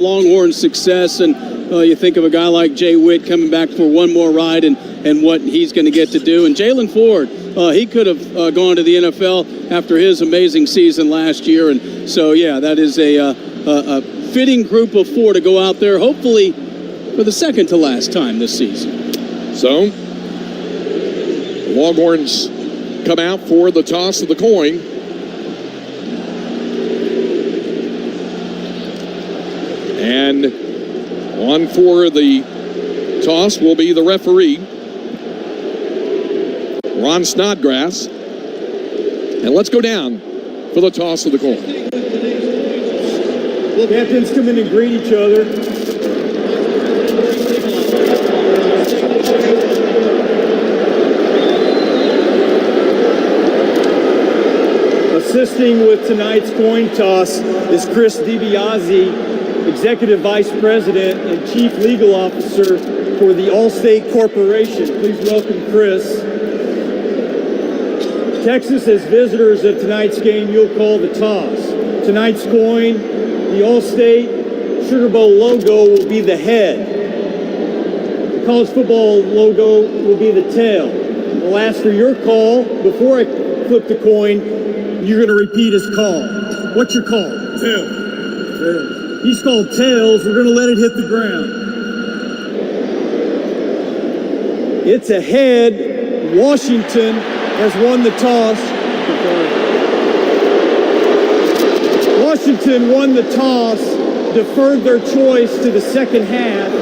Longhorns' success, and you think of a guy like Jay Witt coming back for one more ride and what he's going to get to do. And Jalen Ford, he could have gone to the NFL after his amazing season last year. And so, yeah, that is a fitting group of four to go out there, hopefully for the second to last time this season. So, the Longhorns come out for the toss of the coin. And on for the toss will be the referee, Ron Snodgrass. And let's go down for the toss of the coin. Well, captains come in and greet each other. Assisting with tonight's coin toss is Chris DiBiase, Executive Vice President and Chief Legal Officer for the Allstate Corporation. Please welcome Chris. Texas, as visitors at tonight's game, you'll call the toss. Tonight's coin, the Allstate Sugar Bowl logo will be the head. The college football logo will be the tail. I'll ask for your call. Before I flip the coin, you're going to repeat his call. What's your call? Tail. Tail. He's called tails. We're going to let it hit the ground. It's a head. Washington has won the toss. Washington won the toss, deferred their choice to the second half.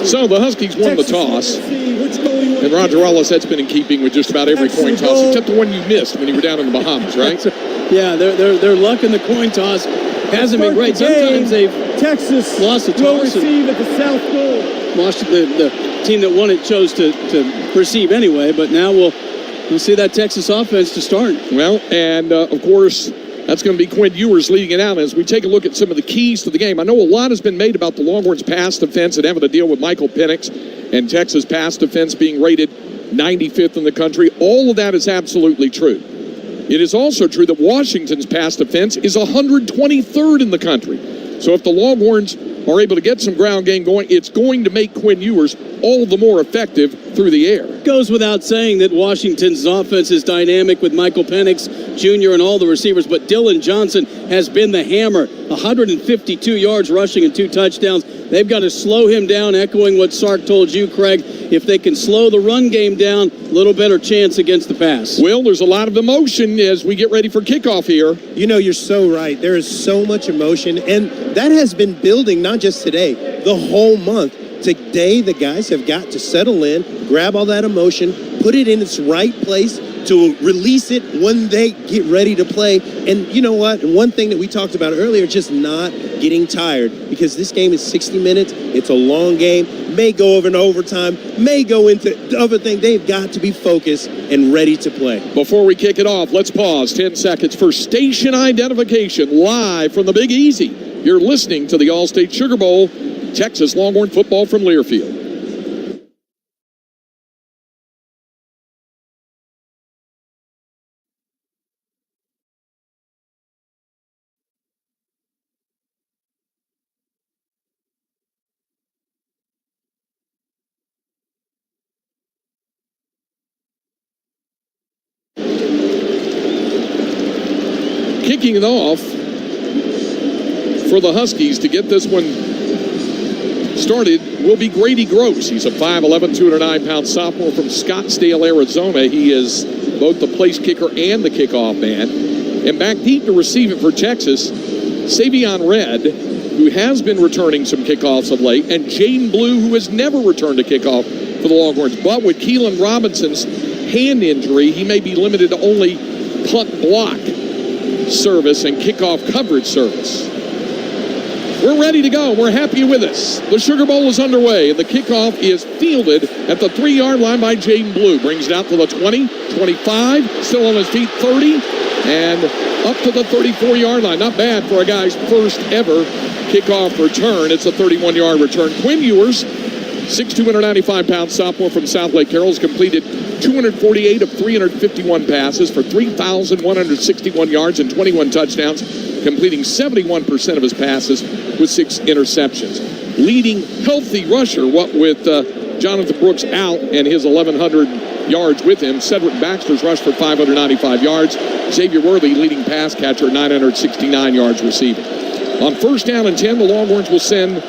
So the Huskies won the toss. And Roger Wallace, that's been in keeping with just about every coin toss, except the one you missed when you were down in the Bahamas, right? Yeah, their luck in the coin toss hasn't been great. Sometimes they've Texas lost the toss. Will receive at the south goal. Lost the team that won it chose to receive anyway, but now we'll see that Texas offense to start. Well, and of course, that's going to be Quinn Ewers leading it out. As we take a look at some of the keys to the game, I know a lot has been made about the Longhorns' pass defense and having to deal with Michael Penix and Texas pass defense being rated 95th in the country. All of that is absolutely true. It is also true that Washington's pass defense is 123rd in the country. So if the Longhorns are able to get some ground game going, it's going to make Quinn Ewers all the more effective through the air. Goes without saying that Washington's offense is dynamic with Michael Penix Jr. and all the receivers, but Dylan Johnson has been the hammer. 152 yards rushing and 2 touchdowns. They've got to slow him down, echoing what Sark told you, Craig. If they can slow the run game down, a little better chance against the pass. Well, there's a lot of emotion as we get ready for kickoff here. You know, you're so right. There is so much emotion, and that has been building not just today, the whole month. Today, the guys have got to settle in, grab all that emotion, put it in its right place to release it when they get ready to play. And you know what? And one thing that we talked about earlier, just not getting tired, because this game is 60 minutes. It's a long game, may go over in overtime, may go into other things. They've got to be focused and ready to play. Before we kick it off, let's pause 10 seconds for station identification live from the Big Easy. You're listening to the Allstate Sugar Bowl, Texas Longhorn football from Learfield. Kicking it off for the Huskies to get this one started will be Grady Gross. He's a 5'11", 209-pound sophomore from Scottsdale, Arizona. He is both the place kicker and the kickoff man. And back deep to receive it for Texas, Savion Red, who has been returning some kickoffs of late, and Jane Blue, who has never returned a kickoff for the Longhorns. But with Keelan Robinson's hand injury, he may be limited to only punt block service and kickoff coverage service. We're ready to go. We're happy with this. The Sugar Bowl is underway, and the kickoff is fielded at the 3-yard line by Jaden Blue. Brings it out to the 20, 25, still on his feet, 30, and up to the 34-yard line. Not bad for a guy's first ever kickoff return. It's a 31-yard return. Quinn Ewers 6'2", 195-pound sophomore from South Lake Carroll has completed 248 of 351 passes for 3,161 yards and 21 touchdowns, completing 71% of his passes with 6 interceptions. Leading healthy rusher, what with Jonathan Brooks out and his 1,100 yards with him. Cedric Baxter's rushed for 595 yards. Xavier Worthy, leading pass catcher, 969 yards receiving. On first down and 10, the Longhorns will send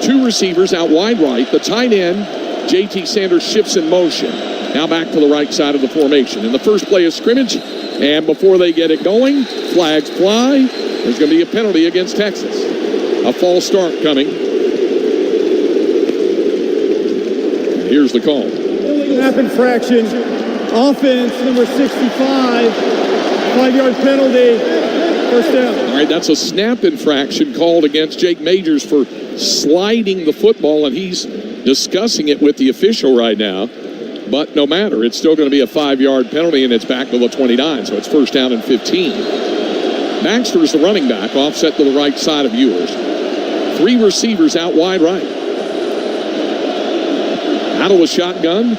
2 receivers out wide right. The tight end, JT Sanders, shifts in motion. Now back to the right side of the formation. In the first play of scrimmage, and before they get it going, flags fly. There's going to be a penalty against Texas. A false start coming. And here's the call. Snap infraction. Offense, number 65. 5-yard penalty. First down. All right, that's a snap infraction called against Jake Majors for sliding the football, and he's discussing it with the official right now. But no matter, it's still going to be a 5-yard penalty, and it's back to the 29, so it's first down and 15. Baxter is the running back, offset to the right side of Ewers. 3 receivers out wide right. Out of the shotgun.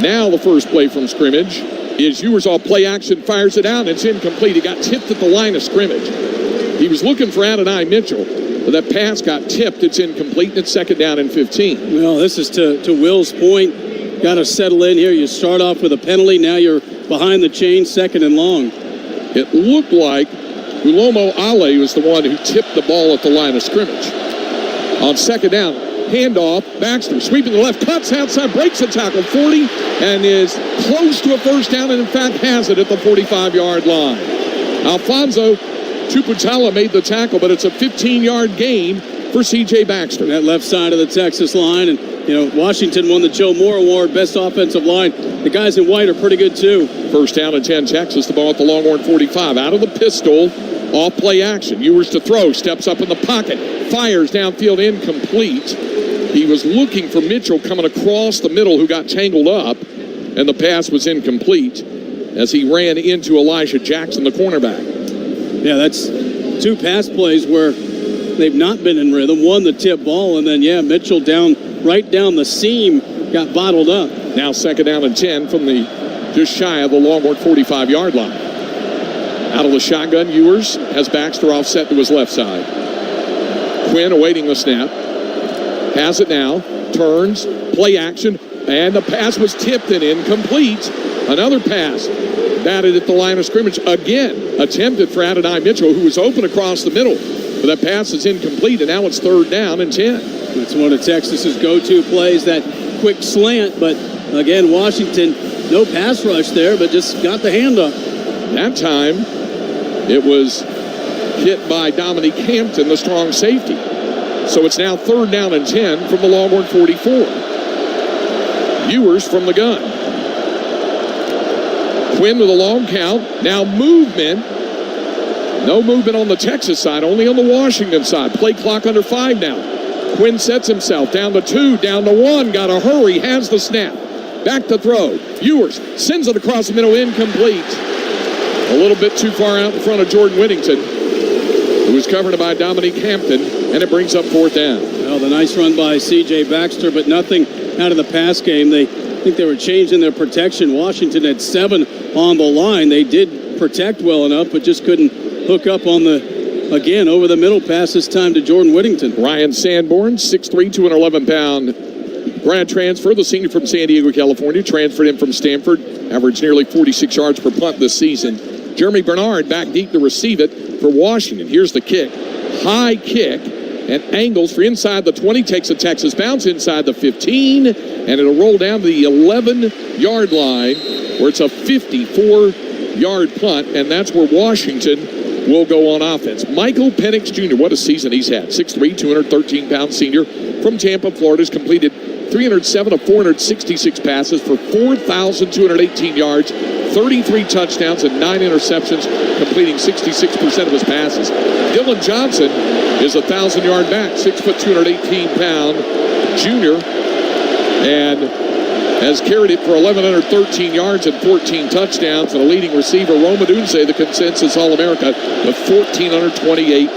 Now the first play from scrimmage is Ewers off play action, fires it out, and it's incomplete. He got tipped at the line of scrimmage. He was looking for Adonai Mitchell, but that pass got tipped. It's incomplete, and it's second down and 15. Well, this is to Will's point. Got to settle in here. You start off with a penalty. Now you're behind the chain, second and long. It looked like Ulomo Ale was the one who tipped the ball at the line of scrimmage. On second down, handoff, Baxter sweeping the left, cuts outside, breaks the tackle, 40, and is close to a first down, and in fact has it at the 45-yard line. Alfonso Chuputala made the tackle, but it's a 15-yard gain for C.J. Baxter. That left side of the Texas line, and Washington won the Joe Moore Award, best offensive line. The guys in white are pretty good too. First down and 10, Texas. The ball at the Longhorn 45. Out of the pistol, off play action. Ewers to throw, steps up in the pocket, fires downfield, incomplete. He was looking for Mitchell coming across the middle, who got tangled up, and the pass was incomplete as he ran into Elijah Jackson, the cornerback. Yeah, that's 2 pass plays where they've not been in rhythm. One, the tip ball, and then, Mitchell right down the seam, got bottled up. Now second down and 10 from the just shy of the Longhorn 45-yard line. Out of the shotgun, Ewers has Baxter offset to his left side. Quinn awaiting the snap. Has it now. Turns. Play action. And the pass was tipped and incomplete. Another pass. Batted at the line of scrimmage again. Attempted for Adonai Mitchell, who was open across the middle. But that pass is incomplete, and now it's third down and 10. That's one of Texas's go-to plays, that quick slant. But again, Washington, no pass rush there, but just got the hand up. That time, it was hit by Dominique Hampton, the strong safety. So it's now third down and 10 from the Longhorn 44. Ewers from the gun. Quinn with a long count. Now movement. No movement on the Texas side, only on the Washington side. Play clock under 5 now. Quinn sets himself down to 2, down to 1. Got to hurry, has the snap. Back to throw. Ewers sends it across the middle, incomplete. A little bit too far out in front of Jordan Whittington, who was covered by Dominique Hampton, and it brings up fourth down. Well, the nice run by C.J. Baxter, but nothing out of the pass game. I think they were changing their protection. Washington had 7 on the line. They did protect well enough, but just couldn't hook up on again, over the middle pass this time to Jordan Whittington. Ryan Sanborn, 6'3", 211-pound grad transfer, the senior from San Diego, California, transferred in from Stanford, averaged nearly 46 yards per punt this season. Jeremy Bernard back deep to receive it for Washington. Here's the kick. High kick, and angles for inside the 20, takes a Texas bounce inside the 15, and it'll roll down to the 11-yard line, where it's a 54-yard punt, and that's where Washington will go on offense. Michael Penix Jr., what a season he's had. 6'3", 213-pound senior from Tampa, Florida, has completed 307 of 466 passes for 4,218 yards, 33 touchdowns, and 9 interceptions, completing 66% of his passes. Dylan Johnson is a 1,000-yard back, 6', 218-pound junior, and has carried it for 1,113 yards and 14 touchdowns. And a leading receiver, Rome Odunze, the consensus All-America, with 1,428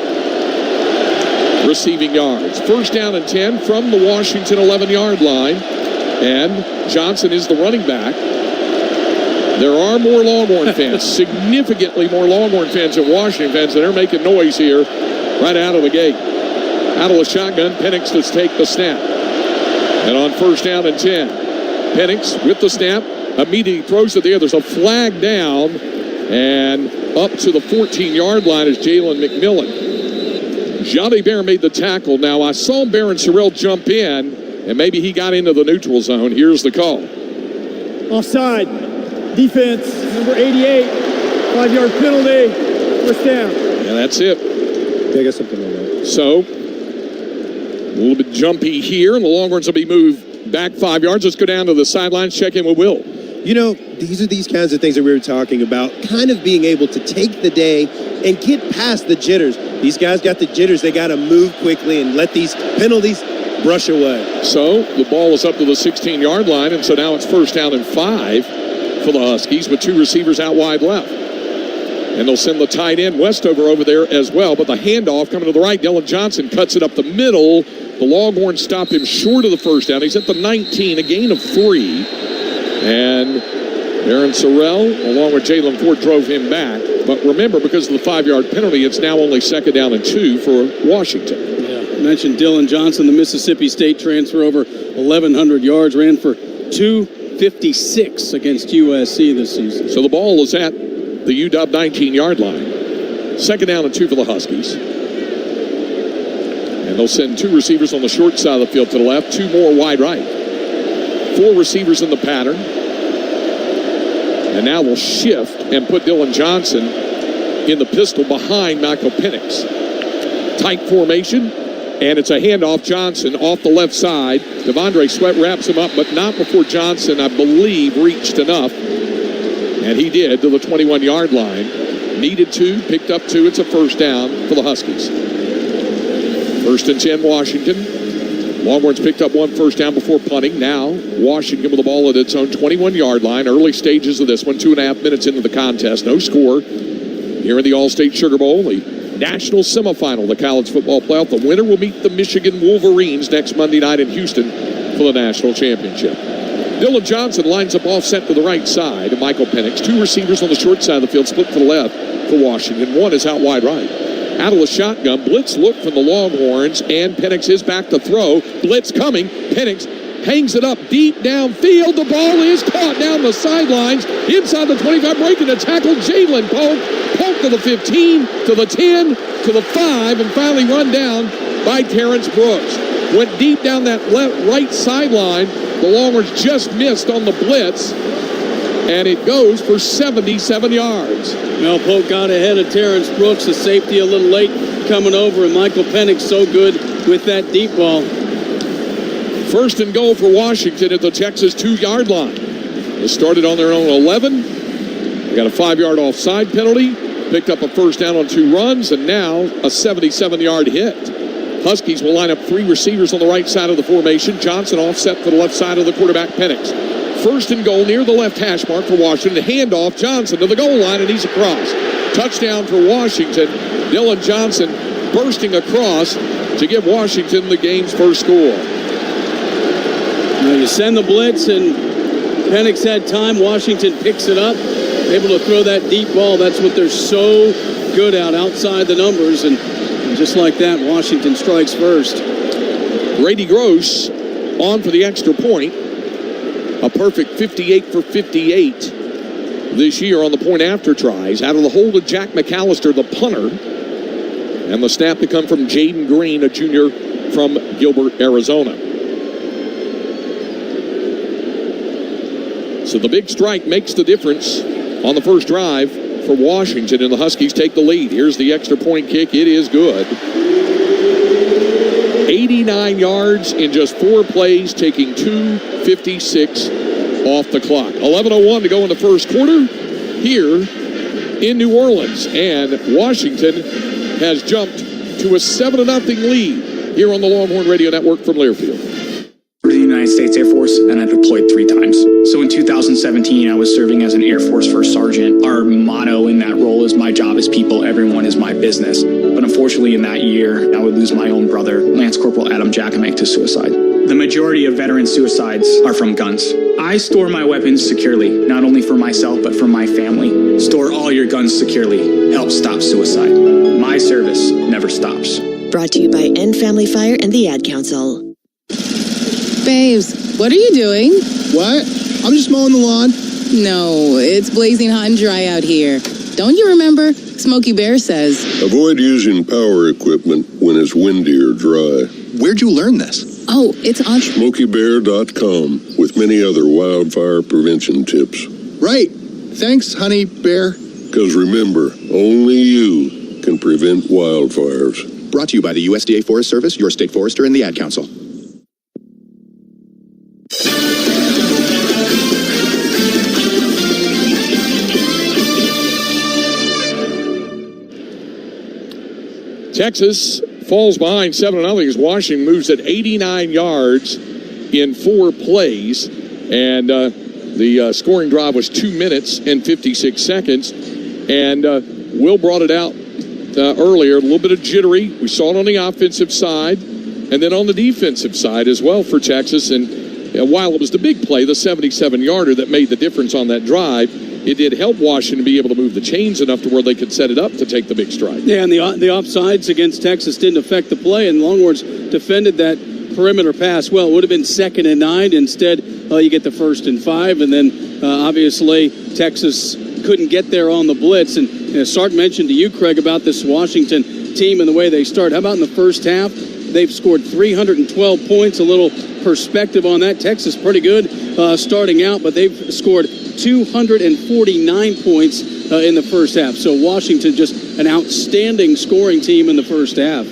receiving yards. First down and 10 from the Washington 11-yard line. And Johnson is the running back. There are more Longhorn fans, significantly more Longhorn fans than Washington fans, and they're making noise here right out of the gate. Out of the shotgun, Penix to take the snap. And on first down and 10, Penix with the snap, immediately throws it there. There's a flag down, and up to the 14-yard line is Jalen McMillan. Johnny Bear made the tackle. Now, I saw Baron Sorrell jump in, and maybe he got into the neutral zone. Here's the call. Offside. Defense, number 88. 5-yard penalty. First down. And that's it. Yeah, I got something like that. So, a little bit jumpy here, and the Longhorns will be moved back 5 yards. Let's go down to the sidelines, check in with Will. You know, these are these kinds of things that we were talking about, kind of being able to take the day and get past the jitters. These guys got the jitters. They got to move quickly and let these penalties brush away. So, the ball is up to the 16-yard line, and so now it's first down and 5 for the Huskies with 2 receivers out wide left. And they'll send the tight end Westover over there as well. But the handoff coming to the right, Dylan Johnson cuts it up the middle. The Longhorns stop him short of the first down. He's at the 19, a gain of 3. And Aaron Sorrell, along with Jalen Ford, drove him back. But remember, because of the 5-yard penalty, it's now only second down and 2 for Washington. Yeah, I mentioned Dylan Johnson, the Mississippi State transfer, over 1,100 yards, ran for 256 against USC this season. So the ball is at the UW 19-yard line. Second down and 2 for the Huskies. And they'll send 2 receivers on the short side of the field to the left, 2 more wide right. 4 receivers in the pattern. And now we'll shift and put Dylan Johnson in the pistol behind Michael Penix. Tight formation, and it's a handoff. Johnson off the left side. Devondre Sweat wraps him up, but not before Johnson, I believe, reached enough. And he did to the 21-yard line. Needed 2, picked up 2. It's a first down for the Huskies. First and 10, Washington. Longhorns picked up 1 first down before punting. Now, Washington with the ball at its own 21-yard line. Early stages of this one, 2.5 minutes into the contest. No score here in the All-State Sugar Bowl, the national semifinal of the college football playoff. The winner will meet the Michigan Wolverines next Monday night in Houston for the national championship. Dylan Johnson lines up offset to the right side of Michael Penix. 2 receivers on the short side of the field, split to the left for Washington. 1 is out wide right. Out of the shotgun, blitz look from the Longhorns, and Penix is back to throw. Blitz coming. Penix hangs it up deep downfield. The ball is caught down the sidelines. Inside the 25, breaking the tackle. Jalen Polk to the 15, to the 10, to the 5, and finally run down by Terrence Brooks. Went deep down that right sideline. The Longhorns just missed on the blitz, and it goes for 77 yards. Well, Polk got ahead of Terrence Brooks, the safety a little late coming over, and Michael Penix so good with that deep ball. First and goal for Washington at the Texas 2-yard line. They started on their own 11. They got a 5-yard offside penalty, picked up a first down on 2 runs, and now a 77-yard hit. Huskies will line up 3 receivers on the right side of the formation. Johnson offset to the left side of the quarterback, Penix. First and goal near the left hash mark for Washington. Handoff, Johnson to the goal line, and he's across. Touchdown for Washington. Dylan Johnson bursting across to give Washington the game's first score. Now you send the blitz, and Penix had time. Washington picks it up, able to throw that deep ball. That's what they're so good at, outside the numbers, and just like that, Washington strikes first. Grady Gross on for the extra point. A perfect 58 for 58 this year on the point after tries. Out of the hold of Jack McAllister, the punter. And the snap to come from Jaden Green, a junior from Gilbert, Arizona. So the big strike makes the difference on the first drive for Washington, and the Huskies take the lead. Here's the extra point kick. It is good. 89 yards in just 4 plays, taking 2:56 off the clock. 11:01 to go in the first quarter here in New Orleans. And Washington has jumped to a 7-0 lead here on the Longhorn Radio Network from Learfield. United States Air Force, and I deployed 3 times. So in 2017, I was serving as an Air Force First Sergeant. Our motto in that role is "My job is people, everyone is my business." But unfortunately in that year, I would lose my own brother, Lance Corporal Adam Jackamick, to suicide. The majority of veteran suicides are from guns. I store my weapons securely, not only for myself, but for my family. Store all your guns securely. Help stop suicide. My service never stops. Brought to you by End Family Fire and the Ad Council. Babes, what are you doing? What? I'm just mowing the lawn. No, it's blazing hot and dry out here. Don't you remember? Smokey Bear says. Avoid using power equipment when it's windy or dry. Where'd you learn this? Oh, it's on SmokeyBear.com with many other wildfire prevention tips. Right. Thanks, honey bear. Because remember, only you can prevent wildfires. Brought to you by the USDA Forest Service, your state forester, and the Ad Council. Texas falls behind 7-0 as Washington moves at 89 yards in 4 plays. And the scoring drive was 2 minutes and 56 seconds. And Will brought it out earlier, a little bit of jittery. We saw it on the offensive side and then on the defensive side as well for Texas. And while it was the big play, the 77-yarder that made the difference on that drive, it did help Washington be able to move the chains enough to where they could set it up to take the big stride. Yeah, and the offsides against Texas didn't affect the play, and Longhorns defended that perimeter pass well. It would have been 2nd and 9. Instead, you get the 1st and 5, and then obviously Texas couldn't get there on the blitz. And Sark mentioned to you, Craig, about this Washington team and the way they start. How about in the first half? They've scored 312 points. A little perspective on that. Texas pretty good starting out, but they've scored 249 points in the first half. So Washington just an outstanding scoring team in the first half.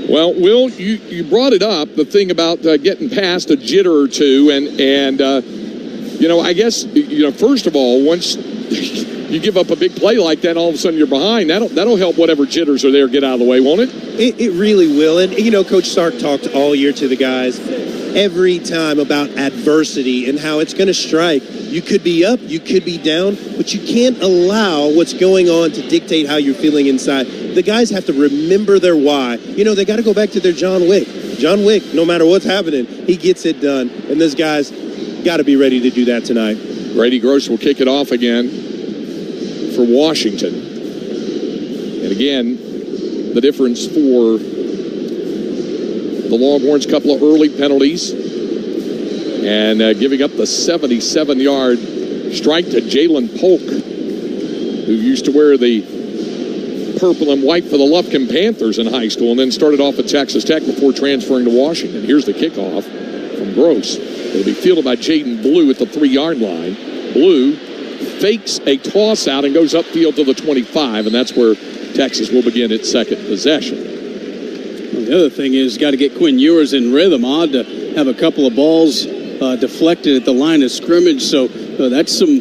Well, Will, you brought it up, the thing about getting past a jitter or two. And I guess, first of all, once you give up a big play like that, all of a sudden you're behind. That'll help whatever jitters are there get out of the way, won't it? It really will. And, Coach Sark talked all year to the guys every time about adversity and how it's going to strike. You could be up, you could be down, but you can't allow what's going on to dictate how you're feeling inside. The guys have to remember their why. They got to go back to their John Wick. John Wick, no matter what's happening, he gets it done. And those guys got to be ready to do that tonight. Grady Gross will kick it off again for Washington. And again, the difference for the Longhorns, couple of early penalties and giving up the 77-yard strike to Jalen Polk, who used to wear the purple and white for the Lufkin Panthers in high school and then started off at Texas Tech before transferring to Washington. Here's the kickoff from Gross. It'll be fielded by Jaden Blue at the 3-yard line. Blue fakes a toss out and goes upfield to the 25, and that's where Texas will begin its second possession. Well, the other thing is, got to get Quinn Ewers in rhythm. Odd to have a couple of balls deflected at the line of scrimmage. So that's some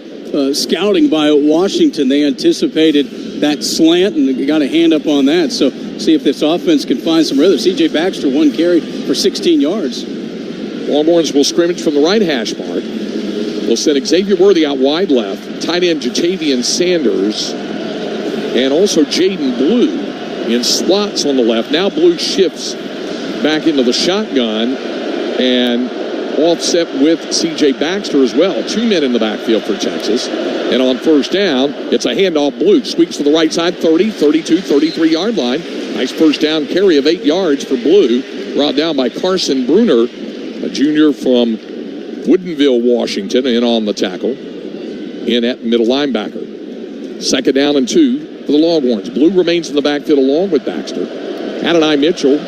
scouting by Washington. They anticipated that slant and got a hand up on that. So see if this offense can find some rhythm. C.J. Baxter, 1 carry for 16 yards. Longhorns will scrimmage from the right hash mark. They'll send Xavier Worthy out wide left, tight end Jatavian Sanders, and also Jaden Blue in slots on the left. Now Blue shifts back into the shotgun and offset with C.J. Baxter as well. 2 men in the backfield for Texas. And on first down, it's a handoff. Blue sweeps to the right side, 30, 32, 33-yard line. Nice first down carry of 8 yards for Blue. Brought down by Carson Bruner, a junior from Woodinville, Washington, in on the tackle. In at middle linebacker. 2nd down and 2 for the Longhorns. Blue remains in the backfield along with Baxter. Adonai Mitchell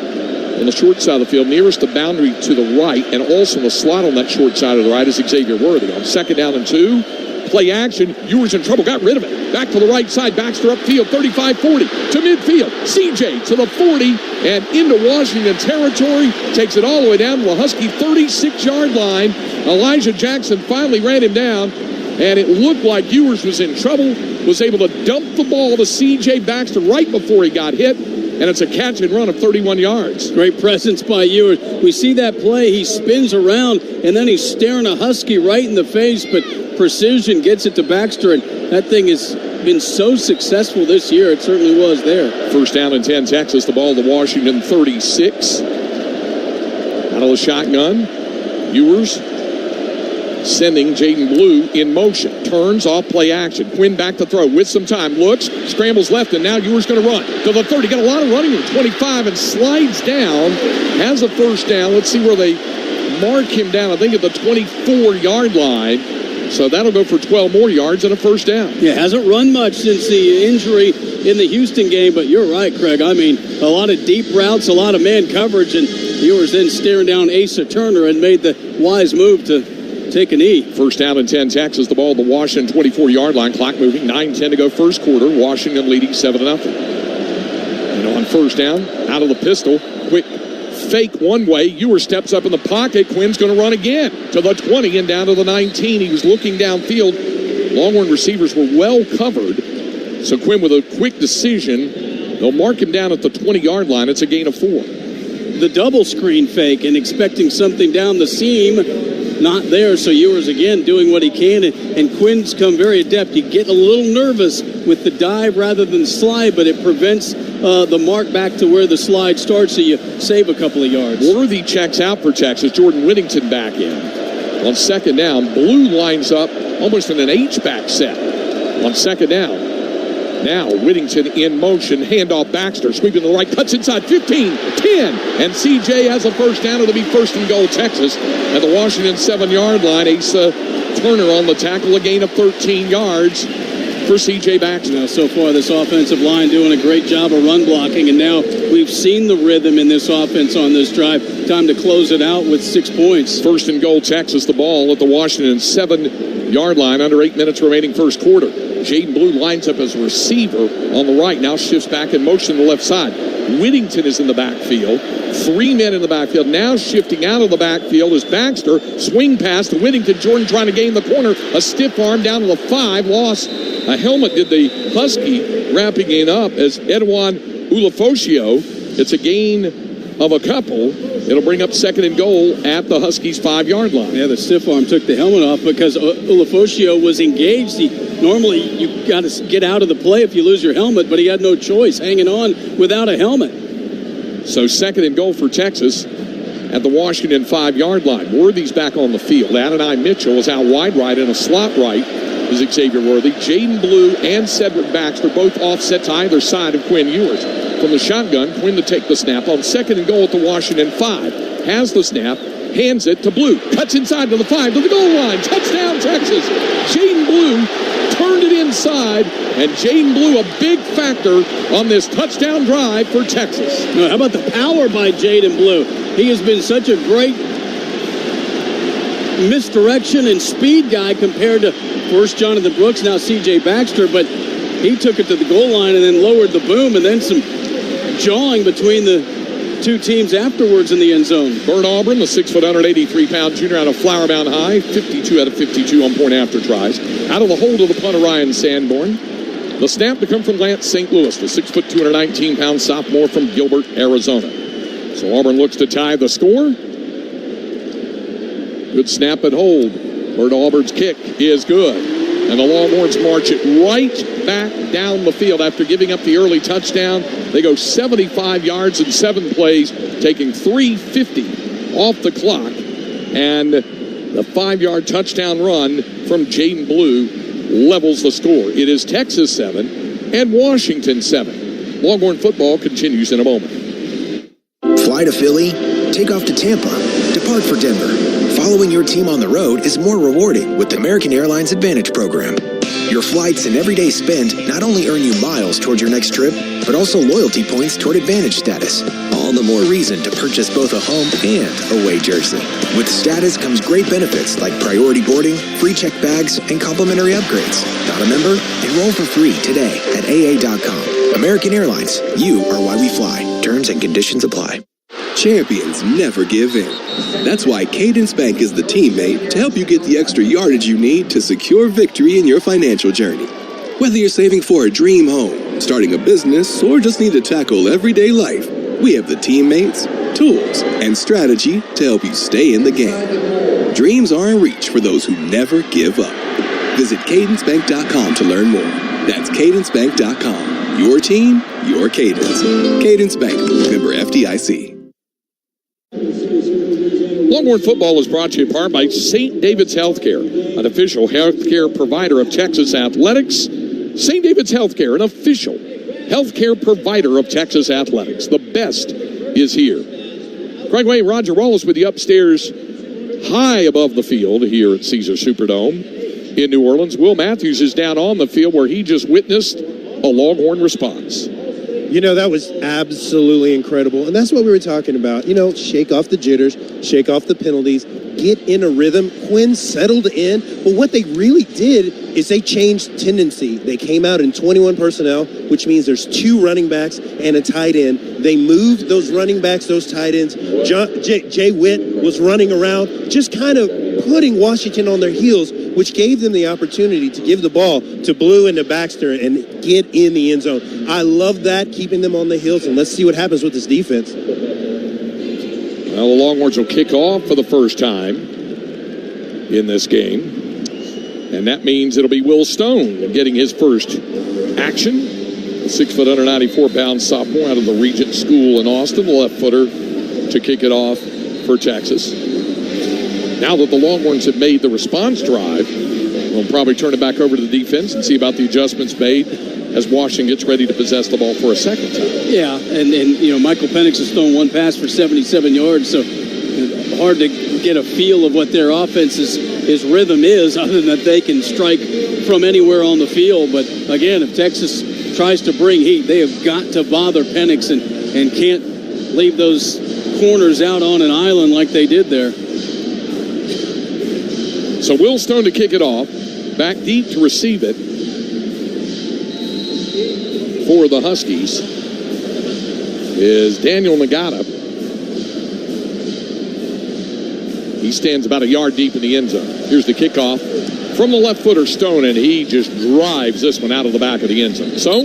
on the short side of the field, nearest the boundary to the right, and also in the slot on that short side of the right is Xavier Worthy. On 2nd down and 2, play action. Ewers in trouble, got rid of it. Back to the right side, Baxter upfield, 35-40 to midfield. CJ to the 40 and into Washington territory. Takes it all the way down to the Husky 36-yard line. Elijah Jackson finally ran him down, and it looked like Ewers was in trouble. Was able to dump the ball to C.J. Baxter right before he got hit. and it's a catch and run of 31 yards. Great presence by Ewers. We see that play. He spins around, and then he's staring a Husky right in the face, but precision gets it to Baxter, and that thing has been so successful this year. It certainly was there. First down and 10, Texas. The ball to Washington 36. Out of the shotgun, Ewers sending Jaden Blue in motion. Turns off play action. Quinn back to throw with some time. Looks, scrambles left, and now Ewers going to run to the 30. Got a lot of running room. 25 and slides down. Has a first down. Let's see where they mark him down. I think at the 24-yard line. So that'll go for 12 more yards and a first down. Yeah, hasn't run much since the injury in the Houston game, but you're right, Craig. I mean, a lot of deep routes, a lot of man coverage, and Ewers then staring down Asa Turner and made the wise move to take a knee. First down and 10, Texas. The ball at the Washington 24-yard line. Clock moving. 9:10 to go first quarter. Washington leading 7-0. And on first down, out of the pistol, quick fake one way. Ewers steps up in the pocket. Quinn's going to run again to the 20 and down to the 19. He was looking downfield. Longhorn receivers were well covered. So Quinn with a quick decision. They'll mark him down at the 20-yard line. It's a gain of 4. The double screen fake and expecting something down the seam. Not there, so Ewers again doing what he can, and Quinn's come very adept. You get a little nervous with the dive rather than the slide, but it prevents the mark back to where the slide starts, so you save a couple of yards. Worthy checks out for Texas. Jordan Whittington back in. On second down, Blue lines up almost in an H-back set on second down. Now Whittington in motion, handoff Baxter, sweeping to the right, cuts inside 15, 10, and CJ has a first down. It'll be first and goal Texas at the Washington 7-yard line. Asa Turner on the tackle, a gain of 13 yards for CJ Baxter. Now, so far this offensive line doing a great job of run blocking, and now we've seen the rhythm in this offense on this drive. Time to close it out with 6 points. First and goal Texas, the ball at the Washington 7-yard line, under 8 minutes remaining first quarter. Jaden Blue lines up as a receiver on the right, now shifts back in motion to the left side. Whittington is in the backfield. 3 men in the backfield. Now shifting out of the backfield is Baxter. Swing pass to Whittington. Jordan trying to gain the corner. A stiff arm down to the 5. Loss a helmet did the Husky, wrapping it up as Edwan Ulafosio. It's a gain of a couple. It'll bring up second and goal at the Huskies 5-yard line. Yeah, the stiff arm took the helmet off because Ulafosio was engaged. Normally you got to get out of the play if you lose your helmet, but he had no choice, hanging on without a helmet. So second and goal for Texas at the Washington 5-yard line. Worthy's back on the field. Adonai Mitchell is out wide right, and a slot right is Xavier Worthy. Jaden Blue and Cedric Baxter both offset to either side of Quinn Ewers. From the shotgun, Quinn to take the snap on second and goal at the Washington 5. Has the snap, hands it to Blue. Cuts inside to the 5, to the goal line. Touchdown, Texas. Jaden Blue turned it inside, and Jaden Blue a big factor on this touchdown drive for Texas. Now, how about the power by Jaden Blue? He has been such a great misdirection and speed guy compared to first Jonathan Brooks, now C.J. Baxter, but he took it to the goal line and then lowered the boom, and then some jawing between the two teams afterwards in the end zone. Bert Auburn, the 6', 183-pound junior out of Flower Mound High, 52 out of 52 on point after tries. Out of the hold of the punter, Ryan Sanborn. The snap to come from Lance St. Louis, the 6', 219-pound sophomore from Gilbert, Arizona. So Auburn looks to tie the score. Good snap and hold. Bert Auburn's kick is good. And the Longhorns march it right back down the field after giving up the early touchdown. They go 75 yards in 7 plays, taking 3:50 off the clock. And the 5-yard touchdown run from Jaden Blue levels the score. It is Texas 7 and Washington 7. Longhorn football continues in a moment. Fly to Philly, take off to Tampa, depart for Denver. Following your team on the road is more rewarding with the American Airlines Advantage program. Your flights and everyday spend not only earn you miles toward your next trip, but also loyalty points toward Advantage status. All the more reason to purchase both a home and away jersey. With status comes great benefits like priority boarding, free check bags, and complimentary upgrades. Not a member? Enroll for free today at AA.com. American Airlines, you are why we fly. Terms and conditions apply. Champions never give in. That's why Cadence Bank is the teammate to help you get the extra yardage you need to secure victory in your financial journey. Whether you're saving for a dream home, starting a business, or just need to tackle everyday life, we have the teammates, tools, and strategy to help you stay in the game. Dreams are in reach for those who never give up. Visit cadencebank.com to learn more. That's cadencebank.com. Your team, your cadence. Cadence Bank, member FDIC. Longhorn football is brought to you in part by St. David's Healthcare, an official healthcare provider of Texas Athletics. St. David's Healthcare, an official healthcare provider of Texas Athletics. The best is here. Craig Way, Roger Wallace with you upstairs high above the field here at Caesar Superdome in New Orleans. Will Matthews is down on the field where he just witnessed a Longhorn response. You know, that was absolutely incredible. And that's what we were talking about. You know, shake off the jitters, shake off the penalties, get in a rhythm. Quinn settled in. But what they really did is they changed tendency. They came out in 21 personnel, which means there's 2 running backs and a tight end. They moved those running backs, those tight ends. Jay Witt was running around, just kind of putting Washington on their heels, which gave them the opportunity to give the ball to Blue and to Baxter and get in the end zone. I love that, keeping them on the heels, and let's see what happens with this defense. Well, the Longhorns will kick off for the first time in this game, and that means it'll be Will Stone getting his first action. A 6 foot, 194-pound sophomore out of the Regent School in Austin, the left footer to kick it off for Texas. Now that the Longhorns have made the response drive, we'll probably turn it back over to the defense and see about the adjustments made as Washington gets ready to possess the ball for a second time. Yeah, and you know, Michael Penix has thrown 1 pass for 77 yards, so hard to get a feel of what their offense's rhythm is, other than that they can strike from anywhere on the field. But again, if Texas tries to bring heat, they have got to bother Penix and can't leave those corners out on an island like they did there. So Will Stone to kick it off. Back deep to receive it for the Huskies is Daniel Nagata. He stands about a yard deep in the end zone. Here's the kickoff from the left footer, Stone, and he just drives this one out of the back of the end zone. So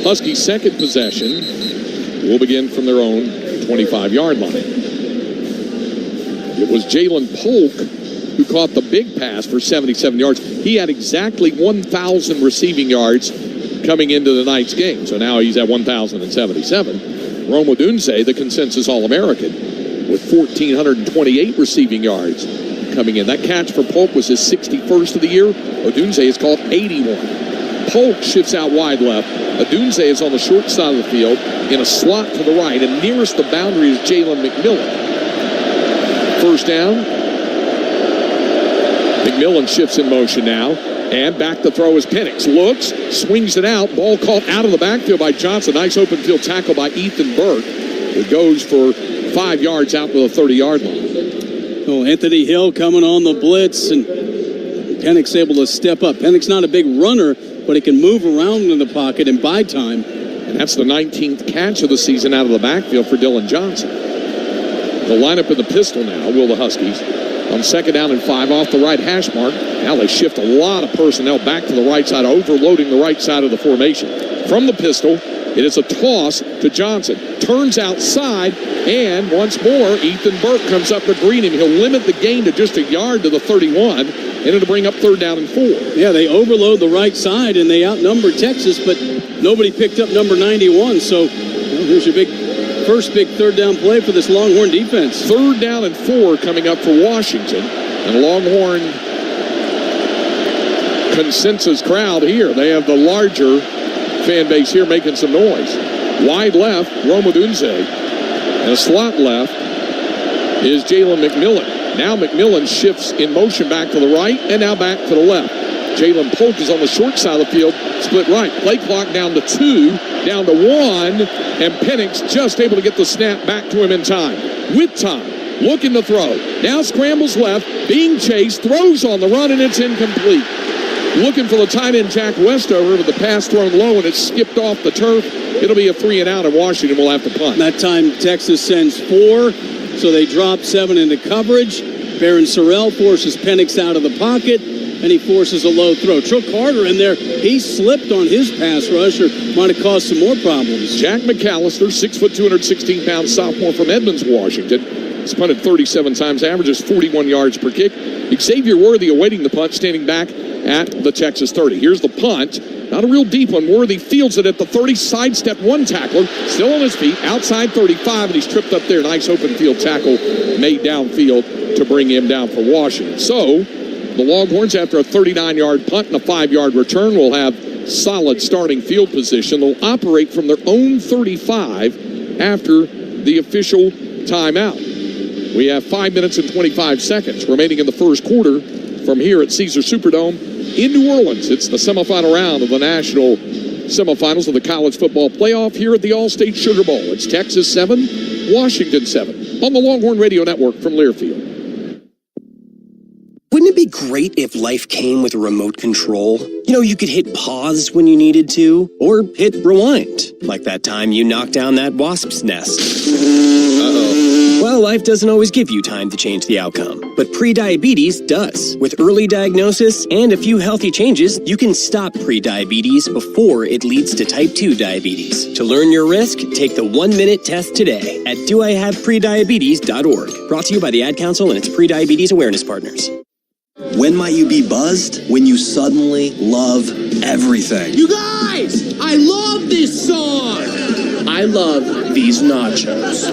Huskies' second possession will begin from their own 25-yard line. It was Jalen Polk who caught the big pass for 77 yards. He had exactly 1,000 receiving yards coming into the night's game. So now he's at 1,077. Rome Odunze, the consensus All-American, with 1,428 receiving yards coming in. That catch for Polk was his 61st of the year. Odunze has caught 81. Polk shifts out wide left. Odunze is on the short side of the field in a slot to the right, and nearest the boundary is Jalen McMillan. First down. McMillan shifts in motion now, and back to throw is Penix. Looks, swings it out. Ball caught out of the backfield by Johnson. Nice open field tackle by Ethan Burke. It goes for 5 yards out to the 30-yard line. Oh, Anthony Hill coming on the blitz, and Penix able to step up. Penix not a big runner, but he can move around in the pocket and buy time. And that's the 19th catch of the season out of the backfield for Dylan Johnson. The lineup in the pistol now, will the Huskies. On second down and 5 off the right hash mark. Now they shift a lot of personnel back to the right side, overloading the right side of the formation. From the pistol, it is a toss to Johnson. Turns outside, and once more, Ethan Burke comes up to greet him. He'll limit the gain to just a yard to the 31, and it'll bring up third down and 4. Yeah, they overload the right side, and they outnumber Texas, but nobody picked up number 91. So here's your first big third down play for this Longhorn defense. Third down and 4 coming up for Washington. And Longhorn consensus crowd here. They have the larger fan base here making some noise. Wide left, Rome Odunze. And a slot left is Jalen McMillan. Now McMillan shifts in motion back to the right and now back to the left. Jalen Polk is on the short side of the field, split right. Play clock down to 2, down to 1, and Penix just able to get the snap back to him in time. With time, looking to throw. Now scrambles left, being chased, throws on the run, and it's incomplete. Looking for the tight end Jack Westover, but the pass thrown low, and it's skipped off the turf. It'll be a 3 and out, and Washington will have to punt. That time Texas sends 4, so they drop 7 into coverage. Barron Sorrell forces Penix out of the pocket. and he forces a low throw. Trill Carter in there, he slipped on his pass rush, or might have caused some more problems. Jack McAllister, 6 foot, 216-pound sophomore from Edmonds, Washington. He's punted 37 times, averages 41 yards per kick. Xavier Worthy awaiting the punt, standing back at the Texas 30. Here's the punt. Not a real deep one. Worthy fields it at the 30, sidestep one tackler, still on his feet, outside 35, and he's tripped up there. Nice open field tackle made downfield to bring him down for Washington. So the Longhorns, after a 39-yard punt and a 5-yard return, will have solid starting field position. They'll operate from their own 35 after the official timeout. We have 5 minutes and 25 seconds remaining in the first quarter from here at Caesars Superdome in New Orleans. It's the semifinal round of the national semifinals of the college football playoff here at the All-State Sugar Bowl. It's Texas 7, Washington 7 on the Longhorn Radio Network from Learfield. Wouldn't it be great if life came with a remote control? You know, you could hit pause when you needed to, or hit rewind, like that time you knocked down that wasp's nest. Uh-oh. Well, life doesn't always give you time to change the outcome, but prediabetes does. With early diagnosis and a few healthy changes, you can stop prediabetes before it leads to type 2 diabetes. To learn your risk, take the 1-minute test today at doihaveprediabetes.org. Brought to you by the Ad Council and its prediabetes awareness partners. When might you be buzzed? When you suddenly love everything. You guys, I love this song. I love these nachos.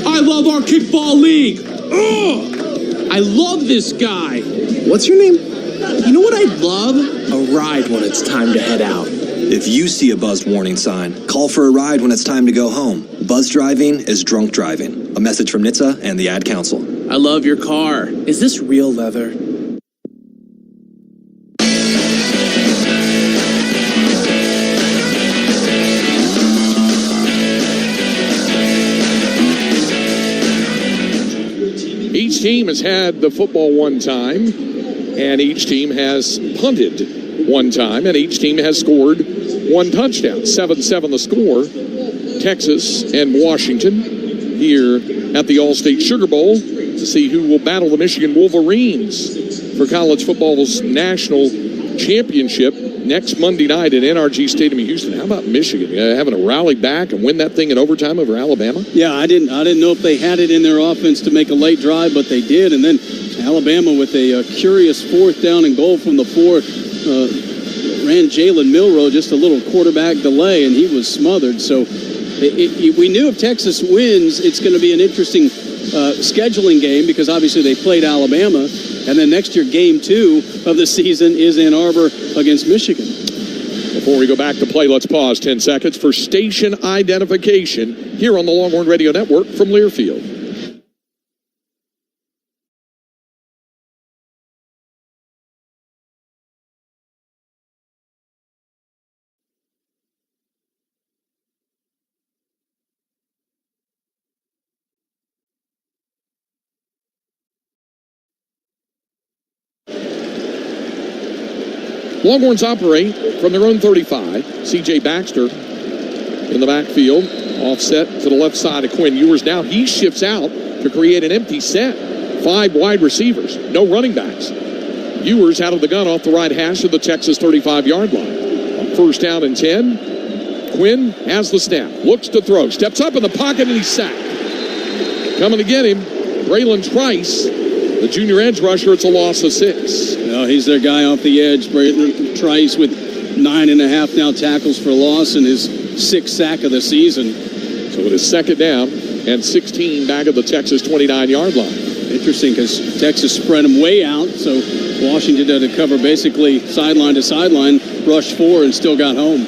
I love our kickball league. Ugh! I love this guy. What's your name? You know what I'd love? A ride when it's time to head out. If you see a buzzed warning sign, call for a ride when it's time to go home. Buzz driving is drunk driving. A message from NHTSA and the Ad Council. I love your car. Is this real leather? Each team has had the football one time, and each team has punted one time, and each team has scored one touchdown. 7-7 the score. Texas and Washington here at the All-State Sugar Bowl to see who will battle the Michigan Wolverines for college football's national championship next Monday night at NRG Stadium in Houston. How about Michigan having to rally back and win that thing in overtime over Alabama? Yeah, I didn't know if they had it in their offense to make a late drive, but they did. And then Alabama with a curious 4th down and goal from the 4, ran Jalen Milroe, just a little quarterback delay, and he was smothered. So we knew if Texas wins, it's going to be an interesting scheduling game, because obviously they played Alabama. And then next year, game 2 of the season is Ann Arbor against Michigan. Before we go back to play, let's pause 10 seconds for station identification here on the Longhorn Radio Network from Learfield. Longhorns operate from their own 35. C.J. Baxter in the backfield, offset to the left side of Quinn Ewers. Now he shifts out to create an empty set. 5 wide receivers, no running backs. Ewers out of the gun off the right hash of the Texas 35-yard line. On 1st down and 10, Quinn has the snap, looks to throw, steps up in the pocket, and he's sacked. Coming to get him, Braylon Trice, the junior edge rusher. It's a loss of 6. No, he's their guy off the edge. Braylon Trice with 9.5 now tackles for loss and his 6th sack of the season. So it is 2nd down and 16 back of the Texas 29-yard line. Interesting, because Texas spread them way out, so Washington had to cover basically sideline to sideline, rush 4, and still got home.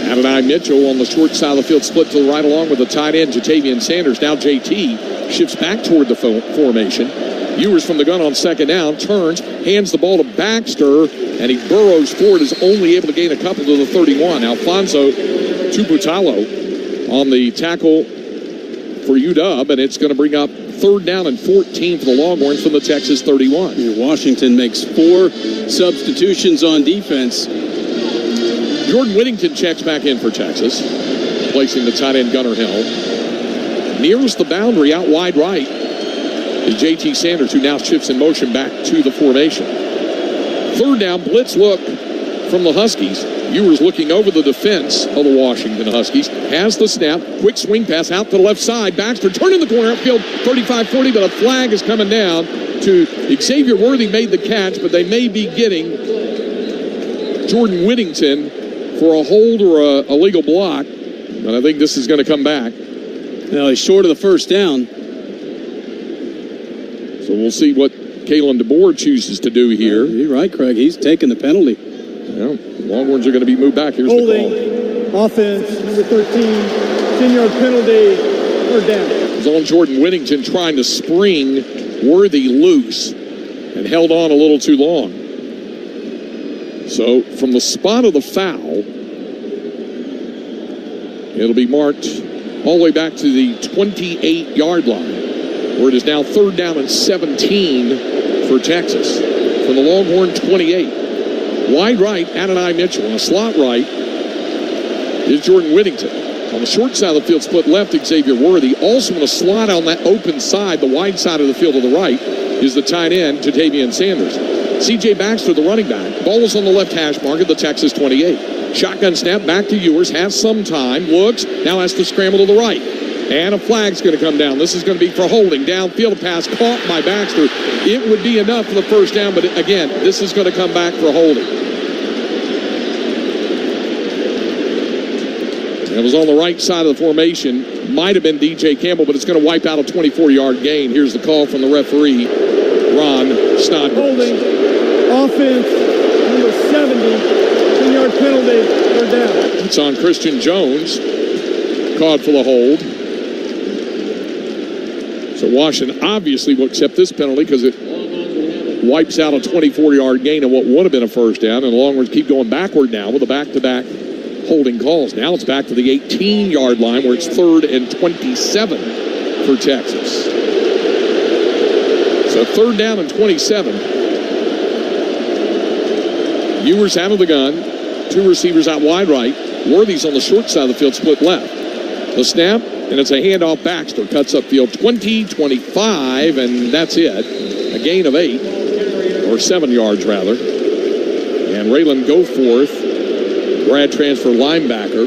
Adonai Mitchell on the short side of the field, split to the right along with the tight end, Jatavian Sanders. Now JT shifts back toward the formation. Ewers from the gun on 2nd down, turns, hands the ball to Baxter, and he burrows forward, is only able to gain a couple to the 31. Alfonso Tuputalo on the tackle for UW, and it's going to bring up 3rd down and 14 for the Longhorns from the Texas 31. Washington makes 4 substitutions on defense. Jordan Whittington checks back in for Texas, placing the tight end Gunnar Hill. Nears the boundary out wide right is J.T. Sanders, who now shifts in motion back to the formation. third down, blitz look from the Huskies. Ewers looking over the defense of the Washington Huskies. Has the snap. Quick swing pass out to the left side. Baxter turning the corner upfield, 35-40, but a flag is coming down to Xavier Worthy made the catch, but they may be getting Jordan Whittington for a hold or a legal block. But I think this is going to come back. Well, he's short of the first down. So we'll see what Kalen DeBoer chooses to do here. You're right, Craig. He's taking the penalty. Yeah, Longhorns are going to be moved back. Here's holding, the call. Offense, number 13, 10-yard penalty, third down. It was on Jordan Whittington trying to spring Worthy loose and held on a little too long. So from the spot of the foul, it'll be marked all the way back to the 28-yard line, where it is now third down and 17 for Texas. From the Longhorn 28. Wide right, Adonai Mitchell. On a slot right is Jordan Whittington. On the short side of the field, split left, Xavier Worthy. Also on a slot on that open side, the wide side of the field to the right, is the tight end, Jatavian Sanders. C.J. Baxter, the running back. Ball is on the left hash mark at the Texas 28. Shotgun snap back to Ewers. Has some time. Looks. Now has to scramble to the right. And a flag's going to come down. This is going to be for holding. Downfield pass caught by Baxter. It would be enough for the first down, but again, this is going to come back for holding. It was on the right side of the formation. Might have been DJ Campbell, but it's going to wipe out a 24-yard gain. Here's the call from the referee, Ron Snodgrass. Holding, offense, number 70, 10-yard penalty, third down. It's on Christian Jones, called for the hold. So Washington obviously will accept this penalty because it wipes out a 24-yard gain of what would have been a first down, and the Longhorns keep going backward now with a back-to-back holding calls. Now it's back to the 18-yard line where it's third and 27 for Texas. So third down and 27. Ewers out of the gun. Two receivers out wide right. Worthy's on the short side of the field, split left. The snap, and it's a handoff. Baxter cuts upfield 20-25, and that's it. A gain of 8, or 7 yards rather. And Raylan Goforth, grad transfer linebacker,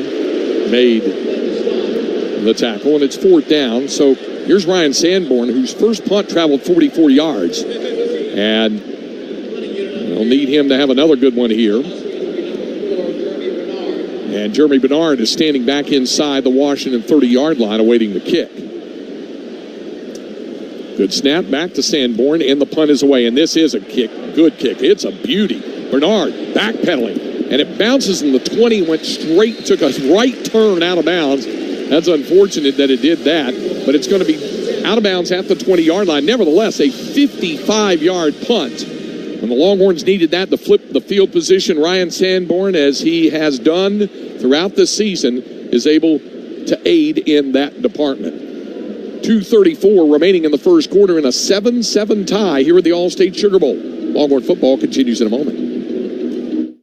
made the tackle, and it's fourth down. So here's Ryan Sanborn, whose first punt traveled 44 yards. And they'll need him to have another good one here. And Jeremy Bernard is standing back inside the Washington 30-yard line awaiting the kick. Good snap back to Sanborn, and the punt is away. And this is a kick, good kick. It's a beauty. Bernard backpedaling, and it bounces in the 20, went straight, took a right turn out of bounds. That's unfortunate that it did that, but it's going to be out of bounds at the 20-yard line. Nevertheless, a 55-yard punt. And the Longhorns needed that to flip the field position. Ryan Sanborn, as he has done throughout the season, is able to aid in that department. 2:34 remaining in the first quarter in a 7-7 tie here at the All-State Sugar Bowl. Longhorn football continues in a moment.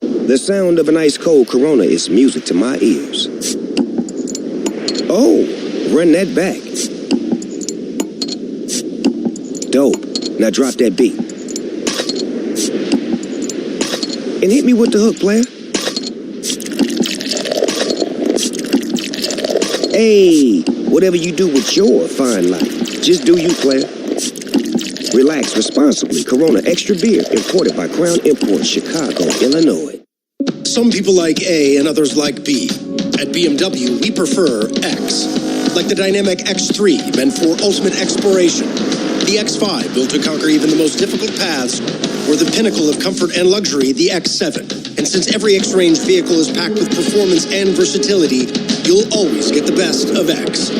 The sound of an ice-cold Corona is music to my ears. Oh, run that back. Dope. Now drop that beat. And hit me with the hook, player. Hey, whatever you do with your fine life, just do you, player. Relax responsibly. Corona Extra Beer, imported by Crown Imports, Chicago, Illinois. Some people like A and others like B. At BMW, we prefer X. Like the dynamic X3, meant for ultimate exploration. The X5, built to conquer even the most difficult paths. Or the pinnacle of comfort and luxury, the X7. And since every X-Range vehicle is packed with performance and versatility, you'll always get the best of X.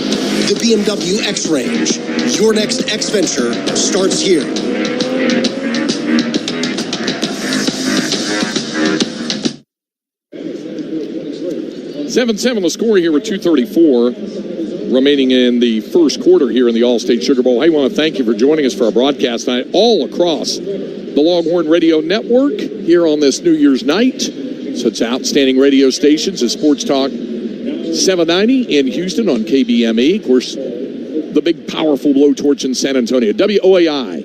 The BMW X-Range. Your next X-Venture starts here. 7-7 the score here with 2:34 remaining in the first quarter here in the All-State Sugar Bowl. I want to thank you for joining us for our broadcast tonight all across the Longhorn Radio Network here on this New Year's night. Such outstanding radio stations as Sports Talk 790 in Houston on KBME. Of course, the big powerful blowtorch in San Antonio. WOAI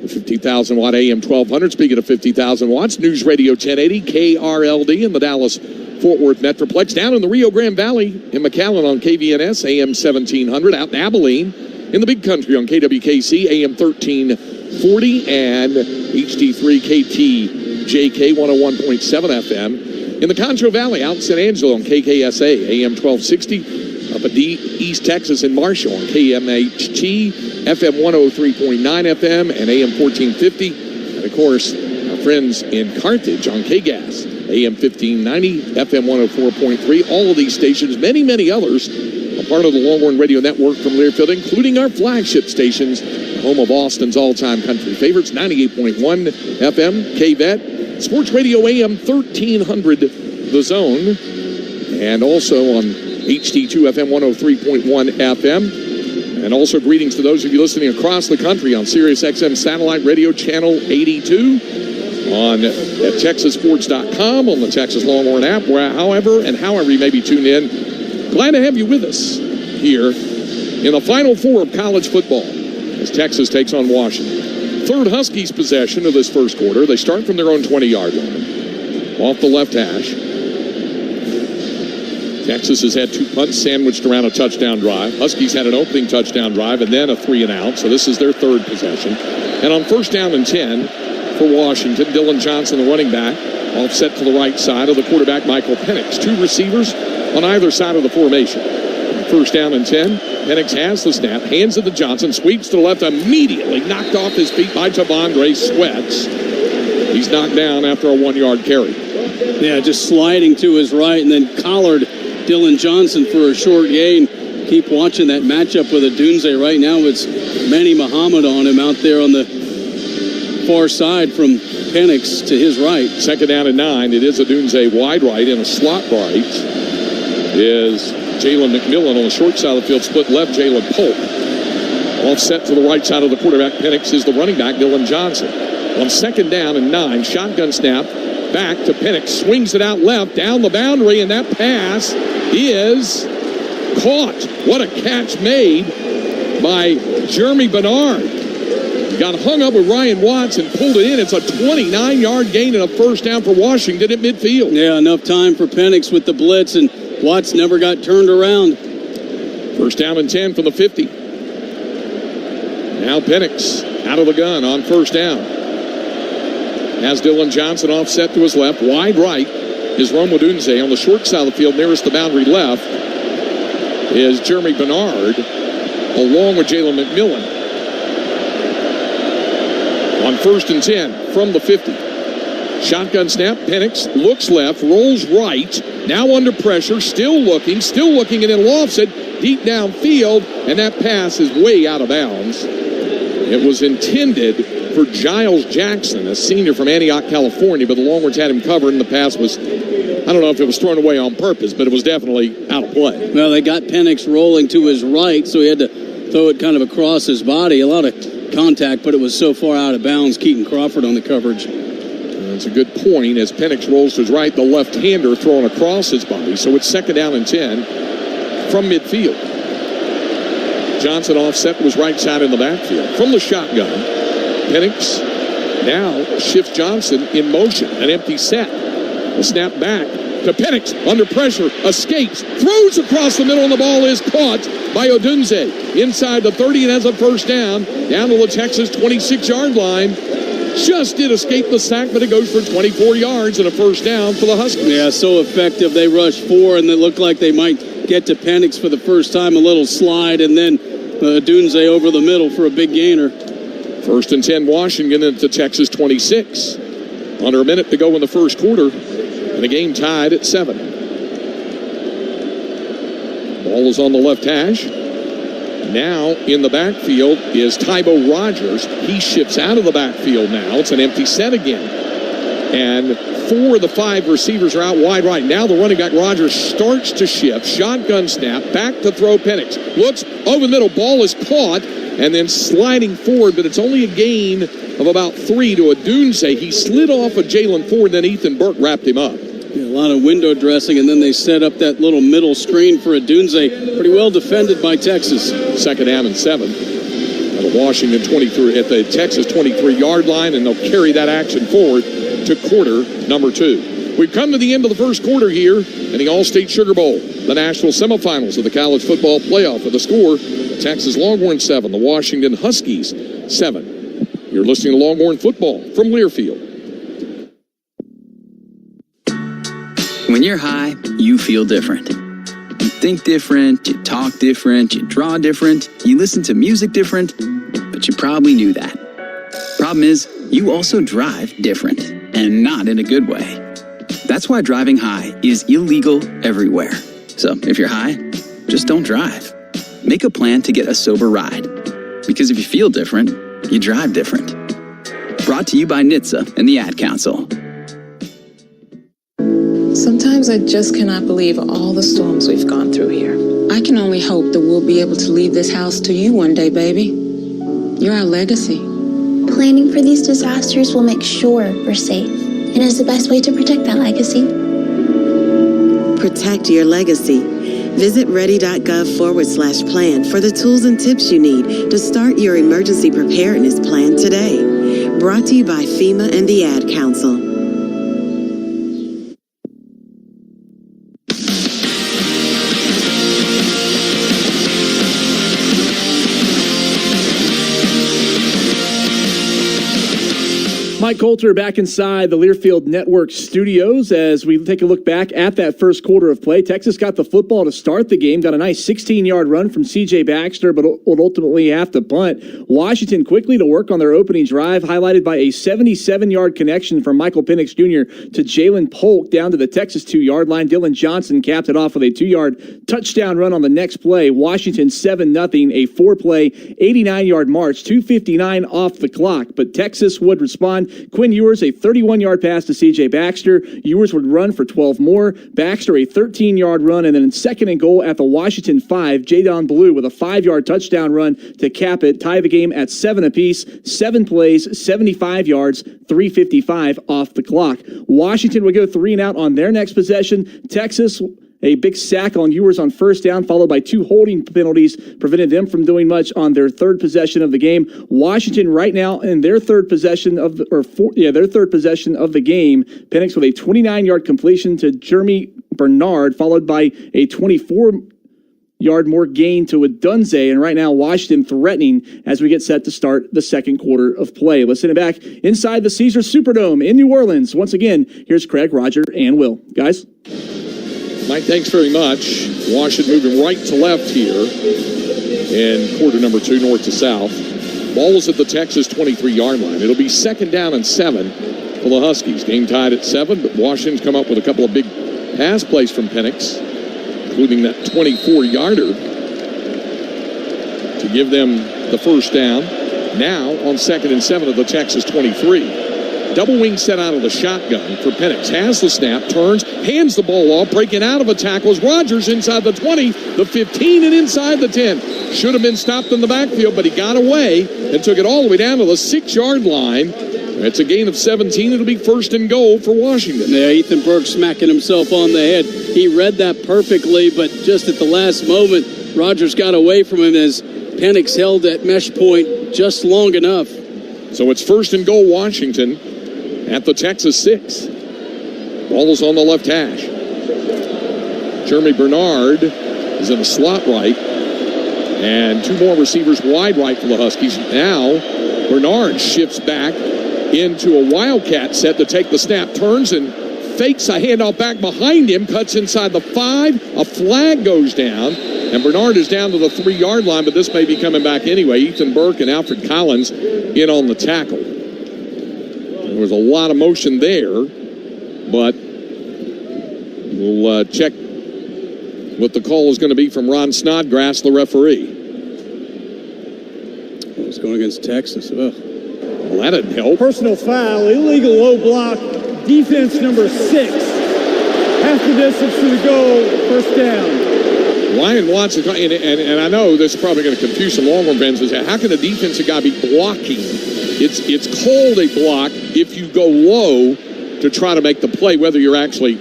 50,000 watt AM 1200. Speaking of 50,000 watts, News Radio 1080 KRLD in the Dallas Fort Worth Metroplex. Down in the Rio Grande Valley in McAllen on KVNS AM 1700. Out in Abilene in the Big Country on KWKC AM 1340 and HD3 KTJK 101.7 FM. In the Concho Valley out in San Angelo on KKSA AM 1260. Up at East Texas in Marshall on KMHT, FM 103.9 FM and AM 1450. And, of course, our friends in Carthage on KGAS, AM 1590, FM 104.3. All of these stations, many, many others, a part of the Longhorn Radio Network from Learfield, including our flagship stations, home of Austin's all-time country favorites, 98.1 FM, KVET, Sports Radio AM 1300, The Zone, and also on HD2 FM 103.1 FM. And also greetings to those of you listening across the country on Sirius XM Satellite Radio Channel 82, on at TexasSports.com, on the Texas Longhorn app, however you may be tuned in. Glad to have you with us here in the Final Four of college football as Texas takes on Washington. Third Huskies possession of this first quarter. They start from their own 20-yard line, off the left hash. Texas has had 2 punts sandwiched around a touchdown drive. Huskies had an opening touchdown drive and then a 3-and-out, so this is their third possession. And on first down and 10 for Washington, Dylan Johnson, the running back, offset to the right side of the quarterback, Michael Penix. 2 receivers on either side of the formation. First down and 10. Penix has the snap, hands it to Johnson, sweeps to the left, immediately knocked off his feet by Tavondre Sweats. He's knocked down after a 1-yard carry. Yeah, just sliding to his right and then collared Dylan Johnson for a short gain. Keep watching that matchup with Odunze. Right now it's Manny Muhammad on him out there on the far side from Penix to his right. Second down and 9. It is Odunze wide right, and a slot right is Jalen McMillan. On the short side of the field, split left, Jalen Polk. Offset to the right side of the quarterback, Penix is the running back, Dylan Johnson. On second down and 9, shotgun snap, back to Penix, swings it out left, down the boundary, and that pass is caught. What a catch made by Jeremy Bernard. Got hung up with Ryan Watts and pulled it in. It's a 29-yard gain and a first down for Washington at midfield. Yeah, enough time for Penix with the blitz, and Watts never got turned around. First down and 10 from the 50. Now Penix out of the gun on first down. Has Dylan Johnson offset to his left. Wide right is Rome Odunze. On the short side of the field, nearest the boundary left, is Jeremy Bernard, along with Jalen McMillan. On first and 10 from the 50. Shotgun snap. Penix looks left, rolls right. Now under pressure, still looking, and then lofts it deep downfield, and that pass is way out of bounds. It was intended for Giles Jackson, a senior from Antioch, California, but the Longhorns had him covered, and the pass was, I don't know if it was thrown away on purpose, but it was definitely out of play. Well, they got Penix rolling to his right, so he had to throw it kind of across his body. A lot of contact, but it was so far out of bounds. Keaton Crawford on the coverage. That's a good point. As Penix rolls to his right, the left-hander thrown across his body, so it's second down and 10 from midfield. Johnson offset was right side in the backfield. From the shotgun, Penix now shifts Johnson in motion. An empty set. A snap back to Penix. Under pressure. Escapes. Throws across the middle, and the ball is caught by Odunze. Inside the 30 and has a first down. Down to the Texas 26-yard line. Just did escape the sack, but it goes for 24 yards and a first down for the Huskies. Yeah, so effective. They rushed 4, and it looked like they might get to Penix for the first time. A little slide, and then Odunze over the middle for a big gainer. First and 10, Washington into Texas 26. Under a minute to go in the first quarter, and the game tied at 7. Ball is on the left hash. Now in the backfield is Tybo Rogers. He shifts out of the backfield now. It's an empty set again. And 4 of the 5 receivers are out wide right. Now the running back Rogers starts to shift. Shotgun snap. Back to throw Penix. Looks over the middle. Ball is caught. And then sliding forward, but it's only a gain of about 3 to Odunze. He slid off of Jalen Ford, then Ethan Burke wrapped him up. Yeah, a lot of window dressing, and then they set up that little middle screen for Odunze. Pretty well defended by Texas. Second down and 7. the Washington 23 at the Texas 23-yard line, and they'll carry that action forward to quarter number 2. We've come to the end of the first quarter here in the All-State Sugar Bowl, the national semifinals of the college football playoff. With the score, Texas Longhorns 7, the Washington Huskies 7. You're listening to Longhorn football from Learfield. When you're high, you feel different. You think different, you talk different, you draw different, you listen to music different, but you probably knew that. Problem is, you also drive different, and not in a good way. That's why driving high is illegal everywhere. So if you're high, just don't drive. Make a plan to get a sober ride. Because if you feel different, you drive different. Brought to you by NHTSA and the Ad Council. Sometimes I just cannot believe all the storms we've gone through here. I can only hope that we'll be able to leave this house to you one day, baby. You're our legacy. Planning for these disasters will make sure we're safe, and is the best way to protect that legacy. Protect your legacy. Visit ready.gov/plan for the tools and tips you need to start your emergency preparedness plan today. Brought to you by FEMA and the Ad Council. Mike Coulter back inside the Learfield Network studios as we take a look back at that first quarter of play. Texas got the football to start the game, got a nice 16-yard run from C.J. Baxter, but would ultimately have to punt. Washington quickly to work on their opening drive, highlighted by a 77-yard connection from Michael Penix Jr. to Jalen Polk down to the Texas 2-yard line. Dylan Johnson capped it off with a 2-yard touchdown run on the next play. Washington 7-0, a 4-play, 89-yard march, 2:59 off the clock, but Texas would respond. Quinn Ewers, a 31-yard pass to C.J. Baxter. Ewers would run for 12 more. Baxter, a 13-yard run, and then second and goal at the Washington 5. Jadon Blue with a 5-yard touchdown run to cap it, tie the game at 7 apiece. 7 plays, 75 yards, 3:55 off the clock. Washington would go 3 and out on their next possession. Texas, a big sack on Ewers on first down, followed by 2 holding penalties, prevented them from doing much on their third possession of the game. Washington right now in their third possession of the game. Penix with a 29-yard completion to Jeremy Bernard, followed by a 24-yard more gain to Adunze. And right now, Washington threatening as we get set to start the second quarter of play. Let's send it back inside the Caesars Superdome in New Orleans. Once again, here's Craig, Roger, and Will. Guys? Mike, thanks very much. Washington moving right to left here in quarter number 2, north to south. Ball is at the Texas 23-yard line. It'll be 2nd down and 7 for the Huskies. Game tied at 7, but Washington's come up with a couple of big pass plays from Penix, including that 24-yarder to give them the first down. Now on 2nd and 7 of the Texas 23. Double wing set out of the shotgun for Penix. Has the snap, turns, hands the ball off, breaking out of a tackle is Rogers inside the 20, the 15, and inside the 10. Should have been stopped in the backfield, but he got away and took it all the way down to the 6-yard line. It's a gain of 17. It'll be 1st and goal for Washington. Yeah, Ethan Burke smacking himself on the head. He read that perfectly, but just at the last moment, Rogers got away from him as Penix held at mesh point just long enough. So it's 1st and goal, Washington, at the Texas 6. Ball's on the left hash. Jeremy Bernard is in the slot right. And 2 more receivers wide right for the Huskies. Now, Bernard shifts back into a wildcat set to take the snap, turns and fakes a handoff back behind him, cuts inside the 5. A flag goes down, and Bernard is down to the 3-yard line, but this may be coming back anyway. Ethan Burke and Alfred Collins in on the tackle. There was a lot of motion there, but we'll check what the call is going to be from Ron Snodgrass, the referee. It's going against Texas. Well, that didn't help. Personal foul, illegal low block, defense number 6. Half the distance to the goal, first down. Ryan Watson, and I know this is probably going to confuse some Longhorn fans, is how can a defensive guy be blocking? It's called a block if you go low to try to make the play, whether you're actually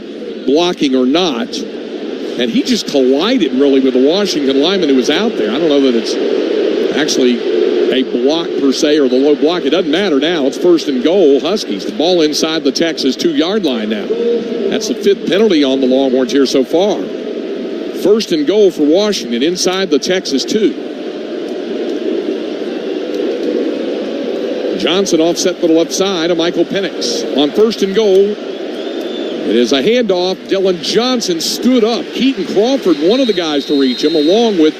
blocking or not. And he just collided really with the Washington lineman who was out there. I don't know that it's actually a block per se or the low block. It doesn't matter now. It's 1st and goal. Huskies. The ball inside the Texas 2-yard line now. That's the 5th penalty on the Longhorns here so far. 1st and goal for Washington inside the Texas 2. Johnson offset to the left side of Michael Penix. On 1st and goal, it is a handoff. Dylan Johnson stood up. Keaton Crawford, one of the guys to reach him, along with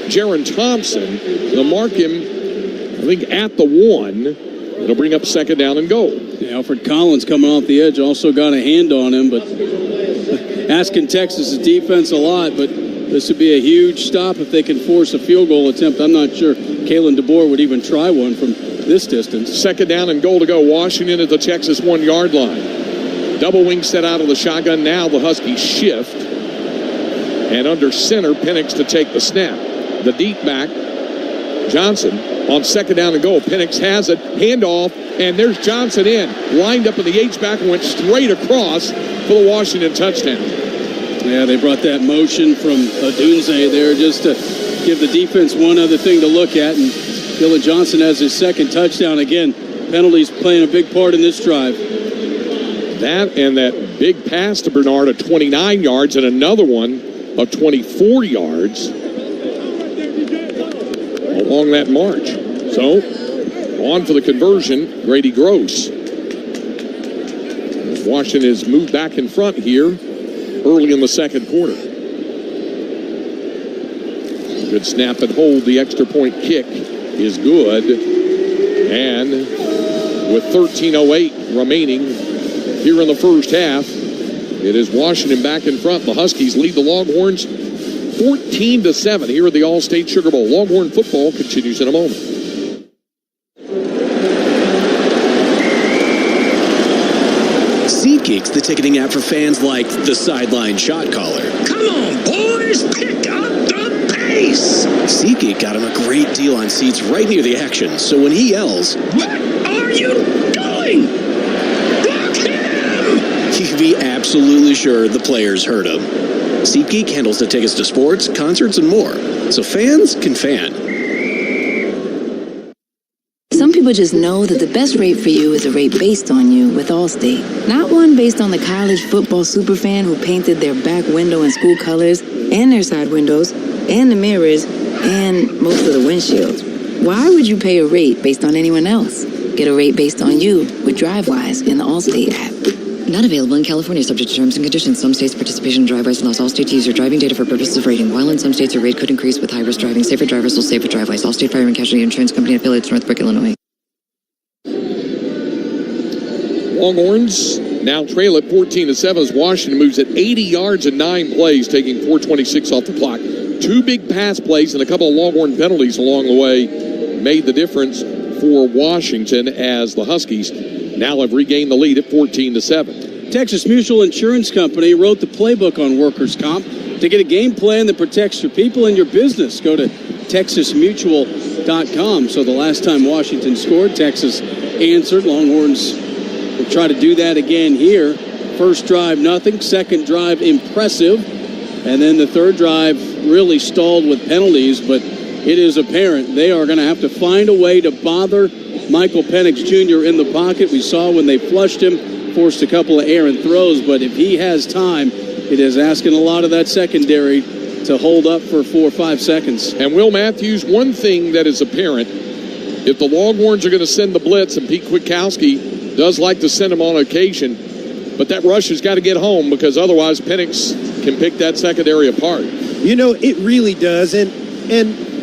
Jaron Thompson. They'll mark him, I think, at the 1. It'll bring up 2nd down and goal. Yeah, Alfred Collins coming off the edge also got a hand on him, but asking Texas' defense a lot, but this would be a huge stop if they can force a field goal attempt. I'm not sure Kalen DeBoer would even try one from this distance. 2nd down and goal to go. Washington at the Texas 1-yard line. Double wing set out of the shotgun. Now the Huskies shift. And under center, Penix to take the snap. The deep back, Johnson on 2nd down and goal. Penix has it. Handoff. And there's Johnson in. Lined up in the H-back and went straight across for the Washington touchdown. Yeah, they brought that motion from Odunze there just to give the defense one other thing to look at. And Dylan Johnson has his 2nd touchdown. Again, penalties playing a big part in this drive. That and that big pass to Bernard of 29 yards and another one of 24 yards along that march. So, on for the conversion, Grady Gross. Washington has moved back in front here early in the 2nd quarter. Good snap and hold. The extra point kick is good. And with 13:08 remaining here in the first half, it is Washington back in front. The Huskies lead the Longhorns 14-7 here at the All-State Sugar Bowl. Longhorn football continues in a moment. SeatGeek's the ticketing app for fans like the sideline shot caller. Come on, boys, pick up the pace! SeatGeek got him a great deal on seats right near the action, so when he yells, "What are you doing? Block him!" you can be absolutely sure the players heard him. SeatGeek handles the tickets to sports, concerts, and more, so fans can fan. Some people just know that the best rate for you is a rate based on you with Allstate. Not one based on the college football superfan who painted their back window in school colors and their side windows and the mirrors and most of the windshields. Why would you pay a rate based on anyone else? Get a rate based on you with DriveWise in the Allstate app. Not available in California, subject to terms and conditions. Some states participation in DriveWise allows Allstate to use your driving data for purposes of rating. While in some states, your rate could increase with high-risk driving. Safer drivers will save with DriveWise. Allstate Fire and Casualty Insurance Company affiliates, Northbrook, Illinois. Longhorns now trail at 14-7 as Washington moves at 80 yards and 9 plays, taking 4:26 off the clock. 2 big pass plays and a couple of Longhorn penalties along the way made the difference for Washington as the Huskies now have regained the lead at 14-7. Texas Mutual Insurance Company wrote the playbook on workers' comp to get a game plan that protects your people and your business. Go to texasmutual.com. So the last time Washington scored, Texas answered. Longhorns will try to do that again here. First drive, nothing. Second drive, impressive. And then the third drive really stalled with penalties, but it is apparent they are going to have to find a way to bother Michael Penix Jr. in the pocket. We saw when they flushed him, forced a couple of errant throws, but if he has time, it is asking a lot of that secondary to hold up for 4 or 5 seconds. And Will Matthews, one thing that is apparent, if the Longhorns are going to send the blitz, and Pete Kwiatkowski does like to send them on occasion, but that rush has got to get home because otherwise Penix can pick that secondary apart. You know, it really does. And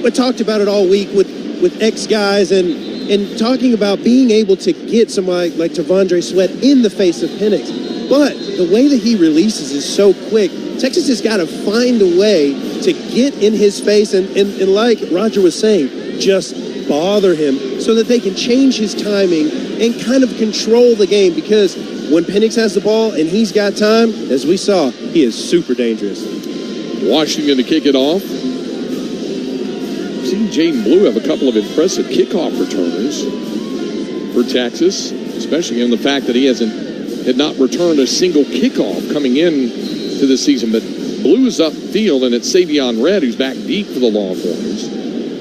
we talked about it all week with ex-guys and talking about being able to get somebody like Tavondre Sweat in the face of Penix. But the way that he releases is so quick. Texas has got to find a way to get in his face and like Roger was saying, just bother him so that they can change his timing and kind of control the game, because when Penix has the ball and he's got time, as we saw, he is super dangerous. Washington to kick it off. Seen Jaden Blue have a couple of impressive kickoff returners for Texas, especially in the fact that he had not returned a single kickoff coming in to the season. But Blue is upfield, and it's Savion Red who's back deep for the Longhorns.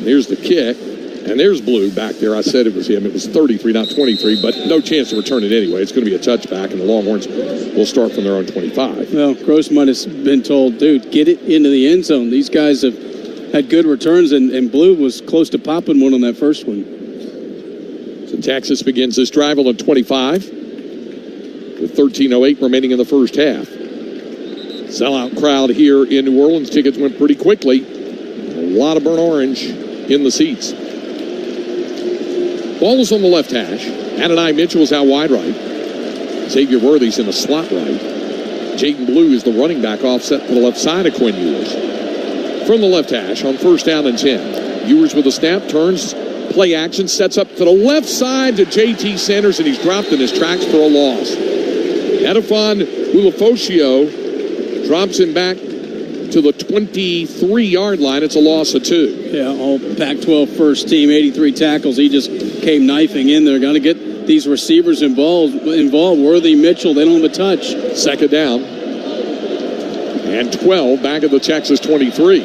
Here's the kick. And there's Blue back there. I said it was him. It was 33, not 23, but no chance to return it anyway. It's going to be a touchback, and the Longhorns will start from their own 25. Well, Gross might have been told, dude, get it into the end zone. These guys have had good returns, and Blue was close to popping one on that first one. So Texas begins this drive on the 25 with 13:08 remaining in the first half. Sellout crowd here in New Orleans. Tickets went pretty quickly. A lot of burnt orange in the seats. Ball is on the left hash. Adonai Mitchell is out wide right. Xavier Worthy's in the slot right. Jaden Blue is the running back offset to the left side of Quinn Ewers. From the left hash on 1st down and 10. Ewers with a snap, turns, play action, sets up to the left side to J.T. Sanders, and he's dropped in his tracks for a loss. Edifon Ulafosio drops him back to the 23-yard line. It's a loss of 2. Yeah, all Pac-12 first team, 83 tackles. He just came knifing in there. Got to get these receivers involved. Worthy, Mitchell, they don't have a touch. 2nd down. And 12 back at the Texas 23.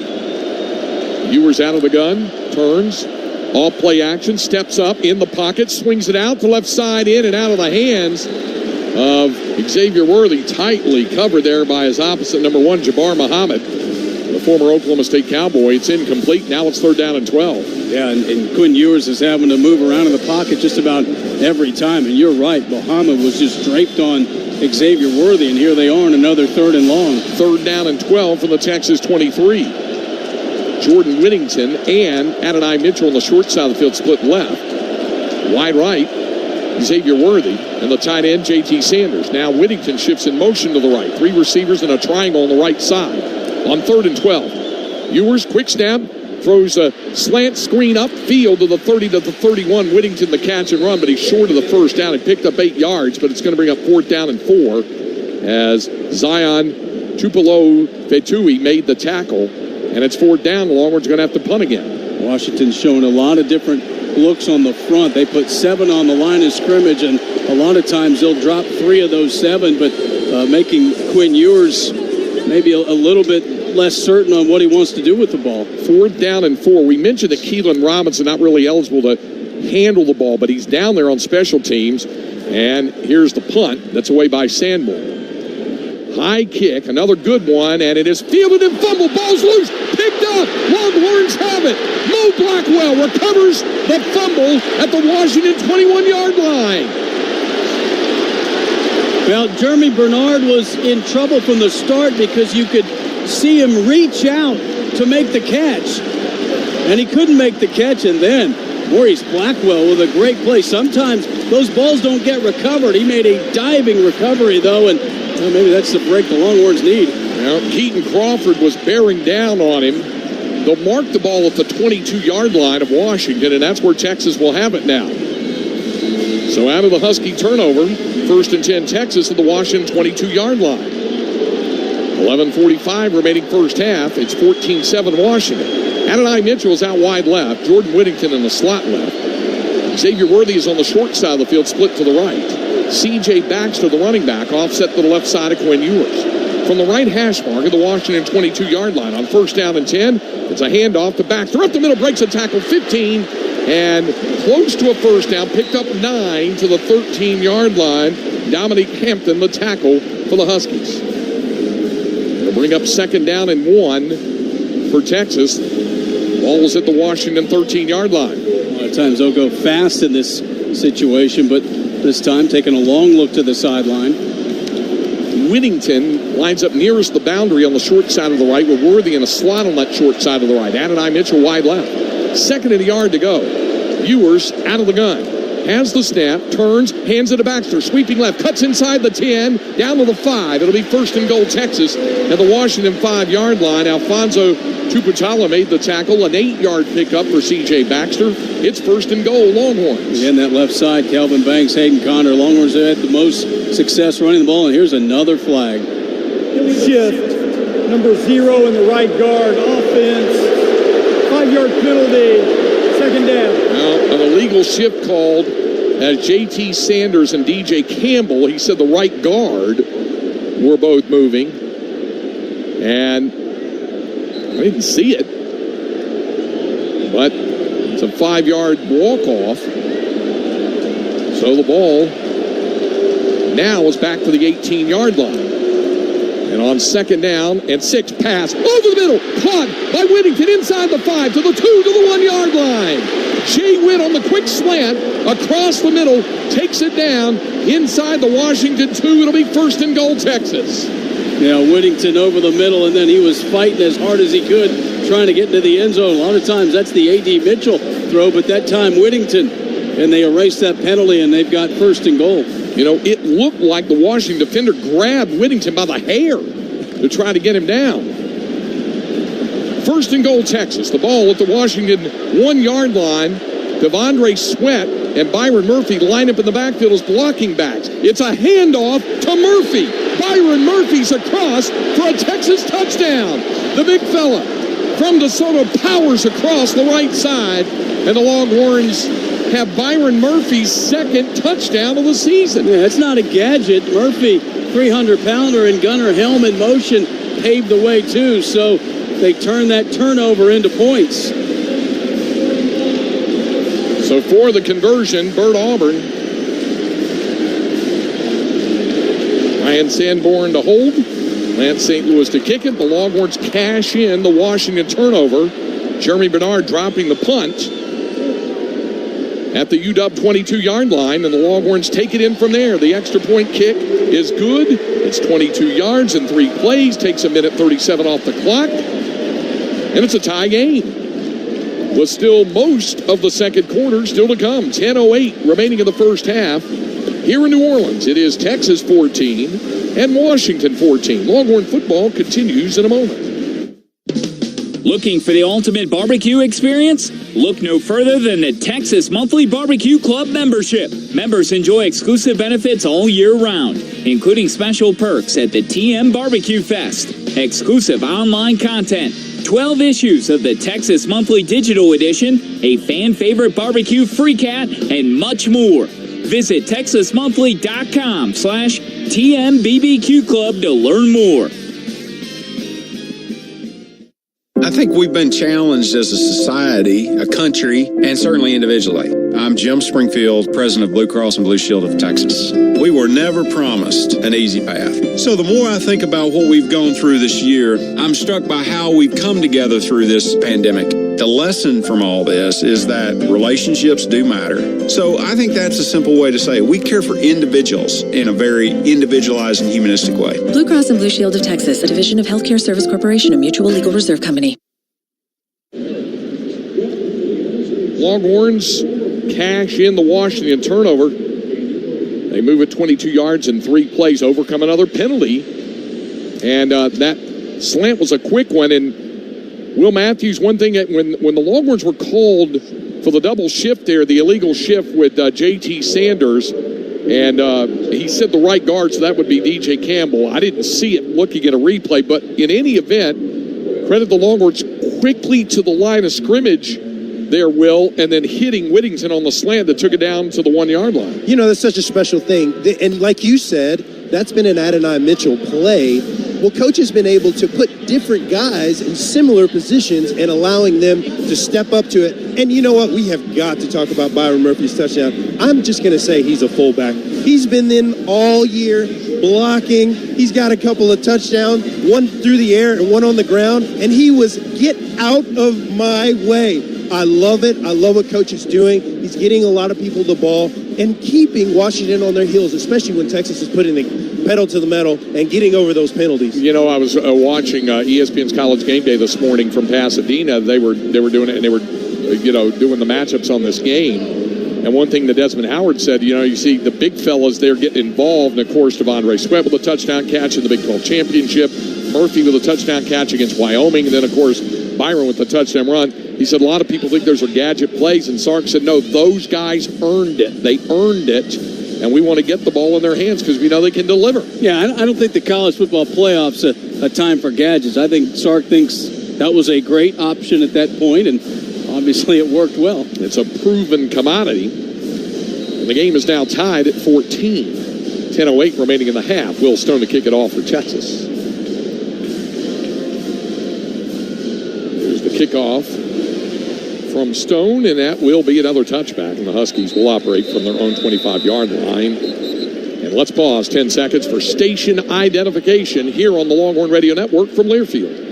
Ewers out of the gun, turns, all play action, steps up in the pocket, swings it out to left side, in and out of the hands of Xavier Worthy, tightly covered there by his opposite, number 1, Jabbar Muhammad, the former Oklahoma State Cowboy. It's incomplete. Now it's 3rd down and 12. Yeah, and Quinn Ewers is having to move around in the pocket just about every time. And you're right, Muhammad was just draped on Xavier Worthy, and here they are in another 3rd and long. 3rd down and 12 from the Texas 23. Jordan Whittington and Adonai Mitchell on the short side of the field, split left. Wide right, Xavier Worthy, and the tight end, J.T. Sanders. Now Whittington shifts in motion to the right. 3 receivers in a triangle on the right side. On 3rd and 12. Ewers, quick snap, throws a slant screen upfield to the 30 to the 31. Whittington the catch and run, but he's short of the 1st down. He picked up 8 yards, but it's going to bring up 4th down and 4 as Zion Tupelo-Fetui made the tackle. And it's 4th down. The Longhorns are going to have to punt again. Washington's showing a lot of different looks on the front. They put 7 on the line of scrimmage, and a lot of times they'll drop 3 of those 7, but making Quinn Ewers maybe a little bit less certain on what he wants to do with the ball. 4th down and 4. We mentioned that Keelan Robinson not really eligible to handle the ball, but he's down there on special teams. And here's the punt. That's away by Sanborn. High kick, another good one, and it is fielded and fumbled. Ball's loose, picked up. Longhorns have it. Mo Blackwell recovers the fumble at the Washington 21-yard line. Well, Jeremy Bernard was in trouble from the start because you could see him reach out to make the catch, and he couldn't make the catch. And then Maurice Blackwell with a great play. Sometimes those balls don't get recovered. He made a diving recovery, though, and maybe that's the break the Longhorns need. Well, Keaton Crawford was bearing down on him. They'll mark the ball at the 22-yard line of Washington, and that's where Texas will have it now. So out of the Husky turnover, 1st and 10 Texas at the Washington 22-yard line. 11:45 remaining first half. It's 14-7 Washington. Adonai Mitchell is out wide left. Jordan Whittington in the slot left. Xavier Worthy is on the short side of the field, split to the right. C.J. Baxter, the running back, offset to the left side of Quinn Ewers. From the right hash mark of the Washington 22-yard line on 1st down and 10, it's a handoff to Baxter. Up the middle, breaks a tackle, 15, and close to a 1st down, picked up 9 to the 13-yard line. Dominique Hampton, the tackle for the Huskies. They'll bring up 2nd down and 1 for Texas. Ball's at the Washington 13-yard line. A lot of times they'll go fast in this situation, but this time taking a long look to the sideline. Whittington lines up nearest the boundary on the short side of the right, with Worthy in a slot on that short side of the right. Adonai Mitchell wide left. 2nd and a yard to go. Ewers out of the gun. Has the snap, turns, hands it to Baxter, sweeping left, cuts inside the 10, down to the 5. It'll be 1st and goal Texas at the Washington 5-yard line. Alfonso Tuputala made the tackle, an 8-yard pickup for C.J. Baxter. It's 1st and goal Longhorns. Again, that left side, Kelvin Banks, Hayden Connor. Longhorns have had the most success running the ball, and here's another flag. Shift, number 0 in the right guard, offense, 5-yard penalty, 2nd down. Now, an illegal shift called as J.T. Sanders and D.J. Campbell, he said the right guard, were both moving. And I didn't see it. But It's a 5-yard walk-off. So the ball now is back to the 18-yard line. And on 2nd down and 6, pass over the middle, caught by Whittington inside the 5 to the 2 to the 1-yard line. Jay Witt on the quick slant across the middle, takes it down inside the Washington 2. It'll be 1st and goal, Texas. Yeah, Whittington over the middle, and then he was fighting as hard as he could, trying to get into the end zone. A lot of times that's the A.D. Mitchell throw, but that time Whittington, and they erased that penalty, and they've got 1st and goal. You know, it looked like the Washington defender grabbed Whittington by the hair to try to get him down. 1st and goal, Texas. The ball at the Washington 1-yard line. Devondre Sweat and Byron Murphy line up in the backfield as blocking backs. It's a handoff to Murphy. Byron Murphy's across for a Texas touchdown. The big fella from DeSoto powers across the right side, and the Longhorns have Byron Murphy's 2nd touchdown of the season. Yeah, it's not a gadget. Murphy, 300-pounder in gunner helmet motion, paved the way too, so they turn that turnover into points. So for the conversion, Bert Auburn. Ryan Sanborn to hold. Lance St. Louis to kick it. The Longhorns cash in the Washington turnover. Jeremy Bernard dropping the punt at the UW 22-yard line, and the Longhorns take it in from there. The extra point kick is good. It's 22 yards in 3 plays. Takes a minute 37 off the clock. And it's a tie game. With still most of the second quarter still to come. 10:08 remaining in the first half. Here in New Orleans, it is Texas 14 and Washington 14. Longhorn football continues in a moment. Looking for the ultimate barbecue experience? Look no further than the Texas Monthly Barbecue Club membership. Members enjoy exclusive benefits all year round, including special perks at the TM Barbecue Fest, exclusive online content, 12 issues of the Texas Monthly Digital Edition, a fan-favorite barbecue free cat, and much more. Visit TexasMonthly.com/TMBBQ Club to learn more. I think we've been challenged as a society, a country, and certainly individually. I'm Jim Springfield, president of Blue Cross and Blue Shield of Texas. We were never promised an easy path. So the more I think about what we've gone through this year, I'm struck by how we've come together through this pandemic. The lesson from all this is that relationships do matter. So I think that's a simple way to say it. We care for individuals in a very individualized and humanistic way. Blue Cross and Blue Shield of Texas, a division of Healthcare Service Corporation, a mutual legal reserve company. Longhorns cash in the Washington turnover. They move it 22 yards in 3 plays, overcome another penalty. And that slant was a quick one. And Will Matthews, one thing, when the Longhorns were called for the double shift there, the illegal shift with J.T. Sanders, and he said the right guard, so that would be D.J. Campbell. I didn't see it looking at a replay, but in any event, credit the Longhorns quickly to the line of scrimmage there, Will, and then hitting Whittington on the slant that took it down to the 1-yard line. You know, that's such a special thing. And like you said, that's been an Adonai Mitchell play. Well, coach has been able to put different guys in similar positions and allowing them to step up to it. And you know what? We have got to talk about Byron Murphy's touchdown. I'm just going to say he's a fullback. He's been in all year blocking. He's got a couple of touchdowns, one through the air and one on the ground. And he was, get out of my way. I love it. I love what coach is doing. He's getting a lot of people the ball and keeping Washington on their heels, especially when Texas is putting the pedal to the metal and getting over those penalties. You know, I was watching ESPN's College Game Day this morning from Pasadena. They were doing it, and they were, doing the matchups on this game. And one thing that Desmond Howard said, you see the big fellas there getting involved. And, of course, Devondre Sweat with a touchdown catch in the Big 12 championship. Murphy with a touchdown catch against Wyoming. And then, of course, Byron with the touchdown run. He said a lot of people think those are gadget plays. And Sark said, no, those guys earned it. They earned it. And we want to get the ball in their hands because we know they can deliver. Yeah, I don't think the college football playoff's a time for gadgets. I think Sark thinks that was a great option at that point, and obviously it worked well. It's a proven commodity. And the game is now tied at 14. 10:08 remaining in the half. Will Stone to kick it off for Texas. Here's the kickoff from Stone, and that will be another touchback. And the Huskies will operate from their own 25-yard line. And let's pause 10 seconds for station identification here on the Longhorn Radio Network from Learfield.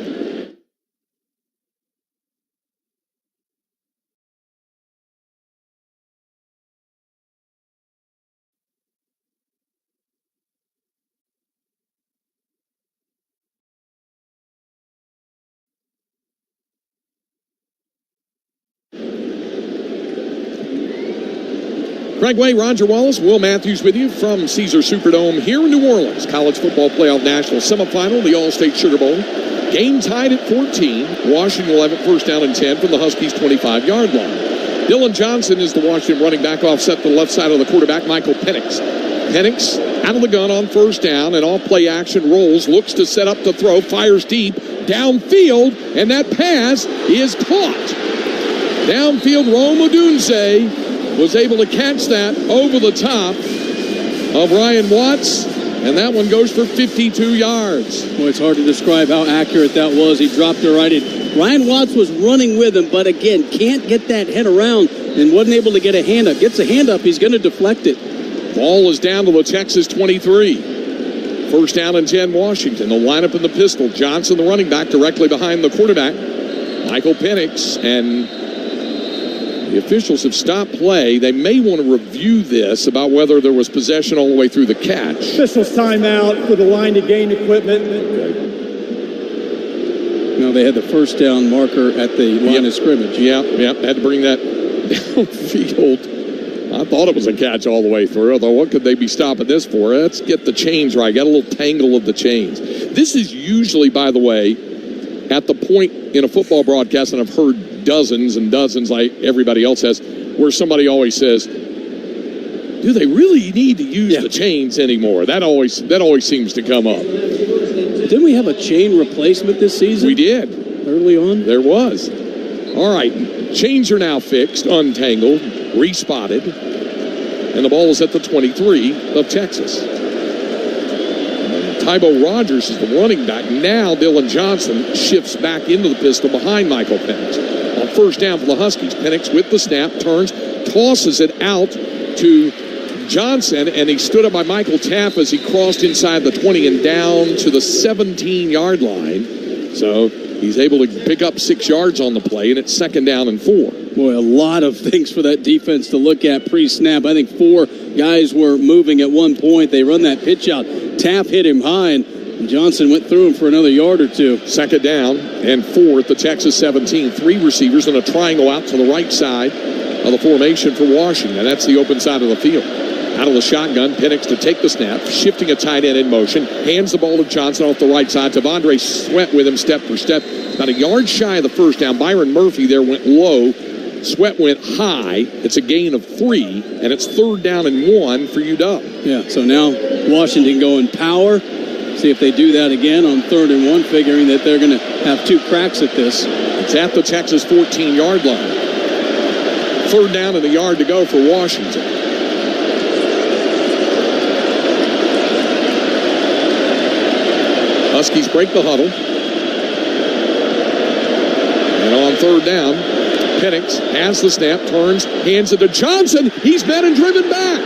Craig Way, Roger Wallace, Will Matthews with you from Caesar Superdome here in New Orleans. College Football Playoff National Semifinal, the All-State Sugar Bowl. Game tied at 14. Washington will have it first down and 10 from the Huskies' 25-yard line. Dylan Johnson is the Washington running back, offset to the left side of the quarterback, Michael Penix. Penix out of the gun on first down, and all play action rolls, looks to set up to throw, fires deep, downfield, and that pass is caught. Downfield, Rome Odunze was able to catch that over the top of Ryan Watts, and that one goes for 52 yards. Well, it's hard to describe how accurate that was. He dropped it right in. Ryan Watts was running with him, but again, can't get that head around and wasn't able to get a hand up. Gets a hand up, he's going to deflect it. Ball is down to the Texas 23. First down and 10, Washington. They'll line up in the pistol. Johnson, the running back, directly behind the quarterback, Michael Penix, and the officials have stopped play. They may want to review this about whether there was possession all the way through the catch. Officials timeout for the line to gain equipment. No, they had the first down marker at the line of scrimmage. Yep, had to bring that downfield. I thought it was a catch all the way through, although what could they be stopping this for? Let's get the chains right. Got a little tangle of the chains. This is usually, by the way, at the point in a football broadcast, and I've heard dozens and dozens like everybody else has, where somebody always says, do they really need to use the chains anymore? That always seems to come up. Didn't we have a chain replacement this season? We did. Early on? There was. All right, chains are now fixed, untangled, respotted, and the ball is at the 23 of Texas. Tybo Rogers is the running back. Now Dylan Johnson shifts back into the pistol behind Michael Penix. On first down for the Huskies, Penix with the snap, turns, tosses it out to Johnson, and he stood up by Michael Tapp as he crossed inside the 20 and down to the 17-yard line. So he's able to pick up 6 yards on the play, and it's second down and 4. Boy, a lot of things for that defense to look at pre-snap. I think 4 guys were moving at one point. They run that pitch out. Tapp hit him high, and Johnson went through him for another yard or two. Second down and 4 at the Texas 17. 3 receivers and a triangle out to the right side of the formation for Washington. That's the open side of the field. Out of the shotgun, Penix to take the snap, shifting a tight end in motion, hands the ball to Johnson off the right side. Tavondre Sweat with him step for step. About a yard shy of the first down. Byron Murphy there went low. Sweat went high. It's a gain of 3, and it's third down and 1 for UW. Yeah, so now Washington going power. See if they do that again on third and 1, figuring that they're going to have 2 cracks at this. It's at the Texas 14-yard line. Third down and a yard to go for Washington. Huskies break the huddle. And on third down, Penix has the snap, turns, hands it to Johnson. He's met and driven back.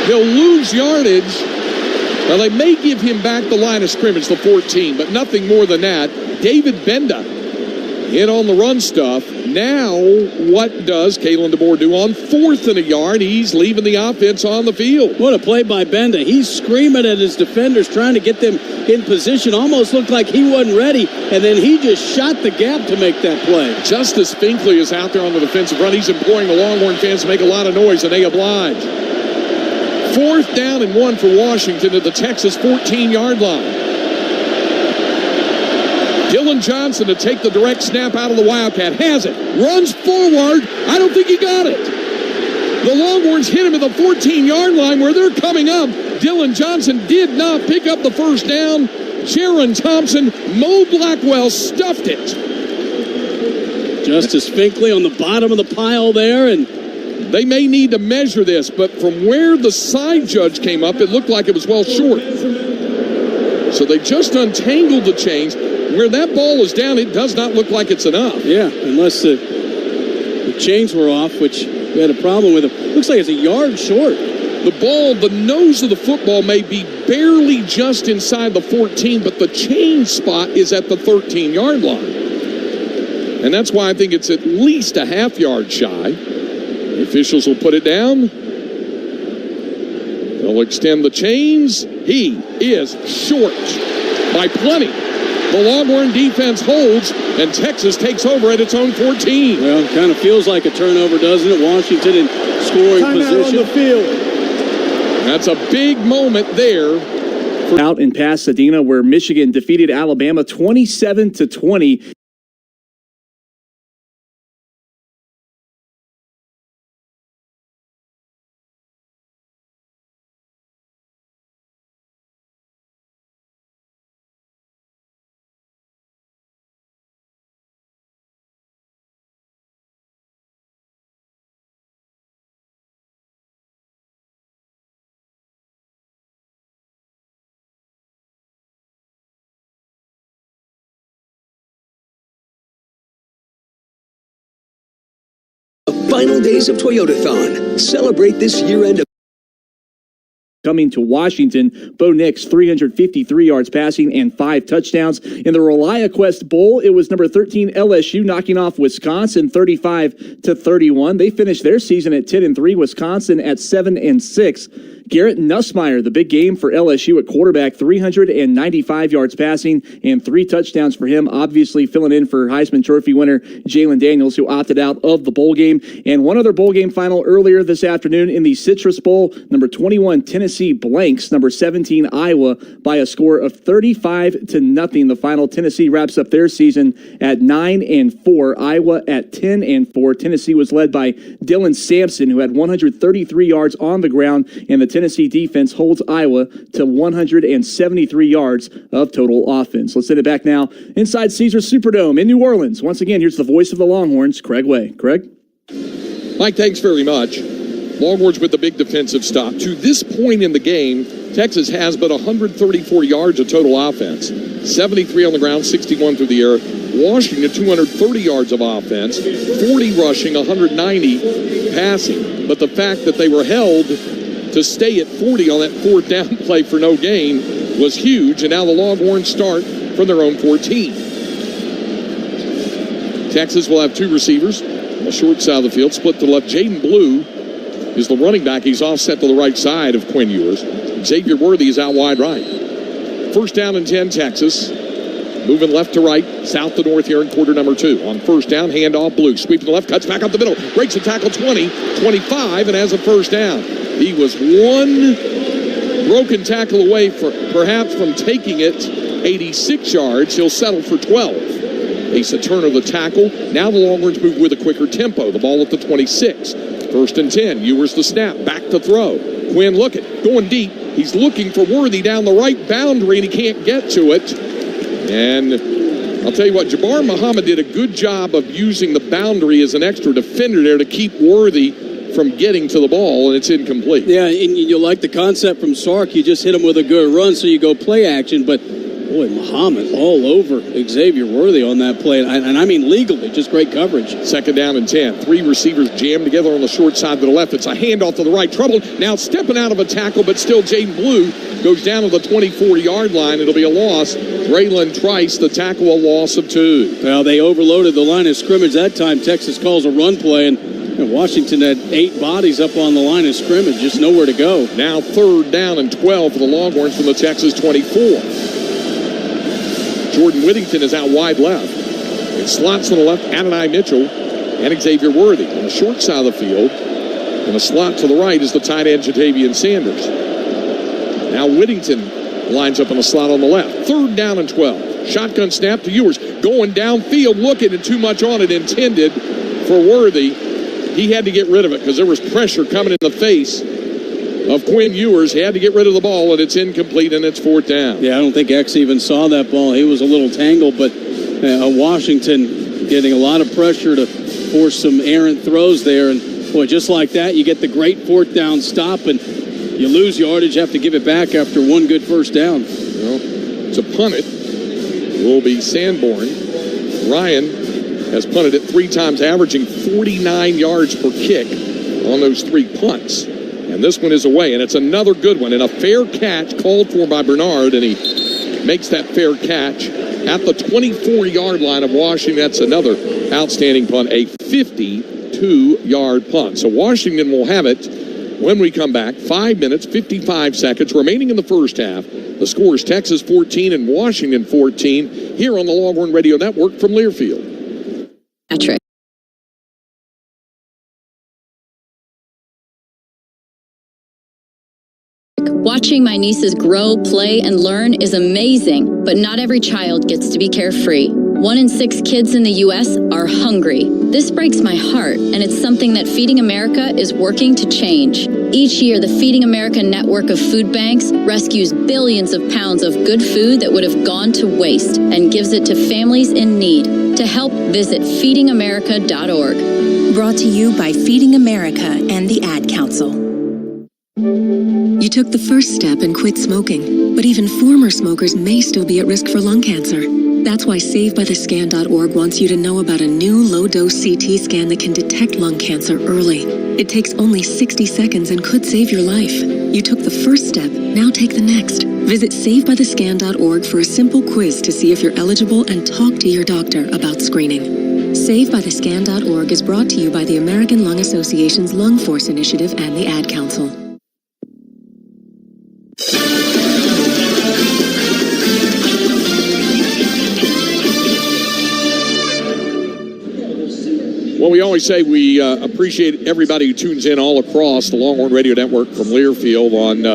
He'll lose yardage. Well, they may give him back the line of scrimmage, the 14, but nothing more than that. David Benda in on the run stuff. Now, what does Kalen DeBoer do on fourth and a yard? He's leaving the offense on the field. What a play by Benda. He's screaming at his defenders, trying to get them in position. Almost looked like he wasn't ready, and then he just shot the gap to make that play. Justice Finkley is out there on the defensive run. He's imploring the Longhorn fans to make a lot of noise, and they oblige. Fourth down and 1 for Washington at the Texas 14-yard line. Dylan Johnson to take the direct snap out of the Wildcat. Has it. Runs forward. I don't think he got it. The Longhorns hit him at the 14-yard line where they're coming up. Dylan Johnson did not pick up the first down. Jaron Thompson, Mo Blackwell stuffed it. Justice Finkley on the bottom of the pile there, and they may need to measure this, but from where the side judge came up, it looked like it was well short. So they just untangled the chains. Where that ball is down, it does not look like it's enough. Yeah, unless the chains were off, which we had a problem with them. Looks like it's a yard short. The nose of the football may be barely just inside the 14, but the chain spot is at the 13-yard line. And that's why I think it's at least a half yard shy. The officials will put it down. They'll extend the chains. He is short by plenty. The Longhorn defense holds, and Texas takes over at its own 14. Well, it kind of feels like a turnover, doesn't it? Washington in scoring Timeout position. on the field. That's a big moment there. Out in Pasadena, where Michigan defeated Alabama 27-20. Final days of Toyotathon. Celebrate this year-end. Coming to Washington, Bo Nix, 353 yards passing and 5 touchdowns. In the ReliaQuest Bowl, it was number 13 LSU knocking off Wisconsin 35-31. They finished their season at 10-3, Wisconsin at 7-6. Garrett Nussmeier, the big game for LSU at quarterback, 395 yards passing and 3 touchdowns for him, obviously filling in for Heisman Trophy winner Jalen Daniels, who opted out of the bowl game. And one other bowl game final earlier this afternoon in the Citrus Bowl, number 21 Tennessee blanks number 17 Iowa by a score of 35-0. The final, Tennessee wraps up their season at 9-4, Iowa at 10-4. Tennessee was led by Dylan Sampson, who had 133 yards on the ground, and the Tennessee defense holds Iowa to 173 yards of total offense. Let's send it back now inside Caesars Superdome in New Orleans. Once again, here's the voice of the Longhorns, Craig Way. Craig? Mike, thanks very much. Longhorns with the big defensive stop. To this point in the game, Texas has but 134 yards of total offense. 73 on the ground, 61 through the air. Washington, 230 yards of offense, 40 rushing, 190 passing. But the fact that they were held to stay at 40 on that 4th down play for no gain was huge, and now the Longhorns start from their own 14. Texas will have 2 receivers on the short side of the field, split to the left. Jaden Blue is the running back. He's offset to the right side of Quinn Ewers. Xavier Worthy is out wide right. 1st down and 10, Texas. Moving left to right, south to north here in quarter number 2. On 1st down, handoff Blue. Sweeping the left, cuts back up the middle. Breaks the tackle 20, 25, and has a 1st down. He was one broken tackle away perhaps from taking it 86 yards. He'll settle for 12. Asa Turner the tackle. Now the Longhorns move with a quicker tempo. The ball at the 26. 1st and 10. Ewers the snap. Back to throw. Quinn looking. Going deep. He's looking for Worthy down the right boundary, and he can't get to it. And I'll tell you what, Jabbar Muhammad did a good job of using the boundary as an extra defender there to keep Worthy from getting to the ball, and it's incomplete. Yeah, and you like the concept from Sark. You just hit him with a good run, so you go play action. But, boy, Muhammad all over Xavier Worthy on that play. And I mean legally, just great coverage. 2nd down and 10. 3 receivers jammed together on the short side to the left. It's a handoff to the right. Trouble now stepping out of a tackle, but still Jaden Blue goes down to the 24-yard line. It'll be a loss. Braylon Trice, the tackle, a loss of 2. Well, they overloaded the line of scrimmage that time. Texas calls a run play, and Washington had 8 bodies up on the line of scrimmage, just nowhere to go. Now 3rd down and 12 for the Longhorns from the Texas 24. Jordan Whittington is out wide left. It slots to the left, Adonai Mitchell and Xavier Worthy. On the short side of the field, in the slot to the right is the tight end Jatavian Sanders. Now Whittington lines up in the slot on the left. 3rd down and 12. Shotgun snap to Ewers. Going downfield, looking, and too much on it intended for Worthy. He had to get rid of it because there was pressure coming in the face of Quinn Ewers. He had to get rid of the ball, and it's incomplete, and it's 4th down. Yeah, I don't think X even saw that ball. He was a little tangled, but Washington getting a lot of pressure to force some errant throws there. And, boy, just like that, you get the great 4th down stop, and you lose yardage, have to give it back after one good 1st down. Well, to punt it will be Sanborn. Ryan has punted it 3 times, averaging 49 yards per kick on those 3 punts. And this one is away, and it's another good one. And a fair catch called for by Bernard, and he makes that fair catch at the 24-yard line of Washington. That's another outstanding punt, a 52-yard punt. So Washington will have it when we come back. 5 minutes, 55 seconds remaining in the first half. The score is Texas 14 and Washington 14 here on the Longhorn Radio Network from Learfield. Patrick. Watching my nieces grow, play, and learn is amazing, but not every child gets to be carefree. 1 in 6 kids in the U.S. are hungry. This breaks my heart, and it's something that Feeding America is working to change. Each year, the Feeding America network of food banks rescues billions of pounds of good food that would have gone to waste and gives it to families in need. To help, visit feedingamerica.org. Brought to you by Feeding America and the Ad Council. You took the first step and quit smoking, but even former smokers may still be at risk for lung cancer. That's why SaveByTheScan.org wants you to know about a new low-dose CT scan that can detect lung cancer early. It takes only 60 seconds and could save your life. You took the first step, now take the next. Visit SaveByTheScan.org for a simple quiz to see if you're eligible and talk to your doctor about screening. SaveByTheScan.org is brought to you by the American Lung Association's Lung Force Initiative and the Ad Council. Well, we always say we appreciate everybody who tunes in all across the Longhorn Radio Network from Learfield on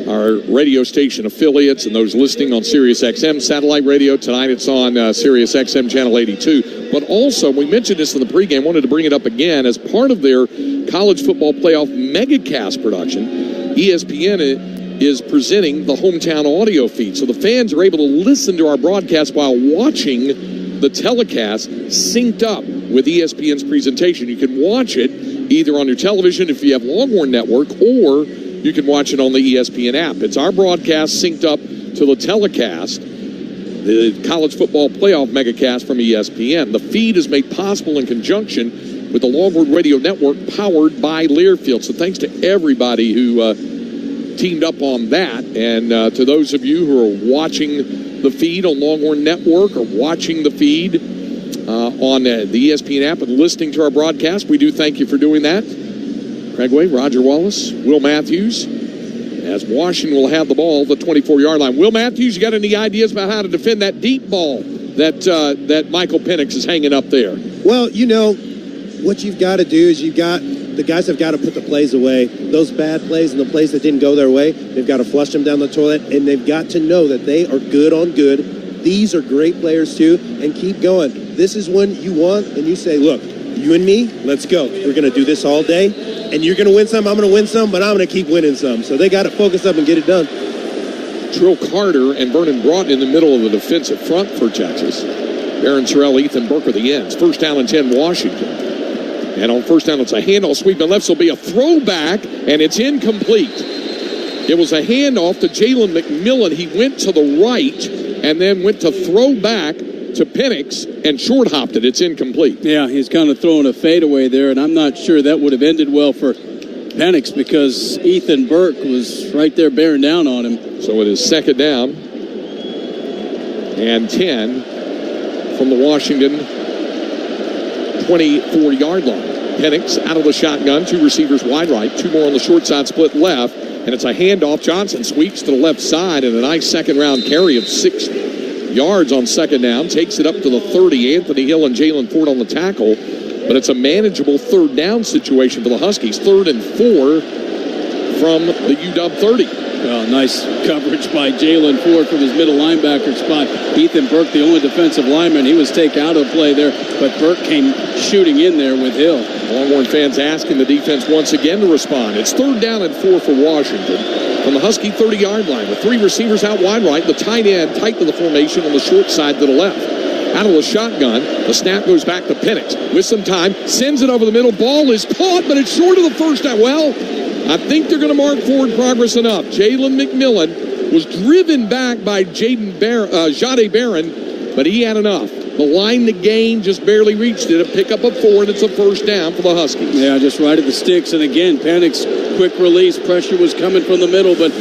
our radio station affiliates and those listening on Sirius XM satellite radio. Tonight it's on Sirius XM Channel 82. But also, we mentioned this in the pregame, wanted to bring it up again, as part of their College Football Playoff Megacast production, ESPN is presenting the hometown audio feed. So the fans are able to listen to our broadcast while watching the telecast synced up with ESPN's presentation. You can watch it either on your television if you have Longhorn Network, or you can watch it on the ESPN app. It's our broadcast synced up to the telecast, the College Football Playoff Megacast from ESPN. The feed is made possible in conjunction with the Longhorn Radio Network powered by Learfield. So thanks to everybody who teamed up on that. And to those of you who are watching the feed on Longhorn Network or watching the feed on the ESPN app and listening to our broadcast, we do thank you for doing that. Craig Way, Roger Wallace, Will Matthews, as Washington will have the ball, the 24-yard line. Will Matthews, you got any ideas about how to defend that deep ball that Michael Penix is hanging up there? Well, you know, what you've got to do is the guys have got to put the plays away. Those bad plays and the plays that didn't go their way, they've got to flush them down the toilet, and they've got to know that they are good on good. These are great players too, and keep going. This is when you want, and you say, look, you and me, let's go. We're going to do this all day, and you're going to win some, I'm going to win some, but I'm going to keep winning some. So they got to focus up and get it done. Trill Carter and Vernon Broughton in the middle of the defensive front for Texas. Aaron Terrell, Ethan Burke are the ends. First down and 10, Washington. And on first down, it's a handoff sweep and left. So it'll be a throwback, and it's incomplete. It was a handoff to Jalen McMillan. He went to the right and then went to throw back to Penix and short-hopped it. It's incomplete. Yeah, he's kind of throwing a fadeaway there, and I'm not sure that would have ended well for Penix because Ethan Burke was right there bearing down on him. So it is second down and 10 from the Washington 24-yard line. Penix out of the shotgun, 2 receivers wide right, 2 more on the short side, split left, and it's a handoff. Johnson sweeps to the left side, and a nice second-round carry of 6 yards on second down, takes it up to the 30. Anthony Hill and Jalen Ford on the tackle, but it's a manageable third down situation for the Huskies. 3rd and 4 from the UW 30. Well, nice coverage by Jalen Ford from his middle linebacker spot. Ethan Burke, the only defensive lineman, he was taken out of play there, but Burke came shooting in there with Hill. Longhorn fans asking the defense once again to respond. It's 3rd down and 4 for Washington from the Husky 30-yard line with 3 receivers out wide right, the tight end tight to the formation on the short side to the left. Out of the shotgun, the snap goes back to Penix with some time, sends it over the middle. Ball is caught, but it's short of the first down. Well, I think they're going to mark forward progress enough. Jalen McMillan was driven back by Jade Barron, but he had enough. The line to gain just barely reached it. A pickup of 4, and it's a first down for the Huskies. Yeah, just right at the sticks. And again, Panic's quick release. Pressure was coming from the middle, but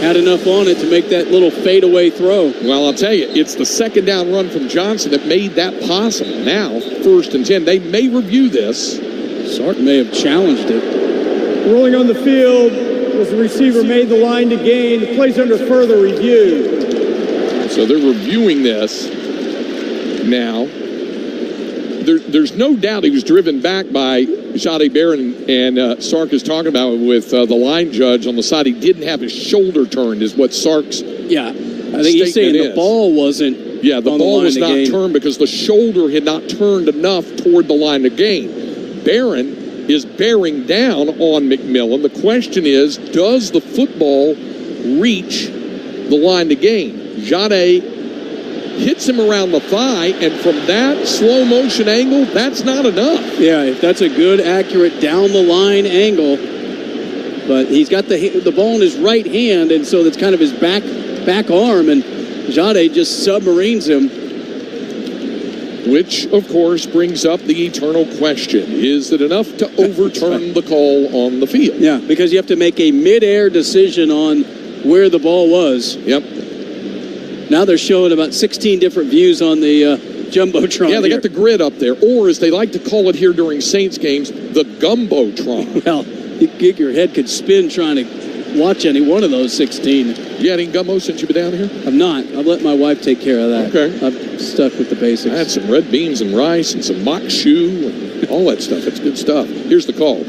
had enough on it to make that little fadeaway throw. Well, I'll tell you, it's the second down run from Johnson that made that possible. Now, 1st and 10. They may review this. Sark may have challenged it. Rolling on the field as the receiver made the line to gain. The play's under further review. So they're reviewing this now. There's no doubt he was driven back by Jade Barron, and Sark is talking about it with the line judge on the side. He didn't have his shoulder turned, is what Sark's I think he's saying the ball wasn't. Yeah, the ball was not turned because the shoulder had not turned enough toward the line to gain. Barron is bearing down on McMillan. The question is, does the football reach the line to gain? Jade hits him around the thigh, and from that slow motion angle, that's not enough. Yeah, if that's a good, accurate down the line angle, but he's got the ball in his right hand, and so that's kind of his back arm, and Jade just submarines him. Which, of course, brings up the eternal question: is it enough to overturn the call on the field? Yeah, because you have to make a mid-air decision on where the ball was. Yep. Now they're showing about 16 different views on the Jumbotron. Yeah, they got the grid up there, or as they like to call it here during Saints games, the Gumbotron. Well, your head could spin trying to watch any one of those 16. You had any gumbo since you've been down here? I've not. I've let my wife take care of that. Okay. I've stuck with the basics. I had some red beans and rice and some mock shoe and all that stuff. It's good stuff. Here's the call.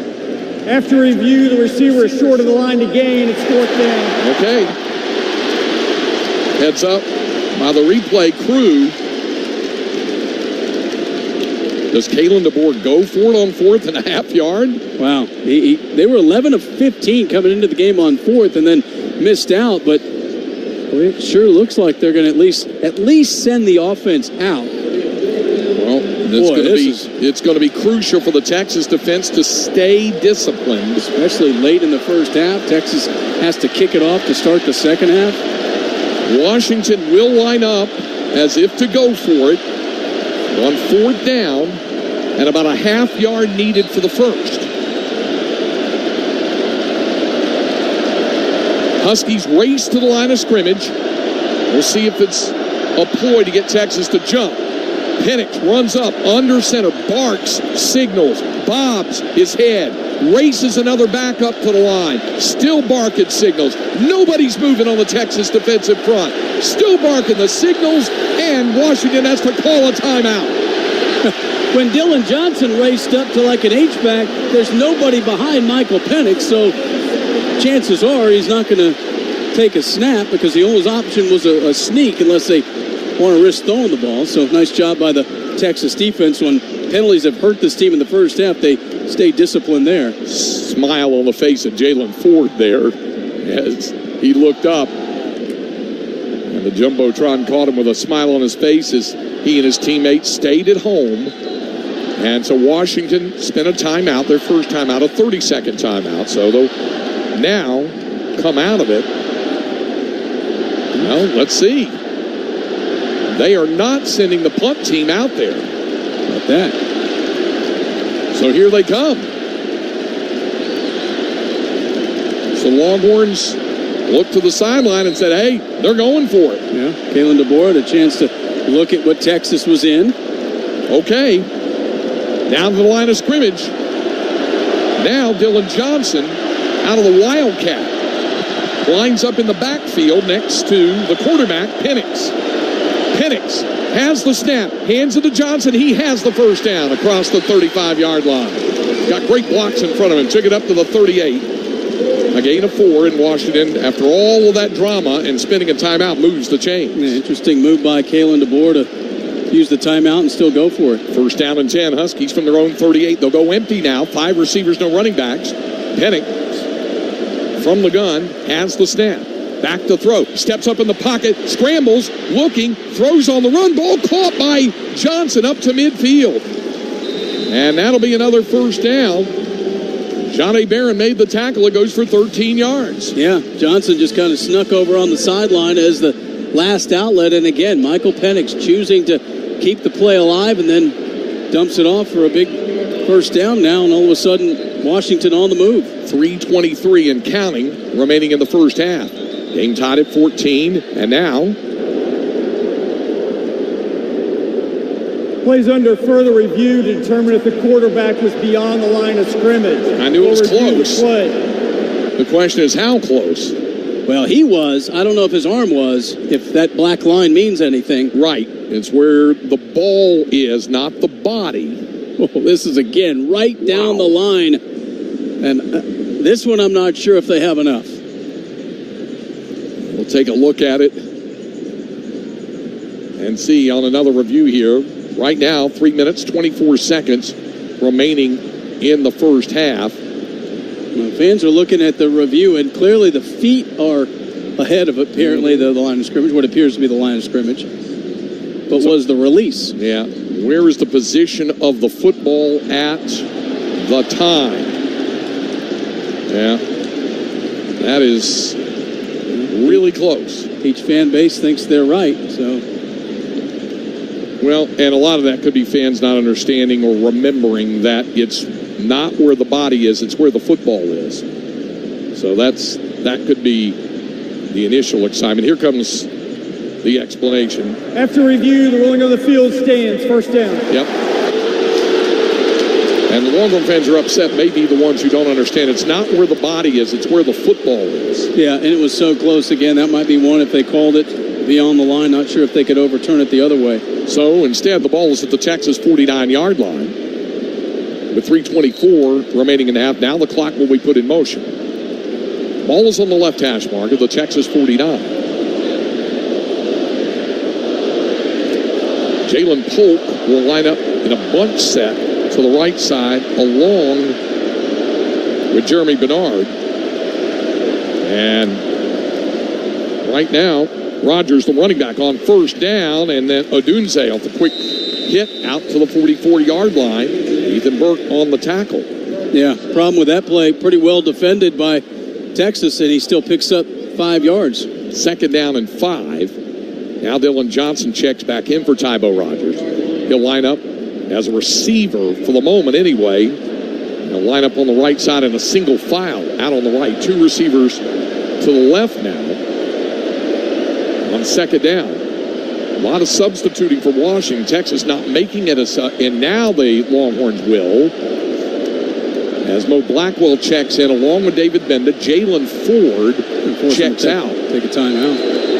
After review, the receiver is short of the line to gain. It's 4th down. Okay. Heads up by the replay crew. Does Kalen DeBoer go for it on 4th and a half yard? Wow. They were 11 of 15 coming into the game on 4th and then missed out, but it sure looks like they're going to at least send the offense out. Well, it's going to be crucial for the Texas defense to stay disciplined. Especially late in the first half. Texas has to kick it off to start the second half. Washington will line up as if to go for it on 4th down and about a half yard needed for the first. Huskies race to the line of scrimmage. We'll see if it's a ploy to get Texas to jump. Penix runs up under center, barks, signals, bobs his head, races another back up to the line, still barking signals. Nobody's moving on the Texas defensive front. Still barking the signals, and Washington has to call a timeout. When Dylan Johnson raced up to like an H-back, there's nobody behind Michael Penix, so chances are he's not going to take a snap because the only option was a sneak unless they want to risk throwing the ball. So nice job by the Texas defense. When penalties have hurt this team in the first half, they stay disciplined there. Smile on the face of Jalen Ford there as he looked up. And the Jumbotron caught him with a smile on his face as he and his teammates stayed at home. And so Washington spent a timeout, their first timeout, a 30-second timeout. So they'll now come out of it. Well, let's see. They are not sending the punt team out there. Like that. So here they come. So Longhorns looked to the sideline and said, hey, they're going for it. Yeah, Kalen DeBoer had a chance to look at what Texas was in. Okay. Down to the line of scrimmage. Now Dylan Johnson out of the Wildcat. Lines up in the backfield next to the quarterback, Penix. Penix has the snap, hands it to Johnson. He has the first down across the 35-yard line. Got great blocks in front of him. Took it up to the 38. A gain of 4 in Washington. After all of that drama and spending a timeout, moves the chains. Yeah, interesting move by Kalen DeBoer to use the timeout and still go for it. First down and 10. Huskies from their own 38. They'll go empty now. 5 receivers, no running backs. Penix from the gun has the snap. Back to throw. Steps up in the pocket. Scrambles. Looking. Throws on the run. Ball caught by Johnson up to midfield. And that'll be another first down. Jade Barron made the tackle. It goes for 13 yards. Yeah, Johnson just kind of snuck over on the sideline as the last outlet. And again, Michael Penix choosing to keep the play alive, and then dumps it off for a big first down now, and all of a sudden, Washington on the move. 3:23 and counting remaining in the first half. Game tied at 14, and now Plays under further review to determine if the quarterback was beyond the line of scrimmage. I knew it was We'll review close. the play. The question is how close? Well, he was. I don't know if his arm was, if that black line means anything. Right. It's where the ball is, not the body. Oh, this is, again, right down the line. And this one, I'm not sure if they have enough. We'll take a look at it and see on another review here. Right now, 3 minutes, 24 seconds remaining in the first half. Well, fans are looking at the review, and clearly the feet are ahead of, apparently, the line of scrimmage, what appears to be the line of scrimmage. But was the release? Yeah. Where is the position of the football at the time? Yeah. That is really close. Each fan base thinks they're right, so. Well, and a lot of that could be fans not understanding or remembering that it's not where the body is, it's where the football is. So that could be the initial excitement. Here comes the explanation. After review, the ruling of the field stands. First down. Yep. And the Longhorn fans are upset, maybe the ones who don't understand. It's not where the body is, it's where the football is. Yeah, and it was so close again. That might be one if they called it beyond the line. Not sure if they could overturn it the other way. So instead, the ball is at the Texas 49-yard line. With 3:24 remaining in the half, now the clock will be put in motion. Ball is on the left hash mark of the Texas 49. Jalen Polk will line up in a bunch set to the right side along with Jeremy Bernard. And right now, Rogers, the running back, on first down, and then Odunze off the quick hit out to the 44-yard line. Ethan Burke on the tackle. Yeah, problem with that play, pretty well defended by Texas, and he still picks up 5 yards. Second down and 5. Now Dylan Johnson checks back in for Tybo Rogers. He'll line up as a receiver for the moment anyway. He'll line up on the right side in a single file out on the right. 2 receivers to the left now on second down. A lot of substituting for Washington. Texas not making it, and now the Longhorns will. As Mo Blackwell checks in along with David Benda, Jalen Ford checks out. Take a timeout.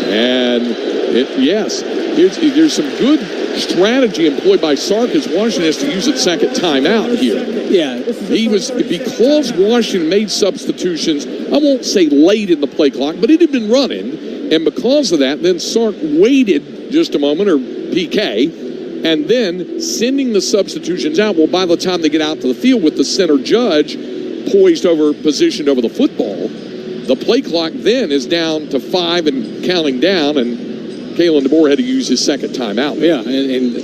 And there's some good strategy employed by Sark as Washington has to use its second timeout here. Yeah. Because Washington made substitutions, I won't say late in the play clock, but it had been running. And because of that, then Sark waited just a moment, or PK, and then sending the substitutions out. Well, by the time they get out to the field with the center judge positioned over the football, the play clock then is down to 5 and counting down, and Kalen DeBoer had to use his second timeout. Yeah, and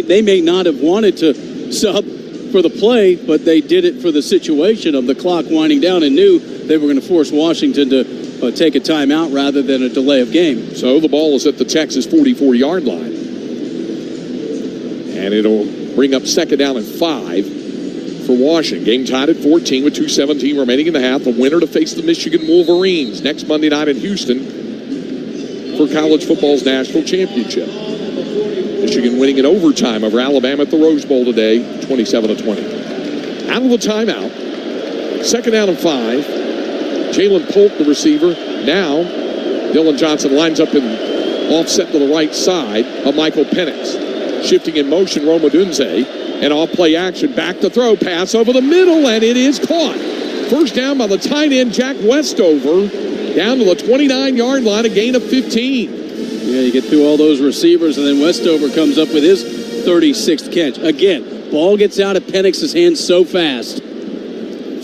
they may not have wanted to sub for the play, but they did it for the situation of the clock winding down and knew they were going to force Washington to take a timeout rather than a delay of game. So the ball is at the Texas 44-yard line. And it'll bring up second down and 5 for Washington. Game tied at 14 with 2:17 remaining in the half. The winner to face the Michigan Wolverines next Monday night in Houston for college football's national championship. Michigan winning in overtime over Alabama at the Rose Bowl today, 27-20. Out of the timeout, second down and 5. Jalen Polk, the receiver. Now, Dylan Johnson lines up in offset to the right side of Michael Penix. Shifting in motion, Roma Dunze. And off play action, back to throw, pass over the middle, and it is caught. First down by the tight end, Jack Westover, down to the 29-yard line, a gain of 15. Yeah, you get through all those receivers, and then Westover comes up with his 36th catch. Again, ball gets out of Penix's hands so fast.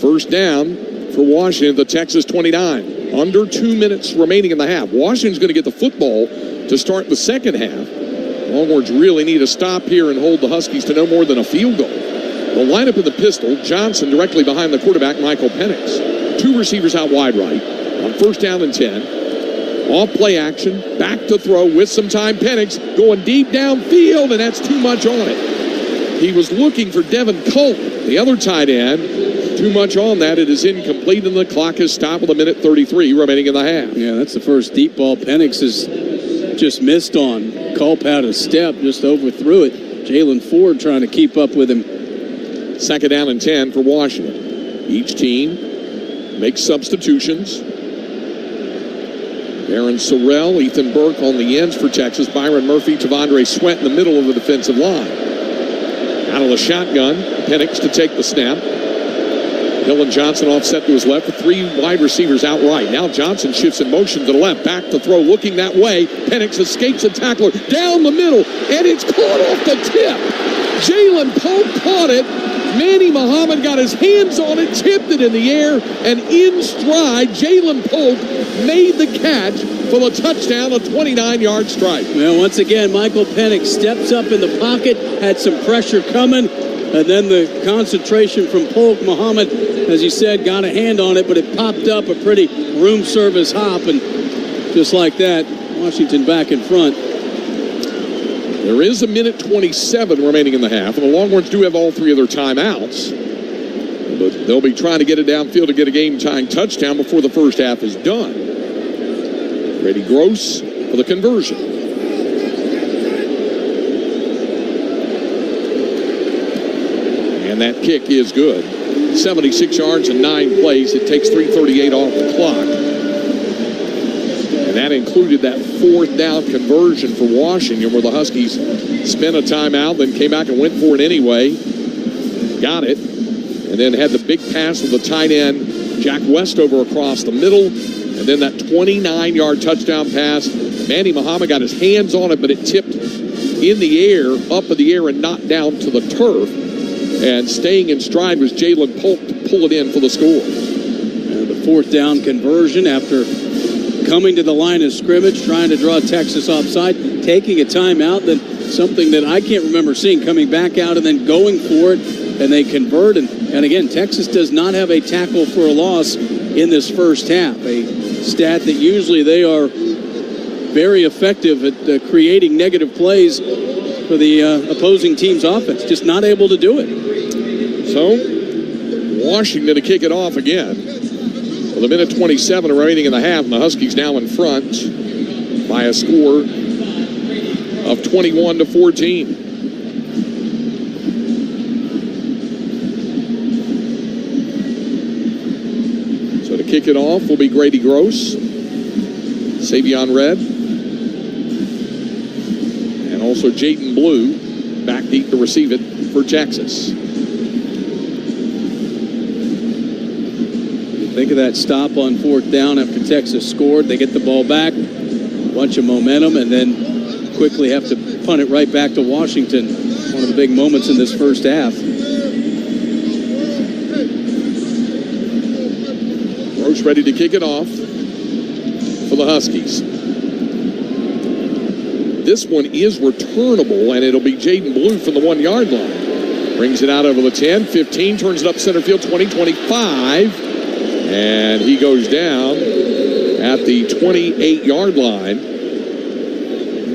First down for Washington, the Texas 29. Under 2 minutes remaining in the half. Washington's going to get the football to start the second half. Longhorns really need a stop here and hold the Huskies to no more than a field goal. They'll line up in the pistol. Johnson directly behind the quarterback, Michael Penix. 2 receivers out wide right. On first down and 10. Off play action, back to throw with some time. Penix going deep downfield, and that's too much on it. He was looking for Devin Colt, the other tight end. Too much on that. It is incomplete, and the clock is stopped with 1:33 remaining in the half. Yeah, that's the first deep ball Penix has just missed on. Culp had a step, just overthrew it. Jalen Ford trying to keep up with him. 2nd down and 10 for Washington. Each team makes substitutions. Aaron Sorrell, Ethan Burke on the ends for Texas. Byron Murphy, Tavondre Sweat in the middle of the defensive line. Out of the shotgun, Penix to take the snap. Dylan Johnson offset to his left with 3 wide receivers out right. Now Johnson shifts in motion to the left, back to throw, looking that way. Penix escapes a tackler down the middle, and it's caught off the tip. Jalen Polk caught it. Manny Muhammad got his hands on it, tipped it in the air, and in stride, Jalen Polk made the catch for the touchdown, a 29-yard strike. Well, once again, Michael Penix steps up in the pocket, had some pressure coming, and then the concentration from Polk. Muhammad, as you said, got a hand on it, but it popped up a pretty room service hop, and just like that, Washington back in front. There is 1:27 remaining in the half, and the Longhorns do have all 3 of their timeouts. But they'll be trying to get it downfield to get a game-tying touchdown before the first half is done. Grady Gross for the conversion. And that kick is good. 76 yards and 9 plays. It takes 3:38 off the clock. And that included that 4th down conversion for Washington, where the Huskies spent a timeout, then came back and went for it anyway. Got it. And then had the big pass with the tight end, Jack Westover, across the middle. And then that 29-yard touchdown pass. Manny Muhammad got his hands on it, but it tipped in the air, up in the air, and not down to the turf. And staying in stride was Jalen Polk to pull it in for the score. And the 4th down conversion after coming to the line of scrimmage, trying to draw Texas offside, taking a timeout, then something that I can't remember seeing, coming back out and then going for it, and they convert. And again, Texas does not have a tackle for a loss in this first half, a stat that usually they are very effective at creating negative plays for the opposing team's offense. Just not able to do it. So, Washington to kick it off again. With 1:27 remaining in the half, and the Huskies now in front by a score of 21-14. So to kick it off will be Grady Gross, Savion Red, and also Jaden Blue back deep to receive it for Texas. Think of that stop on 4th down after Texas scored. They get the ball back, bunch of momentum, and then quickly have to punt it right back to Washington. One of the big moments in this first half. Gross ready to kick it off for the Huskies. This one is returnable, and it'll be Jaden Blue from the 1-yard line. Brings it out over the 10, 15, turns it up center field, 20, 25. And he goes down at the 28-yard line.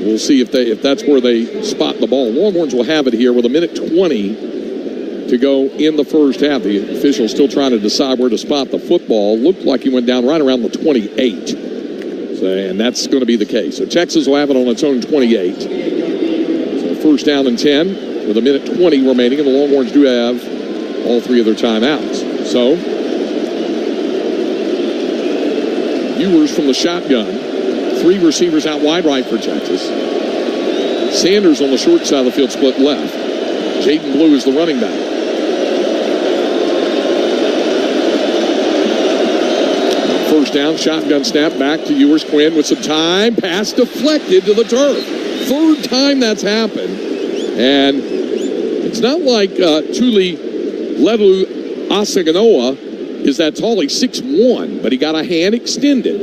We'll see if that's where they spot the ball. Longhorns will have it here with 1:20 to go in the first half. The officials still trying to decide where to spot the football. Looked like he went down right around the 28. And that's going to be the case. So Texas will have it on its own 28. So 1st down and 10 with 1:20 remaining. And the Longhorns do have all 3 of their timeouts. So viewers from the shotgun. 3 receivers out wide right for Texas. Sanders on the short side of the field, split left. Jaden Blue is the running back. First down, shotgun snap back to Ewers. Quinn with some time. Pass deflected to the turf. 3rd time that's happened. And it's not like Tuli Ledu Asaganoa is that tall. He's 6'1", but he got a hand extended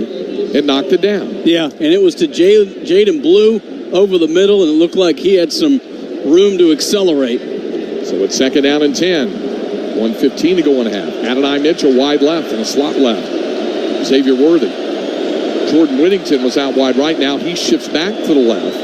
and knocked it down. Yeah, and it was to Jaden Blue over the middle, and it looked like he had some room to accelerate. So it's 2nd down and 10. 1:15 to go in half. Adonai Mitchell wide left and a slot left. Xavier Worthy Jordan Whittington was out wide right. Now he shifts back to the left.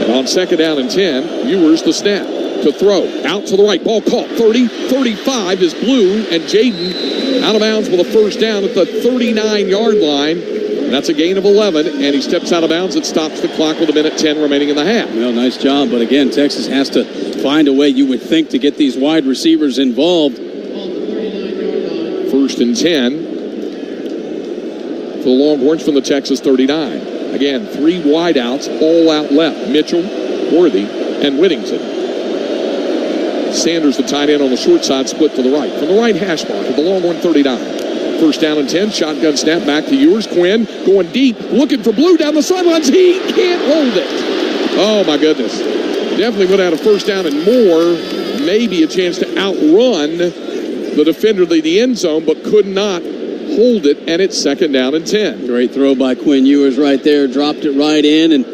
And on second down and 10, Ewers the snap to throw. Out to the right. Ball caught. 30, 35 is Blue. And Jaden out of bounds with a first down at the 39-yard line. And that's a gain of 11. And he steps out of bounds. It stops the clock with 1:10 remaining in the half. Well, nice job. But again, Texas has to find a way, you would think, to get these wide receivers involved. First and 10 for the Longhorns from the Texas 39. Again, 3 wideouts, all out left. Mitchell, Worthy, and Whittington. Sanders, the tight end on the short side, split to the right. From the right hash mark of the Longhorn 39. First down and 10, shotgun snap back to Ewers. Quinn going deep, looking for Blue down the sidelines. He can't hold it. Oh, my goodness. Definitely would have had a first down and more. Maybe a chance to outrun the defender to the end zone, but could not hold it, and it's second down and 10. Great throw by Quinn Ewers right there. Dropped it right in, and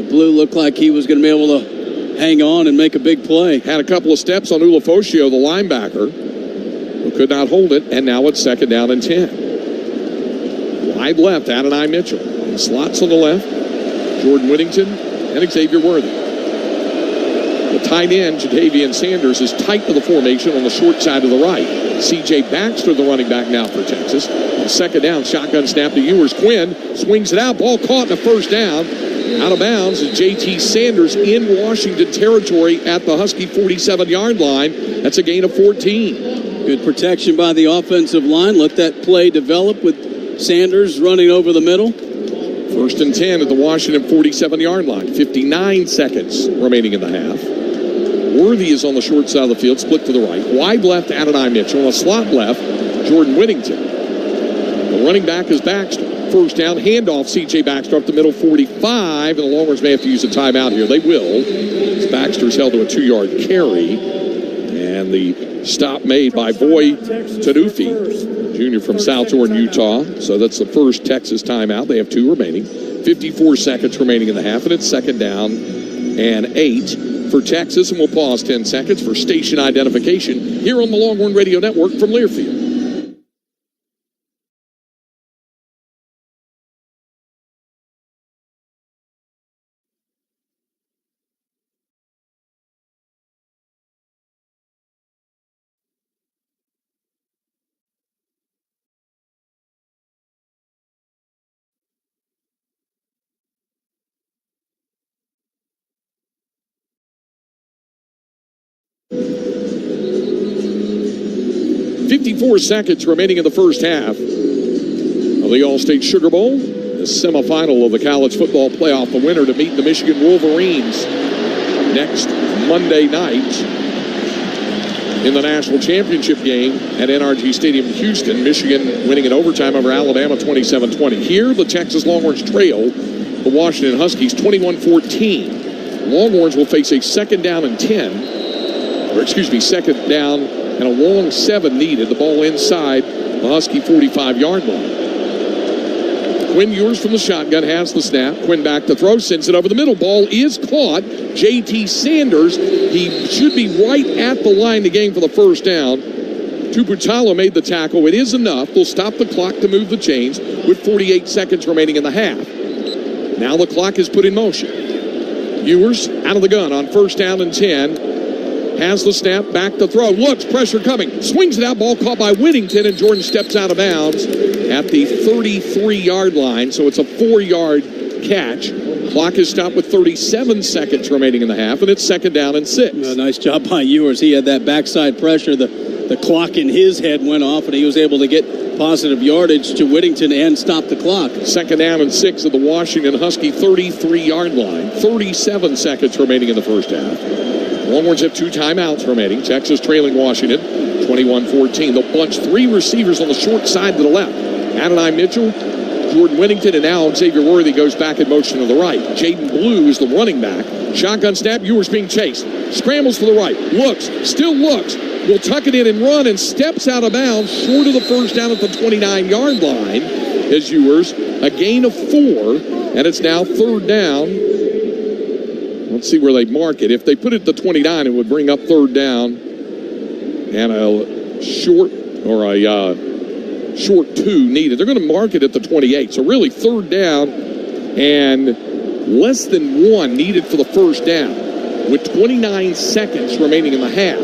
Blue looked like he was going to be able to hang on and make a big play. Had a couple of steps on Ulofoshio, the linebacker, who could not hold it, and now it's second down and 10. Wide left, Adonai Mitchell. Slots on the left, Jordan Whittington and Xavier Worthy. The tight end, Jadavian Sanders, is tight to the formation on the short side of the right. C.J. Baxter, the running back now for Texas. Second down, shotgun snap to Ewers. Quinn swings it out, ball caught in a first down. Out of bounds is J.T. Sanders in Washington territory at the Husky 47-yard line. That's a gain of 14. Good protection by the offensive line. Let that play develop with Sanders running over the middle. First and 10 at the Washington 47-yard line. 59 seconds remaining in the half. Worthy is on the short side of the field, split to the right. Wide left, Adonai Mitchell. On the slot left, Jordan Whittington. The running back is Baxter. First down, handoff, C.J. Baxter up the middle, 45. And the Longhorns may have to use a timeout here. They will. Baxter's held to a 2-yard carry. And the stop made by Boy Tanufi, junior from South Jordan, Utah. So that's the first Texas timeout. They have 2 remaining. 54 seconds remaining in the half. And it's second down and 8 for Texas, and we'll pause 10 seconds for station identification here on the Longhorn Radio Network from Learfield. .54 seconds remaining in the first half of the All-State Sugar Bowl, the semifinal of the college football playoff. The winner to meet the Michigan Wolverines next Monday night in the national championship game at NRG Stadium in Houston. Michigan winning in overtime over Alabama 27-20. Here, the Texas Longhorns trail the Washington Huskies 21-14. Longhorns will face a second down and 10, or excuse me, second down and a long 7 needed. The ball inside the Husky 45-yard line. Quinn Ewers from the shotgun has the snap. Quinn back to throw, sends it over the middle. Ball is caught. J.T. Sanders, he should be right at the line to gain for the first down. Tuputalo made the tackle. It is enough. They'll stop the clock to move the chains with 48 seconds remaining in the half. Now the clock is put in motion. Ewers out of the gun on first down and 10. Has the snap, back to throw, looks, pressure coming, swings it out, ball caught by Whittington, and Jordan steps out of bounds at the 33-yard line, so it's a 4-yard catch. Clock is stopped with 37 seconds remaining in the half, and it's second down and 6. Nice job by Ewers. He had that backside pressure. The clock in his head went off, and he was able to get positive yardage to Whittington and stop the clock. Second down and 6 at the Washington Husky 33-yard line. 37 seconds remaining in the first half. Longhorns have 2 timeouts remaining. Texas trailing Washington 21-14. They'll bunch 3 receivers on the short side to the left. Adonai Mitchell, Jordan Whittington, and now Xavier Worthy goes back in motion to the right. Jaden Blue is the running back. Shotgun snap, Ewers being chased. Scrambles to the right, looks, still looks. Will tuck it in and run and steps out of bounds short of the first down at the 29-yard line is Ewers. A gain of 4, and it's now third down. Let's see where they mark it. If they put it to 29, it would bring up third down and a short or a short 2 needed. They're going to mark it at the 28. So really 3rd down and less than 1 needed for the first down with 29 seconds remaining in the half.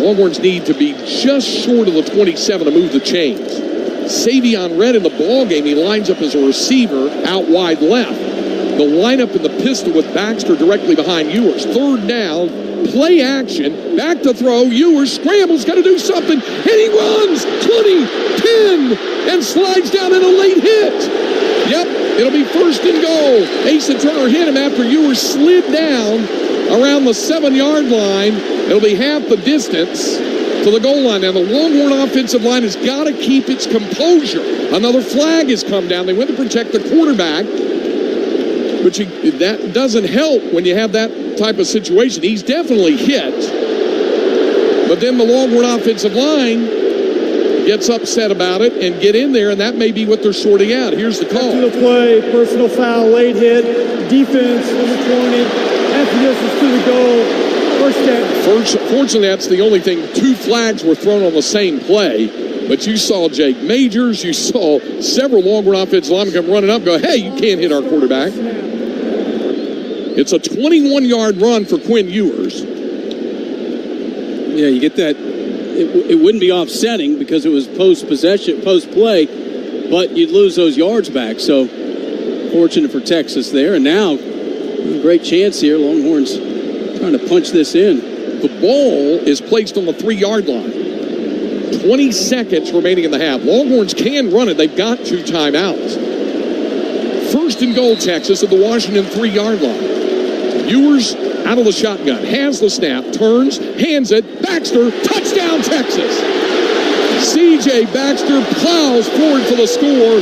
Longhorns need to be just short of the 27 to move the chains. Savion Red in the ball game. He lines up as a receiver out wide left. The lineup in the pistol with Baxter directly behind Ewers. 3rd down, play action, back to throw. Ewers scrambles, got to do something, and he runs 20, 10, and slides down in a late hit. Yep, it'll be 1st and goal. Asa Turner hit him after Ewers slid down around the 7-yard line. It'll be half the distance to the goal line. Now, the Longhorn offensive line has got to keep its composure. Another flag has come down. They went to protect the quarterback, but that doesn't help when you have that type of situation. He's definitely hit, but then the Longhorn offensive line gets upset about it and get in there, and that may be what they're sorting out. Here's the call. To the play, personal foul, late hit, defense in the corner, after this is to the goal. Fortunately, that's the only thing. 2 flags were thrown on the same play, but you saw Jake Majors, you saw several Longhorn offensive linemen come running up and go, hey, you can't hit our quarterback. It's a 21-yard run for Quinn Ewers. Yeah, you get that. It wouldn't be offsetting because it was post-possession, post-play, but you'd lose those yards back. So fortunate for Texas there. And now, great chance here. Longhorns trying to punch this in. The ball is placed on the 3-yard line. 20 seconds remaining in the half. Longhorns can run it. They've got 2 timeouts. 1st and goal, Texas, at the Washington 3-yard line. Ewers out of the shotgun, has the snap, turns, hands it, Baxter, touchdown, Texas! C.J. Baxter plows forward for the score,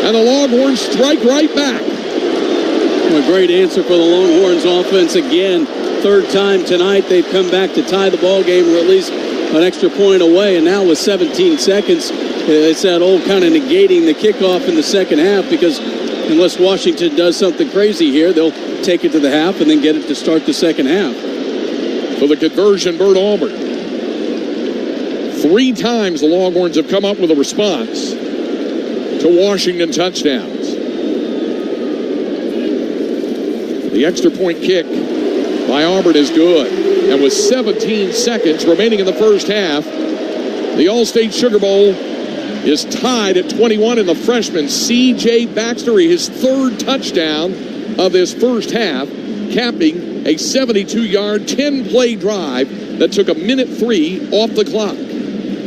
and the Longhorns strike right back. Well, a great answer for the Longhorns offense again. 3rd time tonight they've come back to tie the ball game, or at least an extra point away, and now with 17 seconds, it's that old kind of negating the kickoff in the second half, because unless Washington does something crazy here, they'll take it to the half and then get it to start the second half. For the conversion, Bert Auburn. 3 times the Longhorns have come up with a response to Washington touchdowns. The extra point kick by Auburn is good. And with 17 seconds remaining in the first half, the All-State Sugar Bowl is tied at 21, and the freshman C.J. Baxter, his 3rd touchdown of this first half, capping a 72-yard, 10-play drive that took 1:03 off the clock.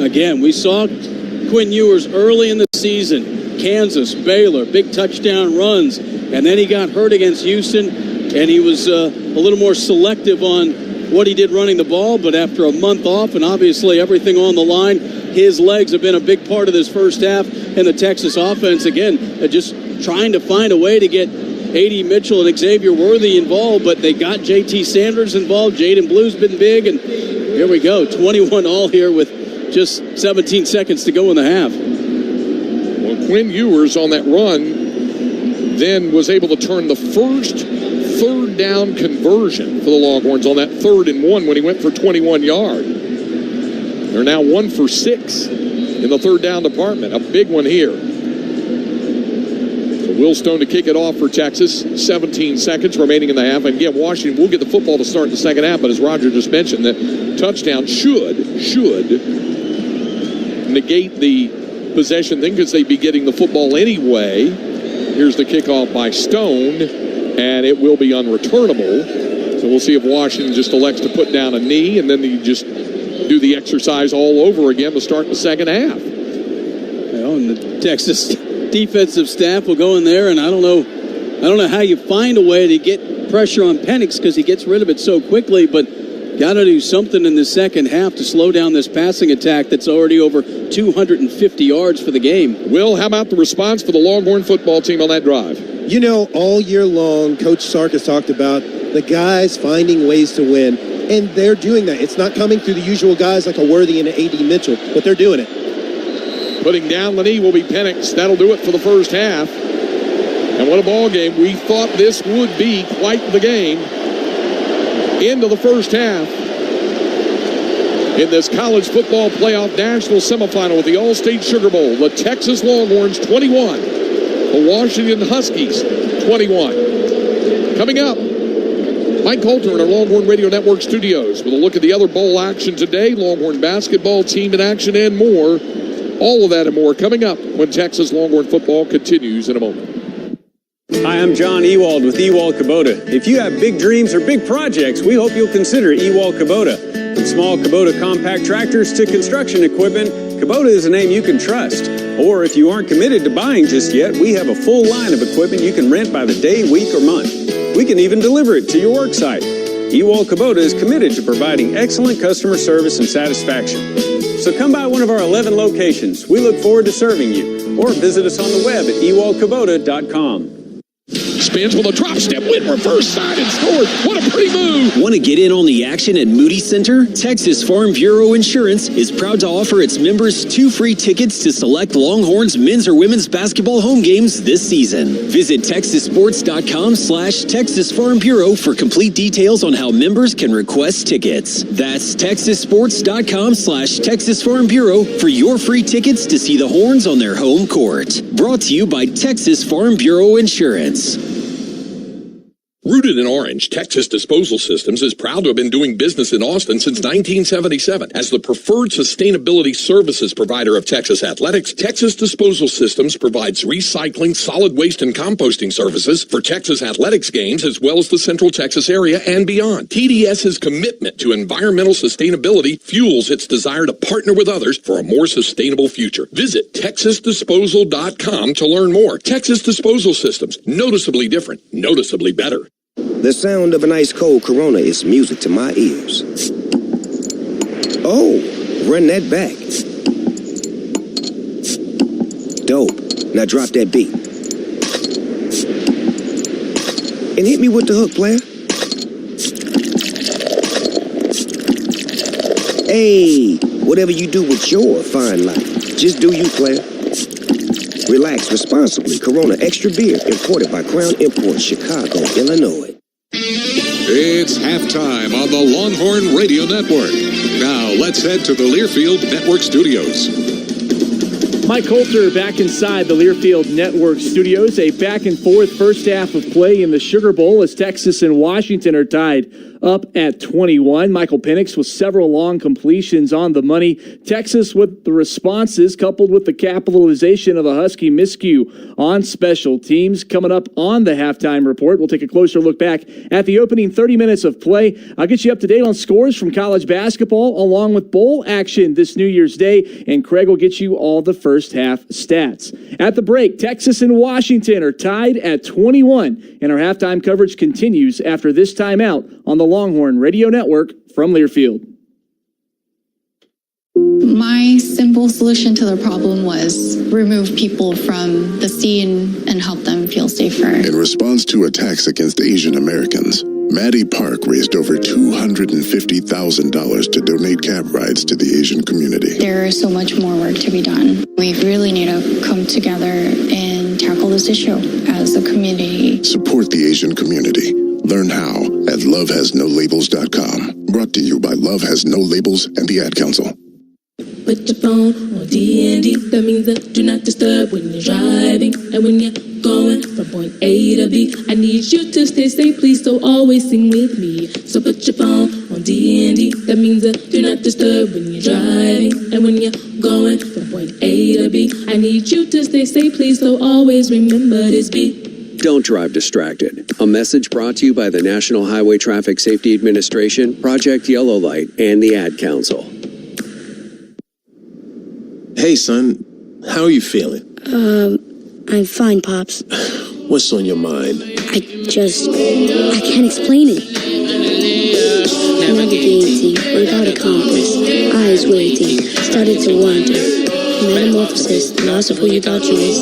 Again, we saw Quinn Ewers early in the season, Kansas, Baylor, big touchdown runs, and then he got hurt against Houston, and he was a little more selective on what he did running the ball, but after a month off and obviously everything on the line, his legs have been a big part of this first half, and the Texas offense, again, just trying to find a way to get A.D. Mitchell and Xavier Worthy involved, but they got J.T. Sanders involved. Jaden Blue's been big, and here we go, 21 all here with just 17 seconds to go in the half. Well, Quinn Ewers on that run then was able to turn the first 3rd down conversion for the Longhorns on that 3rd and 1 when he went for 21 yards. They're now 1 for 6 in the 3rd down department. A big one here. So Will Stone to kick it off for Texas. 17 seconds remaining in the half. And again, Washington will get the football to start in the second half, but as Roger just mentioned, that touchdown should negate the possession thing because they'd be getting the football anyway. Here's the kickoff by Stone, and it will be unreturnable. So we'll see if Washington just elects to put down a knee, and then you just do the exercise all over again to start the second half. Well, and the Texas defensive staff will go in there, and I don't know how you find a way to get pressure on Penix because he gets rid of it so quickly, but got to do something in the second half to slow down this passing attack that's already over 250 yards for the game. Will, how about the response for the Longhorn football team on that drive? You know, all year long, Coach Sark has talked about the guys finding ways to win, and they're doing that. It's not coming through the usual guys like a Worthy and an A.D. Mitchell, but they're doing it. Putting down the knee will be Penix. That'll do it for the first half. And what a ball game. We thought this would be quite the game. Into the first half. In this college football playoff national semifinal with the All-State Sugar Bowl, the Texas Longhorns 21, the Washington Huskies 21. Coming up, Mike Coulter in our Longhorn Radio Network studios with a look at the other bowl action today, Longhorn basketball team in action and more. All of that and more coming up when Texas Longhorn football continues in a moment. Hi, I'm John Ewald with Ewald Kubota. If you have big dreams or big projects, we hope you'll consider Ewald Kubota. From small Kubota compact tractors to construction equipment, Kubota is a name you can trust. Or if you aren't committed to buying just yet, we have a full line of equipment you can rent by the day, week, or month. We can even deliver it to your work site. Ewald Kubota is committed to providing excellent customer service and satisfaction. So come by one of our 11 locations. We look forward to serving you. Or visit us on the web at ewaldkubota.com. Spins with a drop step, went reverse side and scored. What a pretty move. Want to get in on the action at Moody Center? Texas Farm Bureau Insurance is proud to offer its members 2 free tickets to select Longhorns men's or women's basketball home games this season. Visit texassports.com/Texas Farm Bureau for complete details on how members can request tickets. That's texassports.com/Texas Farm Bureau for your free tickets to see the Horns on their home court. Brought to you by Texas Farm Bureau Insurance. Rooted in orange, Texas Disposal Systems is proud to have been doing business in Austin since 1977. As the preferred sustainability services provider of Texas athletics, Texas Disposal Systems provides recycling, solid waste, and composting services for Texas athletics games as well as the Central Texas area and beyond. TDS's commitment to environmental sustainability fuels its desire to partner with others for a more sustainable future. Visit TexasDisposal.com to learn more. Texas Disposal Systems, noticeably different, noticeably better. The sound of an ice cold Corona is music to my ears. Oh, run that back. Dope. Now drop that beat. And hit me with the hook, player. Hey, whatever you do with your fine life, just do you, player. Relax responsibly. Corona Extra Beer, imported by Crown Imports, Chicago, Illinois. It's halftime on the Longhorn Radio Network. Now let's head to the Learfield Network studios. Mike Coulter back inside the Learfield Network studios. A back and forth first half of play in the Sugar Bowl as Texas and Washington are tied up at 21. Michael Penix with several long completions on the money. Texas with the responses coupled with the capitalization of a Husky miscue on special teams. Coming up on the halftime report, we'll take a closer look back at the opening 30 minutes of play. I'll get you up to date on scores from college basketball along with bowl action this New Year's Day, and Craig will get you all the first half stats. At the break, Texas and Washington are tied at 21, and our halftime coverage continues after this timeout on the Longhorn Radio Network from Learfield. My simple solution to the problem was remove people from the scene and help them feel safer. In response to attacks against Asian Americans, Maddie Park raised over $250,000 to donate cab rides to the Asian community. There is so much more work to be done. We really need to come together and tackle this issue as a community. Support the Asian community. Learn how at lovehasnolabels.com. Brought to you by Love Has No Labels and the Ad Council. Put your phone on D&D. That means that do not disturb when you're driving. And when you're going from point A to B, I need you to stay safe, please, so always sing with me. So put your phone on D&D. That means that do not disturb when you're driving. And when you're going from point A to B, I need you to stay safe, please, so always remember this beat. Don't drive distracted. A message brought to you by the National Highway Traffic Safety Administration, Project Yellow Light, and the Ad Council. Hey, son, how are you feeling? I'm fine, Pops. What's on your mind? I can't explain it. Navigating without a compass, eyes waiting, started to wander. Metamorphosis, loss of who you thought you was.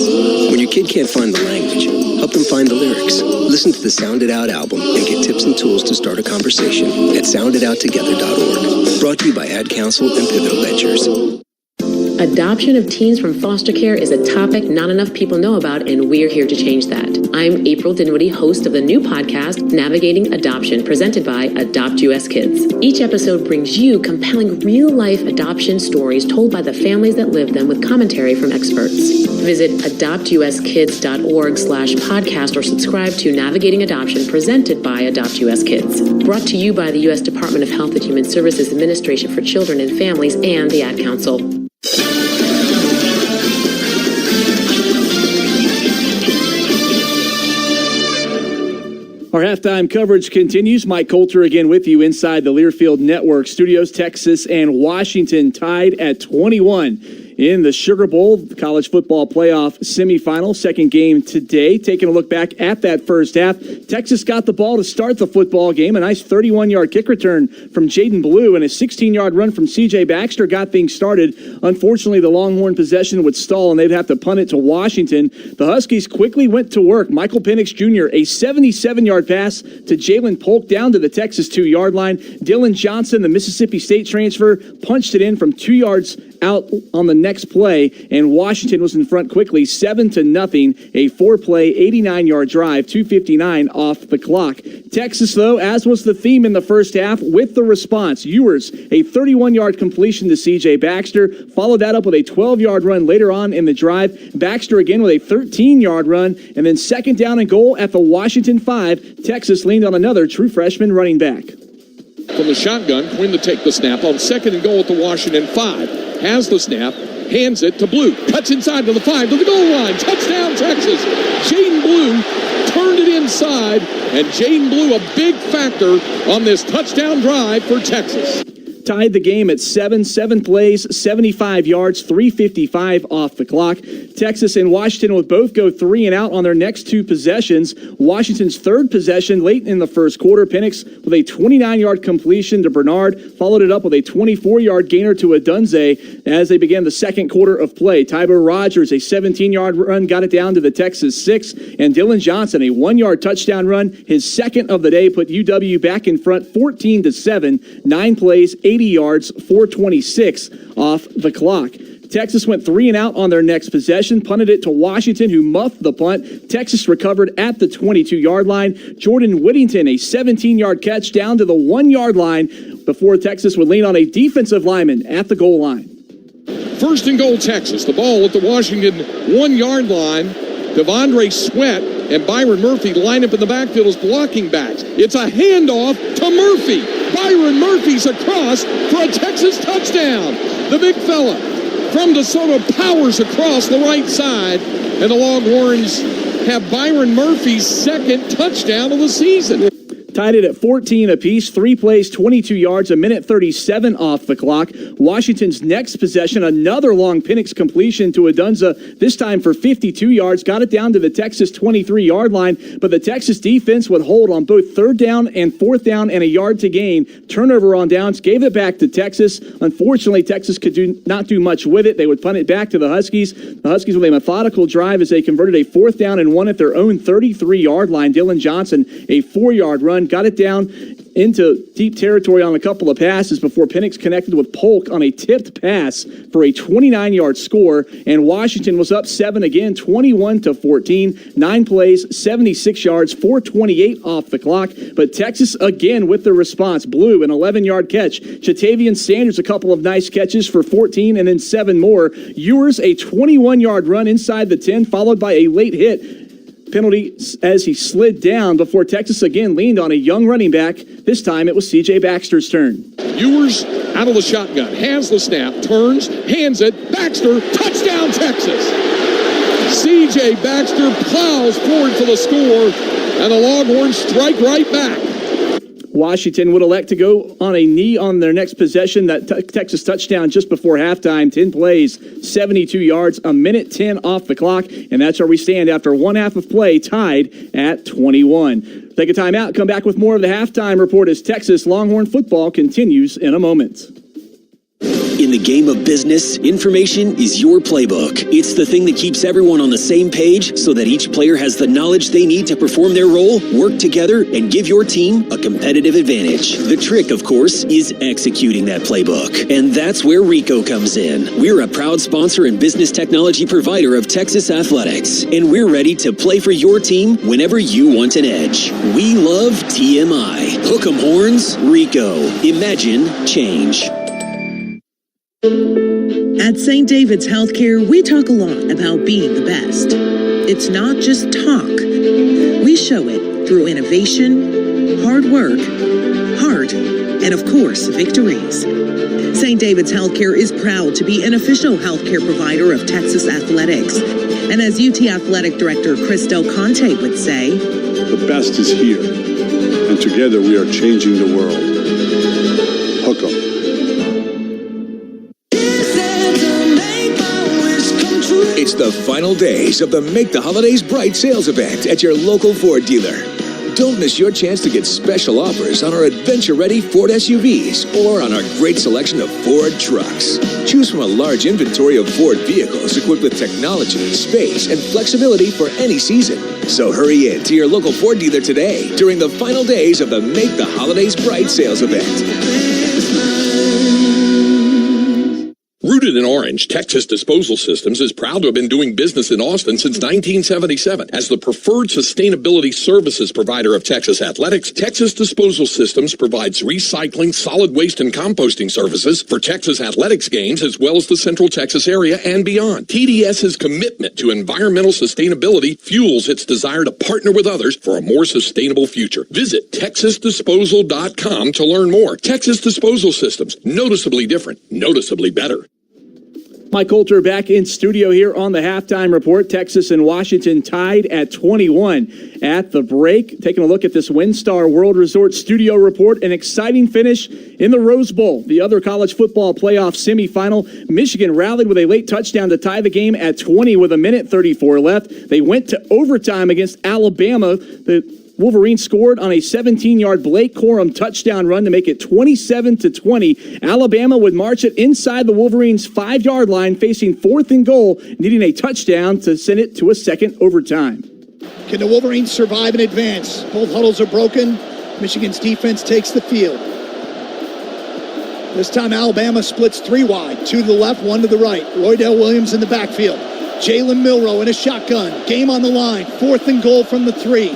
When your kid can't find the language, help them find the lyrics. Listen to the Sound It Out album and get tips and tools to start a conversation at sounditouttogether.org. Brought to you by Ad Council and Pivotal Ventures. Adoption of teens from foster care is a topic not enough people know about, and we're here to change that. I'm April Dinwiddie, host of the new podcast, Navigating Adoption, presented by Adopt US Kids. Each episode brings you compelling real-life adoption stories told by the families that live them with commentary from experts. Visit adoptuskids.org/podcast or subscribe to Navigating Adoption, presented by Adopt US Kids. Brought to you by the U.S. Department of Health and Human Services Administration for Children and Families and the Ad Council. Our halftime coverage continues. Mike Coulter again with you inside the Learfield Network studios. Texas and Washington tied at 21 in the Sugar Bowl, the college football playoff semifinal. Second game today. Taking a look back at that first half, Texas got the ball to start the football game. A nice 31-yard kick return from Jaden Blue and a 16-yard run from C.J. Baxter got things started. Unfortunately, the Longhorn possession would stall, and they'd have to punt it to Washington. The Huskies quickly went to work. Michael Penix Jr., a 77-yard pass to Jalen Polk down to the Texas 2-yard line. Dylan Johnson, the Mississippi State transfer, punched it in from 2 yards out on the next play, and Washington was in front quickly, 7-0, a 4-play, 89-yard drive, 2:59 off the clock. Texas, though, as was the theme in the first half, with the response. Ewers, a 31-yard completion to C.J. Baxter, followed that up with a 12-yard run later on in the drive. Baxter again with a 13-yard run, and then second down and goal at the Washington 5. Texas leaned on another true freshman running back. From the shotgun, Quinn to take the snap on second and goal at the Washington 5. Has the snap, hands it to Blue. Cuts inside to the 5, to the goal line. Touchdown, Texas. Jaden Blue turned it inside, and Jaden Blue a big factor on this touchdown drive for Texas. Tied the game at 7 plays, 75 yards, 3:55 off the clock. Texas and Washington would both go 3 and out on their next two possessions. Washington's third possession late in the first quarter, Penix with a 29-yard completion to Bernard, followed it up with a 24-yard gainer to Adunze as they began the second quarter of play. Tyber Rogers, a 17-yard run, got it down to the Texas 6, and Dylan Johnson, a 1-yard touchdown run, his second of the day, put UW back in front 14-7, 9 plays, 80 yards, 4:26 off the clock. Texas went 3 and out on their next possession, punted it to Washington, who muffed the punt. Texas recovered at the 22-yard line. Jordan Whittington, a 17-yard catch down to the 1-yard line before Texas would lean on a defensive lineman at the goal line. First and goal, Texas. The ball at the Washington 1-yard line. Devondre Sweat and Byron Murphy line up in the backfield as blocking backs. It's a handoff to Murphy. Byron Murphy's across for a Texas touchdown. The big fella from DeSoto powers across the right side, and the Longhorns have Byron Murphy's second touchdown of the season. Tied it at 14 apiece, 3 plays, 22 yards, a minute 37 off the clock. Washington's next possession, another long Penix completion to Adunza, this time for 52 yards, got it down to the Texas 23-yard line, but the Texas defense would hold on both third down and fourth down and a yard to gain. Turnover on downs, gave it back to Texas. Unfortunately, Texas could not do much with it. They would punt it back to the Huskies. The Huskies with a methodical drive as they converted a 4th down and 1 at their own 33-yard line. Dylan Johnson, a 4-yard run, got it down into deep territory on a couple of passes before Penix connected with Polk on a tipped pass for a 29-yard score, and Washington was up 7 again, 21-14, 9 plays, 76 yards, 4:28 off the clock, but Texas again with the response. Blue, an 11-yard catch. Chatavian Sanders, a couple of nice catches for 14 and then 7 more. Ewers, a 21-yard run inside the 10, followed by a late hit penalty as he slid down before Texas again leaned on a young running back. This time it was C.J. Baxter's turn. Ewers out of the shotgun, has the snap, turns, hands it, Baxter, touchdown Texas! C.J. Baxter plows forward for the score, and the Longhorns strike right back. Washington would elect to go on a knee on their next possession. That Texas touchdown just before halftime. 10 plays, 72 yards, a minute 10 off the clock. And that's where we stand after one half of play, tied at 21. Take a timeout. Come back with more of the halftime report as Texas Longhorn football continues in a moment. In the the game of business, information is your playbook. It's the thing that keeps everyone on the same page so that each player has the knowledge they need to perform their role, work together, and give your team a competitive advantage. The trick, of course, is executing that playbook. And that's where Rico comes in. We're a proud sponsor and business technology provider of Texas Athletics, and we're ready to play for your team whenever you want an edge. We love TMI. Hook 'em horns, Rico. Imagine change. At St. David's Healthcare, we talk a lot about being the best. It's not just talk. We show it through innovation, hard work, heart, and of course, victories. St. David's Healthcare is proud to be an official healthcare provider of Texas Athletics. And as UT Athletic Director Chris Del Conte would say, the best is here, and together we are changing the world. Hook 'em. It's the final days of the Make the Holidays Bright sales event at your local Ford dealer. Don't miss your chance to get special offers on our adventure-ready Ford SUVs or on our great selection of Ford trucks. Choose from a large inventory of Ford vehicles equipped with technology, space, and flexibility for any season. So hurry in to your local Ford dealer today during the final days of the Make the Holidays Bright sales event. Rooted in orange, Texas Disposal Systems is proud to have been doing business in Austin since 1977. As the preferred sustainability services provider of Texas Athletics, Texas Disposal Systems provides recycling, solid waste, and composting services for Texas Athletics games as well as the Central Texas area and beyond. TDS's commitment to environmental sustainability fuels its desire to partner with others for a more sustainable future. Visit TexasDisposal.com to learn more. Texas Disposal Systems, noticeably different, noticeably better. Mike Coulter back in studio here on the halftime report. Texas and Washington tied at 21 at the break. Taking a look at this WinStar World Resort studio report. An exciting finish in the Rose Bowl, the other college football playoff semifinal. Michigan rallied with a late touchdown to tie the game at 20 with 1:34 left. They went to overtime against Alabama. The Wolverines scored on a 17-yard Blake Corum touchdown run to make it 27-20. Alabama would march it inside the Wolverines' 5-yard line, facing 4th and goal, needing a touchdown to send it to a second overtime. Can the Wolverines survive and advance? Both huddles are broken. Michigan's defense takes the field. This time Alabama splits 3 wide, 2 to the left, 1 to the right. Roydell Williams in the backfield. Jalen Milroe in a shotgun. Game on the line. 4th and goal from the 3.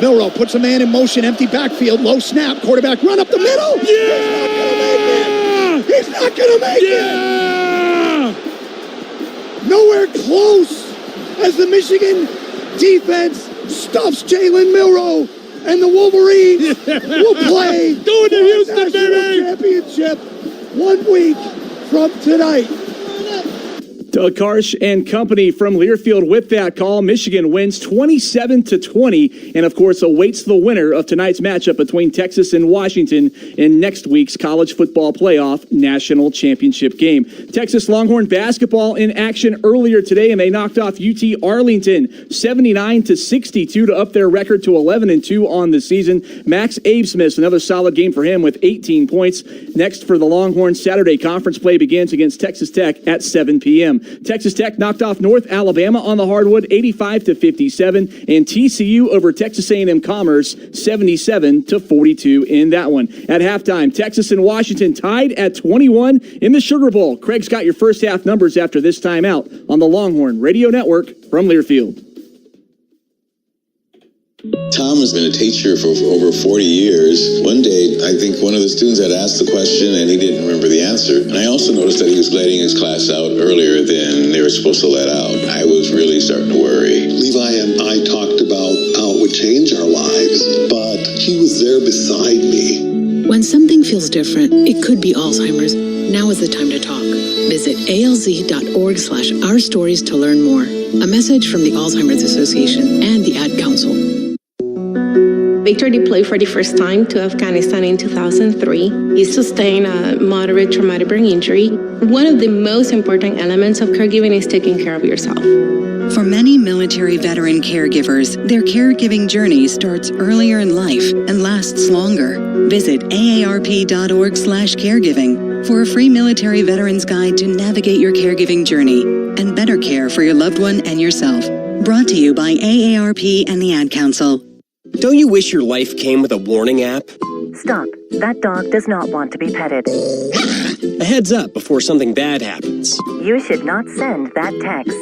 Milroe puts a man in motion, empty backfield, low snap, quarterback run up the middle. Yeah! He's not going to make it! Nowhere close as the Michigan defense stuffs Jalen Milroe, and the Wolverines will play Go to Houston, baby! Championship 1 week from tonight. Doug Karsh and company from Learfield with that call. Michigan wins 27-20 and, of course, awaits the winner of tonight's matchup between Texas and Washington in next week's college football playoff national championship game. Texas Longhorn basketball in action earlier today, and they knocked off UT Arlington 79-62 to up their record to 11-2 on the season. Max Abesmith, another solid game for him with 18 points. Next for the Longhorns, Saturday conference play begins against Texas Tech at 7 p.m. Texas Tech knocked off North Alabama on the hardwood 85-57, and TCU over Texas A&M Commerce 77-42 in that one. At halftime, Texas and Washington tied at 21 in the Sugar Bowl. Craig's got your first half numbers after this timeout on the Longhorn Radio Network from Learfield. Tom has been a teacher for over 40 years. One day, I think one of the students had asked the question and he didn't remember the answer. And I also noticed that he was letting his class out earlier than they were supposed to let out. I was really starting to worry. Levi and I talked about how it would change our lives, but he was there beside me. When something feels different, it could be Alzheimer's. Now is the time to talk. Visit alz.org/ourstories to learn more. A message from the Alzheimer's Association and the Ad Council. Victor deployed for the first time to Afghanistan in 2003. He sustained a moderate traumatic brain injury. One of the most important elements of caregiving is taking care of yourself. For many military veteran caregivers, their caregiving journey starts earlier in life and lasts longer. Visit aarp.org/caregiving for a free military veteran's guide to navigate your caregiving journey and better care for your loved one and yourself. Brought to you by AARP and the Ad Council. Don't you wish your life came with a warning app? Stop. That dog does not want to be petted. A heads up before something bad happens. You should not send that text.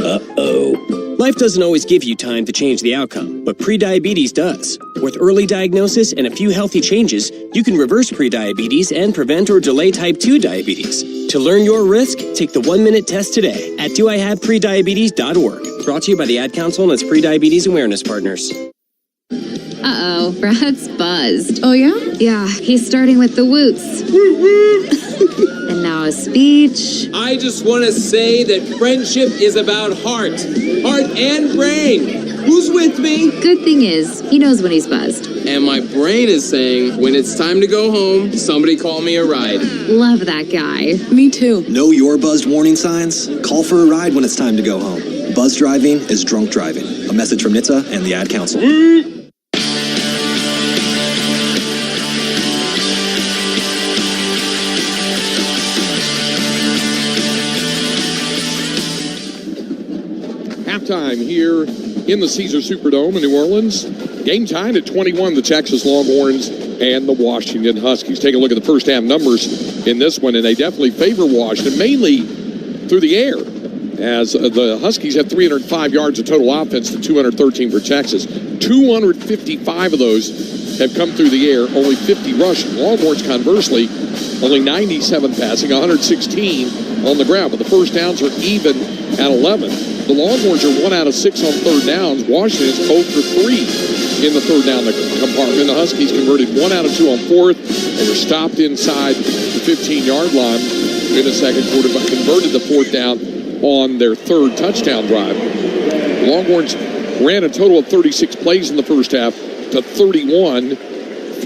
Uh-oh. Life doesn't always give you time to change the outcome, but prediabetes does. With early diagnosis and a few healthy changes, you can reverse prediabetes and prevent or delay type 2 diabetes. To learn your risk, take the 1-minute test today at doihaveprediabetes.org. Brought to you by the Ad Council and its prediabetes awareness partners. Uh-oh, Brad's buzzed. Oh, yeah? Yeah, he's starting with the whoops. And now a speech. I just want to say that friendship is about heart and brain. Who's with me? Good thing is, he knows when he's buzzed. And my brain is saying, when it's time to go home, somebody call me a ride. Love that guy. Me too. Know your buzzed warning signs? Call for a ride when it's time to go home. Buzz driving is drunk driving. A message from NHTSA and the Ad Council. Halftime here in the Caesar Superdome in New Orleans. Game tied at 21, the Texas Longhorns and the Washington Huskies. Take a look at the first half numbers in this one, and they definitely favor Washington, mainly through the air, as the Huskies have 305 yards of total offense to 213 for Texas. 255 of those have come through the air, only 50 rushing. Longhorns, conversely, only 97 passing, 116 on the ground, but the first downs are even at 11. The Longhorns are 1 out of 6 on third downs. Washington is 0 for 3 in the third down compartment. The Huskies converted 1 out of 2 on fourth. They were stopped inside the 15-yard line in the second quarter, but converted the fourth down on their third touchdown drive. The Longhorns ran a total of 36 plays in the first half to 31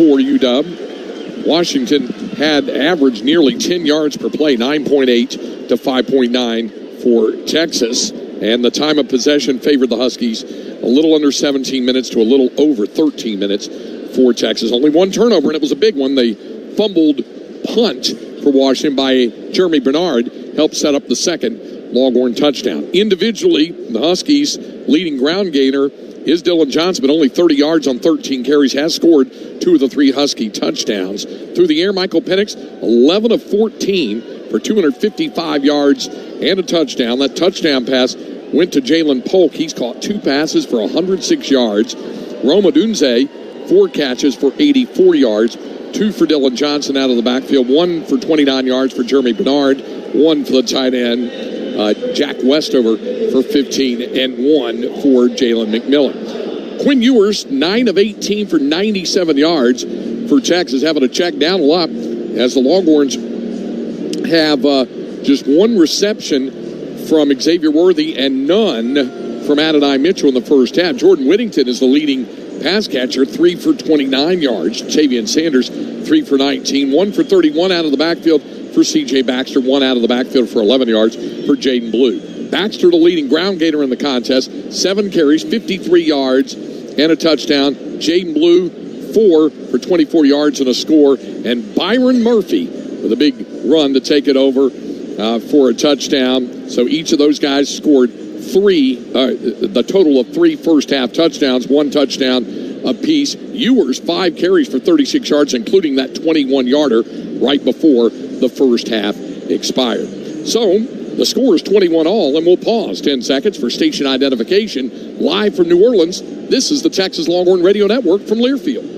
for UW. Washington had averaged nearly 10 yards per play, 9.8 to 5.9 for Texas. And the time of possession favored the Huskies a little under 17 minutes to a little over 13 minutes for Texas. Only one turnover, and it was a big one. The fumbled punt for Washington by Jeremy Bernard helped set up the second Longhorn touchdown. Individually, the Huskies' leading ground gainer is Dylan Johnson, but only 30 yards on 13 carries, has scored 2 of the 3 Husky touchdowns. Through the air, Michael Penix, 11 of 14 for 255 yards and a touchdown. That touchdown pass went to Jalen Polk. He's caught 2 passes for 106 yards. Roma Dunze, 4 catches for 84 yards. 2 for Dylan Johnson out of the backfield. 1 for 29 yards for Jeremy Bernard. 1 for the tight end, Jack Westover, for 15, and 1 for Jalen McMillan. Quinn Ewers, 9 of 18 for 97 yards for Texas, having to check down a lot as the Longhorns have just 1 reception from Xavier Worthy and none from Adonai Mitchell in the first half. Jordan Whittington is the leading pass catcher, 3 for 29 yards. Tavian Sanders, 3 for 19. 1 for 31 out of the backfield for C.J. Baxter. 1 out of the backfield for 11 yards for Jaden Blue. Baxter, the leading ground gainer in the contest, 7 carries, 53 yards, and a touchdown. Jaden Blue, 4 for 24 yards and a score. And Byron Murphy with a big run to take it over for a touchdown. So each of those guys scored 3, the total of 3 first-half touchdowns, 1 touchdown apiece. Ewers, 5 carries for 36 yards, including that 21-yarder right before the first half expired. So the score is 21-all, and we'll pause 10 seconds for station identification. Live from New Orleans, this is the Texas Longhorn Radio Network from Learfield.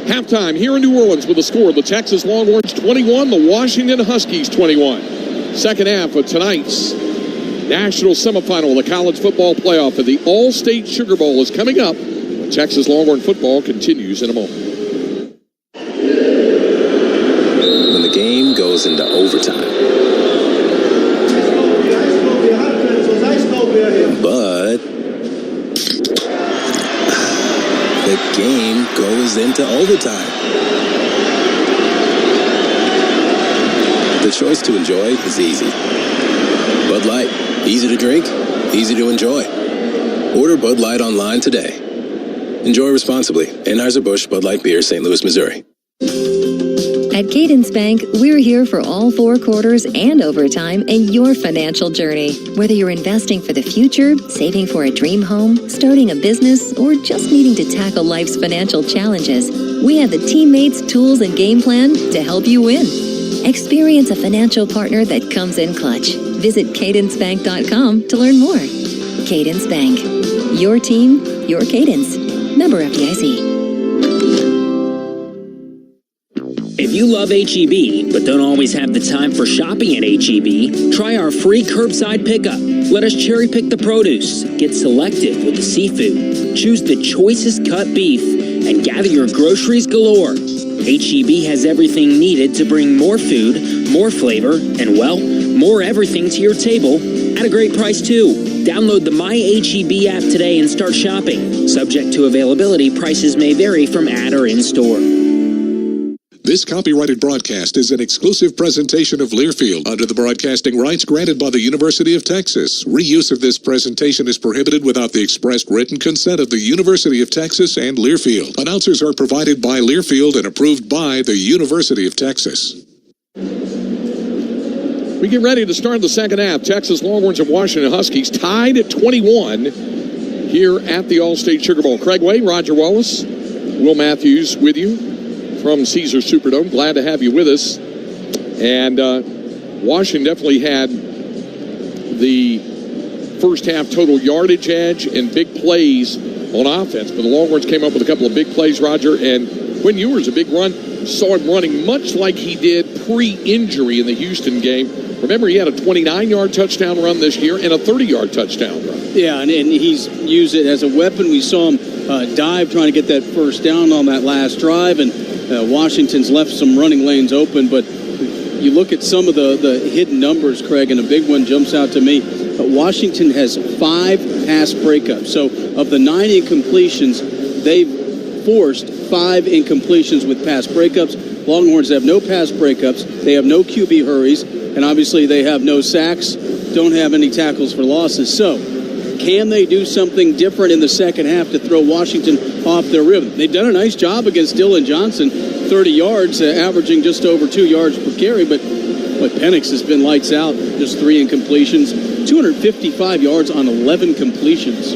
Halftime here in New Orleans with a score: the Texas Longhorns 21, the Washington Huskies 21. Second half of tonight's national semifinal of the college football playoff of the All-State Sugar Bowl is coming up. Texas Longhorn football continues in a moment. When the game goes into overtime. But goes into overtime. The choice to enjoy is easy. Bud Light, easy to drink, easy to enjoy. Order Bud Light online today. Enjoy responsibly. Anheuser-Busch Bud Light Beer, St. Louis, Missouri. At Cadence Bank, we're here for all 4 quarters and overtime in your financial journey. Whether you're investing for the future, saving for a dream home, starting a business, or just needing to tackle life's financial challenges, we have the teammates, tools, and game plan to help you win. Experience a financial partner that comes in clutch. Visit cadencebank.com to learn more. Cadence Bank. Your team, your cadence. Member FDIC. If you love H-E-B, but don't always have the time for shopping at H-E-B, try our free curbside pickup. Let us cherry pick the produce, get selective with the seafood, choose the choicest cut beef, and gather your groceries galore. H-E-B has everything needed to bring more food, more flavor, and, well, more everything to your table at a great price, too. Download the My H-E-B app today and start shopping. Subject to availability, prices may vary from at or in-store. This copyrighted broadcast is an exclusive presentation of Learfield under the broadcasting rights granted by the University of Texas. Reuse of this presentation is prohibited without the expressed written consent of the University of Texas and Learfield. Announcers are provided by Learfield and approved by the University of Texas. We get ready to start the second half. Texas Longhorns and Washington Huskies tied at 21 here at the All-State Sugar Bowl. Craig Way, Roger Wallace, Will Matthews with you from Caesars Superdome. Glad to have you with us. And Washington definitely had the first half total yardage edge and big plays on offense. But the Longhorns came up with a couple of big plays, Roger. And Quinn Ewers, a big run. Saw him running much like he did pre-injury in the Houston game. Remember, he had a 29-yard touchdown run this year and a 30-yard touchdown run. Yeah, and he's used it as a weapon. We saw him dive trying to get that first down on that last drive, and Washington's left some running lanes open. But you look at some of the hidden numbers, Craig, and a big one jumps out to me. Washington has 5 pass breakups. So of the 9 incompletions, they've forced 5 incompletions with pass breakups. Longhorns have no pass breakups. They have no QB hurries. And obviously they have no sacks, don't have any tackles for losses. So can they do something different in the second half to throw Washington off their rhythm? They've done a nice job against Dylan Johnson, 30 yards, averaging just over 2 yards per carry. But Penix has been lights out, just 3 incompletions, 255 yards on 11 completions.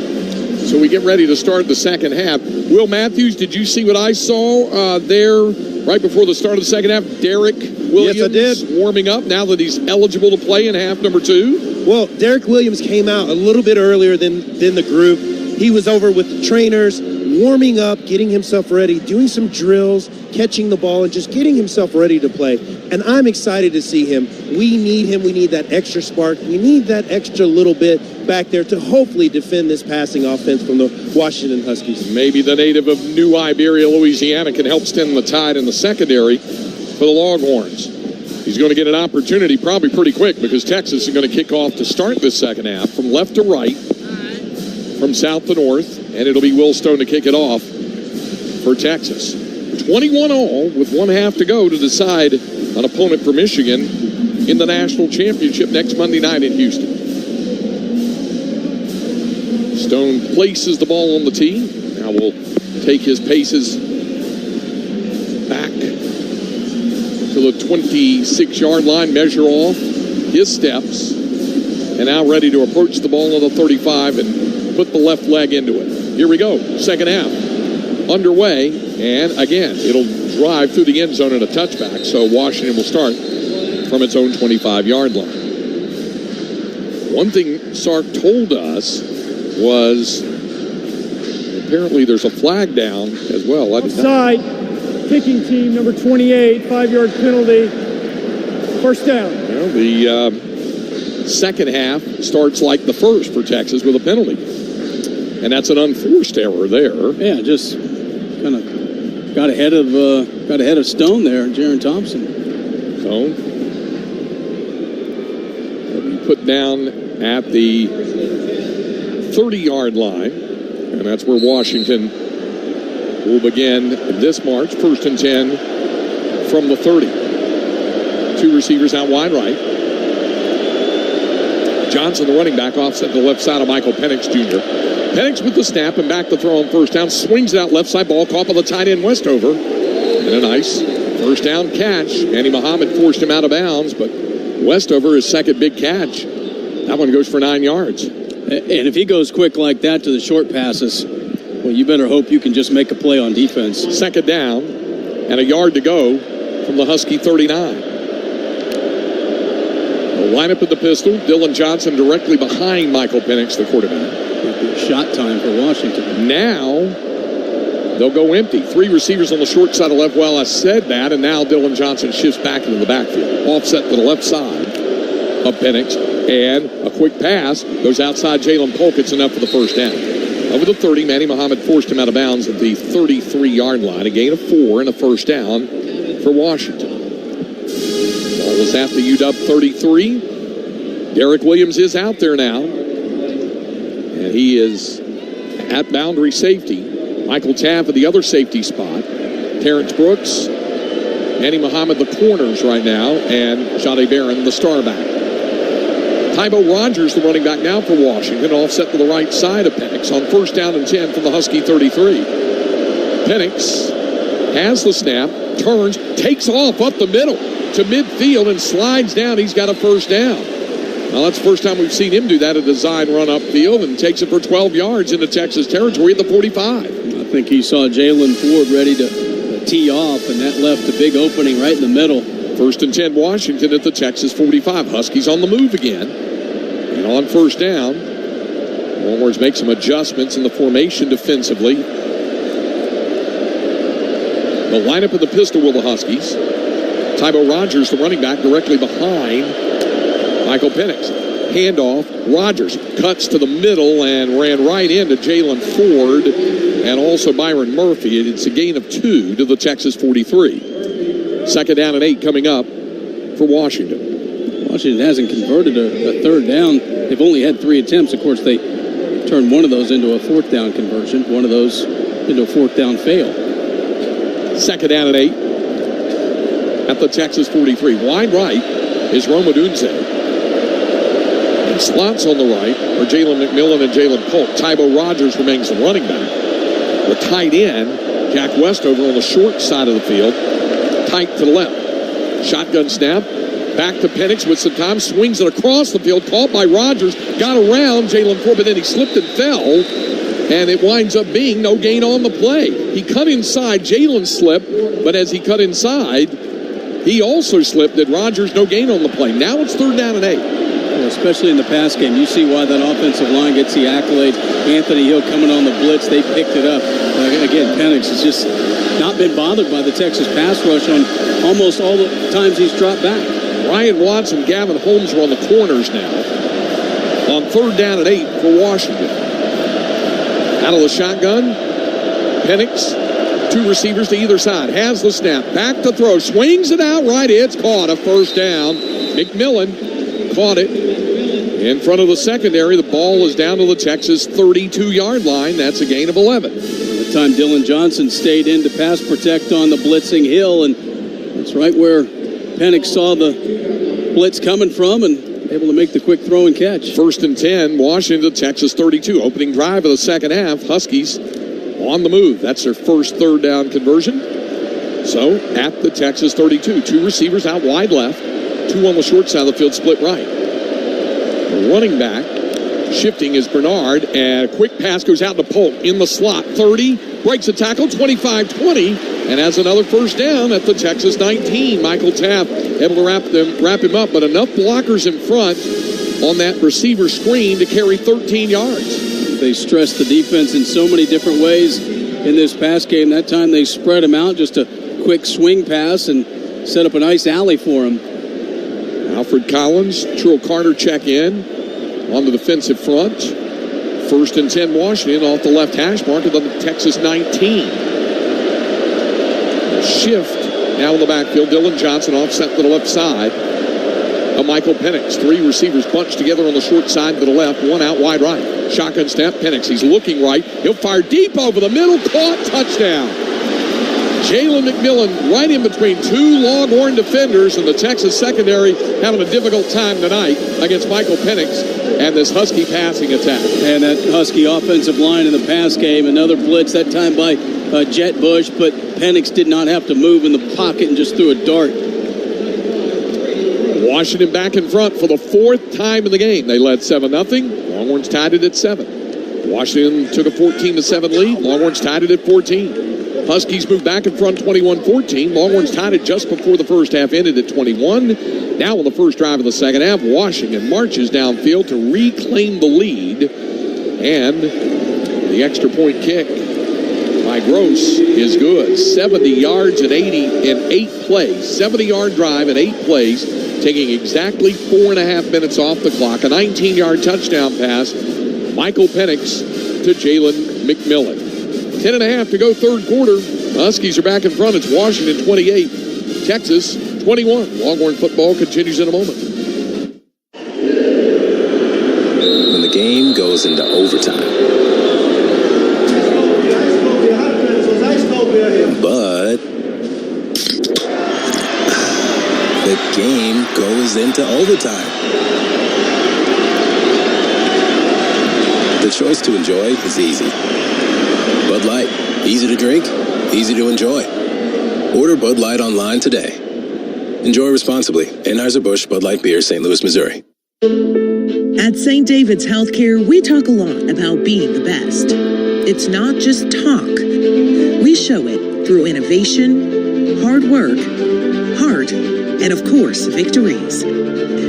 So we get ready to start the second half. Will Matthews, did you see what I saw there right before the start of the second half? Derek Williams, yes, I did. Warming up now that he's eligible to play in half number 2. Well, Derek Williams came out a little bit earlier than the group. He was over with the trainers, warming up, getting himself ready, doing some drills, catching the ball, and just getting himself ready to play. And I'm excited to see him. We need him. We need that extra spark. We need that extra little bit back there to hopefully defend this passing offense from the Washington Huskies. Maybe the native of New Iberia, Louisiana, can help stem the tide in the secondary for the Longhorns. He's going to get an opportunity probably pretty quick because Texas is going to kick off to start this second half from left to right, from south to north, and it'll be Will Stone to kick it off for Texas. 21 all with 1 half to go to decide an opponent for Michigan in the national championship next Monday night in Houston. Stone places the ball on the tee. Now will take his paces back to the 26-yard line, measure off his steps, and now ready to approach the ball on the 35 and put the left leg into it. Here we go, second half underway, and again, it'll drive through the end zone and a touchback, so Washington will start from its own 25-yard line. One thing Sark told us was apparently there's a flag down as well. Offside, kicking team, number 28, 5-yard penalty, first down. Well, the second half starts like the first for Texas with a penalty. And that's an unforced error there. Yeah, just kind of got ahead of Stone there, Jaron Thompson. Stone will be put down at the 30-yard line, and that's where Washington will begin this march. 1st and 10 from the 30. 2 receivers out wide right. Johnson, the running back, offset the left side of Michael Penix Jr. Penix with the snap and back to throw on 1st down. Swings it out left side. Ball caught by the tight end Westover. And a nice 1st down catch. Andy Muhammad forced him out of bounds, but Westover, his second big catch. That one goes for 9 yards. And if he goes quick like that to the short passes, well, you better hope you can just make a play on defense. 2nd down and a yard to go from the Husky 39. The lineup of the pistol. Dylan Johnson directly behind Michael Penix, the quarterback. Shot time for Washington. Now they'll go empty. 3 receivers on the short side of left. Well, I said that, and now Dylan Johnson shifts back into the backfield. Offset to the left side of Penix. And a quick pass goes outside Jalen Polk. It's enough for the 1st down. Over the 30, Manny Muhammad forced him out of bounds at the 33-yard line. A gain of 4 and a 1st down for Washington. Ball is at the UW 33. Derek Williams is out there now. And he is at boundary safety. Michael Taff at the other safety spot. Terrence Brooks, Manny Muhammad the corners right now, and Shade Barron the star back. Tybo Rogers, the running back now for Washington, offset to the right side of Penix on 1st down and 10 from the Husky 33. Penix has the snap, turns, takes off up the middle to midfield and slides down. He's got a 1st down. Now, that's the first time we've seen him do that, a design run upfield, and takes it for 12 yards into Texas territory at the 45. I think he saw Jalen Ford ready to tee off, and that left a big opening right in the middle. 1st and 10 Washington at the Texas 45. Huskies on the move again. And on 1st down, Longhorns make some adjustments in the formation defensively. The lineup of the pistol will the Huskies. Tybo Rogers, the running back, directly behind Michael Penix. Handoff. Rogers cuts to the middle and ran right into Jalen Ford and also Byron Murphy. It's a gain of 2 to the Texas 43. 2nd down and 8 coming up for Washington. Washington hasn't converted a 3rd down. They've only had 3 attempts. Of course, they turned one of those into a 4th down conversion, one of those into a 4th down fail. 2nd down and 8 at the Texas 43. Wide right is Roma Dunze. And slots on the right are Jalen McMillan and Jalen Polk. Tybo Rogers remains the running back. The tight end, Jack Westover, on the short side of the field. Tight to the left. Shotgun snap. Back to Penix with some time. Swings it across the field. Caught by Rogers. Got around Jalen Ford, but then he slipped and fell. And it winds up being no gain on the play. He cut inside. Jalen slipped. But as he cut inside, he also slipped. Did Rogers no gain on the play. Now it's 3rd down and 8. Well, especially in the pass game, you see why that offensive line gets the accolades. Anthony Hill coming on the blitz. They picked it up. Again, Penix has just not been bothered by the Texas pass rush on almost all the times he's dropped back. Ryan Watts and Gavin Holmes are on the corners now. On 3rd down and 8 for Washington. Out of the shotgun, Penix, 2 receivers to either side. Has the snap, back to throw, swings it out right. It's caught, a 1st down. McMillan caught it in front of the secondary. The ball is down to the Texas 32-yard line. That's a gain of 11. The time Dylan Johnson stayed in to pass protect on the blitzing Hill, and that's right where Penix saw the blitz coming from and able to make the quick throw and catch. 1st and 10, Washington, Texas 32. Opening drive of the 2nd half. Huskies on the move. That's their first 3rd down conversion. So at the Texas 32. 2 receivers out wide left. 2 on the short side of the field, split right. The running back shifting is Bernard, and a quick pass goes out to Polk in the slot. 30, breaks a tackle, 25-20, and has another 1st down at the Texas 19. Michael Tapp able to wrap him up, but enough blockers in front on that receiver screen to carry 13 yards. They stressed the defense in so many different ways in this pass game. That time they spread him out, just a quick swing pass, and set up a nice alley for him. Alfred Collins, Trill Carter check in on the defensive front. 1st and 10 Washington off the left hash mark of the Texas 19. Shift now in the backfield. Dylan Johnson offset to the left side. of Michael Penix. Three receivers bunched together on the short side to the left, one out wide right. Shotgun snap, Penix. He's looking right. He'll fire deep over the middle. Caught, touchdown. Jalen McMillan right in between two Longhorn defenders, and the Texas secondary having a difficult time tonight against Michael Penix and this Husky passing attack. And that Husky offensive line in the pass game, another blitz, that time by Jet Bush, but Penix did not have to move in the pocket and just threw a dart. Washington back in front for the fourth time in the game. They led 7-0. Longhorns tied it at 7. Washington took a 14-7 lead. Longhorns tied it at 14. Huskies moved back in front 21-14. Longhorns tied it just before the first half ended at 21. Now on the first drive of the second half, Washington marches downfield to reclaim the lead. And the extra point kick by Gross is good. 70 yards and 80 in 8 plays. 70-yard drive in 8 plays, taking exactly 4.5 minutes off the clock. A 19-yard touchdown pass. Michael Penix to Jalen McMillan. 10.5 to go third quarter. Huskies are back in front. It's Washington 28, Texas 21. Longhorn football continues in a moment. When the game goes into overtime. But the game goes into overtime. The choice to enjoy is easy. Bud Light, easy to drink, easy to enjoy. Order Bud Light online today. Enjoy responsibly. Anheuser-Busch Bud Light Beer, St. Louis, Missouri. At St. David's Healthcare, we talk a lot about being the best. It's not just talk. We show it through innovation, hard work, heart, and of course, victories.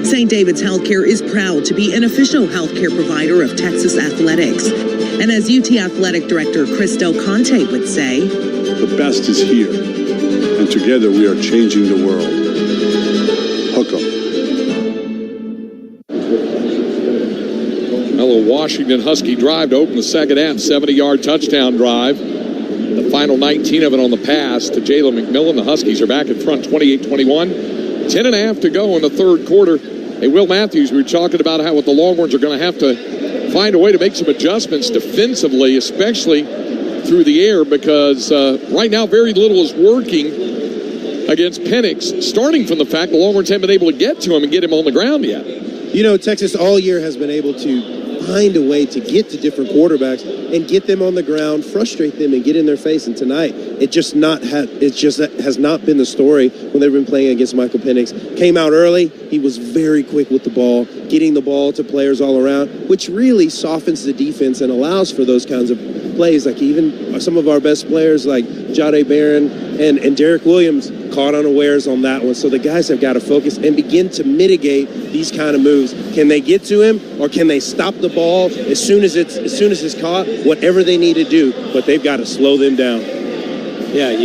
St. David's Healthcare is proud to be an official healthcare provider of Texas Athletics. And as UT Athletic Director Chris Del Conte would say, the best is here, and together we are changing the world. Hook 'em. Well, a Washington Husky drive to open the second half, 70-yard touchdown drive. The final 19 of it on the pass to Jalen McMillan. The Huskies are back in front, 28-21. 10.5 to go in the third quarter. Hey, Will Matthews, we were talking about how the Longhorns are going to have to find a way to make some adjustments defensively, especially through the air, because right now very little is working against Penix, starting from the fact the Longhorns haven't been able to get to him and get him on the ground yet. You know, Texas all year has been able to find a way to get to different quarterbacks and get them on the ground, frustrate them, and get in their face. And tonight, it just has not been the story when they've been playing against Michael Penix. Came out early. He was very quick with the ball, getting the ball to players all around, which really softens the defense and allows for those kinds of plays. Like even some of our best players like Jahdae Barron and Derek Williams caught unawares on that one. So the guys have got to focus and begin to mitigate these kind of moves. Can they get to him, or can they stop the ball as soon as it's caught? Whatever they need to do, but they've got to slow them down. Yeah,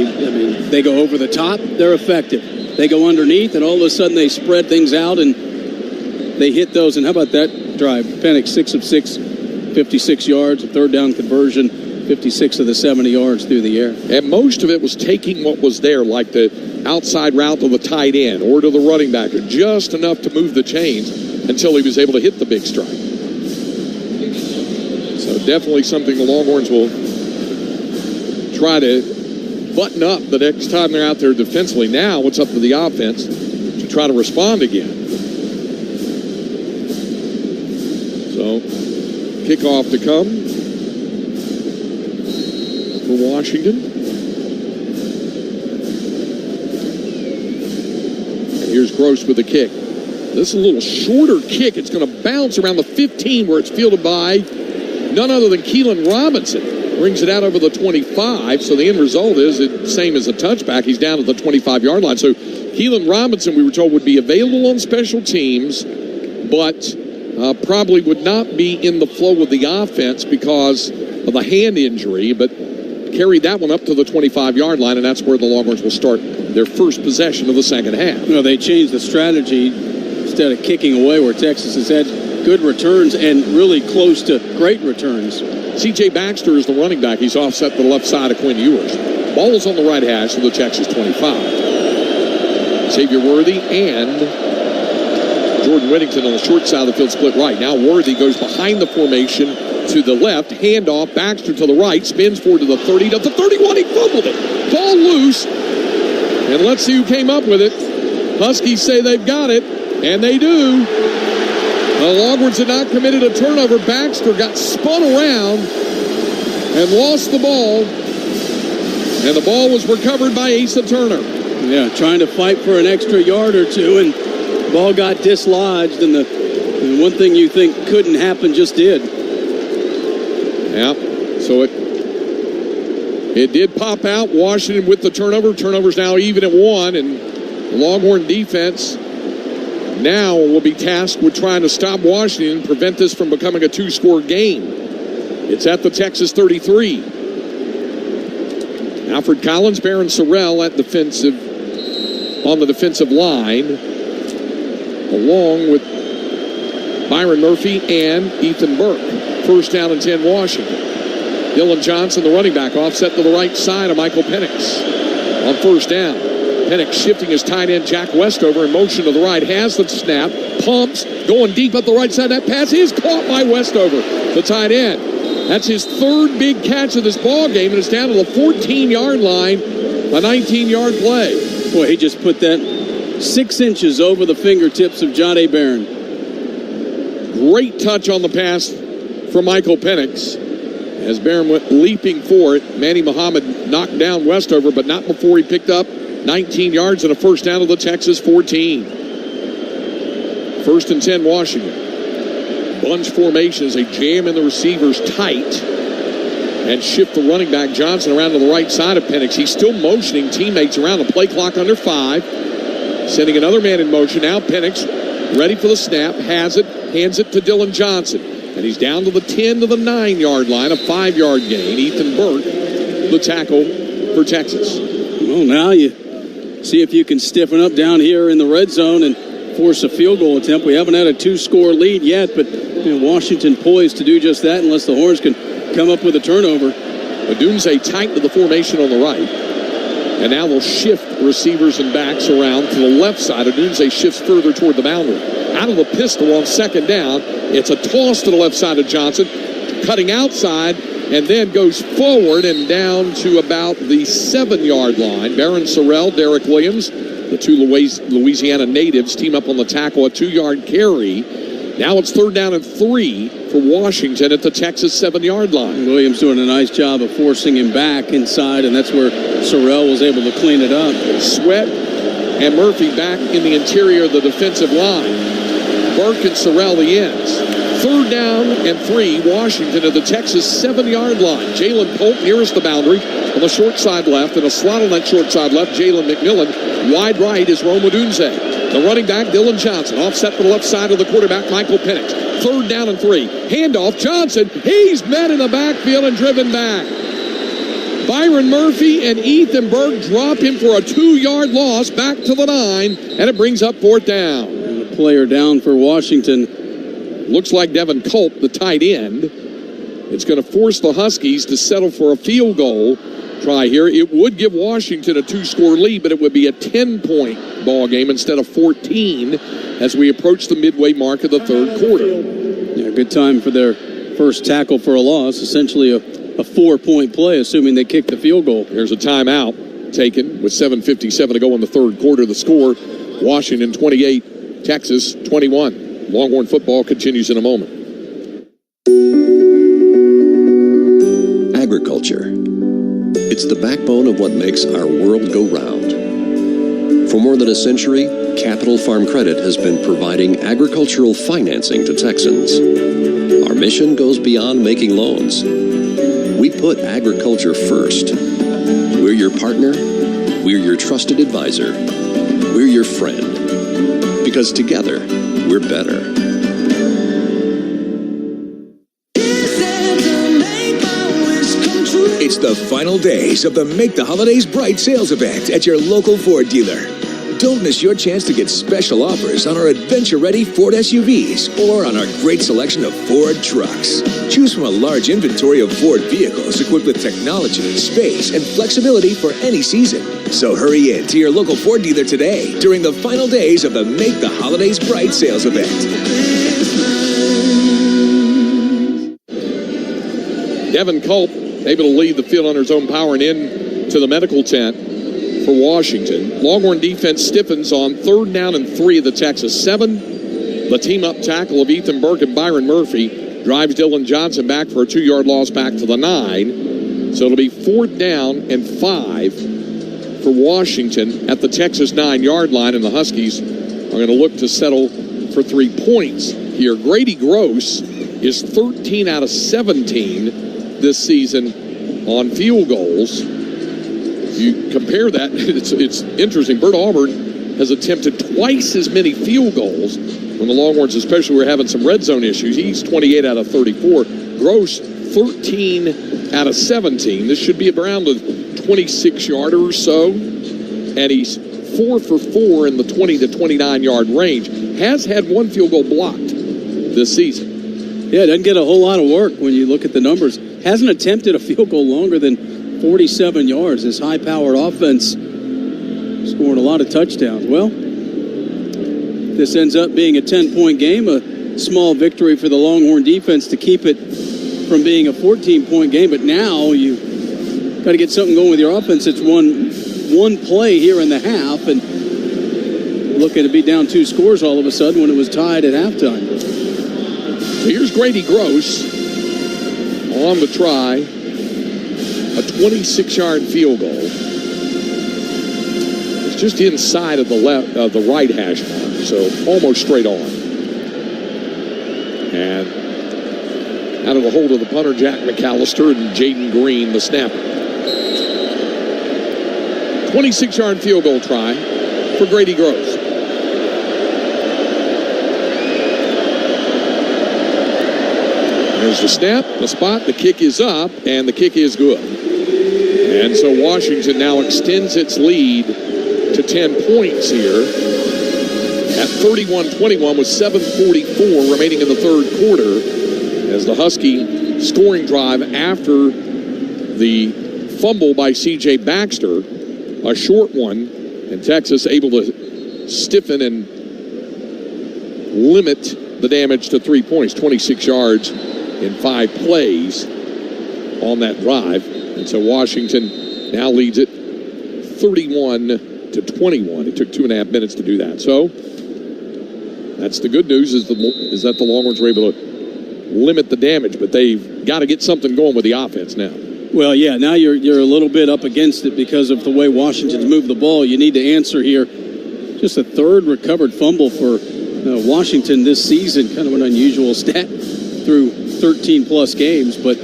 they go over the top, they're effective. They go underneath, and all of a sudden they spread things out and they hit those. And how about that drive? Penix 6 of 6, 56 yards, a third down conversion, 56 of the 70 yards through the air. And most of it was taking what was there, like the outside route to the tight end or to the running back, or just enough to move the chains until he was able to hit the big strike. So definitely something the Longhorns will try to button up the next time they're out there defensively. Now it's up to the offense to try to respond again. So kickoff to come for Washington. And here's Gross with the kick. This is a little shorter kick. It's going to bounce around the 15 where it's fielded by none other than Keelan Robinson. Brings it out over the 25, so the end result is the same as a touchback. He's down at the 25-yard line. So Keelan Robinson, we were told, would be available on special teams, but probably would not be in the flow of the offense because of a hand injury, but carried that one up to the 25-yard line, and that's where the Longhorns will start their first possession of the second half. You know, they changed the strategy. Instead of kicking away, where Texas has had good returns and really close to great returns. C.J. Baxter is the running back. He's offset to the left side of Quinn Ewers. Ball is on the right hash of the Texas 25. Xavier Worthy and Jordan Whittington on the short side of the field, split right. Now Worthy goes behind the formation to the left. Handoff. Baxter to the right. Spins forward to the 30. To the 31. He fumbled it. Ball loose. And let's see who came up with it. Huskies say they've got it. And they do. The Longhorns had not committed a turnover. Baxter got spun around and lost the ball. And the ball was recovered by Asa Turner. Yeah, trying to fight for an extra yard or two, and the ball got dislodged, and the one thing you think couldn't happen just did. Yeah, so it did pop out. Washington with the turnover. Turnover's now even at 1, and the Longhorn defense now will be tasked with trying to stop Washington and prevent this from becoming a 2-score game. It's at the Texas 33. Alfred Collins, Baron Sorrell on the defensive line, along with Byron Murphy and Ethan Burke. First down and 10, Washington. Dylan Johnson, the running back, offset to the right side of Michael Penix on first down. Penix shifting his tight end Jack Westover in motion to the right, has the snap, pumps, going deep up the right side. That pass is caught by Westover, the tight end. That's his third big catch of this ball game, and it's down to the 14-yard line, a 19-yard play. Boy, he just put that 6 inches over the fingertips of Jahdae Barron. Great touch on the pass from Michael Penix as Barron went leaping for it. Manny Muhammad knocked down Westover, but not before he picked up 19 yards and a first down to the Texas 14. First and 10, Washington. Bunch formation as they jam in the receivers tight and shift the running back Johnson around to the right side of Penix. He's still motioning teammates around. The play clock under 5. Sending another man in motion. Now Penix ready for the snap. Has it. Hands it to Dylan Johnson. And he's down to the 10 to the 9-yard line. A 5-yard gain. Ethan Burke, the tackle for Texas. Well, now you see if you can stiffen up down here in the red zone and force a field goal attempt. We haven't had a 2-score lead yet, but Washington poised to do just that unless the Horns can come up with a turnover. Odunze tight to the formation on the right. And now they'll shift receivers and backs around to the left side. Odunze shifts further toward the boundary. Out of the pistol on second down. It's a toss to the left side of Johnson. Cutting outside and then goes forward and down to about the 7-yard line. Baron Sorrell, Derek Williams, the two Louisiana natives team up on the tackle, a 2-yard carry. Now it's third down and 3 for Washington at the Texas 7-yard line. Williams doing a nice job of forcing him back inside, and that's where Sorrell was able to clean it up. Sweat and Murphy back in the interior of the defensive line. Burke and Sorrell the ends. Third down and 3, Washington at the Texas 7-yard line. Jalen Polk nearest the boundary on the short side left, and a slot on that short side left, Jalen McMillan. Wide right is Rome Odunze. The running back, Dylan Johnson, offset to the left side of the quarterback, Michael Penix. Third down and 3. Handoff, Johnson. He's met in the backfield and driven back. Byron Murphy and Ethan Burke drop him for a 2-yard loss back to the 9, and it brings up fourth down. And a player down for Washington. Looks like Devin Culp, the tight end. It's going to force the Huskies to settle for a field goal try here. It would give Washington a 2-score lead, but it would be a 10-point ball game instead of 14 as we approach the midway mark of the third quarter. Yeah, good time for their first tackle for a loss. Essentially a 4-point play, assuming they kick the field goal. There's a timeout taken with 7:57 to go in the third quarter. The score, Washington 28, Texas 21. Longhorn football continues in a moment. Agriculture. It's the backbone of what makes our world go round. For more than a century, Capital Farm Credit has been providing agricultural financing to Texans. Our mission goes beyond making loans. We put agriculture first. We're your partner. We're your trusted advisor. We're your friend. Because together, we're better. It's the final days of the Make the Holidays Bright sales event at your local Ford dealer. Don't miss your chance to get special offers on our adventure-ready Ford SUVs or on our great selection of Ford trucks. Choose from a large inventory of Ford vehicles equipped with technology, space, and flexibility for any season. So hurry in to your local Ford dealer today during the final days of the Make the Holidays Bright sales event. Devin Culp able to lead the field on his own power and in to the medical tent for Washington. Longhorn defense stiffens on 3rd down and 3 of the Texas 7. The team-up tackle of Ethan Burke and Byron Murphy drives Dylan Johnson back for a 2-yard loss back to the 9. So it'll be 4th down and 5 for Washington at the Texas 9-yard line, and the Huskies are going to look to settle for 3 points here. Grady Gross is 13 out of 17 this season on field goals. You compare that, it's interesting. Bert Auburn has attempted twice as many field goals when the Longhorns especially were having some red zone issues. He's 28 out of 34. Gross, 13 out of 17. This should be around a 26-yarder or so. And he's 4 for 4 in the 20 to 29-yard range. Has had 1 field goal blocked this season. Yeah, doesn't get a whole lot of work when you look at the numbers. Hasn't attempted a field goal longer than 47 yards. This high-powered offense scoring a lot of touchdowns. Well, this ends up being a 10-point game, a small victory for the Longhorn defense to keep it from being a 14-point game. But now you got to get something going with your offense. It's one play here in the half, and looking to be down 2 scores all of a sudden when it was tied at halftime. So here's Grady Gross on the try. A 26-yard field goal. It's just inside of the right hash mark, so almost straight on. And out of the hold of the punter, Jack McAllister, and Jaden Green, the snapper. 26-yard field goal try for Grady Gross. There's the snap, the spot, the kick is up, and the kick is good. And so Washington now extends its lead to 10 points here at 31-21 with 7:44 remaining in the 3rd quarter as the Husky scoring drive after the fumble by C.J. Baxter, a short one, and Texas able to stiffen and limit the damage to 3 points, 26 yards in 5 plays on that drive. And so Washington now leads it 31-21. It took 2.5 minutes to do that. So that's the good news is that the Longhorns were able to limit the damage, but they've got to get something going with the offense now. Well, yeah, now you're a little bit up against it because of the way Washington's moved the ball. You need to answer here. Just a 3rd recovered fumble for Washington this season. Kind of an unusual stat through 13-plus games, but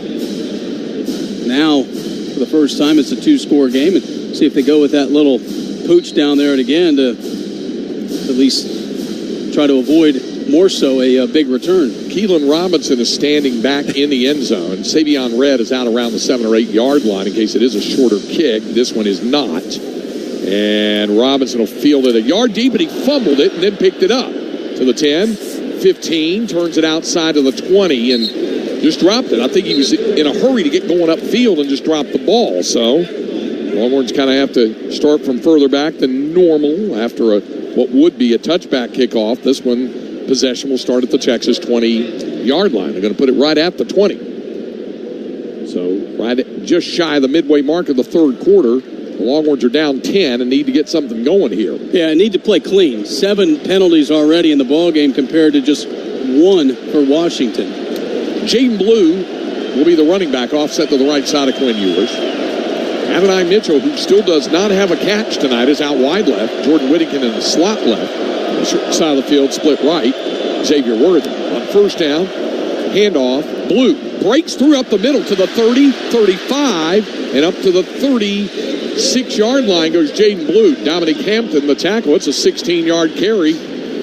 now for the first time it's a 2-score game, and see if they go with that little pooch down there again to at least try to avoid more so a big return. Keelan Robinson is standing back in the end zone. Savion Red is out around the 7 or 8 yard line in case it is a shorter kick. This one is not. And Robinson will field it a yard deep, and he fumbled it and then picked it up to the 10, 15, turns it outside to the 20, and just dropped it. I think he was in a hurry to get going upfield and just dropped the ball. So Longhorns kind of have to start from further back than normal after what would be a touchback kickoff. This one, possession will start at the Texas 20-yard line. They're going to put it right at the 20. So right just shy of the midway mark of the 3rd quarter. The Longhorns are down 10 and need to get something going here. Yeah, need to play clean. 7 penalties already in the ballgame compared to just 1 for Washington. Jaden Blue will be the running back, offset to the right side of Quinn Ewers. Adonai Mitchell, who still does not have a catch tonight, is out wide left. Jordan Whittington in the slot left. The short side of the field split right. Xavier Worthy. On 1st down, handoff. Blue breaks through up the middle to the 30, 35, and up to the 36-yard line goes Jaden Blue. Dominic Hampton, the tackle. It's a 16-yard carry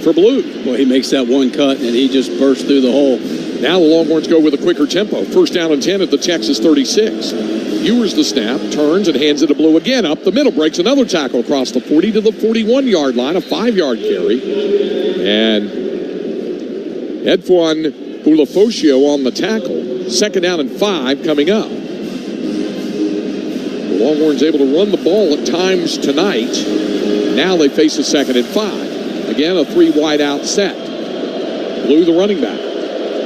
for Blue. Boy, he makes that one cut, and he just bursts through the hole. Now the Longhorns go with a quicker tempo. 1st down and 10 at the Texas 36. Ewers the snap, turns and hands it to Blue again. Up the middle, breaks another tackle across the 40 to the 41-yard line, a 5-yard carry. And Edfuan Ulofoshio on the tackle. 2nd down and 5 coming up. The Longhorns able to run the ball at times tonight. Now they face a 2nd and 5. Again, a 3 wide out set. Blue the running back.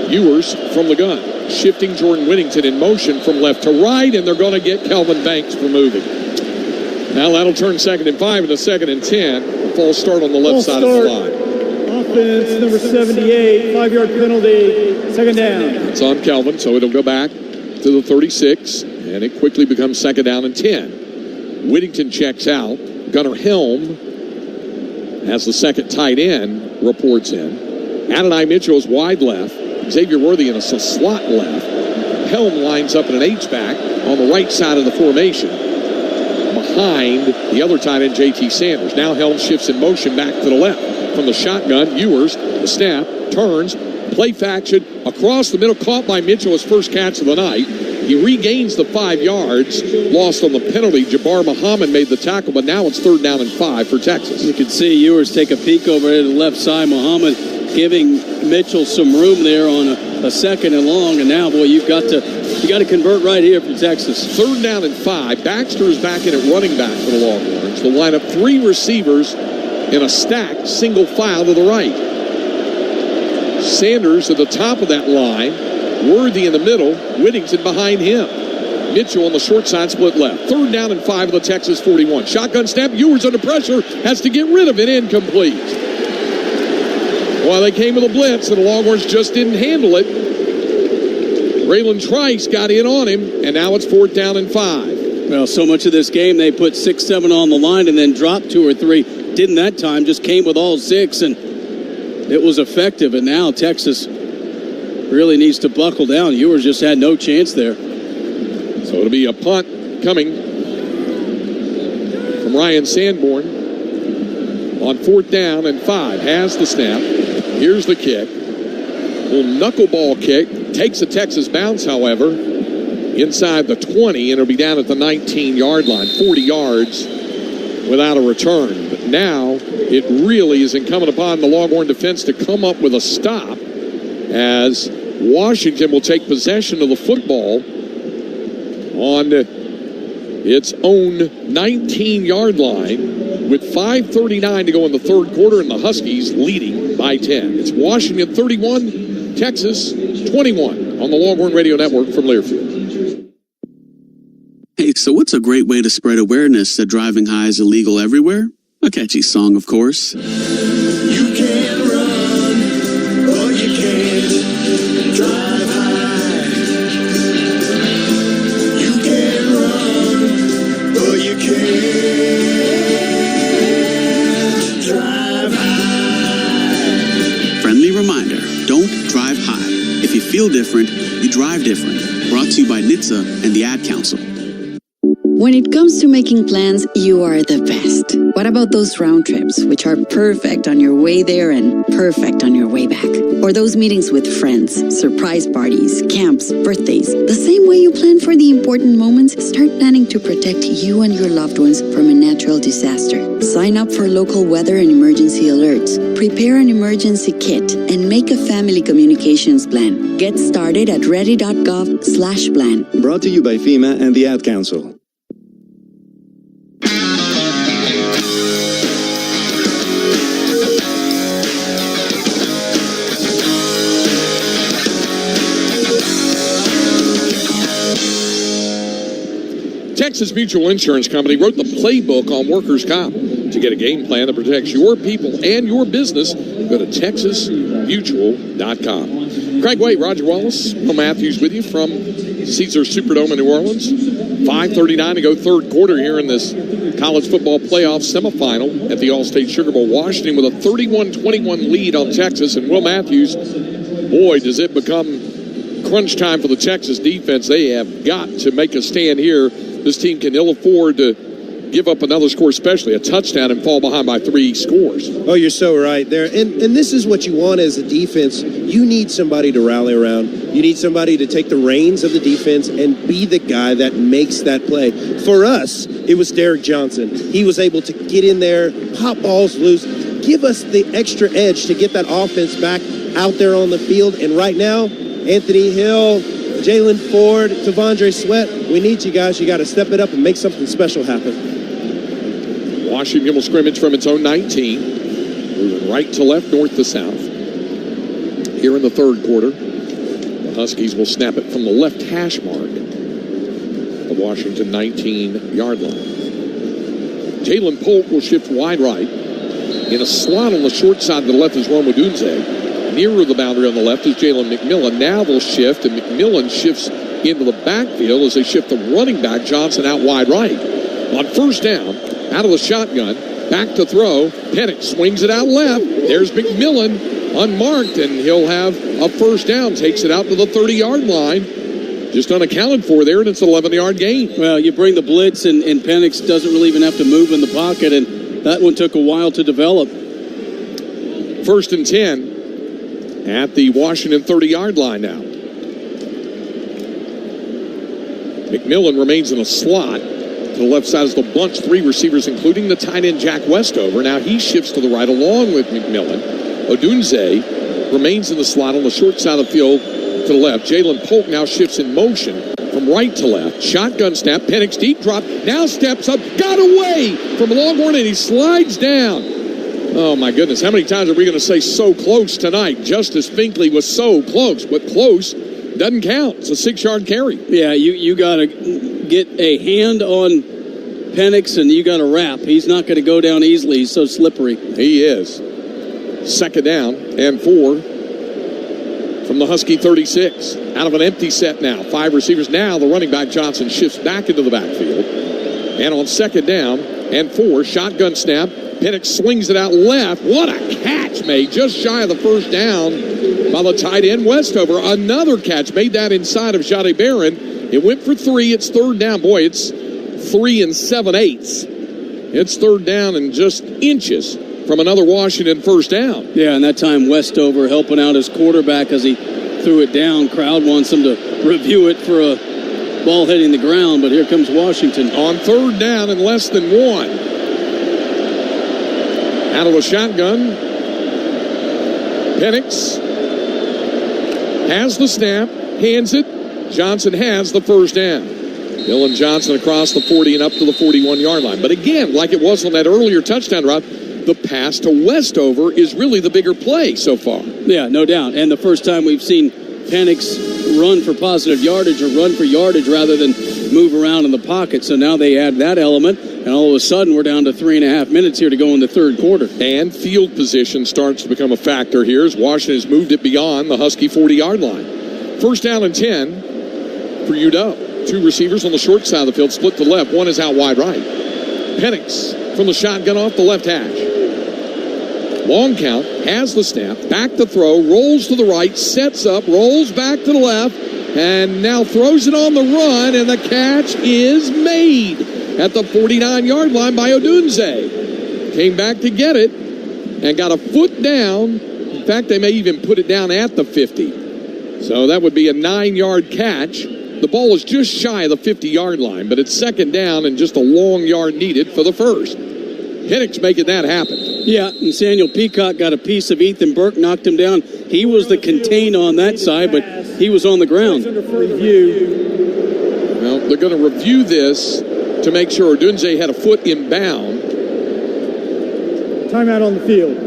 Ewers from the gun. Shifting Jordan Whittington in motion from left to right, and they're going to get Kelvin Banks for moving. Now that'll turn 2nd and 5 into 2nd and 10. A false start on the left side of the line. Offense, number 78, 5-yard penalty, 2nd down. It's on Kelvin, so it'll go back to the 36, and it quickly becomes 2nd down and 10. Whittington checks out. Gunnar Helm, as the second tight end, reports in. Adonai Mitchell is wide left. Xavier Worthy in a slot left. Helm lines up in an H-back on the right side of the formation behind the other tight end, J.T. Sanders. Now Helm shifts in motion back to the left. From the shotgun, Ewers, the snap, turns, play faction, across the middle, caught by Mitchell, his first catch of the night. He regains the 5 yards, lost on the penalty. Jabbar Muhammad made the tackle, but now it's 3rd down and 5 for Texas. You can see Ewers take a peek over to the left side. Muhammad giving Mitchell some room there on a 2nd and long, and now, boy, you got to convert right here for Texas. 3rd down and 5. Baxter is back in at running back for the Longhorns. They'll line up 3 receivers in a stacked single file to the right. Sanders at the top of that line, Worthy in the middle, Whittington behind him. Mitchell on the short side, split left. 3rd down and 5 of the Texas 41. Shotgun snap, Ewers under pressure, has to get rid of it, incomplete. Well, they came with a blitz, and the Longhorns just didn't handle it. Raylan Trice got in on him, and now it's 4th down and 5. Well, so much of this game, they put 6-7 on the line and then dropped 2 or 3. Didn't that time, just came with all 6, and it was effective. And now Texas really needs to buckle down. Ewers just had no chance there. So it'll be a punt coming from Ryan Sanborn on 4th down and 5. Has the snap. Here's the kick. Little knuckleball kick. Takes a Texas bounce, however, inside the 20, and it'll be down at the 19-yard line. 40 yards without a return. But now it really is incumbent upon the Longhorn defense to come up with a stop as Washington will take possession of the football on its own 19-yard line with 5:39 to go in the 3rd quarter, and the Huskies leading by 10. It's Washington 31, Texas 21 on the Longhorn Radio Network from Learfield. Hey, so what's a great way to spread awareness that driving high is illegal everywhere? A catchy song, of course. You can run, or you can't drive high. You can run, or you can't drive high. Friendly reminder, don't drive high. If you feel different, you drive different. Brought to you by NHTSA and the Ad Council. When it comes to making plans, you are the best. What about those round trips, which are perfect on your way there and perfect on your way back? Or those meetings with friends, surprise parties, camps, birthdays. The same way you plan for the important moments, start planning to protect you and your loved ones from a natural disaster. Sign up for local weather and emergency alerts. Prepare an emergency kit and make a family communications plan. Get started at ready.gov/plan. Brought to you by FEMA and the Ad Council. Texas Mutual Insurance Company wrote the playbook on workers' comp. To get a game plan that protects your people and your business, go to texasmutual.com. Craig Way, Roger Wallace, Will Matthews with you from Caesars Superdome in New Orleans. 5:39 to go 3rd quarter here in this college football playoff semifinal at the All-State Sugar Bowl. Washington with a 31-21 lead on Texas, and Will Matthews, boy, does it become crunch time for the Texas defense. They have got to make a stand here. This team can ill afford to give up another score, especially a touchdown, and fall behind by 3 scores. Oh, you're so right there. And this is what you want as a defense. You need somebody to rally around. You need somebody to take the reins of the defense and be the guy that makes that play. For us, it was Derek Johnson. He was able to get in there, pop balls loose, give us the extra edge to get that offense back out there on the field. And right now, Anthony Hill, Jalen Ford, Tavondre Sweat, we need you guys. You got to step it up and make something special happen. Washington will scrimmage from its own 19, moving right to left, north to south. Here in the third quarter, the Huskies will snap it from the left hash mark, the Washington 19-yard line. Jalen Polk will shift wide right. In a slot on the short side to the left is Rome Odunze. Nearer the boundary on the left is Jalen McMillan. Now they'll shift, and McMillan shifts into the backfield as they shift the running back Johnson out wide right. On first down, out of the shotgun, back to throw. Penix swings it out left. There's McMillan unmarked, and he'll have a first down. Takes it out to the 30-yard line. Just unaccounted for there, and it's an 11-yard gain. Well, you bring the blitz, and Penix doesn't really even have to move in the pocket, and that one took a while to develop. First and 10 at the Washington 30-yard line now. McMillan remains in a slot. To the left side is the bunch, 3 receivers, including the tight end Jack Westover. Now he shifts to the right along with McMillan. Odunze remains in the slot on the short side of the field to the left. Jalen Polk now shifts in motion from right to left. Shotgun snap, Penix deep drop, now steps up, got away from Longhorn, and he slides down. Oh, my goodness. How many times are we going to say so close tonight? Justice Finkley was so close, but close doesn't count. It's a 6-yard carry. Yeah, you got to get a hand on Penix, and you got to wrap. He's not going to go down easily. He's so slippery. He is. Second down and 4 from the Husky 36. Out of an empty set now. 5 receivers. Now the running back Johnson shifts back into the backfield. And on second down and 4, shotgun snap. Penix swings it out left. What a catch made just shy of the first down by the tight end Westover. Another catch made that inside of Jade Barron. It went for 3. It's third down. Boy, it's 3 7/8. It's third down and just inches from another Washington first down. Yeah, and that time Westover helping out his quarterback as he threw it down. Crowd wants him to review it for a ball hitting the ground, but here comes Washington. On third down and less than 1. Out of a shotgun, Penix has the snap, hands it. Johnson has the first down. Dylan Johnson across the 40 and up to the 41-yard line. But again, like it was on that earlier touchdown route, the pass to Westover is really the bigger play so far. Yeah, no doubt. And the first time we've seen Penix run for positive yardage or run for yardage rather than move around in the pocket. So now they add that element. And all of a sudden, we're down to 3.5 minutes here to go in the third quarter. And field position starts to become a factor here as Washington has moved it beyond the Husky 40-yard line. First down and 10 for UW. 2 receivers on the short side of the field, split to left. One is out wide right. Penix from the shotgun off the left hash. Long count, has the snap, back to throw, rolls to the right, sets up, rolls back to the left, and now throws it on the run, and the catch is made at the 49-yard line by Odunze. Came back to get it and got a foot down. In fact, they may even put it down at the 50. So that would be a 9-yard catch. The ball is just shy of the 50-yard line, but it's second down and just a long yard needed for the first. Penix making that happen. Yeah, and Samuel Peacock got a piece of Ethan Burke, knocked him down. He was the contain on that side, but he was on the ground. Well, they're going to review this to make sure Odunze had a foot inbound. Timeout on the field.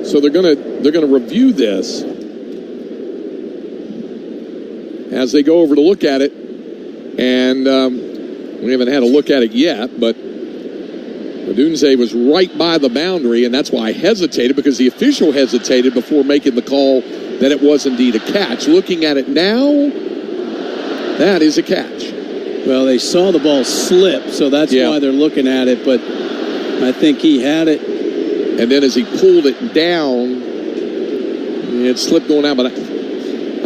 So they're going to review this as they go over to look at it, and we haven't had a look at it yet, but Odunze was right by the boundary, and that's why I hesitated, because the official hesitated before making the call that it was indeed a catch. Looking at it now, that is a catch. Well, they saw the ball slip, so that's why they're looking at it, but I think he had it. And then as he pulled it down, it slipped going out, but I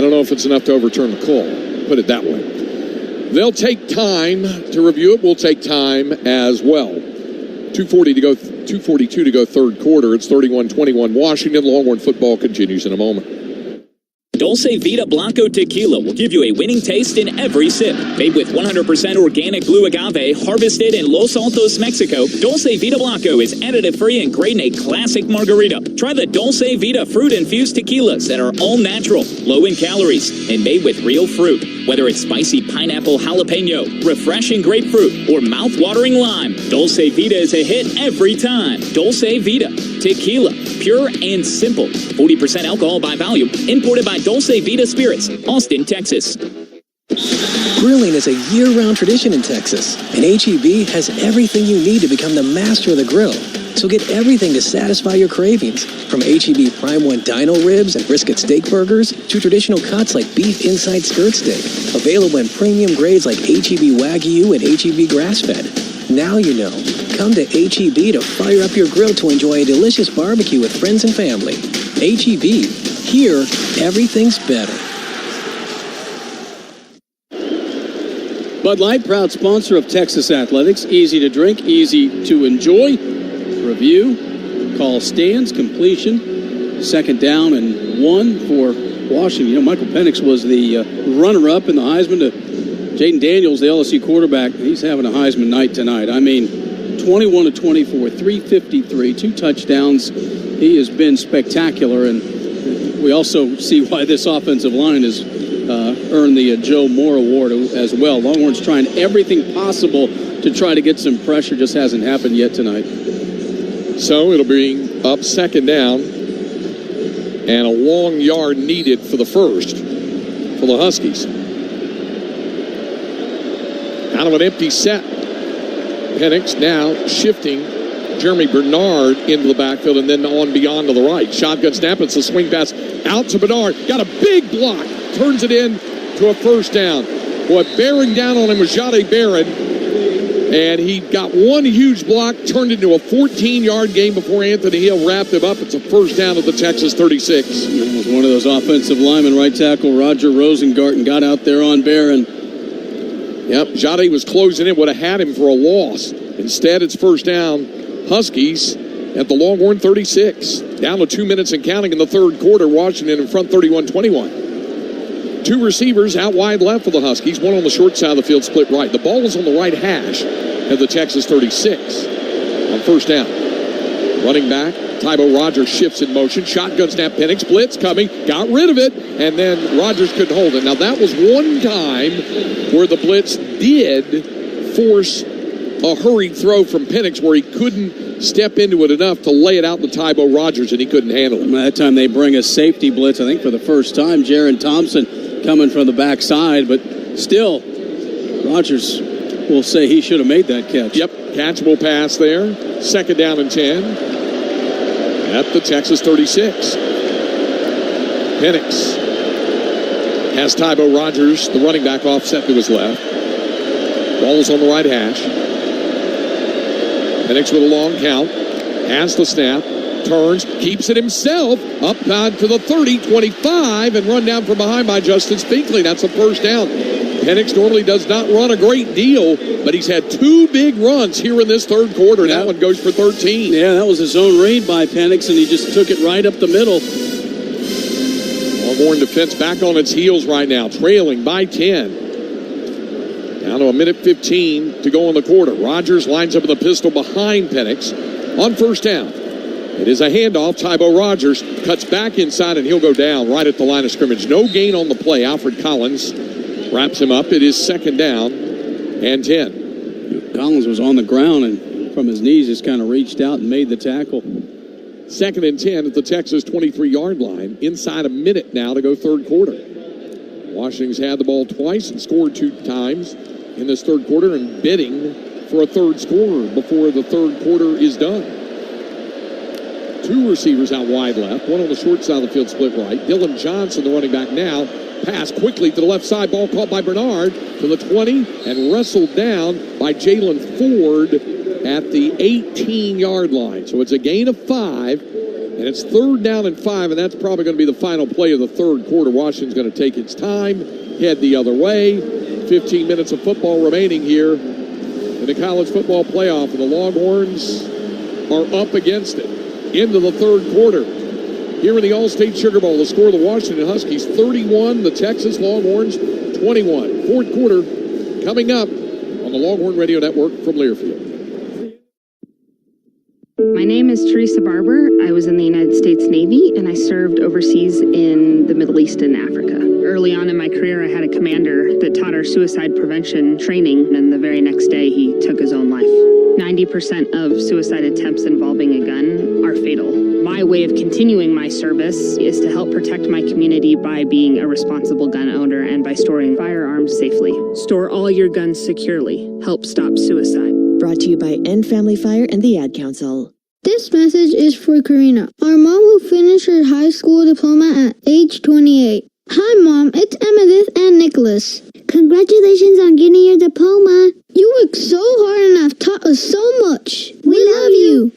don't know if it's enough to overturn the call. Put it that way. They'll take time to review it. We'll take time as well. 2:42 to go third quarter. It's 31-21 Washington. Longhorn football continues in a moment. Dulce Vita Blanco Tequila will give you a winning taste in every sip. Made with 100% organic blue agave harvested in Los Altos, Mexico, Dulce Vita Blanco is additive-free and great in a classic margarita. Try the Dulce Vita fruit-infused tequilas that are all natural, low in calories, and made with real fruit. Whether it's spicy pineapple jalapeno, refreshing grapefruit, or mouth-watering lime, Dulce Vita is a hit every time. Dulce Vita Tequila, pure and simple. 40% alcohol by volume. Imported by Dulce Vita Spirits, Austin, Texas. Grilling is a year-round tradition in Texas, and H-E-B has everything you need to become the master of the grill. So get everything to satisfy your cravings, from H-E-B Prime 1 dino ribs and brisket steak burgers to traditional cuts like beef inside skirt steak, available in premium grades like H-E-B Wagyu and H-E-B grass-fed. Now you know. Come to H-E-B to fire up your grill to enjoy a delicious barbecue with friends and family. H-E-B. Here, everything's better. Bud Light, proud sponsor of Texas Athletics. Easy to drink, easy to enjoy. Review, call stands, completion, second down and 1 for Washington. You know, Michael Penix was the runner-up in the Heisman to Jaden Daniels, the LSU quarterback. He's having a Heisman night tonight. I mean, 21-24, 353, 2 touchdowns. He has been spectacular, and we also see why this offensive line has earned the Joe Moore Award as well. Longhorns trying everything possible to try to get some pressure. Just hasn't happened yet tonight. So it'll be up second down, and a long yard needed for the first for the Huskies. Out of an empty set. Penix now shifting Jeremy Bernard into the backfield and then on beyond to the right. Shotgun snap. It's a swing pass out to Bernard. Got a big block. Turns it in to a first down. Boy, bearing down on him was Jade Barron. And he got one huge block, turned into a 14-yard game before Anthony Hill wrapped him up. It's a first down at the Texas 36. It was one of those offensive linemen, right tackle Roger Rosengarten, got out there on Barron. Yep, Jade was closing in, would have had him for a loss. Instead, it's first down, Huskies at the Longhorn 36. Down to 2 minutes and counting in the third quarter. Washington in front 31-21. 2 receivers out wide left for the Huskies. One on the short side of the field, split right. The ball is on the right hash at the Texas 36 on first down. Running back, Tybo Rogers shifts in motion. Shotgun snap, Penix, blitz coming. Got rid of it, and then Rogers couldn't hold it. Now, that was one time where the blitz did force a hurried throw from Penix where he couldn't step into it enough to lay it out to Tybo Rogers, and he couldn't handle it. That time they bring a safety blitz, I think for the first time. Jaron Thompson coming from the backside, but still, Rogers will say he should have made that catch. Yep, catchable pass there. Second down and 10 at the Texas 36. Penix has Tybo Rogers, the running back, offset to his left. Ball is on the right hash. Penix with a long count. Has the snap. Turns. Keeps it himself. Up to the 30, 25, and run down from behind by Justin Spinkley. That's a first down. Penix normally does not run a great deal, but he's had 2 big runs here in this third quarter. Yeah. That one goes for 13. Yeah, that was his own read by Penix, and he just took it right up the middle. Longhorn defense back on its heels right now, trailing by 10. Down to a minute 15 to go in the quarter. Rogers lines up with a pistol behind Penix on first down. It is a handoff. Tybo Rogers cuts back inside, and he'll go down right at the line of scrimmage. No gain on the play. Alfred Collins wraps him up. It is second down and 10. Collins was on the ground and from his knees just kind of reached out and made the tackle. Second and 10 at the Texas 23-yard line. Inside a minute now to go third quarter. Washington's had the ball twice and scored 2 times in this third quarter and bidding for a third scorer before the third quarter is done. 2 receivers out wide left. One on the short side of the field, split right. Dylan Johnson, the running back now. Pass quickly to the left side. Ball caught by Bernard to the 20 and wrestled down by Jalen Ford at the 18-yard line. So it's a gain of 5, and it's third down and 5, and that's probably going to be the final play of the third quarter. Washington's going to take its time, head the other way, 15 minutes of football remaining here in the college football playoff, and the Longhorns are up against it. Into the third quarter. Here in the All-State Sugar Bowl, the score of the Washington Huskies 31, the Texas Longhorns 21. Fourth quarter coming up on the Longhorn Radio Network from Learfield. My name is Teresa Barber. I was in the United States Navy, and I served overseas in the Middle East and Africa. Early on in my career, I had a commander that taught our suicide prevention training, and the very next day, he took his own life. 90% of suicide attempts involving a gun are fatal. My way of continuing my service is to help protect my community by being a responsible gun owner and by storing firearms safely. Store all your guns securely. Help stop suicide. Brought to you by End Family Fire and the Ad Council. This message is for Karina, our mom who finished her high school diploma at age 28. Hi Mom, it's Emmettith and Nicholas. Congratulations on getting your diploma. You worked so hard and have taught us so much. We love you.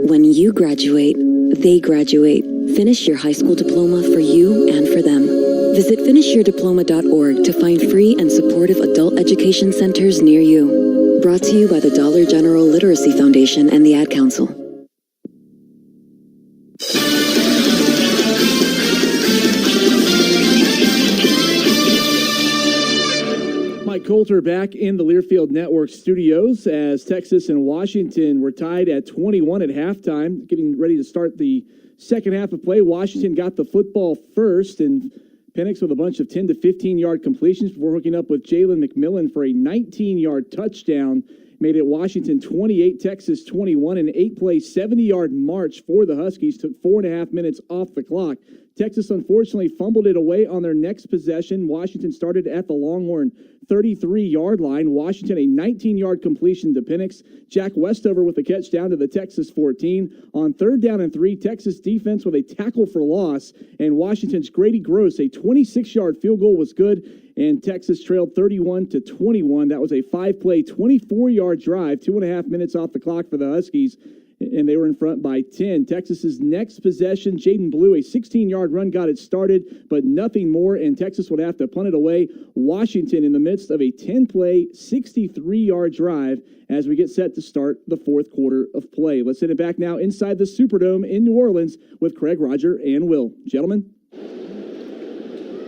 When you graduate, they graduate. Finish your high school diploma for you and for them. Visit finishyourdiploma.org to find free and supportive adult education centers near you. Brought to you by the Dollar General Literacy Foundation and the Ad Council. Mike Coulter back in the Learfield Network studios as Texas and Washington were tied at 21 at halftime, getting ready to start the second half of play. Washington got the football first, and Penix with a bunch of 10 to 15-yard completions before hooking up with Jalen McMillan for a 19-yard touchdown. Made it Washington 28, Texas 21, an 8-play, 70-yard march for the Huskies. Took 4.5 minutes off the clock. Texas unfortunately fumbled it away on their next possession. Washington started at the Longhorn 33-yard line. Washington a 19-yard completion to Penix. Jack Westover with a catch down to the Texas 14. On 3rd down and 3, Texas defense with a tackle for loss. And Washington's Grady Gross, a 26-yard field goal was good. And Texas trailed 31-21. That was a 5-play, 24-yard drive, 2.5 minutes off the clock for the Huskies. And they were in front by 10. Texas's next possession, Jaden Blue, a 16-yard run got it started, but nothing more, and Texas would have to punt it away. Washington in the midst of a 10-play, 63-yard drive as we get set to start the fourth quarter of play. Let's send it back now inside the Superdome in New Orleans with Craig, Roger, and Will. Gentlemen.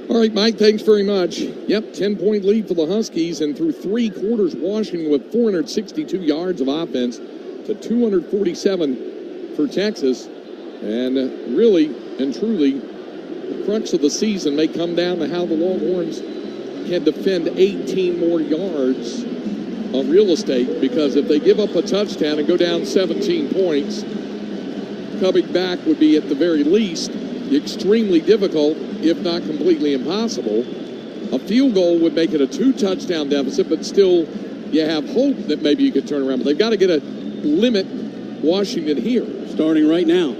All right, Mike, thanks very much. Yep, 10-point lead for the Huskies, and through 3 quarters, Washington with 462 yards of offense to 247 for Texas. And really and truly, the crux of the season may come down to how the Longhorns can defend 18 more yards of real estate, because if they give up a touchdown and go down 17 points, coming back would be at the very least extremely difficult, if not completely impossible. A field goal would make it a 2-touchdown deficit, but still you have hope that maybe you could turn around. But they've got to get a limit Washington here. Starting right now.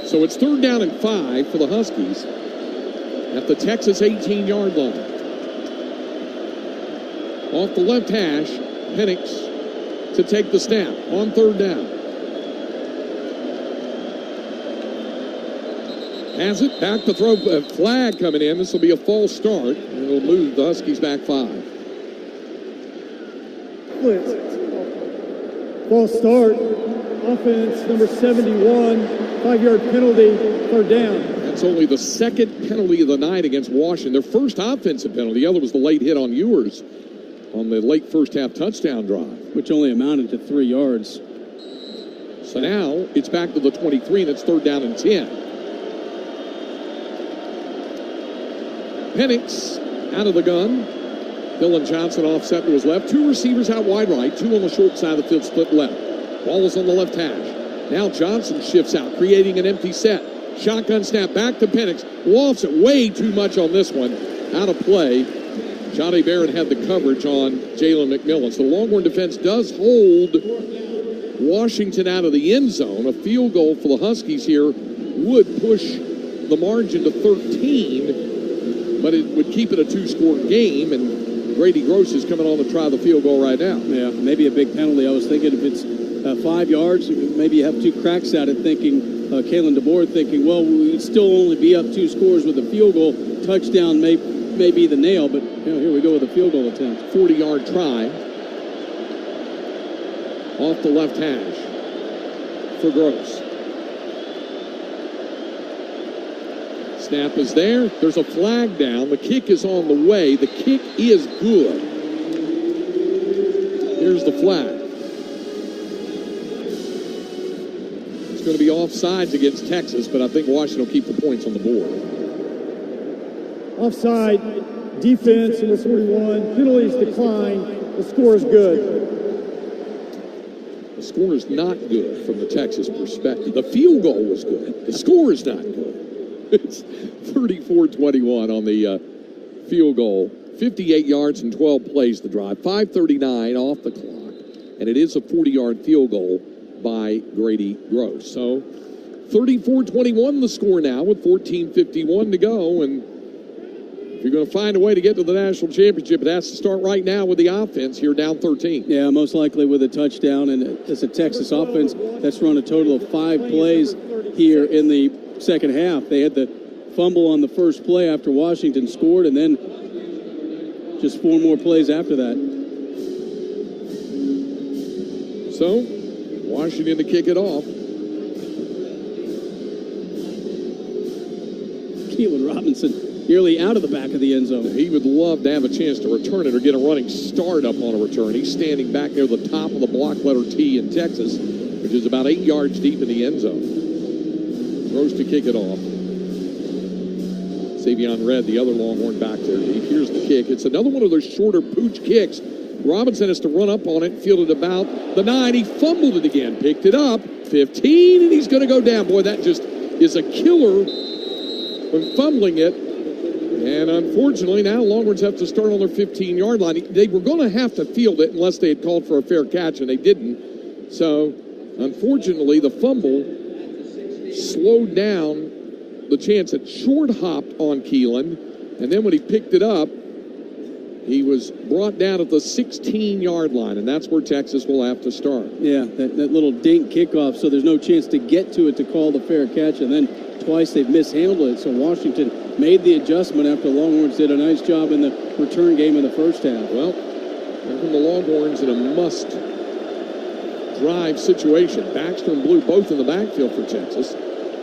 So it's 3rd down and 5 for the Huskies at the Texas 18-yard line. Off the left hash, Penix to take the snap on 3rd down. Has it, back to throw, a flag coming in. This will be a false start, and it'll move the Huskies back 5. False start. Offense number 71. 5-yard penalty. 3rd down. That's only the second penalty of the night against Washington. Their first offensive penalty. The other was the late hit on Ewers on the late first half touchdown drive, which only amounted to 3 yards. So now it's back to the 23, and it's 3rd down and 10. Penix out of the gun. Dylan Johnson offset to his left. 2 receivers out wide right. 2 on the short side of the field, split left. Ball is on the left hash. Now Johnson shifts out, creating an empty set. Shotgun snap back to Penix. Lofts it way too much on this one. Out of play. Johnny Barron had the coverage on Jalen McMillan. So the Longhorn defense does hold Washington out of the end zone. A field goal for the Huskies here would push the margin to 13, but it would keep it a 2-score game, and Grady Gross is coming on to try the field goal right now. Yeah, maybe a big penalty. I was thinking if it's 5 yards, maybe you have 2 cracks at it, thinking, Kalen DeBoer thinking, well, we'd still only be up 2 scores with a field goal. Touchdown may be the nail, but Yeah, here we go with a field goal attempt. 40-yard try. Off the left hash for Gross. Snap is there. There's a flag down. The kick is on the way. The kick is good. Here's the flag. It's going to be offsides against Texas, but I think Washington will keep the points on the board. Offside, defense, number 41, penalties decline. The score is good. The score is not good from the Texas perspective. The field goal was good. The score is not good. It's 34-21 on the field goal. 58 yards and 12 plays to drive. 5:39 off the clock. And it is a 40-yard field goal by Grady Gross. So 34-21 the score now with 14:51 to go. And if you're going to find a way to get to the national championship, it has to start right now with the offense here down 13. Yeah, most likely with a touchdown. And as a Texas offense, that's run a total of 5 plays here in the second half. They had the fumble on the first play after Washington scored, and then just 4 more plays after that. So, Washington to kick it off. Keelan Robinson nearly out of the back of the end zone. He would love to have a chance to return it or get a running start up on a return. He's standing back near the top of the block letter T in Texas, which is about 8 yards deep in the end zone. Gross to kick it off. Savion Red, the other Longhorn back there deep. Here's the kick. It's another one of those shorter pooch kicks. Robinson has to run up on it, fielded about the 9. He fumbled it again, picked it up, 15, and he's going to go down. Boy, that just is a killer when fumbling it. And unfortunately, now Longhorns have to start on their 15-yard line. They were going to have to field it unless they had called for a fair catch, and they didn't. So, unfortunately, the fumble slowed down the chance at short hopped on Keelan, and then when he picked it up, he was brought down at the 16-yard line, and that's where Texas will have to start. Yeah, that little dink kickoff, so there's no chance to get to it to call the fair catch, and then twice they've mishandled it, so Washington made the adjustment after Longhorns did a nice job in the return game in the first half. Well, here come the Longhorns in a must-drive situation. Baxter and Blue both in the backfield for Texas.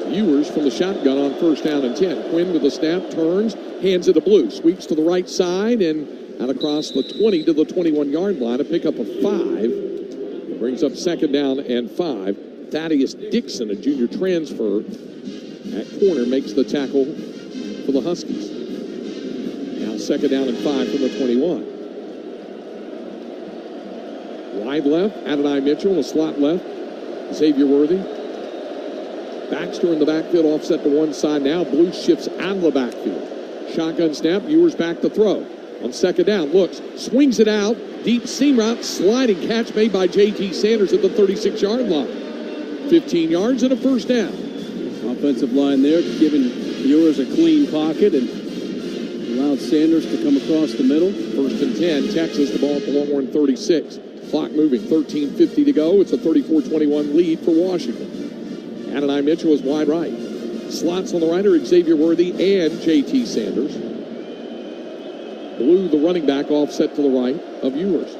Ewers from the shotgun on first down and 10. Quinn with the snap, turns, hands it to Blue. Sweeps to the right side and out across the 20 to the 21-yard line. A pickup of 5. Brings up second down and 5. Thaddeus Dixon, a junior transfer at corner, makes the tackle for the Huskies. Now second down and 5 from the 21. Wide left, Adonai Mitchell, a slot left. Xavier Worthy. Baxter in the backfield, offset to one side now. Blue shifts out of the backfield. Shotgun snap, Ewers back to throw. On second down, looks, swings it out. Deep seam route, sliding catch made by J.T. Sanders at the 36-yard line. 15 yards and a first down. Offensive line there, giving Ewers a clean pocket and allowed Sanders to come across the middle. First and 10, Texas, the ball at the Longhorn 36. Clock moving, 13:50 to go. It's a 34-21 lead for Washington. Adonai Mitchell is wide right. Slots on the right are Xavier Worthy and J.T. Sanders. Blue, the running back, offset to the right of Ewers.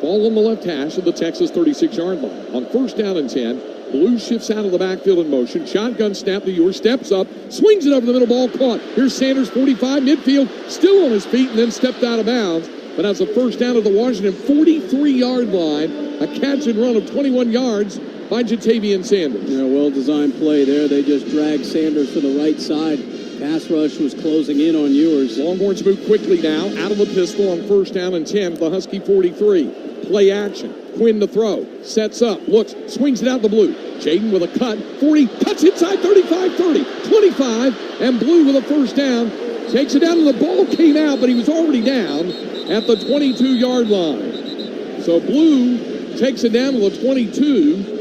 Ball on the left hash of the Texas 36-yard line. On first down and 10, Blue shifts out of the backfield in motion. Shotgun snap to Ewers, steps up, swings it over the middle, ball caught. Here's Sanders, 45, midfield, still on his feet, and then stepped out of bounds. But that's a first down at the Washington 43-yard line. A catch and run of 21 yards by Jatavian Sanders. Yeah, well-designed play there. They just dragged Sanders to the right side. Pass rush was closing in on Ewers. Longhorns move quickly now, out of the pistol on first down and 10 at the Husky 43. Play action. Quinn to throw. Sets up. Looks. Swings it out the Blue. Jaden with a cut. 40. Cuts inside 35, 30, 25. And Blue with a first down. Takes it down and the ball came out, but he was already down at the 22-yard line. So Blue takes it down to the 22.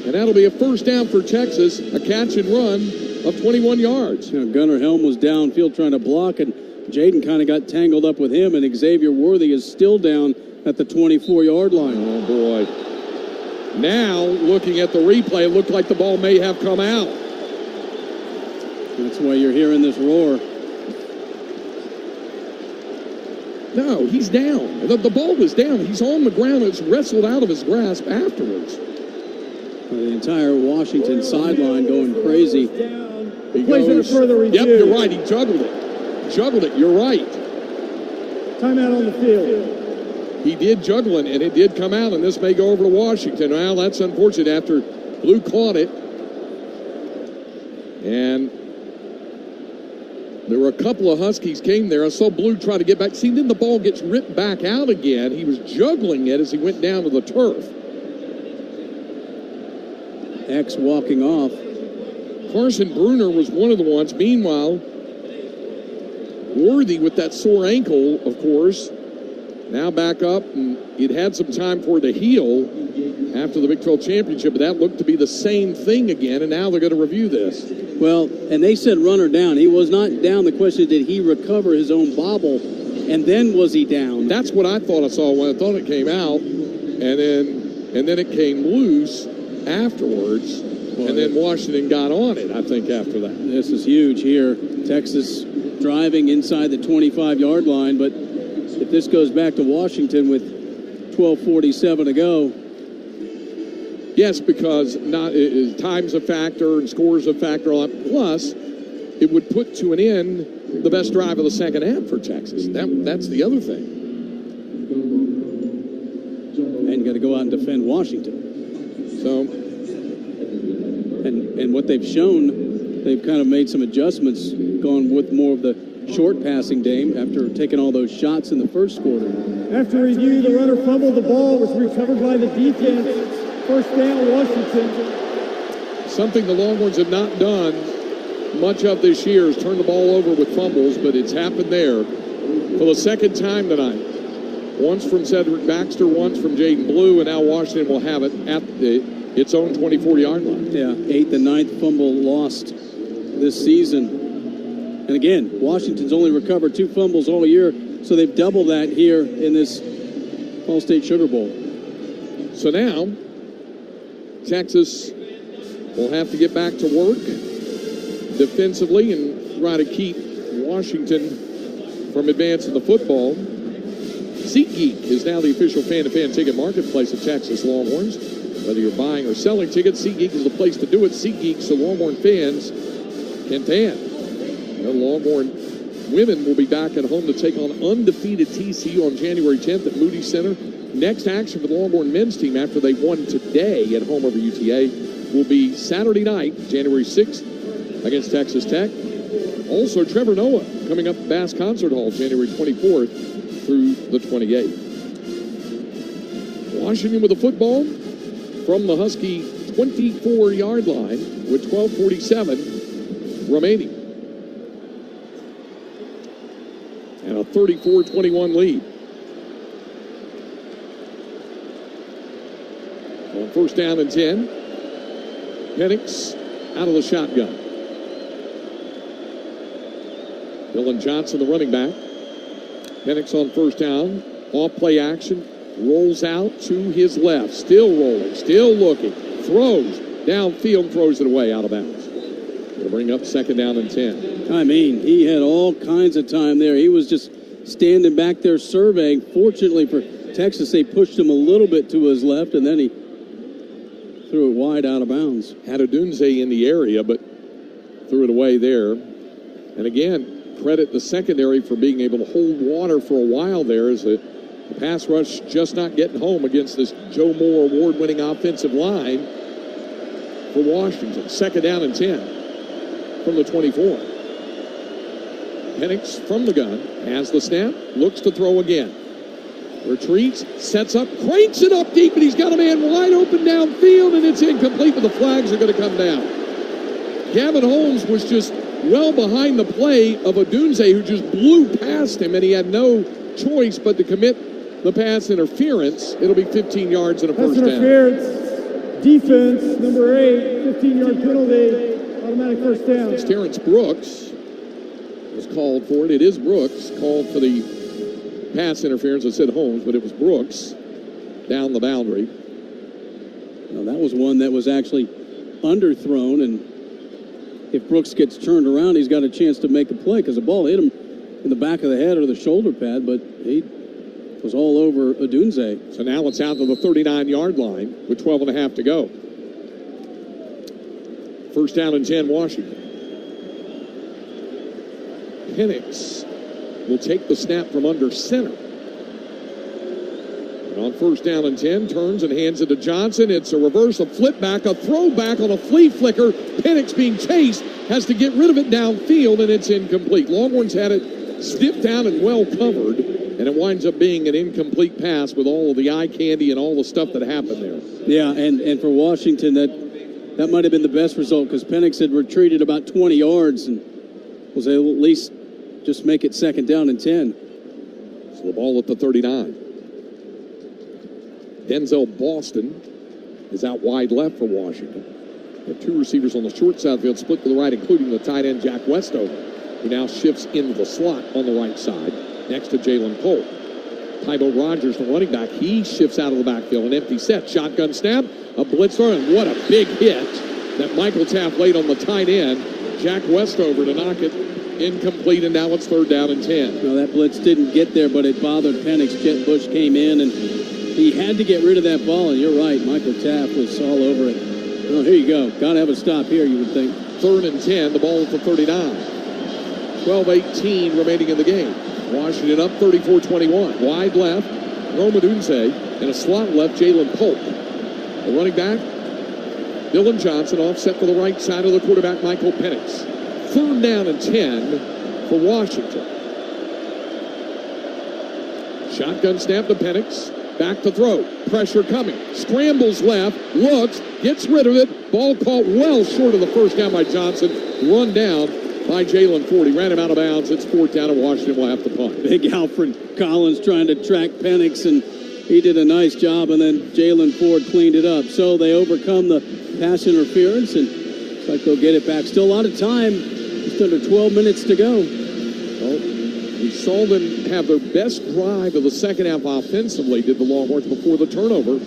And that'll be a first down for Texas. A catch and run of 21 yards. You know, Gunnar Helm was downfield trying to block, and Jaden kind of got tangled up with him, and Xavier Worthy is still down at the 24-yard line. Oh, boy. Now, looking at the replay, it looked like the ball may have come out. That's why you're hearing this roar. No, he's down. The ball was down. He's on the ground. It's wrestled out of his grasp afterwards. The entire Washington sideline going crazy. He Plays in a further review. Yep, you're right. He juggled it. You're right. Timeout on the field. He did juggle it, and it did come out, and this may go over to Washington. Well, that's unfortunate after Blue caught it. And there were a couple of Huskies came there. I saw Blue try to get back. See, then the ball gets ripped back out again. He was juggling it as he went down to the turf. X walking off. Carson Bruner was one of the ones. Meanwhile, Worthy with that sore ankle, of course, now back up, and it had some time for it to heal after the Big 12 championship, but that looked to be the same thing again, and now they're going to review this. Well, and they said runner down. He was not down. The question is, did he recover his own bobble, and then was he down? That's what I thought I saw when I thought it came out, and then it came loose afterwards, and then Washington got on it, I think, after that. This is huge here. Texas driving inside the 25-yard line, but if this goes back to Washington with 12:47 to go. Yes, because time's a factor and score's a factor. Plus, it would put to an end the best drive of the second half for Texas. That's the other thing. And you got to go out and defend Washington. So, and what they've shown, they've kind of made some adjustments, gone with more of the short passing game after taking all those shots in the first quarter. After review, the runner fumbled the ball, was recovered by the defense. First down, Washington. Something the Longhorns have not done much of this year is turn the ball over with fumbles, but it's happened there for the second time tonight. Once from Cedric Baxter, once from Jaden Blue, and now Washington will have it at its own 24-yard line. Yeah, 8th and 9th fumble lost this season. And again, Washington's only recovered 2 fumbles all year, so they've doubled that here in this Ball State Sugar Bowl. So now, Texas will have to get back to work defensively and try to keep Washington from advancing the football. SeatGeek is now the official fan-to-fan ticket marketplace of Texas Longhorns. Whether you're buying or selling tickets, SeatGeek is the place to do it. SeatGeek, so Longhorn fans can fan. The Longhorn women will be back at home to take on undefeated TCU on January 10th at Moody Center. Next action for the Longhorn men's team after they won today at home over UTA will be Saturday night, January 6th against Texas Tech. Also, Trevor Noah coming up at Bass Concert Hall January 24th through the 28th. Washington with the football from the Husky 24-yard line with 12:47 remaining. And a 34-21 lead. On first down and 10, Penix out of the shotgun. Dylan Johnson, the running back. Penix on first down, off play action, rolls out to his left, still rolling, still looking, throws downfield, throws it away out of bounds. It'll bring up second down and 10. I mean, he had all kinds of time there. He was just standing back there surveying. Fortunately for Texas, they pushed him a little bit to his left, and then he threw it wide out of bounds. Had Odunze in the area, but threw it away there. And again, credit the secondary for being able to hold water for a while there as the pass rush just not getting home against this Joe Moore award-winning offensive line for Washington. Second down and 10 from the 24. Penix from the gun, has the snap, looks to throw again. Retreats, sets up, cranks it up deep, and he's got a man wide open downfield, and it's incomplete, but the flags are going to come down. Gavin Holmes was just well behind the play of Odunze, who just blew past him, and he had no choice but to commit the pass interference. It'll be 15 yards and a first down. Interference, defense, number 8, 15-yard penalty, automatic first down. It's Terrence Brooks was called for it. It is Brooks called for the pass interference. I said Holmes, but it was Brooks down the boundary. Now, that was one that was actually underthrown, and if Brooks gets turned around, he's got a chance to make a play because the ball hit him in the back of the head or the shoulder pad, but he was all over Odunze. So now it's out to the 39-yard line with 12 and a half to go. First down and 10, Washington. Penix will take the snap from under center. And on first down and 10, turns and hands it to Johnson. It's a reverse, a flip back, a throwback on a flea flicker. Penix being chased, has to get rid of it downfield, and it's incomplete. Longhorns had it stiffed down and well covered, and it winds up being an incomplete pass with all of the eye candy and all the stuff that happened there. Yeah, and for Washington, that might have been the best result because Penix had retreated about 20 yards and was able to at least just make it second down and 10. So the ball at the 39. Denzel Boston is out wide left for Washington. They have two receivers on the short side of the field, split to the right, including the tight end Jack Westover, who now shifts into the slot on the right side next to Jalen Polk. Tybo Rogers, the running back, he shifts out of the backfield. An empty set, shotgun snap, a blitz throw, and what a big hit that Michael Taft laid on the tight end. Jack Westover to knock it incomplete, and now it's third down and 10. No, that blitz didn't get there, but it bothered Penix. Jet Bush came in, and he had to get rid of that ball, and you're right, Michael Taft was all over it. Oh, here you go. Got to have a stop here, you would think. Third and 10, the ball at the 39. 12-18 remaining in the game. Washington up 34-21. Wide left, Rome Odunze, and a slot left, Jalen Polk. The running back, Dylan Johnson, offset to the right side of the quarterback, Michael Penix. Third down and 10 for Washington. Shotgun snap to Penix. Back to throw. Pressure coming. Scrambles left. Looks. Gets rid of it. Ball caught well short of the first down by Johnson. Run down by Jalen Ford. He ran him out of bounds. It's fourth down, and Washington will have to punt. Big Alfred Collins trying to track Penix, and he did a nice job, and then Jalen Ford cleaned it up. So they overcome the pass interference, and looks like they'll get it back. Still a lot of time. Just under 12 minutes to go. Well, we saw them have their best drive of the second half offensively, did the Longhorns, before the turnover.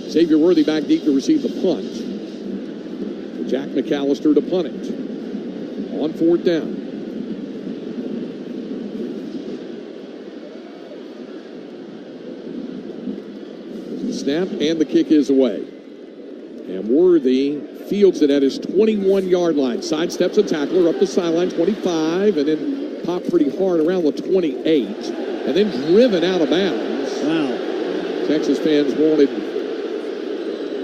Xavier Worthy back deep to receive the punt. Jack McAllister to punt it. On fourth down. The snap and the kick is away. And Worthy fields it at his 21-yard line. Sidesteps a tackler up the sideline, 25, and then popped pretty hard around the 28, and then driven out of bounds. Wow. Texas fans wanted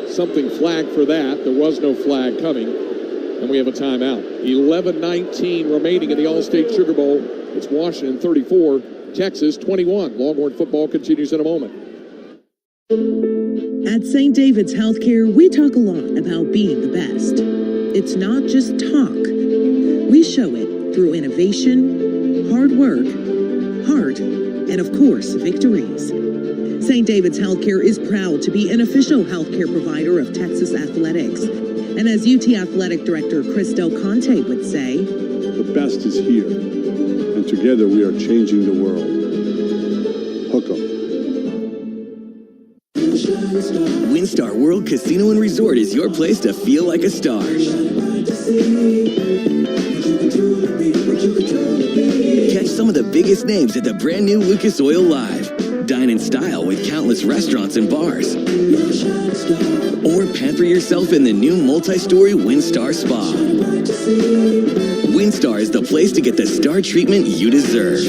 something flagged for that. There was no flag coming, and we have a timeout. 11:19 remaining in the All-State Sugar Bowl. It's Washington 34, Texas 21. Longhorn football continues in a moment. At St. David's Healthcare, we talk a lot about being the best. It's not just talk. We show it through innovation, hard work, heart, and of course, victories. St. David's Healthcare is proud to be an official healthcare provider of Texas athletics. And as UT Athletic Director Chris Del Conte would say, The best is here, and together we are changing the world. Hook 'em. WinStar World Casino and Resort is your place to feel like a star. Catch some of the biggest names at the brand new Lucas Oil Live. Dine in style with countless restaurants and bars. Or pamper yourself in the new multi-story WinStar Spa. WinStar is the place to get the star treatment you deserve.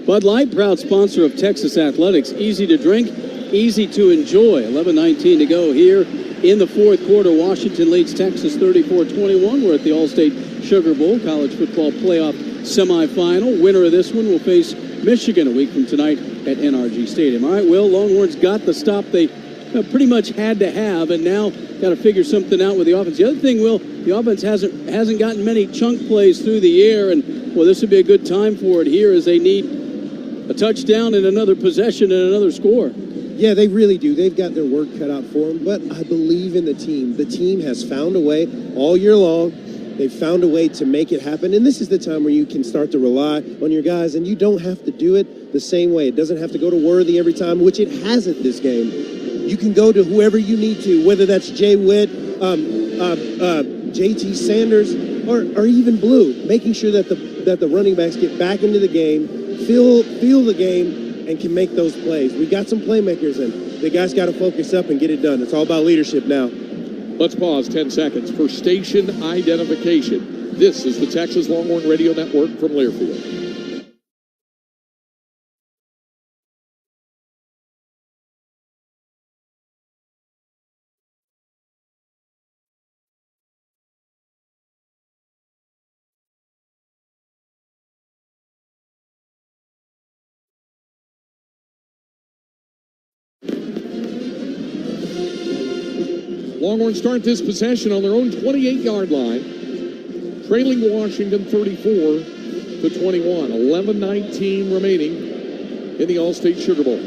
Bud Light, proud sponsor of Texas Athletics. Easy to drink, easy to enjoy. 11:19 to go here in the fourth quarter. Washington leads Texas 34-21. We're at the All-State Sugar Bowl College Football Playoff Semifinal. Winner of this one will face Michigan a week from tonight at NRG Stadium. All right, Will, Longhorns got the stop they pretty much had to have, and now got to figure something out with the offense. The other thing, Will, the offense hasn't gotten many chunk plays through the air, and well, this would be a good time for it here as they need a touchdown and another possession and another score. Yeah, they really do. They've got their work cut out for them, but I believe in the team. The team has found a way all year long. They've found a way to make it happen, and this is the time where you can start to rely on your guys, and you don't have to do it the same way. It doesn't have to go to Worthy every time, which it hasn't this game. You can go to whoever you need to, whether that's Jay Witt JT Sanders, or even Blue, making sure that the running backs get back into the game, feel the game, and can make those plays. We got some playmakers, and the guys got to focus up and get it done. It's all about leadership now. Let's pause 10 seconds for station identification. This is the Texas Longhorn Radio Network from Learfield. Longhorns start this possession on their own 28-yard line, trailing Washington 34-21. 11:19 remaining in the All-State Sugar Bowl.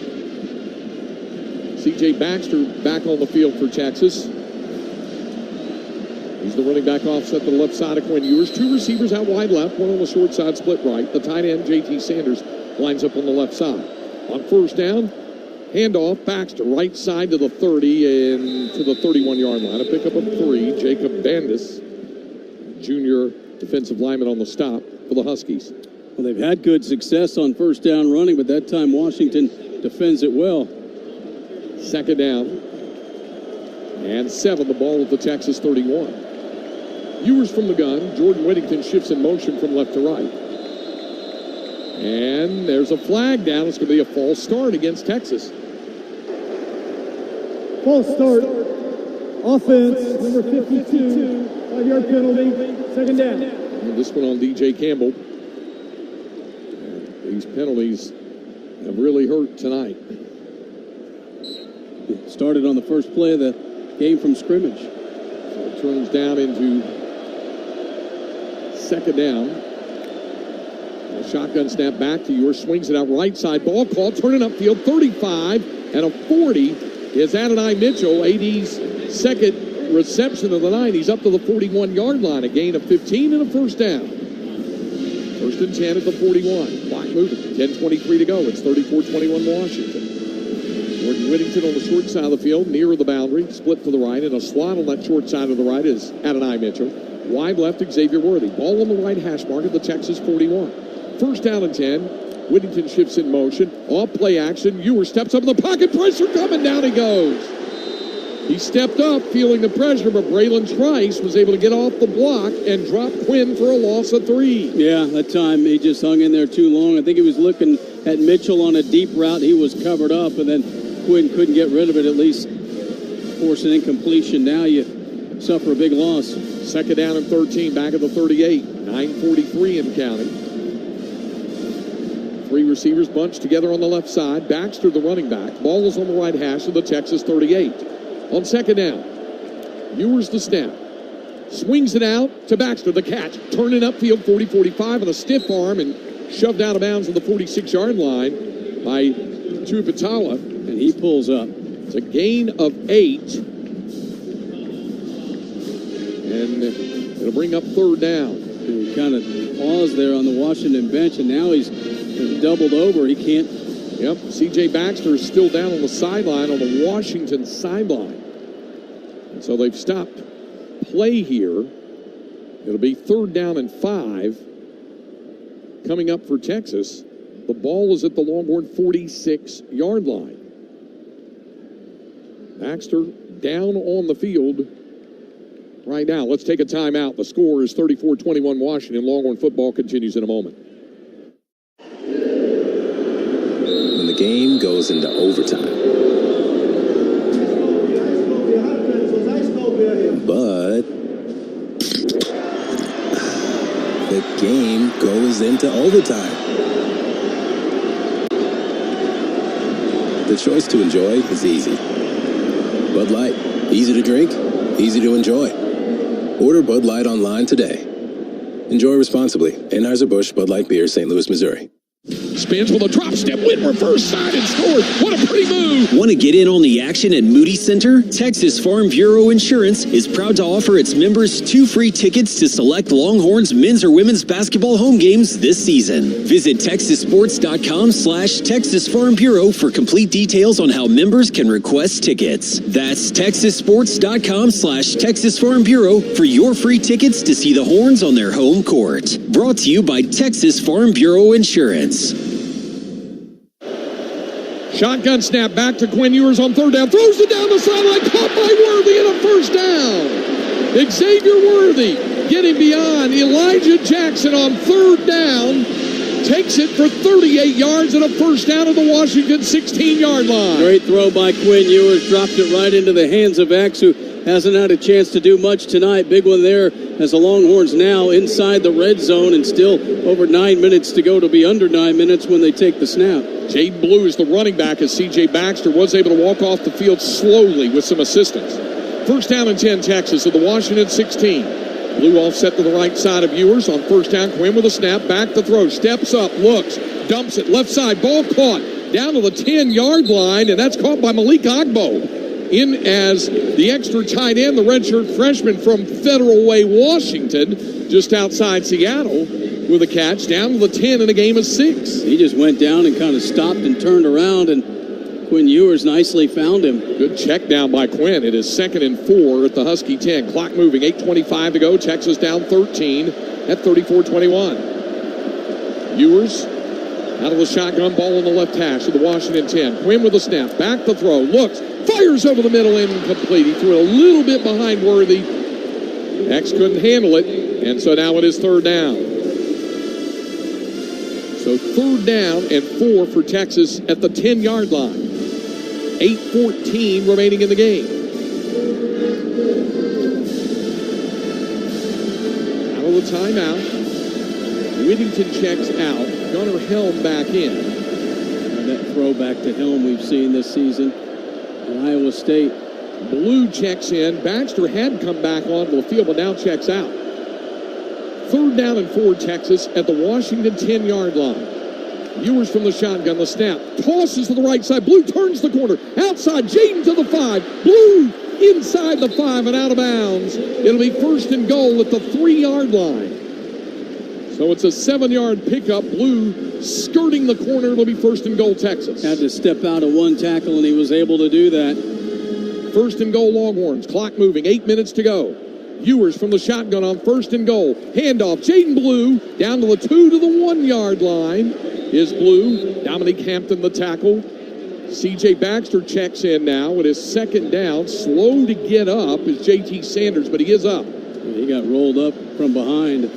C.J. Baxter back on the field for Texas. He's the running back offset to the left side of Quinn Ewers. Two receivers out wide left, one on the short side split right. The tight end, J.T. Sanders, lines up on the left side. On first down, handoff, Baxter, right side to the 30 and to the 31-yard line. A pickup of 3, Jacob Bandis, junior defensive lineman on the stop for the Huskies. Well, they've had good success on first down running, but that time Washington defends it well. Second down and 7, the ball at the Texas 31. Ewers from the gun. Jordan Whittington shifts in motion from left to right. And there's a flag down. It's going to be a false start against Texas. False start. Offense, number 52. 5-yard penalty. Second down. And this one on DJ Campbell. These penalties have really hurt tonight. It started on the first play of the game from scrimmage. So it turns down into second down. A shotgun snap back to Ewers. Swings it out right side. Ball called. Turning upfield. 35 and a 40 is Adonai Mitchell. AD's second reception of the night. He's up to the 41-yard line. A gain of 15 and a first down. First and 10 at the 41. Clock moving. 10:23 to go. It's 34-21 Washington. Jordan Whittington on the short side of the field, near the boundary. Split to the right. And a slot on that short side of the right is Adonai Mitchell. Wide left, Xavier Worthy. Ball on the right hash mark at the Texas 41. First down and 10. Whittington shifts in motion. Off play action. Ewers steps up in the pocket. Pressure coming. Down he goes. He stepped up feeling the pressure, but Braylon Trice was able to get off the block and drop Quinn for a loss of 3. Yeah, that time he just hung in there too long. I think he was looking at Mitchell on a deep route. He was covered up, and then Quinn couldn't get rid of it, at least force an incompletion. Now you suffer a big loss. Second down and 13, back at the 38. 9:43 in counting. 3 receivers bunched together on the left side. Baxter, the running back. Ball is on the right hash of the Texas 38. On second down, Ewers the snap. Swings it out to Baxter, the catch. Turning upfield, 40-45, and a stiff arm, and shoved out of bounds on the 46-yard line by Tuiputala. And he pulls up. It's a gain of 8. And it'll bring up third down. And he kind of paused there on the Washington bench, and now he's doubled over. He can't. Yep, C.J. Baxter is still down on the sideline, on the Washington sideline. And so they've stopped play here. It'll be third down and 5 coming up for Texas. The ball is at the Longhorn 46-yard line. Baxter down on the field right now. Let's take a timeout. The score is 34-21 Washington. Longhorn football continues in a moment. When the game goes into overtime. But the game goes into overtime. The choice to enjoy is easy. Bud Light, easy to drink, easy to enjoy. Order Bud Light online today. Enjoy responsibly. Anheuser-Busch Bud Light Beer, St. Louis, Missouri. Spins with a drop step, went reverse side and scored. What a pretty move. Want to get in on the action at Moody Center? Texas Farm Bureau Insurance is proud to offer its members 2 free tickets to select Longhorns men's or women's basketball home games this season. Visit texassports.com/Texas Farm Bureau for complete details on how members can request tickets. That's texassports.com/Texas Farm Bureau for your free tickets to see the Horns on their home court. Brought to you by Texas Farm Bureau Insurance. Shotgun snap back to Quinn Ewers on third down. Throws it down the sideline. Caught by Worthy and a first down. Xavier Worthy getting beyond Elijah Jackson on third down. Takes it for 38 yards and a first down at the Washington 16-yard line. Great throw by Quinn Ewers. Dropped it right into the hands of X, who hasn't had a chance to do much tonight. Big one there as the Longhorns now inside the red zone and still over 9 minutes to go. To be under 9 minutes when they take the snap. Jaden Blue is the running back as C.J. Baxter was able to walk off the field slowly with some assistance. First down and 10 Texas at the Washington 16. Blue offset to the right side of Ewers on first down. Quinn with a snap, back to throw, steps up, looks, dumps it, left side, ball caught down to the 10-yard line, and that's caught by Malik Agbo. In as the extra tight end, the redshirt freshman from Federal Way, Washington, just outside Seattle, with a catch down to the 10 in a game of 6. He just went down and kind of stopped and turned around, and Quinn Ewers nicely found him. Good check down by Quinn. It is 2nd and 4 at the Husky 10. Clock moving, 8:25 to go. Texas down 13 at 34-21. Ewers out of the shotgun, ball on the left hash of the Washington 10. Quinn with a snap, back to throw, looks, fires over the middle, incomplete. He threw it a little bit behind Worthy. X couldn't handle it, and so now it is third down. So third down and 4 for Texas at the 10-yard line. 8:14 remaining in the game. Out of the timeout. Whittington checks out. Gunnar Helm back in. And that throw back to Helm we've seen this season at Iowa State. Blue checks in. Baxter had come back onto the field, but now checks out. Third down and 4 Texas at the Washington 10-yard line. Ewers from the shotgun, the snap, tosses to the right side. Blue turns the corner, outside, Jaden to the 5. Blue inside the 5 and out of bounds. It'll be first and goal at the 3-yard line. So it's a 7-yard pickup. Blue skirting the corner. It'll be first and goal, Texas. Had to step out of one tackle, and he was able to do that. First and goal, Longhorns. Clock moving, 8 minutes to go. Ewers from the shotgun on first and goal. Handoff, Jaden Blue down to the 2 to the 1-yard line. Is Blue. Dominique Hampton the tackle. C.J. Baxter checks in now. It is second down. Slow to get up is J.T. Sanders, but he is up. He got rolled up from behind.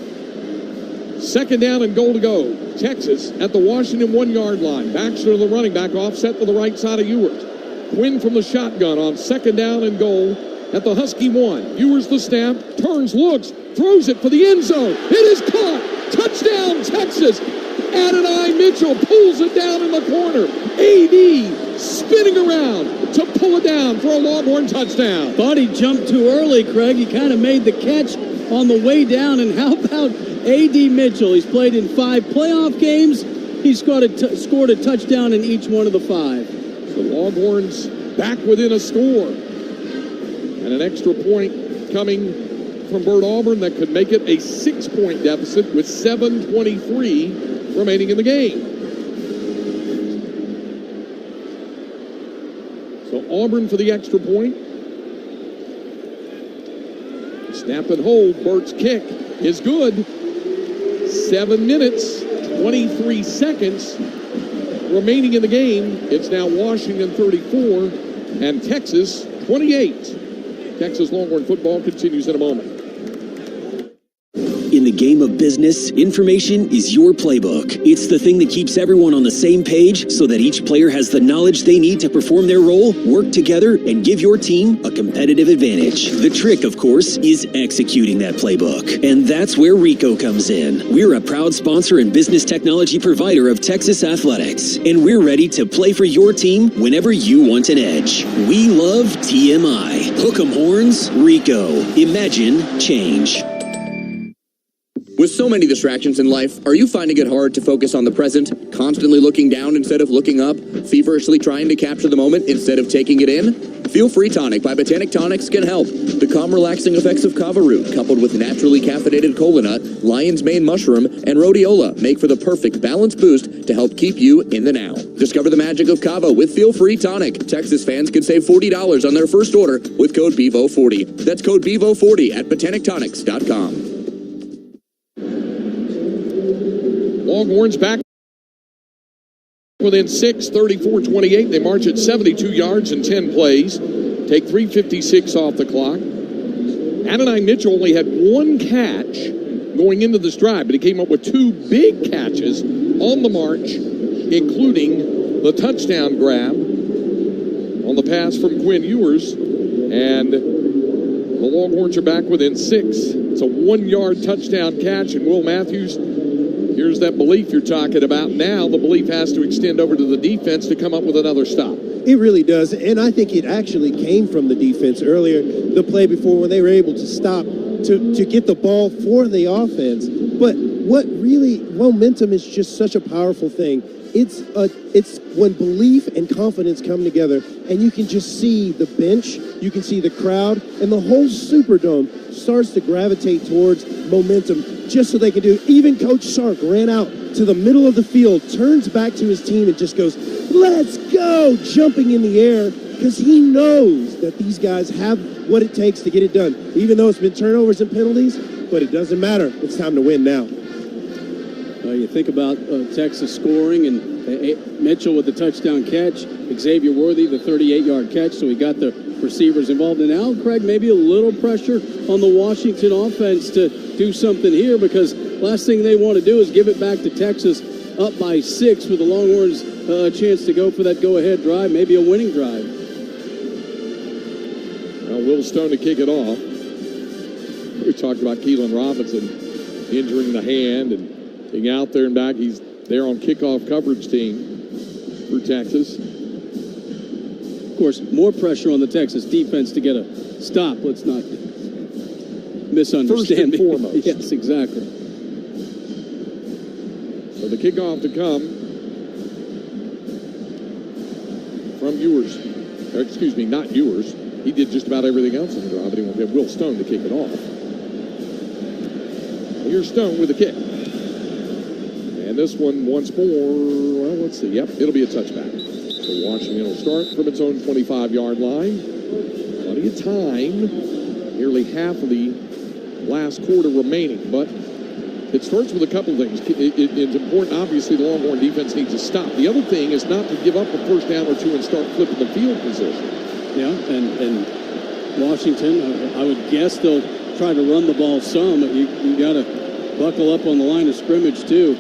Second down and goal to go. Texas at the Washington 1-yard line. Baxter, the running back, offset to the right side of Ewers. Quinn from the shotgun on second down and goal at the Husky 1. Ewers the snap, turns, looks, throws it for the end zone. It is caught. Touchdown, Texas. Adonai Mitchell pulls it down in the corner. A.D. spinning around to pull it down for a Longhorn touchdown. Thought he jumped too early, Craig. He kind of made the catch on the way down. And how about A.D. Mitchell? He's played in 5 playoff games. He's scored a touchdown in each one of the 5. The Longhorns back within a score. And an extra point coming from Bert Auburn that could make it a 6-point deficit with 7:23 remaining in the game. So Auburn for the extra point. Snap and hold. Bert's kick is good. 7 minutes, 23 seconds remaining in the game. It's now Washington 34 and Texas 28. Texas Longhorn football continues in a moment. In the game of business, information is your playbook. It's the thing that keeps everyone on the same page so that each player has the knowledge they need to perform their role, work together, and give your team a competitive advantage. The trick, of course, is executing that playbook. And that's where Rico comes in. We're a proud sponsor and business technology provider of Texas Athletics, and we're ready to play for your team whenever you want an edge. We love TMI. Hook 'em horns, Rico. Imagine change. With so many distractions in life, are you finding it hard to focus on the present, constantly looking down instead of looking up, feverishly trying to capture the moment instead of taking it in? Feel Free Tonic by Botanic Tonics can help. The calm, relaxing effects of kava root, coupled with naturally caffeinated cola nut, lion's mane mushroom, and rhodiola, make for the perfect balanced boost to help keep you in the now. Discover the magic of kava with Feel Free Tonic. Texas fans can save $40 on their first order with code BEVO40. That's code BEVO40 at botanictonics.com. Longhorns back within 6, 34-28. They march at 72 yards in 10 plays. Take 3:56 off the clock. Adonai Mitchell only had one catch going into this drive, but he came up with two big catches on the march, including the touchdown grab on the pass from Quinn Ewers. And the Longhorns are back within 6. It's a 1-yard touchdown catch, and Will Matthews, here's that belief you're talking about. Now the belief has to extend over to the defense to come up with another stop. It really does, and I think it actually came from the defense earlier, the play before when they were able to stop to get the ball for the offense. But what really, momentum is just such a powerful thing. It's when belief and confidence come together, and you can just see the bench, you can see the crowd, and the whole Superdome starts to gravitate towards momentum just so they can do it. Even Coach Sark ran out to the middle of the field, turns back to his team and just goes, "Let's go," jumping in the air, because he knows that these guys have what it takes to get it done. Even though it's been turnovers and penalties, but it doesn't matter. It's time to win now. You think about Texas scoring, and Mitchell with the touchdown catch, Xavier Worthy the 38-yard catch, so we got the receivers involved. And now, Craig, maybe a little pressure on the Washington offense to do something here, because last thing they want to do is give it back to Texas up by 6 with the Longhorns a chance to go for that go-ahead drive, maybe a winning drive. Well, Will Stone to kick it off. We talked about Keelan Robinson injuring the hand and being out there and back. He's there on kickoff coverage team for Texas. Of course, more pressure on the Texas defense to get a stop. Let's not misunderstand. First and foremost. Yes, exactly. So the kickoff to come from Ewers. Or excuse me, not Ewers. He did just about everything else in the drive, but he won't get Will Stone to kick it off. Here's Stone with the kick. And this one once more, well, let's see. Yep, it'll be a touchback. So Washington will start from its own 25-yard line. Plenty of time. Nearly half of the last quarter remaining. But it starts with a couple of things. It's important, obviously, the Longhorn defense needs to stop. The other thing is not to give up a first down or two and start flipping the field position. Yeah, and Washington, I would guess they'll try to run the ball some. But you got to buckle up on the line of scrimmage, too.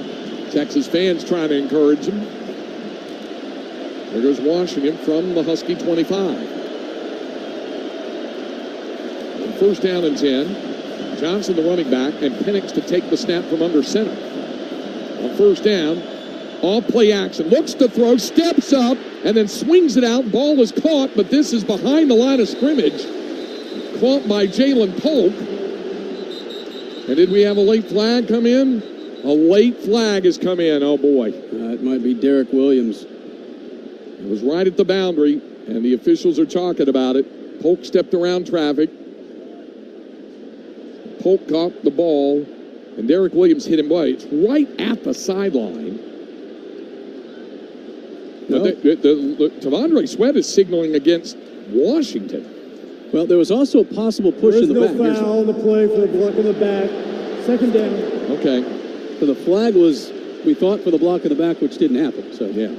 Texas fans trying to encourage him. There goes Washington from the Husky 25. First down and 10. Johnson, the running back, and Penix to take the snap from under center. On first down, off play action, looks to throw, steps up, and then swings it out. Ball is caught, but this is behind the line of scrimmage. Caught by Jalen Polk. And did we have a late flag come in? A late flag has come in. Oh, boy. It might be Derek Williams. It was right at the boundary, and the officials are talking about it. Polk stepped around traffic. Polk caught the ball, and Derek Williams hit him right. It's right at the sideline. Nope. Tavondre Sweat is signaling against Washington. Well, there was also a possible push in the back. There is no foul on the play for the block in the back. Second down. Okay. So the flag was, we thought, for the block in the back, which didn't happen. So yeah.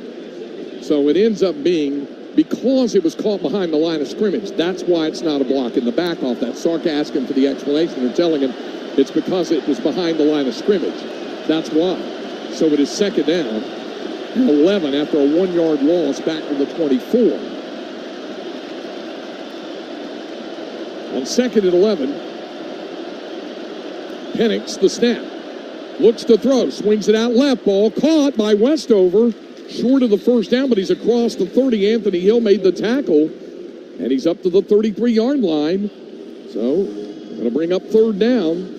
So it ends up being, because it was caught behind the line of scrimmage, that's why it's not a block in the back off that. Sark asked him for the explanation. They're telling him it's because it was behind the line of scrimmage. That's why. So it is second down, 11 after a 1-yard loss back to the 24. On second and 11, Penix, the snap. Looks to throw, swings it out left, ball caught by Westover. Short of the first down, but he's across the 30. Anthony Hill made the tackle, and he's up to the 33-yard line. So, going to bring up third down.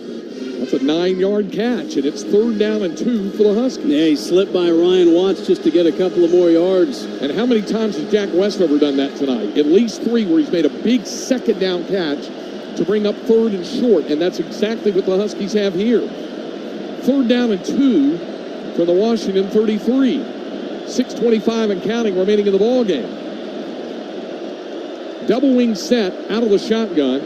That's a 9-yard catch, and it's 3rd down and 2 for the Huskies. Yeah, he slipped by Ryan Watts just to get a couple of more yards. And how many times has Jack Westover done that tonight? At least 3, where he's made a big 2nd down catch to bring up 3rd and short, and that's exactly what the Huskies have here. 3rd down and 2 for the Washington 33. 6:25 and counting remaining in the ball game. Double wing set out of the shotgun.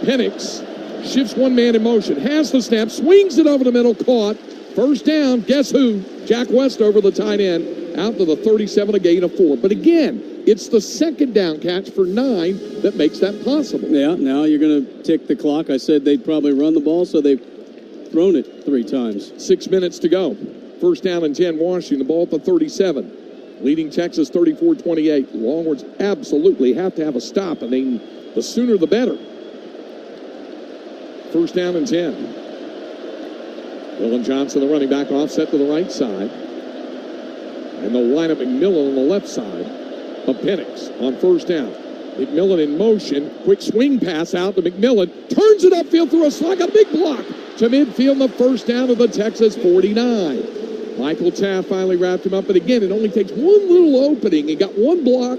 Penix shifts one man in motion, has the snap, swings it over the middle, caught. 1st down, guess who? Jack Westover, the tight end, out to the 37, a gain of 4. But again, it's the 2nd down catch for 9 that makes that possible. Yeah, now you're going to tick the clock. I said they'd probably run the ball, so they've thrown it 3 times. 6 minutes to go. 1st down and 10, Washington, the ball at the 37. Leading Texas 34-28. Longhorns absolutely have to have a stop, and the sooner the better. 1st down and 10. Dylan Johnson, the running back, offset to the right side. And they'll line up McMillan on the left side of Penix on 1st down. McMillan in motion. Quick swing pass out to McMillan. Turns it upfield through a slot. A big block to midfield. The 1st down of the Texas 49. Michael Taft finally wrapped him up. But again, it only takes one little opening. He got one block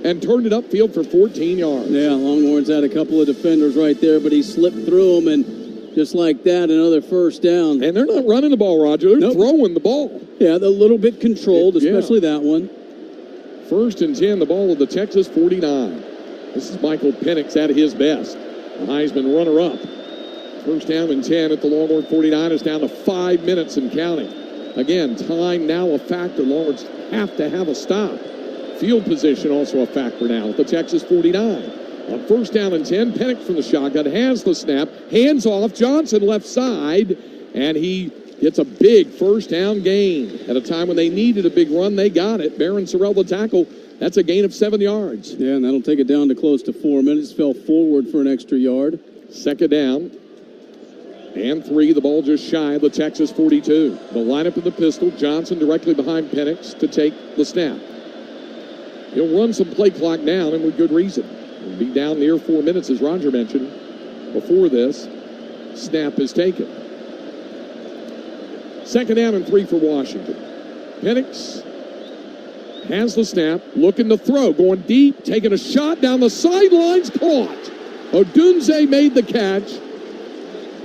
and turned it upfield for 14 yards. Yeah, Longhorns had a couple of defenders right there, but he slipped through them, and just like that, another 1st down. And they're not running the ball, Roger. They're throwing the ball. Yeah, they're a little bit controlled, especially that one. 1st and 10, the ball of the Texas 49. This is Michael Penix at his best. The Heisman runner-up. 1st down and 10 at the Longhorn 49. Is down to 5 minutes and counting. Again, time now a factor. Longhorns have to have a stop. Field position also a factor now at the Texas 49. On 1st down and 10, Penix from the shotgun has the snap. Hands off, Johnson left side, and he gets a big 1st down gain. At a time when they needed a big run, they got it. Barron Sorrell, the tackle. That's a gain of 7 yards. Yeah, and that'll take it down to close to 4 minutes. Fell forward for an extra yard. 2nd down and 3. The ball just shy of the Texas 42. The lineup in the pistol. Johnson directly behind Penix to take the snap. He'll run some play clock down, and with good reason. He'll be down near 4 minutes, as Roger mentioned before this snap is taken. 2nd down and 3 for Washington. Penix has the snap, looking to throw, going deep, taking a shot down the sidelines, caught. Odunze made the catch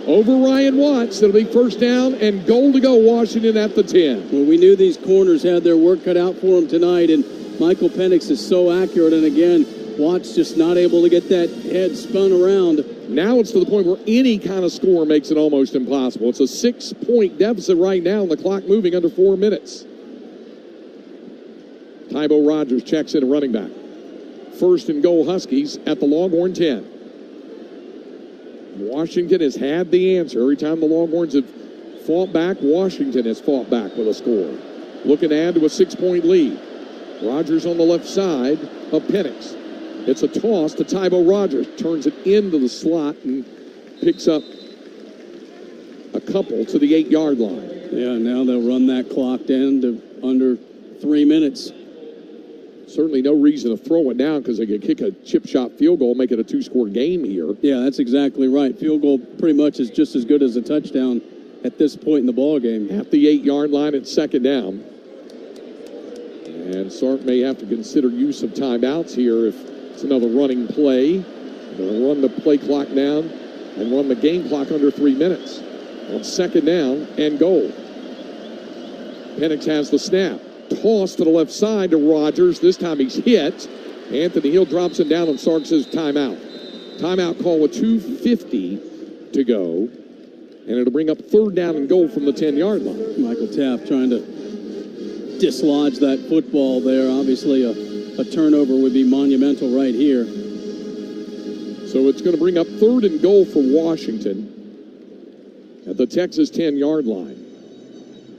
over Ryan Watts. It'll be 1st down and goal to go, Washington at the 10. Well, we knew these corners had their work cut out for them tonight, and Michael Penix is so accurate, and again, Watts just not able to get that head spun around. Now it's to the point where any kind of score makes it almost impossible. It's a 6-point deficit right now, and the clock moving under 4 minutes. Tybo Rogers checks in a running back. 1st and goal, Huskies at the Longhorn 10. Washington has had the answer. Every time the Longhorns have fought back, Washington has fought back with a score. Looking to add to a 6-point lead. Rogers on the left side of Penix. It's a toss to Tybo Rogers. Turns it into the slot and picks up a couple to the 8-yard line. Yeah, now they'll run that clock down to under 3 minutes. Certainly no reason to throw it down because they could kick a chip shot field goal, make it a 2-score game here. Yeah, that's exactly right. Field goal pretty much is just as good as a touchdown at this point in the ball game. At the 8-yard line, it's 2nd down. And Sark may have to consider use of timeouts here if it's another running play. They'll run the play clock down and run the game clock under 3 minutes. On 2nd down and goal. Penix has the snap. Toss to the left side to Rogers. This time he's hit. Anthony Hill drops him down, and Sark says timeout. Timeout call with 2:50 to go. And it'll bring up 3rd down and goal from the 10-yard line. Michael Taft trying to dislodge that football there. Obviously a turnover would be monumental right here. So it's going to bring up 3rd and goal for Washington at the Texas 10-yard line.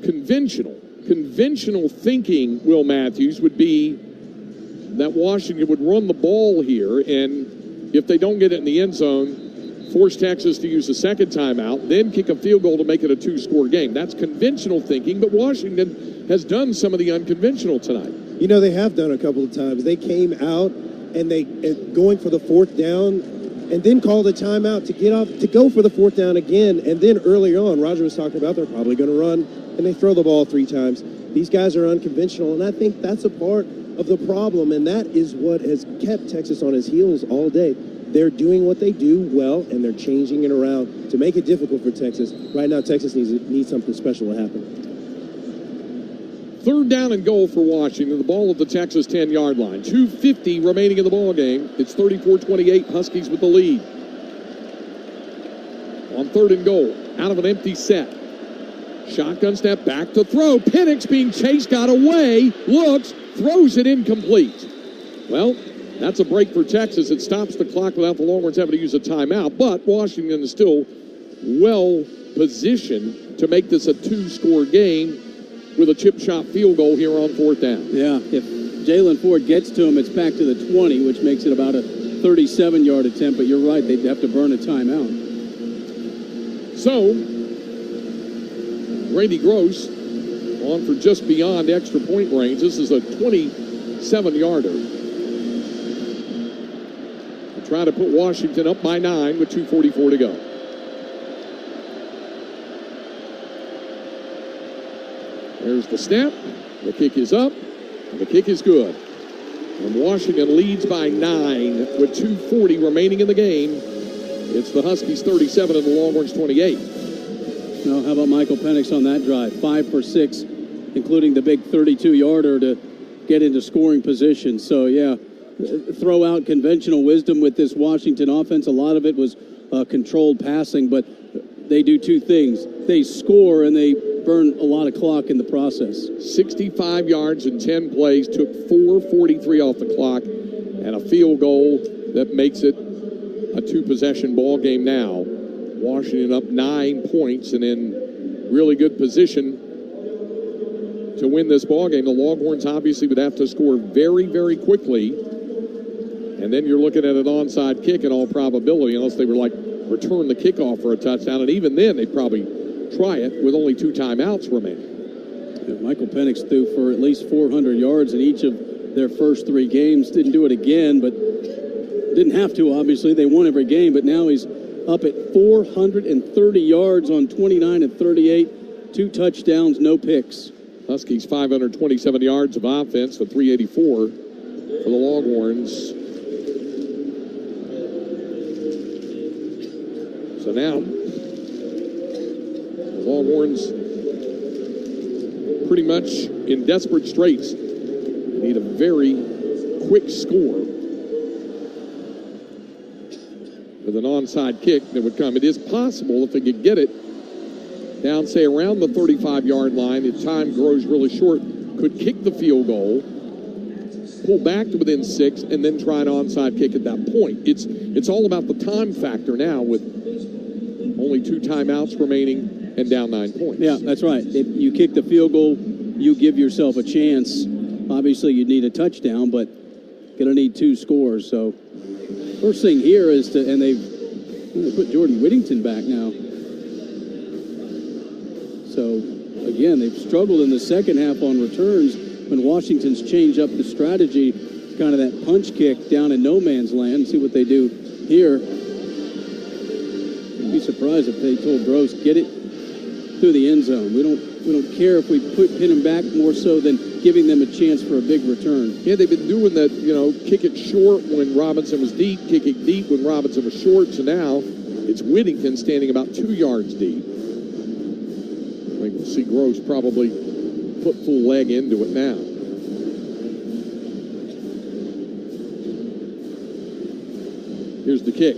Conventional thinking, Will Matthews, would be that Washington would run the ball here, and if they don't get it in the end zone, force Texas to use a 2nd timeout, then kick a field goal to make it a 2-score game. That's conventional thinking, but Washington has done some of the unconventional tonight. You know, they have done a couple of times. They came out and going for the 4th down, and then call the timeout to get off, to go for the fourth down again. And then earlier on, Roger was talking about they're probably going to run, and they throw the ball 3 times. These guys are unconventional, and I think that's a part of the problem, and that is what has kept Texas on his heels all day. They're doing what they do well, and they're changing it around to make it difficult for Texas. Right now, Texas needs something special to happen. 3rd down and goal for Washington. The ball at the Texas 10-yard line. 2:50 remaining in the ball game. It's 34-28. Huskies with the lead. On 3rd and goal, out of an empty set. Shotgun snap, back to throw. Penix being chased, got away, looks, throws it incomplete. Well, that's a break for Texas. It stops the clock without the Longhorns having to use a timeout, but Washington is still well positioned to make this a 2-score game with a chip shot field goal here on 4th down. Yeah, if Jalen Ford gets to him, it's back to the 20, which makes it about a 37-yard attempt, but you're right, they'd have to burn a timeout. So, Grady Gross on for just beyond extra point range. This is a 27-yarder. Try to put Washington up by 9 with 2:44 to go. There's the snap. The kick is up. And the kick is good. And Washington leads by 9 with 2:40 remaining in the game. It's the Huskies 37 and the Longhorns 28. Now, how about Michael Penix on that drive? 5 for 6, including the big 32-yarder to get into scoring position. So, yeah, throw out conventional wisdom with this Washington offense. A lot of it was controlled passing, but they do 2 things. They score and they burn a lot of clock in the process. 65 yards in 10 plays, took 4:43 off the clock, and a field goal that makes it a 2-possession ball game now. Washington up 9 points and in really good position to win this ball game. The Longhorns obviously would have to score very, very quickly, and then you're looking at an onside kick in all probability, unless they were like return the kickoff for a touchdown, and even then they'd probably try it with only 2 timeouts remaining. Yeah, Michael Penix threw for at least 400 yards in each of their first 3 games. Didn't do it again, but didn't have to, obviously. They won every game, but now he's up at 430 yards on 29 and 38. 2 touchdowns, no picks. Huskies 527 yards of offense for 384 for the Longhorns. So now, the Longhorns pretty much in desperate straits. They need a very quick score with an onside kick that would come. It is possible if they could get it down, say, around the 35-yard line, if time grows really short, could kick the field goal, pull back to within 6, and then try an onside kick at that point. It's all about the time factor now with only 2 timeouts remaining and down 9 points. Yeah, that's right. If you kick the field goal, you give yourself a chance. Obviously, you need a touchdown, but going to need 2 scores. So first thing here is to, and they put Jordan Whittington back now. So again, they've struggled in the second half on returns when Washington's changed up the strategy, kind of that punch kick down in no man's land. See what they do here. I'd be surprised if they told Gross, get it through the end zone. We don't care if we pin them back, more so than giving them a chance for a big return. Yeah, they've been doing that, kick it short when Robinson was deep, kick it deep when Robinson was short. So now it's Whittington standing about 2 yards deep. I think we'll see Gross probably put full leg into it now. Here's the kick.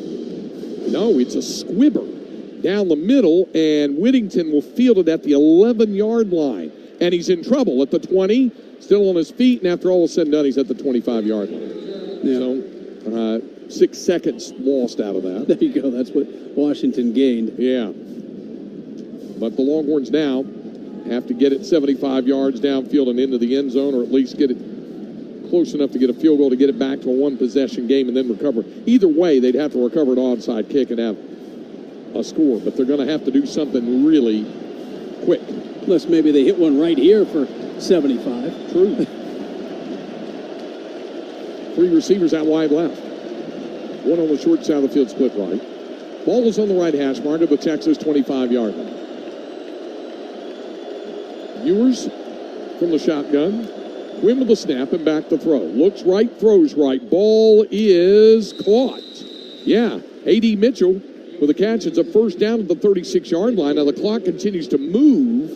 No, it's a squibber down the middle, and Whittington will field it at the 11-yard line. And he's in trouble at the 20, still on his feet, and after all is said and done, he's at the 25-yard line. Yeah. So 6 seconds lost out of that. There you go. That's what Washington gained. Yeah. But the Longhorns now have to get it 75 yards downfield and into the end zone, or at least get it close enough to get a field goal to get it back to a 1-possession game and then recover. Either way, they'd have to recover an onside kick and have a score, but they're going to have to do something really quick. Unless maybe they hit one right here for 75. True. 3 receivers out wide left. One on the short side of the field, split right. Ball is on the right hash mark of the Texas 25-yard line. Ewers from the shotgun. Quinn with the snap and back to throw. Looks right, throws right. Ball is caught. Yeah, A.D. Mitchell with a catch. It's a first down at the 36-yard line. Now the clock continues to move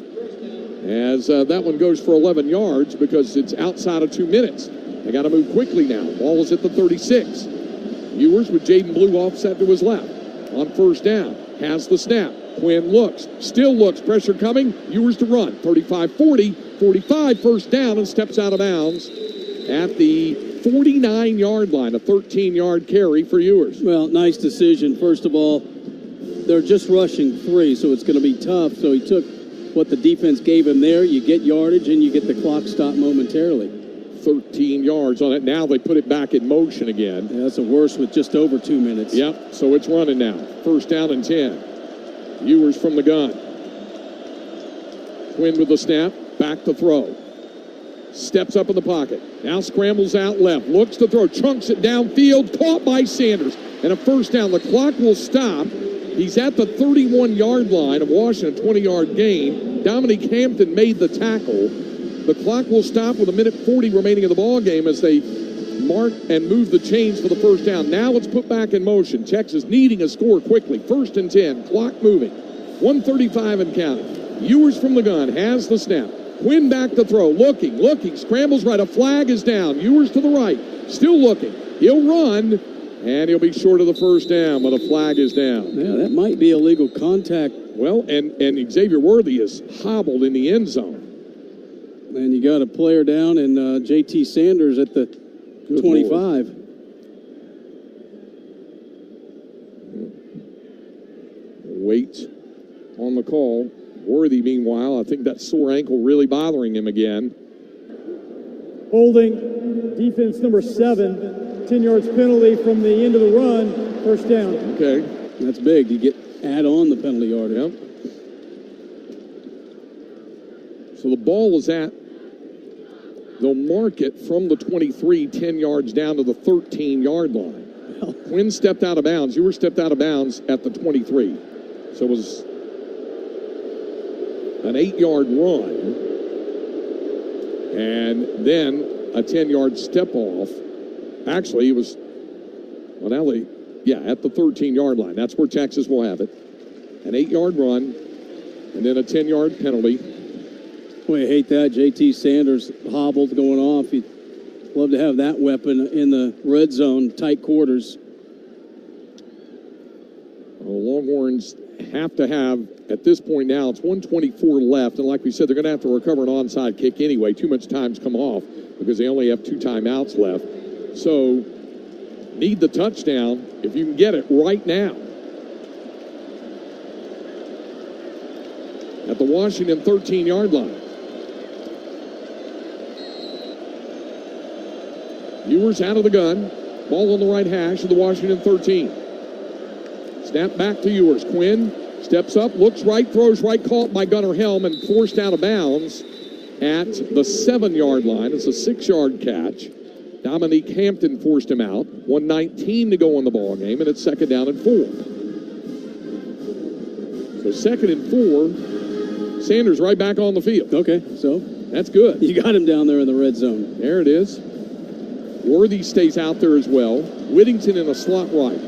as that one goes for 11 yards because it's outside of 2 minutes. They got to move quickly now. Ball is at the 36. Ewers with Jaden Blue offset to his left. On first down, has the snap. Quinn looks, still looks, pressure coming. Ewers to run. 35-40, 45, first down, and steps out of bounds at the 49-yard line. A 13-yard carry for Ewers. Well, nice decision. First of all, they're just rushing 3, so it's going to be tough. So he took what the defense gave him there. You get yardage, and you get the clock stopped momentarily. 13 yards on it. Now they put it back in motion again. Yeah, that's a worse with just over 2 minutes. Yep, so it's running now. First down and 10. Ewers from the gun. Quinn with the snap, back to throw. Steps up in the pocket. Now scrambles out left. Looks to throw, chunks it downfield, caught by Sanders. And a first down. The clock will stop. He's at the 31-yard line of Washington, 20-yard gain. Dominique Hampton made the tackle. The clock will stop with 1:40 remaining in the ball game as they mark and move the chains for the first down. Now it's put back in motion. Texas needing a score quickly. First and 10. Clock moving. 1:35 and counting. Ewers from the gun has the snap. Quinn back to throw. Looking. Scrambles right. A flag is down. Ewers to the right. Still looking. He'll run. And he'll be short of the first down, but a flag is down. Yeah, that might be illegal contact. Well, and Xavier Worthy is hobbled in the end zone. And you got a player down and J.T. Sanders at the 25. Lord. Wait on the call. Worthy, meanwhile, I think that sore ankle really bothering him again. Holding, defense number 7, 10 yards penalty from the end of the run, first down. Okay. That's big. You add on the penalty yardage. Yep. So the ball is at, they'll mark it from the 23, 10 yards down to the 13-yard line. Well, Quinn stepped out of bounds. Ewers stepped out of bounds at the 23. So it was an 8-yard run. And then a 10-yard step off. Actually, it was, well, now they, at the 13-yard line. That's where Texas will have it. An 8-yard run, and then a 10-yard penalty. Boy, I hate that. J.T. Sanders hobbled going off. You'd love to have that weapon in the red zone, tight quarters. Well, Longhorns have to have, at this point now, it's 1:24 left. And like we said, they're going to have to recover an onside kick anyway. Too much time's come off because they only have 2 timeouts left. So, need the touchdown if you can get it right now. At the Washington 13-yard line. Ewers out of the gun. Ball on the right hash of the Washington 13. Snap back to Ewers. Quinn steps up, looks right, throws right, caught by Gunnar Helm and forced out of bounds at the 7-yard line. It's a 6-yard catch. Dominique Hampton forced him out. 1:19 to go in the ball game, and it's second down and 4. So second and 4. Sanders right back on the field. Okay, so that's good. You got him down there in the red zone. There it is. Worthy stays out there as well. Whittington in a slot right.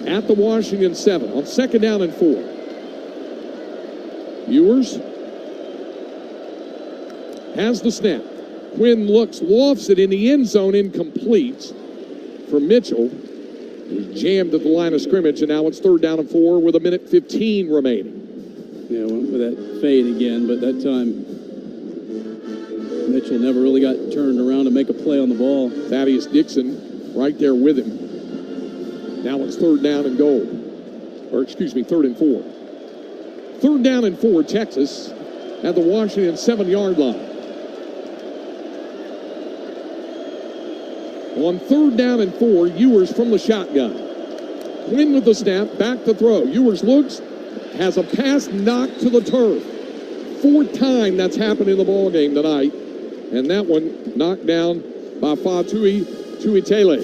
At the Washington 7 on second down and 4. Ewers has the snap. Quinn looks, lofts it in the end zone, incomplete for Mitchell. He's jammed at the line of scrimmage, and now it's third down and 4 with 1:15 remaining. Yeah, went for that fade again, but that time Mitchell never really got turned around to make a play on the ball. Thaddeus Dixon right there with him. Now it's third down and goal. Third and 4. Third down and 4, Texas at the Washington 7-yard line. On third down and 4, Ewers from the shotgun. Quinn with the snap, back to throw. Ewers looks, has a pass knocked to the turf. 4th time that's happened in the ball game tonight. And that one knocked down by Fatui Tuitele.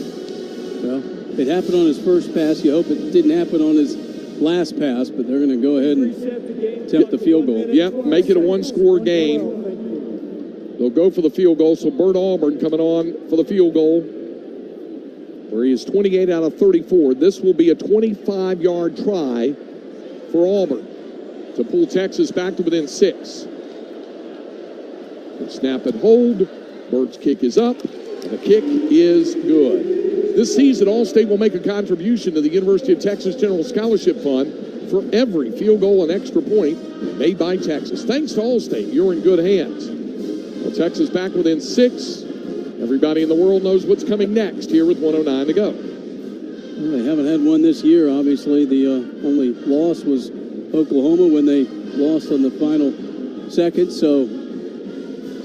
Well, It happened on his first pass. You hope it didn't happen on his last pass, but they're going to go ahead and attempt the field goal. Yep, make it a one-score game. They'll go for the field goal, so Bert Auburn coming on for the field goal, where he is 28 out of 34. This will be a 25-yard try for Auburn to pull Texas back to within 6. Snap and hold. Bert's kick is up, and the kick is good. This season, Allstate will make a contribution to the University of Texas General Scholarship Fund for every field goal and extra point made by Texas. Thanks to Allstate, you're in good hands. Well, Texas back within 6. Everybody in the world knows what's coming next here with 109 to go. Well, they haven't had one this year, obviously. The only loss was Oklahoma when they lost on the final second. So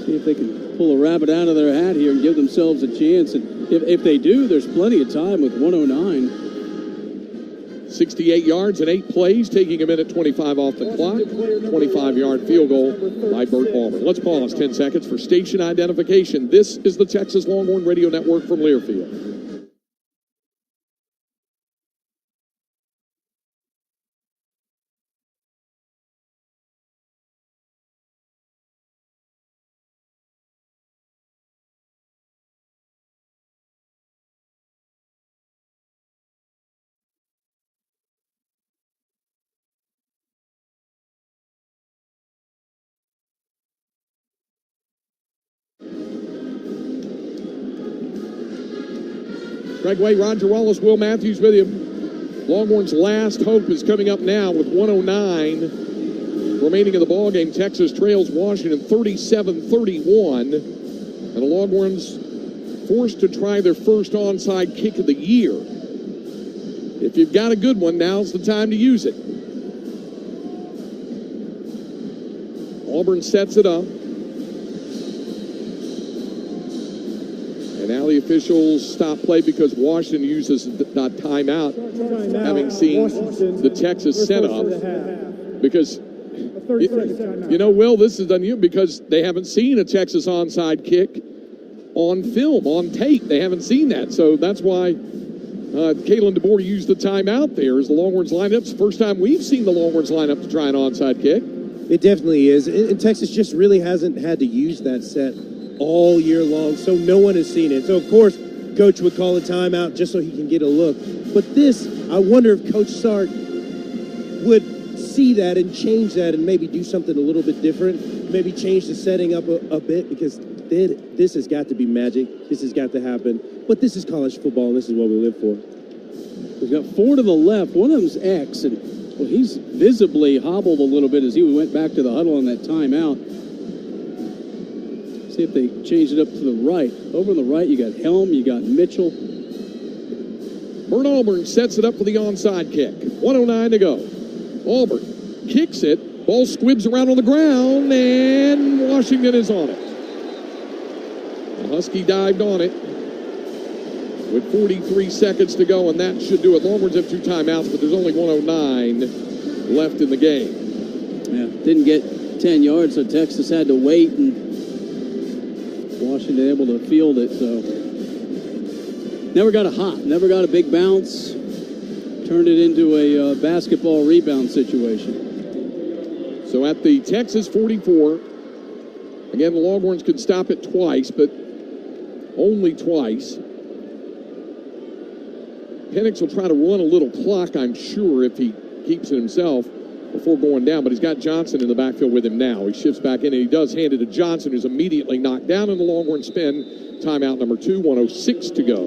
see if they can pull a rabbit out of their hat here and give themselves a chance. And if they do, there's plenty of time with 109. 68 yards and 8 plays, taking a minute 25 off the clock. 25-yard field goal by Bert Auburn. Let's pause 10 seconds for station identification. This is the Texas Longhorn Radio Network from Learfield. Greg Way, Roger Wallace, Will Matthews with you. Longhorns' last hope is coming up now with 109 remaining in the ballgame. Texas trails Washington 37-31. And the Longhorns forced to try their first onside kick of the year. If you've got a good one, now's the time to use it. Auburn sets it up. And now the officials stop play because Washington uses that timeout, having seen the Texas setup. Because, you know, Will, this is unusual because they haven't seen a Texas onside kick on film, on tape. They haven't seen that. So that's why Kalen DeBoer used the timeout there as the Longhorns line up. It's the first time we've seen the Longhorns line up to try an onside kick. It definitely is. And Texas just really hasn't had to use that set all year long, so no one has seen it. So, of course, Coach would call a timeout just so he can get a look. But this, I wonder if Coach Sark would see that and change that and maybe do something a little bit different, maybe change the setting up a bit, because this has got to be magic. This has got to happen. But this is college football, and this is what we live for. We've got 4 to the left. One of them's X, and well, he's visibly hobbled a little bit as he went back to the huddle on that timeout. See if they change it up to the right. Over on the right, you got Helm, you got Mitchell. Bert Auburn sets it up for the onside kick. 109 to go. Auburn kicks it. Ball squibs around on the ground, and Washington is on it. The Husky dived on it with 43 seconds to go, and that should do it. Longhorns have 2 timeouts, but there's only 109 left in the game. Yeah, didn't get 10 yards, so Texas had to wait, and Washington able to field it, so never got a hop, never got a big bounce, turned it into a basketball rebound situation. So at the Texas 44, again, the Longhorns could stop it twice, but only twice. Penix will try to run a little clock, I'm sure, if he keeps it himself before going down, but he's got Johnson in the backfield with him now. He shifts back in, and he does hand it to Johnson, who's immediately knocked down in the Longhorn spin. Timeout number 2, 106 to go.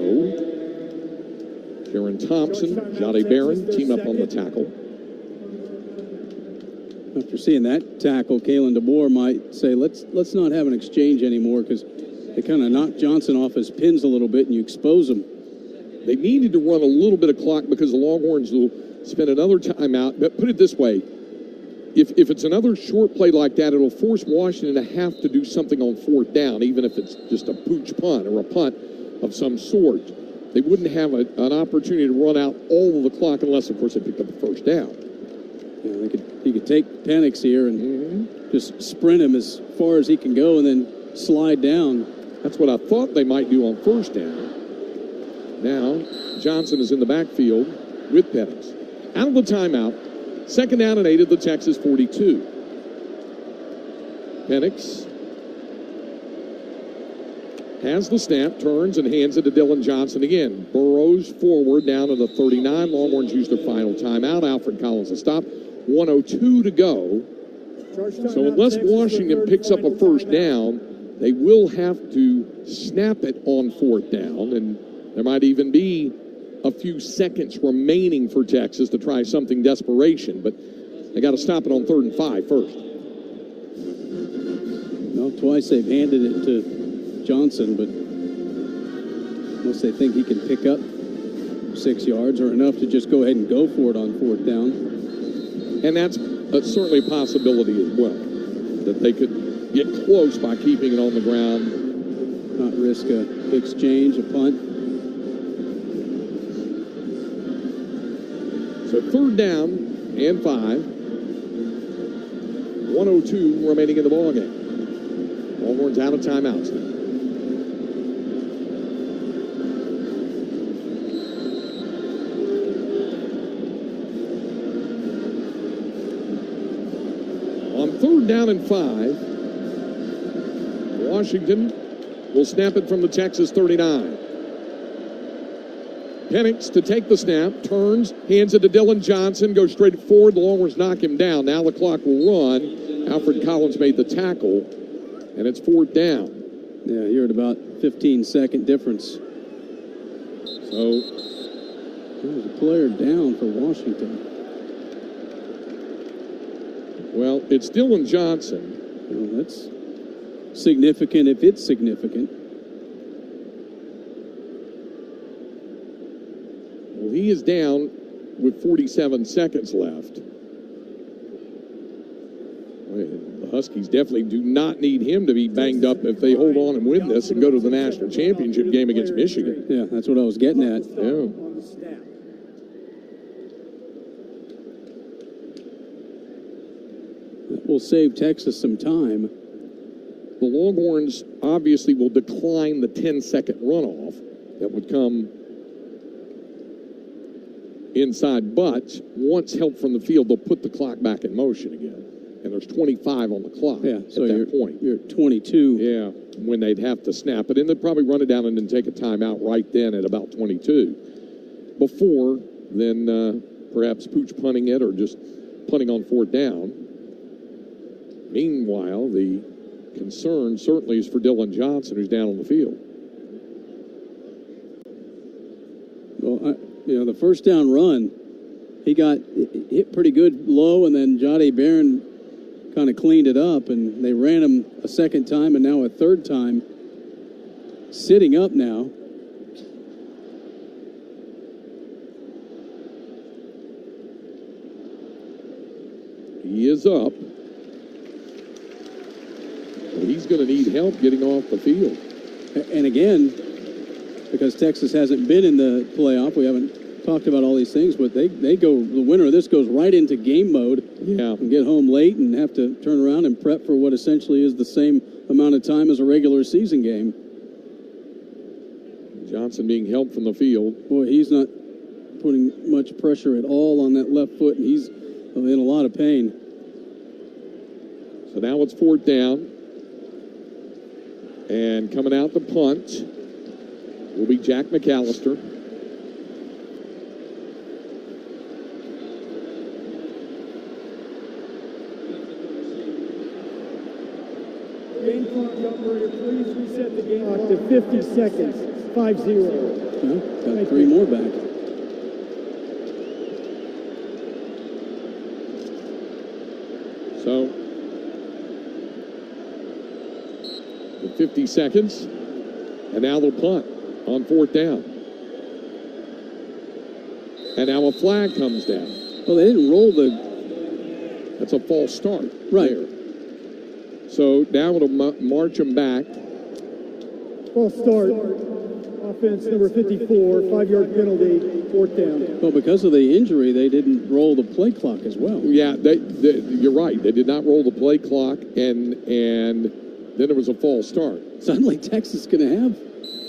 Karen Thompson, Jade Barron team up on the tackle. After seeing that tackle, Kalen DeBoer might say, let's not have an exchange anymore, because they kind of knocked Johnson off his pins a little bit, and you expose him. They needed to run a little bit of clock because the Longhorns will spend another timeout. But put it this way, if it's another short play like that, it'll force Washington to have to do something on 4th down, even if it's just a pooch punt or a punt of some sort. They wouldn't have an opportunity to run out all of the clock unless, of course, they picked up the first down. Yeah, he could take Penix here and just sprint him as far as he can go and then slide down. That's what I thought they might do on 1st down. Now, Johnson is in the backfield with Penix. Out of the timeout, 2nd down and 8 at the Texas 42. Penix has the snap, turns, and hands it to Dylan Johnson again. Burrows forward down to the 39. Longhorns use their final timeout. Alfred Collins a stop. 1:02 to go. So unless Washington picks up a first down, they will have to snap it on 4th down, and there might even be a few seconds remaining for Texas to try something desperation, but they got to stop it on 3rd and 5 first. Well, twice they've handed it to Johnson, but unless they think he can pick up 6 yards or enough to just go ahead and go for it on 4th down. And that's certainly a possibility as well, that they could get close by keeping it on the ground. Not risk a exchange, a punt. So 3rd down and 5. 1:02 remaining in the ballgame. Longhorns out of timeouts now. On 3rd down and 5, Washington will snap it from the Texas 39. Penix to take the snap, turns, hands it to Dylan Johnson, goes straight forward. The Longhorns knock him down. Now the clock will run. Alfred Collins made the tackle, and it's 4th down. Yeah, you're at about 15-second difference. So there's a player down for Washington. Well, it's Dylan Johnson. Well, that's significant if it's significant. Well, he is down with 47 seconds left. The Huskies definitely do not need him to be banged up if they hold on and win this and go to the national championship game against Michigan. Yeah, that's what I was getting at. Yeah. That will save Texas some time. The Longhorns obviously will decline the 10-second runoff that would come inside, but once help from the field, they'll put the clock back in motion again. And there's 25 on the clock at that point. You're at 22. Yeah, when they'd have to snap it. And they'd probably run it down and then take a timeout right then at about 22. Before, then perhaps pooch punting it or just punting on 4th down. Meanwhile, the concern certainly is for Dylan Johnson, who's down on the field. Well, the 1st down run, he got hit pretty good low, and then Jahdae Barron kind of cleaned it up, and they ran him a 2nd time and now a 3rd time. Sitting up now. He is up. Well, he's going to need help getting off the field. And again, because Texas hasn't been in the playoff, we haven't talked about all these things, but they go, the winner of this goes right into game mode. Yeah. And get home late and have to turn around and prep for what essentially is the same amount of time as a regular season game. Johnson being helped from the field. Boy, he's not putting much pressure at all on that left foot, and he's in a lot of pain. So now it's 4th down. And coming out the punt will be Jack McAllister. Game clock operator, please reset the game clock to 50 seconds. 5-0. Got 3 more back. So, the 50 seconds, and now they'll punt on 4th down. And now a flag comes down. Well, they didn't roll the... That's a false start. Right. There. So now it'll march them back. False start. Offense number 54, 5-yard penalty, 4th down. Well, because of the injury, they didn't roll the play clock as well. Yeah, you're right. They did not roll the play clock, and then it was a false start. Suddenly, Texas is going to have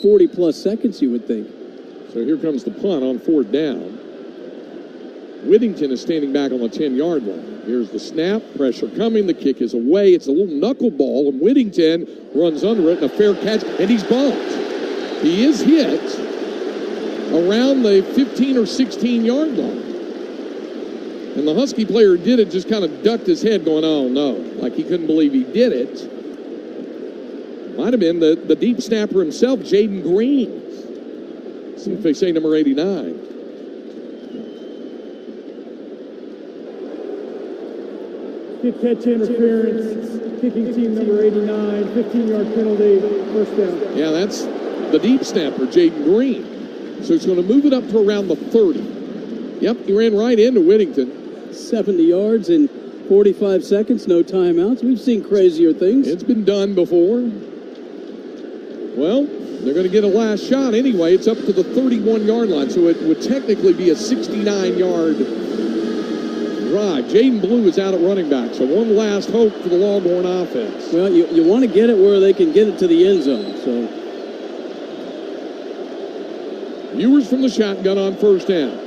40-plus seconds, you would think. So here comes the punt on 4th down. Whittington is standing back on the 10-yard line. Here's the snap, pressure coming, the kick is away. It's a little knuckleball, and Whittington runs under it, and a fair catch, and he's bumped. He is hit around the 15 or 16-yard line. And the Husky player who did it just kind of ducked his head going, oh no, like he couldn't believe he did it. Might have been the deep snapper himself, Jaden Green. CFA number 89. Kick catch interference, kicking team number 89, 15-yard penalty, first down. Yeah, that's the deep snapper, Jaden Green. So it's going to move it up to around the 30. Yep, he ran right into Whittington. 70 yards in 45 seconds, no timeouts. We've seen crazier things. It's been done before. Well, they're going to get a last shot anyway. It's up to the 31-yard line, so it would technically be a 69-yard drive. Jaden Blue is out at running back, so one last hope for the Longhorn offense. Well, you want to get it where they can get it to the end zone. So Viewers from the shotgun on 1st down.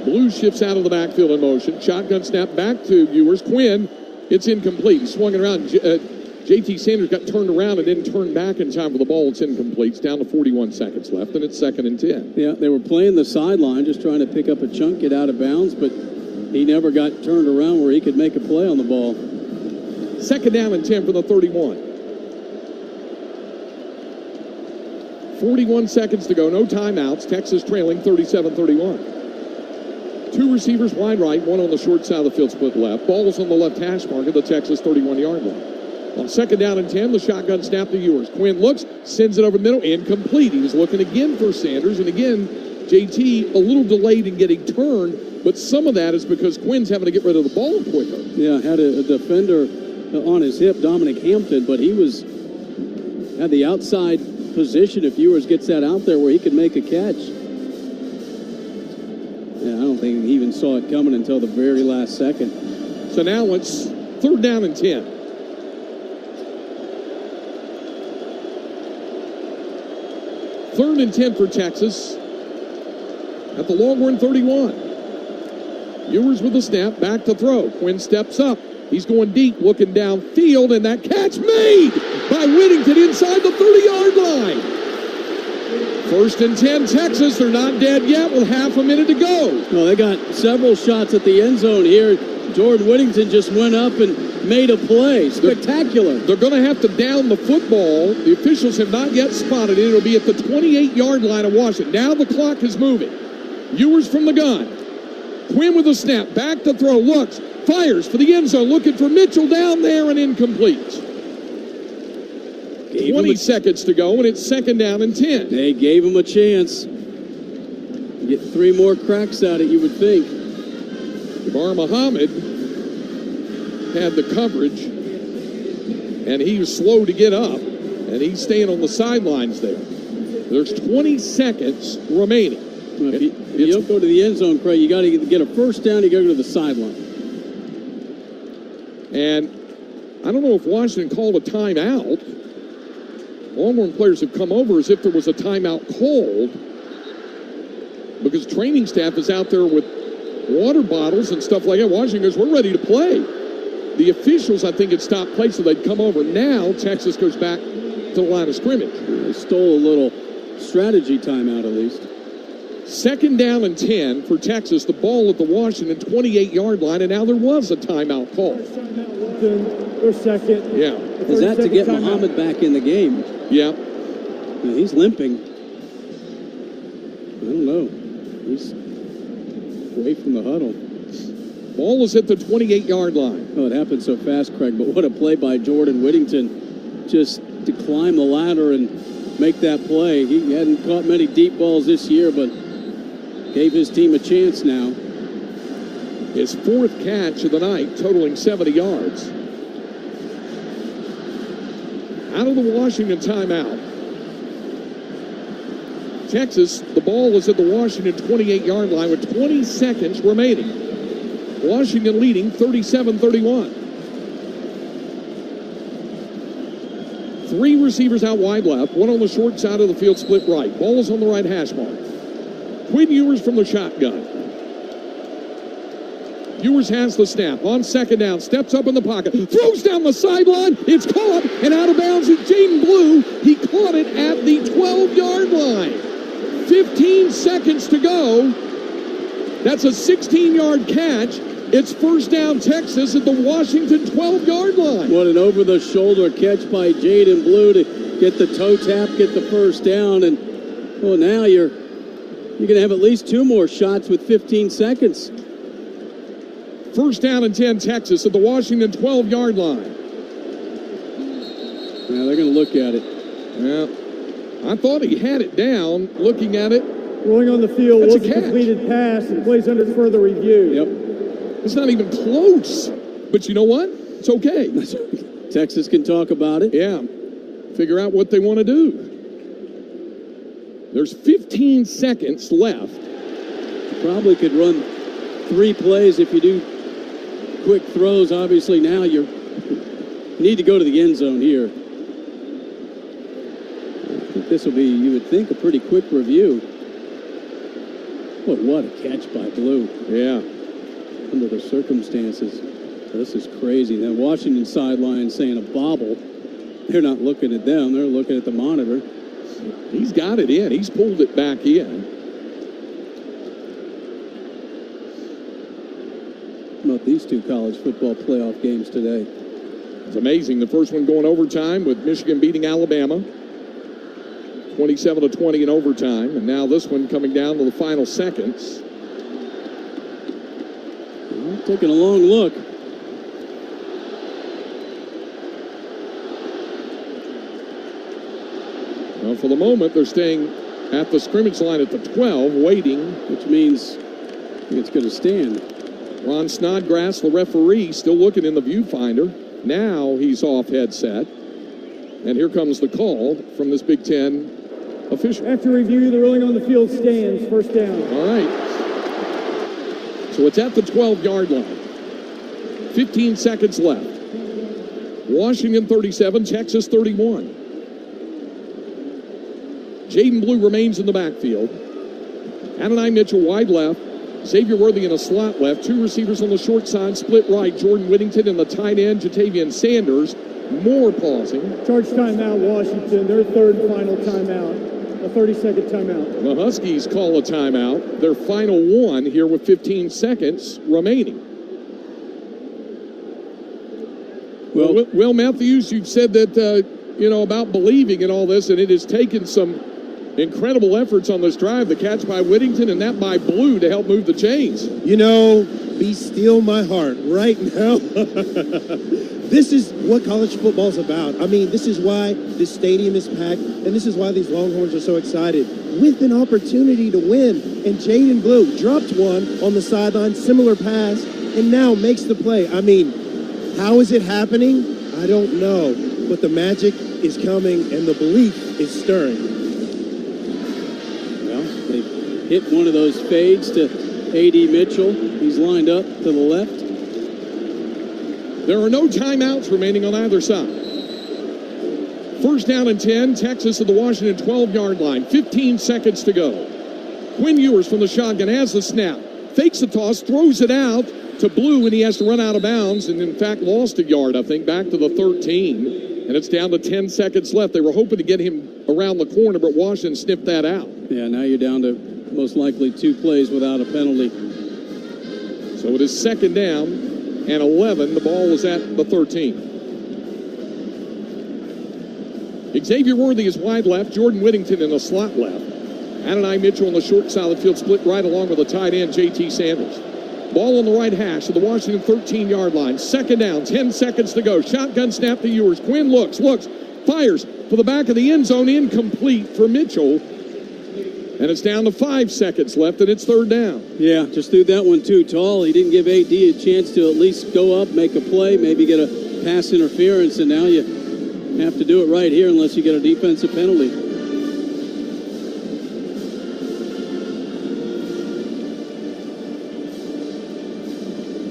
Blue shifts out of the backfield in motion. Shotgun snap back to Viewers. Quinn, it's incomplete. He swung it around. J.T. Sanders got turned around and didn't turn back in time for the ball. It's incomplete. It's down to 41 seconds left, and it's 2nd and 10. Yeah, they were playing the sideline, just trying to pick up a chunk, get out of bounds, but he never got turned around where he could make a play on the ball. 2nd down and 10 for the 31. 41 seconds to go, no timeouts. Texas trailing 37-31. 2 receivers wide right, one on the short side of the field, split left. Ball's on the left hash mark at the Texas 31-yard line. On 2nd down and 10, the shotgun snap to Ewers. Quinn looks, sends it over the middle, incomplete. He was looking again for Sanders, and again, JT a little delayed in getting turned, but some of that is because Quinn's having to get rid of the ball quicker. Yeah, had a defender on his hip, Dominic Hampton, but he had the outside position if Ewers gets that out there where he could make a catch. Yeah, I don't think he even saw it coming until the very last second. So now it's 3rd down and 10. Third and 10 for Texas at the Longhorn 31. Ewers with the snap, back to throw. Quinn steps up. He's going deep, looking downfield, and that catch made by Whittington inside the 30-yard line. 1st and 10, Texas. They're not dead yet with half a minute to go. Well, they got several shots at the end zone here. Jordan Whittington just went up and made a play. Spectacular. They're going to have to down the football. The officials have not yet spotted it. It'll be at the 28-yard line of Washington. Now the clock is moving. Ewers from the gun. Quinn with the snap. Back to throw. Looks. Fires for the end zone. Looking for Mitchell down there and incomplete. 20 seconds to go, and it's 2nd down and 10. They gave him a chance. Get 3 more cracks at it, you would think. Jabbar Muhammad had the coverage, and he was slow to get up, and he's staying on the sidelines there. There's 20 seconds remaining. Well, if you don't go to the end zone, Craig, you got to get a first down, you got to go to the sideline. And I don't know if Washington called a timeout. Longhorn players have come over as if there was a timeout called because training staff is out there with water bottles and stuff like that. Washington goes, we're ready to play. The officials, I think, had stopped play, so they'd come over. Now Texas goes back to the line of scrimmage. They stole a little strategy timeout at least. 2nd down and 10 for Texas. The ball at the Washington 28-yard line, and now there was a timeout call. Their 2nd. Yeah. Is that to get Muhammad back in the game? Yeah. He's limping. I don't know. He's away from the huddle. Ball is at the 28-yard line. Oh, it happened so fast, Craig, but what a play by Jordan Whittington just to climb the ladder and make that play. He hadn't caught many deep balls this year, but gave his team a chance now. His 4th catch of the night, totaling 70 yards. Out of the Washington timeout. Texas, the ball is at the Washington 28-yard line with 20 seconds remaining. Washington leading 37-31. 3 receivers out wide left, 1 on the short side of the field, split right. Ball is on the right hash mark. Quinn Ewers from the shotgun. Ewers has the snap on second down, steps up in the pocket, throws down the sideline. It's caught and out of bounds. It's Jaden Blue. He caught it at the 12-yard line. 15 seconds to go. That's a 16-yard catch. It's first down Texas at the Washington 12-yard line. What an over-the-shoulder catch by Jaden Blue to get the toe tap, get the first down, and well, now you're going to have at least 2 more shots with 15 seconds. First down and 10 Texas at the Washington 12-yard line. Yeah, they're going to look at it. Yeah, I thought he had it down. Looking at it, rolling on the field was a completed pass and plays under further review. Yep. It's not even close. But you know what? It's okay. Texas can talk about it. Yeah. Figure out what they want to do. There's 15 seconds left. Probably could run 3 plays if you do quick throws. Obviously now you need to go to the end zone here. I think this will be, you would think, a pretty quick review. But what a catch by Blue. Yeah. Under the circumstances. This is crazy. That Washington sideline saying a bobble. They're not looking at them. They're looking at the monitor. He's got it in. He's pulled it back in. How about these 2 college football playoff games today? It's amazing. The first one going overtime with Michigan beating Alabama. 27-20 in overtime. And now this one coming down to the final seconds. Well, taking a long look. Well, for the moment, they're staying at the scrimmage line at the 12, waiting. Which means it's going to stand. Ron Snodgrass, the referee, still looking in the viewfinder. Now he's off headset. And here comes the call from this Big Ten official. After review, the ruling on the field stands. First down. All right. So it's at the 12-yard line. 15 seconds left. Washington 37, Texas 31. Jaden Blue remains in the backfield. Adonai Mitchell wide left. Xavier Worthy in a slot left. 2 receivers on the short side, split right. Jordan Whittington and the tight end, Jatavian Sanders. More pausing. Charge timeout, Washington. Their 3rd and final timeout. A 30-second timeout. The Huskies call a timeout. Their final one here with 15 seconds remaining. Well, Will Matthews, you've said that, about believing in all this, and it has taken some incredible efforts on this drive. The catch by Whittington and that by Blue to help move the chains. Be still my heart right now. This is what college football is about. I mean, this is why this stadium is packed, and this is why these Longhorns are so excited. With an opportunity to win, and Jaden Blue dropped one on the sideline, similar pass, and now makes the play. I mean, how is it happening? I don't know, but the magic is coming, and the belief is stirring. Well, they hit one of those fades to A.D. Mitchell. He's lined up to the left. There are no timeouts remaining on either side. First down and 10, Texas at the Washington 12-yard line. 15 seconds to go. Quinn Ewers from the shotgun has the snap. Fakes the toss, throws it out to Blue, and he has to run out of bounds, and in fact lost a yard, I think, back to the 13. And it's down to 10 seconds left. They were hoping to get him around the corner, but Washington sniffed that out. Yeah, now you're down to most likely 2 plays without a penalty. So it is second down and 11. The ball was at the 13. Xavier Worthy is wide left. Jordan Whittington in the slot left. Adonai Mitchell on the short side of the field, split right along with the tight end, J.T. Sanders. Ball on the right hash of the Washington 13-yard line. Second down, 10 seconds to go. Shotgun snap to Ewers. Quinn looks, fires for the back of the end zone, incomplete for Mitchell. And it's down to 5 seconds left, and it's third down. Yeah, just threw that one too tall. He didn't give A.D. a chance to at least go up, make a play, maybe get a pass interference, and now you have to do it right here unless you get a defensive penalty.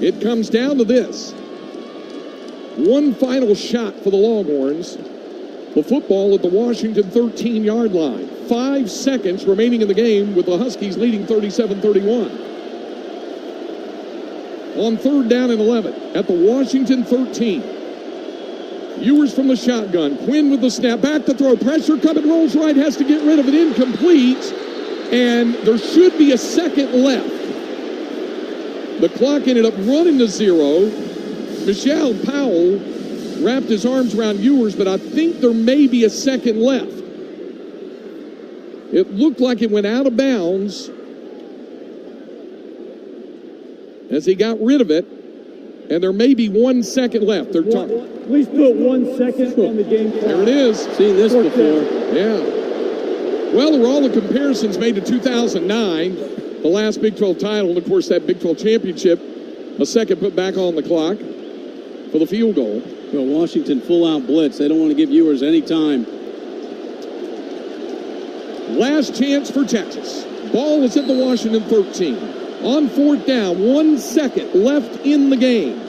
It comes down to this. One final shot for the Longhorns the football at the Washington 13-yard line. 5 seconds remaining in the game with the Huskies leading 37-31. On 3rd down and 11 at the Washington 13. Ewers from the shotgun. Quinn with the snap. Back to throw. Pressure coming. Rolls right. Has to get rid of it. Incomplete. And there should be a second left. The clock ended up running to 0. Michelle Powell wrapped his arms around Ewers, but I think there may be a second left. It looked like it went out of bounds as he got rid of it, and there may be 1 second left. They're talking. Please put 1 second on the game clock. There it is. Seen this before. Yeah. Well, there were all the comparisons made to 2009, the last Big 12 title, and of course that Big 12 championship. A second put back on the clock for the field goal. Well, Washington full-out blitz. They don't want to give Ewers any time. Last chance for Texas. Ball is at the Washington 13. On 4th down, 1 second left in the game.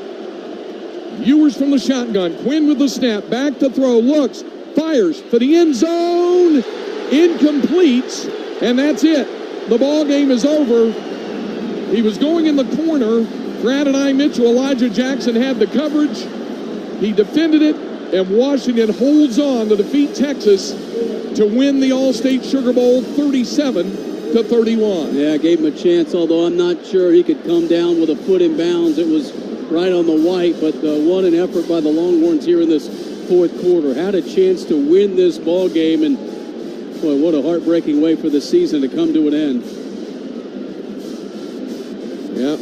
Ewers from the shotgun. Quinn with the snap. Back to throw. Looks. Fires for the end zone. Incomplete. And that's it. The ball game is over. He was going in the corner. Adonai Mitchell, Elijah Jackson had the coverage. He defended it, and Washington holds on to defeat Texas to win the All-State Sugar Bowl 37-31. Yeah, gave him a chance, although I'm not sure he could come down with a foot in bounds. It was right on the white, but what an effort by the Longhorns here in this 4th quarter. Had a chance to win this ball game, and boy, what a heartbreaking way for the season to come to an end. Yeah.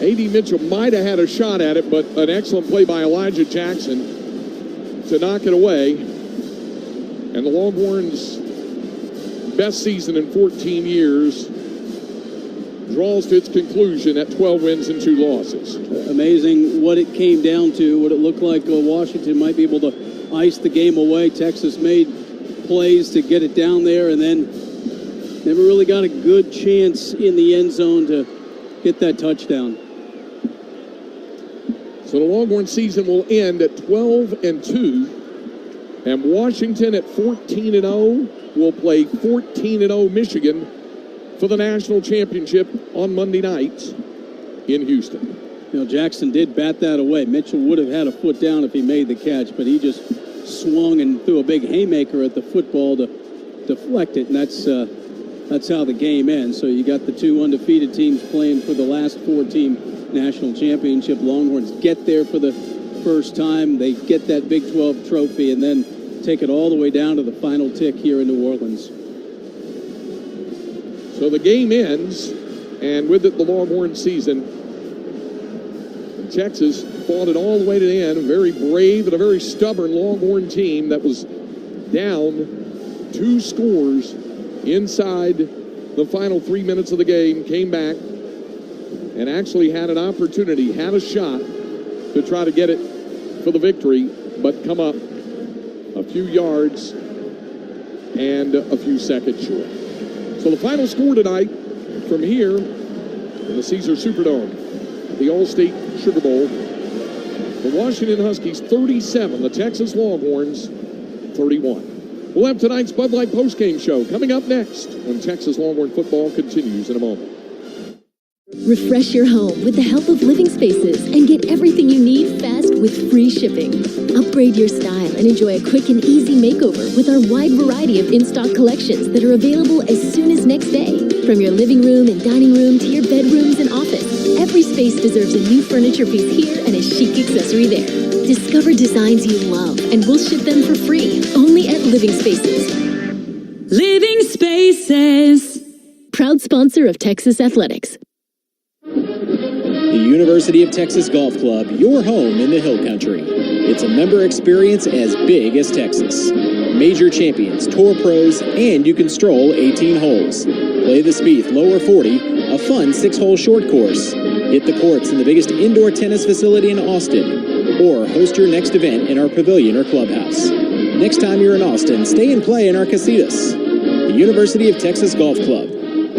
A.D. Mitchell might have had a shot at it, but an excellent play by Elijah Jackson to knock it away. And the Longhorns' best season in 14 years draws to its conclusion at 12 wins and 2 losses. Amazing what it came down to, what it looked like Washington might be able to ice the game away. Texas made plays to get it down there, and then never really got a good chance in the end zone to get that touchdown. So the Longhorn season will end at 12-2, and Washington at 14-0 will play 14-0 Michigan for the national championship on Monday night in Houston. You know, Jackson did bat that away. Mitchell would have had a foot down if he made the catch, but he just swung and threw a big haymaker at the football to deflect it, and that's how the game ends. So you got the 2 undefeated teams playing for the last 4-team national championship. Longhorns get there for the first time. They get that Big 12 trophy and then take it all the way down to the final tick here in New Orleans. So the game ends, and with it the Longhorn season. Texas fought it all the way to the end. A very brave and a very stubborn Longhorn team that was down 2 scores inside the final 3 minutes of the game, came back and actually had an opportunity, had a shot to try to get it for the victory, but come up a few yards and a few seconds short. So the final score tonight from here in the Caesar Superdome, the All-State Sugar Bowl, the Washington Huskies 37, the Texas Longhorns 31. We'll have tonight's Bud Light postgame show coming up next when Texas Longhorn football continues in a moment. Refresh your home with the help of Living Spaces and get everything you need fast with free shipping. Upgrade your style and enjoy a quick and easy makeover with our wide variety of in-stock collections that are available as soon as next day. From your living room and dining room to your bedrooms and office, every space deserves a new furniture piece here and a chic accessory there. Discover designs you love and we'll ship them for free, only at Living Spaces. Living Spaces. Proud sponsor of Texas Athletics. The University of Texas Golf Club, your home in the Hill Country. It's a member experience as big as Texas. Major champions, tour pros, and you can stroll 18 holes. Play the Spieth Lower 40, a fun 6-hole short course. Hit the courts in the biggest indoor tennis facility in Austin. Or host your next event in our pavilion or clubhouse. Next time you're in Austin, stay and play in our casitas. The University of Texas Golf Club,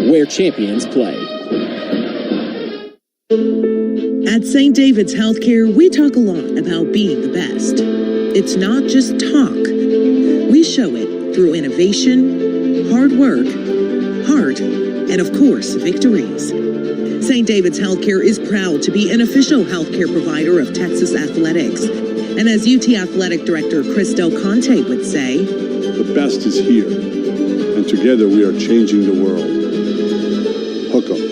where champions play. At St. David's Healthcare, we talk a lot about being the best. It's not just talk. We show it through innovation, hard work, heart, and of course, victories. St. David's Healthcare is proud to be an official healthcare provider of Texas athletics. And as UT Athletic Director Chris Del Conte would say, The best is here, and together we are changing the world. Hook 'em.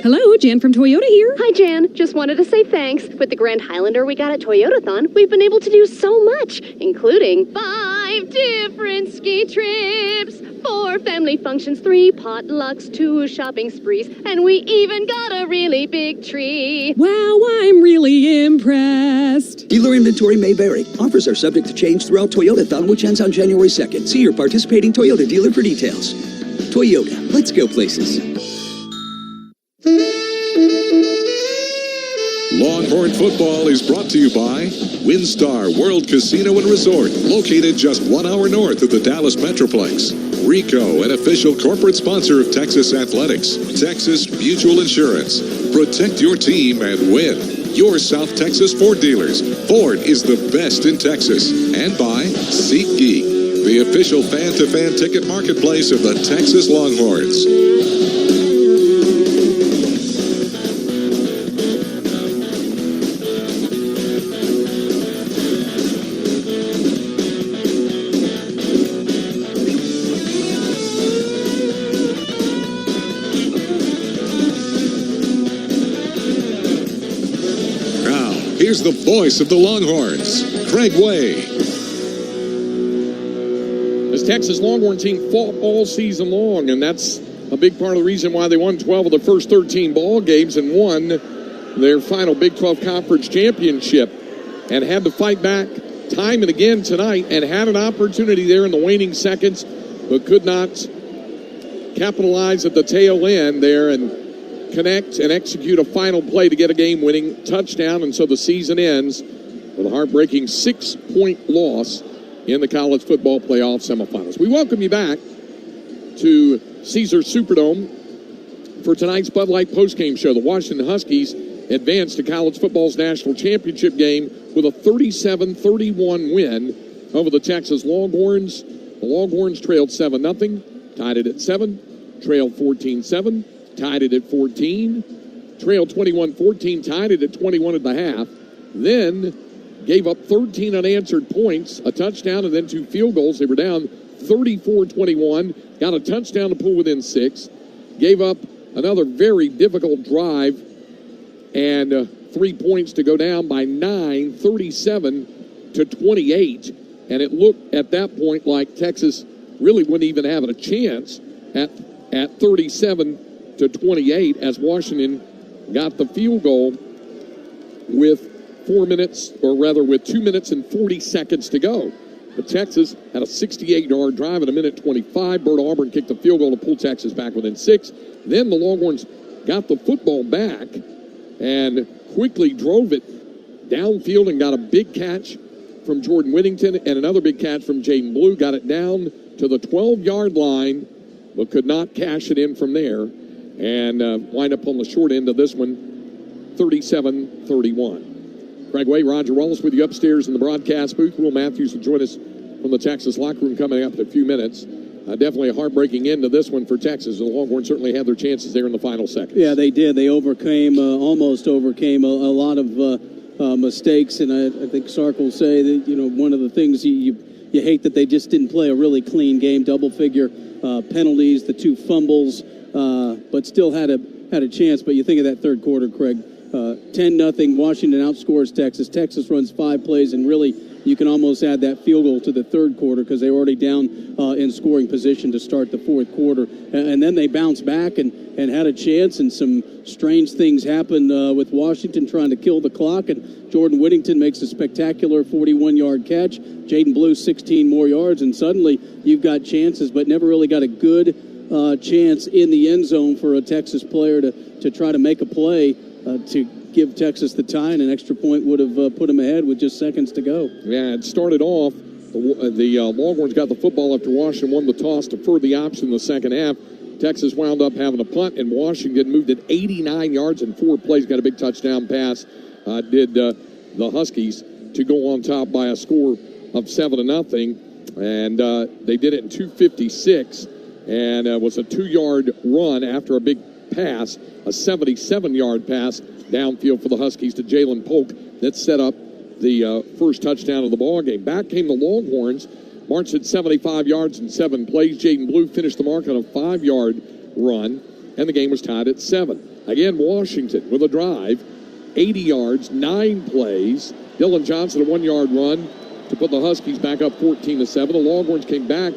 Hello, Jan from Toyota here. Hi, Jan. Just wanted to say thanks. With the Grand Highlander we got at Toyotathon, we've been able to do so much, including 5 different ski trips, 4 family functions, 3 potlucks, 2 shopping sprees, and we even got a really big tree. Wow, I'm really impressed. Dealer inventory may vary. Offers are subject to change throughout Toyotathon, which ends on January 2nd. See your participating Toyota dealer for details. Toyota, let's go places. Longhorn football is brought to you by WinStar World Casino and Resort, located just 1 hour north of the Dallas Metroplex. Rico, an official corporate sponsor of Texas Athletics. Texas Mutual Insurance. Protect your team and win. Your South Texas Ford dealers. Ford is the best in Texas. And by SeatGeek, the official fan-to-fan ticket marketplace of the Texas Longhorns. Here's the voice of the Longhorns, Craig Way. This Texas Longhorn team fought all season long, and that's a big part of the reason why they won 12 of the first 13 ball games and won their final Big 12 Conference championship, and had to fight back time and again tonight, and had an opportunity there in the waning seconds, but could not capitalize at the tail end there and connect and execute a final play to get a game-winning touchdown, and so the season ends with a heartbreaking 6-point loss in the college football playoff semifinals. We welcome you back to Caesars Superdome for tonight's Bud Light postgame show. The Washington Huskies advanced to college football's national championship game with a 37-31 win over the Texas Longhorns. The Longhorns trailed 7-0, tied it at 7, trailed 14-7. Tied it at 14, trailed 21-14, tied it at 21 at the half, then gave up 13 unanswered points, a touchdown, and then 2 field goals. They were down 34-21, got a touchdown to pull within 6, gave up another very difficult drive, and 3 points to go down by 9, 37-28, and it looked at that point like Texas really wouldn't even have a chance at 37-28 as Washington got the field goal with 2 minutes and 40 seconds to go. But Texas had a 68-yard drive at 1:25. Bert Auburn kicked the field goal to pull Texas back within 6. Then the Longhorns got the football back and quickly drove it downfield and got a big catch from Jordan Whittington and another big catch from Jaden Blue. Got it down to the 12-yard line, but could not cash it in from there, and wind up on the short end of this one, 37-31. Craig Way, Roger Wallace with you upstairs in the broadcast booth. Will Matthews will join us from the Texas locker room coming up in a few minutes. Definitely a heartbreaking end to this one for Texas. The Longhorns certainly had their chances there in the final seconds. Yeah, they did. They almost overcame a lot of mistakes, and I think Sark will say that, one of the things you hate that they just didn't play a really clean game, double-figure penalties, the 2 fumbles, but still had a chance. But you think of that third quarter, Craig, 10-0, Washington outscores Texas. Texas runs 5 plays, and really you can almost add that field goal to the third quarter because they were already down in scoring position to start the fourth quarter. And then they bounced back and had a chance, and some strange things happened with Washington trying to kill the clock, and Jordan Whittington makes a spectacular 41-yard catch. Jaden Blue 16 more yards, and suddenly you've got chances, but never really got a good chance in the end zone for a Texas player to try to make a play to give Texas the tie, and an extra point would have put them ahead with just seconds to go. Yeah, it started off. The Longhorns got the football after Washington won the toss, deferred the option in the second half. Texas wound up having a punt, and Washington moved it 89 yards in 4 plays, got a big touchdown pass. Did the Huskies to go on top by a score of 7-0. And they did it in 2:56. And it was a 2-yard run after a big pass, a 77-yard pass downfield for the Huskies to Jalen Polk that set up the first touchdown of the ball game. Back came the Longhorns, marched at 75 yards in 7 plays. Jaden Blue finished the mark on a 5-yard run, and the game was tied at 7. Again, Washington with a drive, 80 yards, 9 plays. Dylan Johnson, a 1-yard run to put the Huskies back up 14-7. The Longhorns came back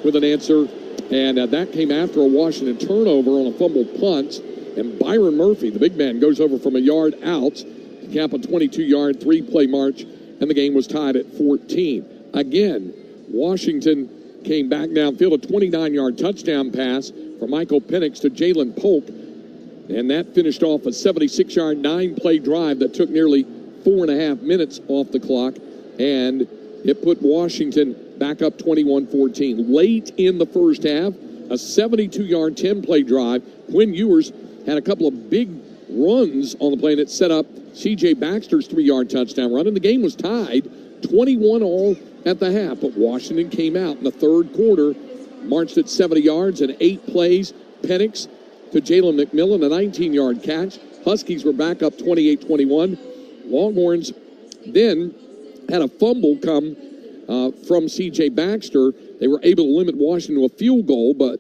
with an answer, and that came after a Washington turnover on a fumble punt. And Byron Murphy, the big man, goes over from a yard out to cap a 22-yard, 3-play march, and the game was tied at 14. Again, Washington came back downfield, a 29-yard touchdown pass from Michael Penix to Jalen Polk, and that finished off a 76-yard, 9-play drive that took nearly 4.5 minutes off the clock, and it put Washington back up 21-14. Late in the first half, a 72-yard, 10-play drive. Quinn Ewers had a couple of big runs on the play, and it set up C.J. Baxter's 3-yard touchdown run, and the game was tied 21-all at the half. But Washington came out in the third quarter, marched at 70 yards and 8 plays. Penix to Jalen McMillan, a 19-yard catch. Huskies were back up 28-21. Longhorns then had a fumble come from C.J. Baxter. They were able to limit Washington to a field goal, but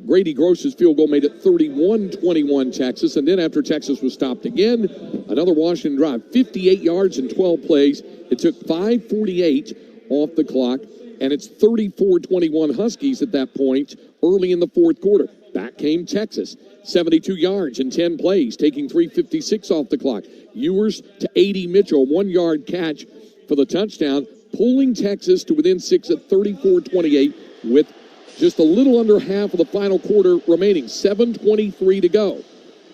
Grady Gross's field goal made it 31-21 Texas. And then after Texas was stopped again, another Washington drive, 58 yards and 12 plays. It took 5:48 off the clock, and it's 34-21 Huskies at that point early in the fourth quarter. Back came Texas, 72 yards and 10 plays, taking 3:56 off the clock. Ewers to A.D. Mitchell, 1-yard catch for the touchdown, pulling Texas to within 6 at 34-28 with just a little under half of the final quarter remaining, 7:23 to go.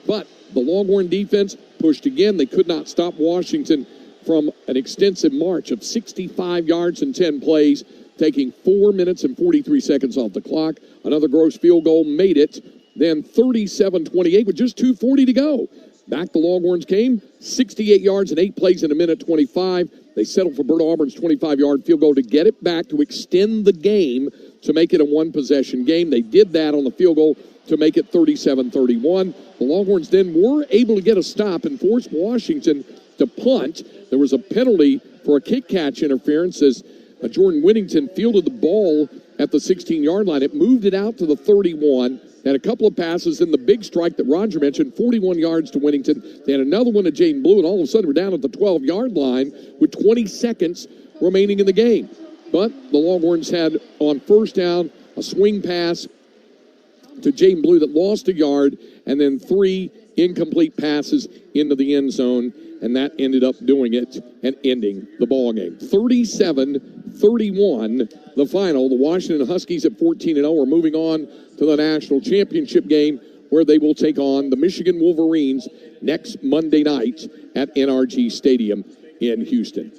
But the Longhorn defense pushed again. They could not stop Washington from an extensive march of 65 yards and 10 plays, taking 4 minutes and 43 seconds off the clock. Another Gross field goal made it, then 37-28 with just 2:40 to go. Back the Longhorns came, 68 yards and 8 plays in a minute 25. They settled for Bert Auburn's 25-yard field goal to get it back, to extend the game, to make it a one-possession game. They did that on the field goal to make it 37-31. The Longhorns then were able to get a stop and force Washington to punt. There was a penalty for a kick-catch interference as Jordan Whittington fielded the ball at the 16-yard line. It moved it out to the 31. Had a couple of passes in the big strike that Roger mentioned, 41 yards to Whittington. They had another one to Jaden Blue, and all of a sudden we're down at the 12-yard line with 20 seconds remaining in the game. But the Longhorns had on first down a swing pass to Jaden Blue that lost a yard, and then 3 incomplete passes into the end zone, and that ended up doing it and ending the ball game. 37-31, the final. The Washington Huskies at 14-0 are moving on to the national championship game, where they will take on the Michigan Wolverines next Monday night at NRG Stadium in Houston.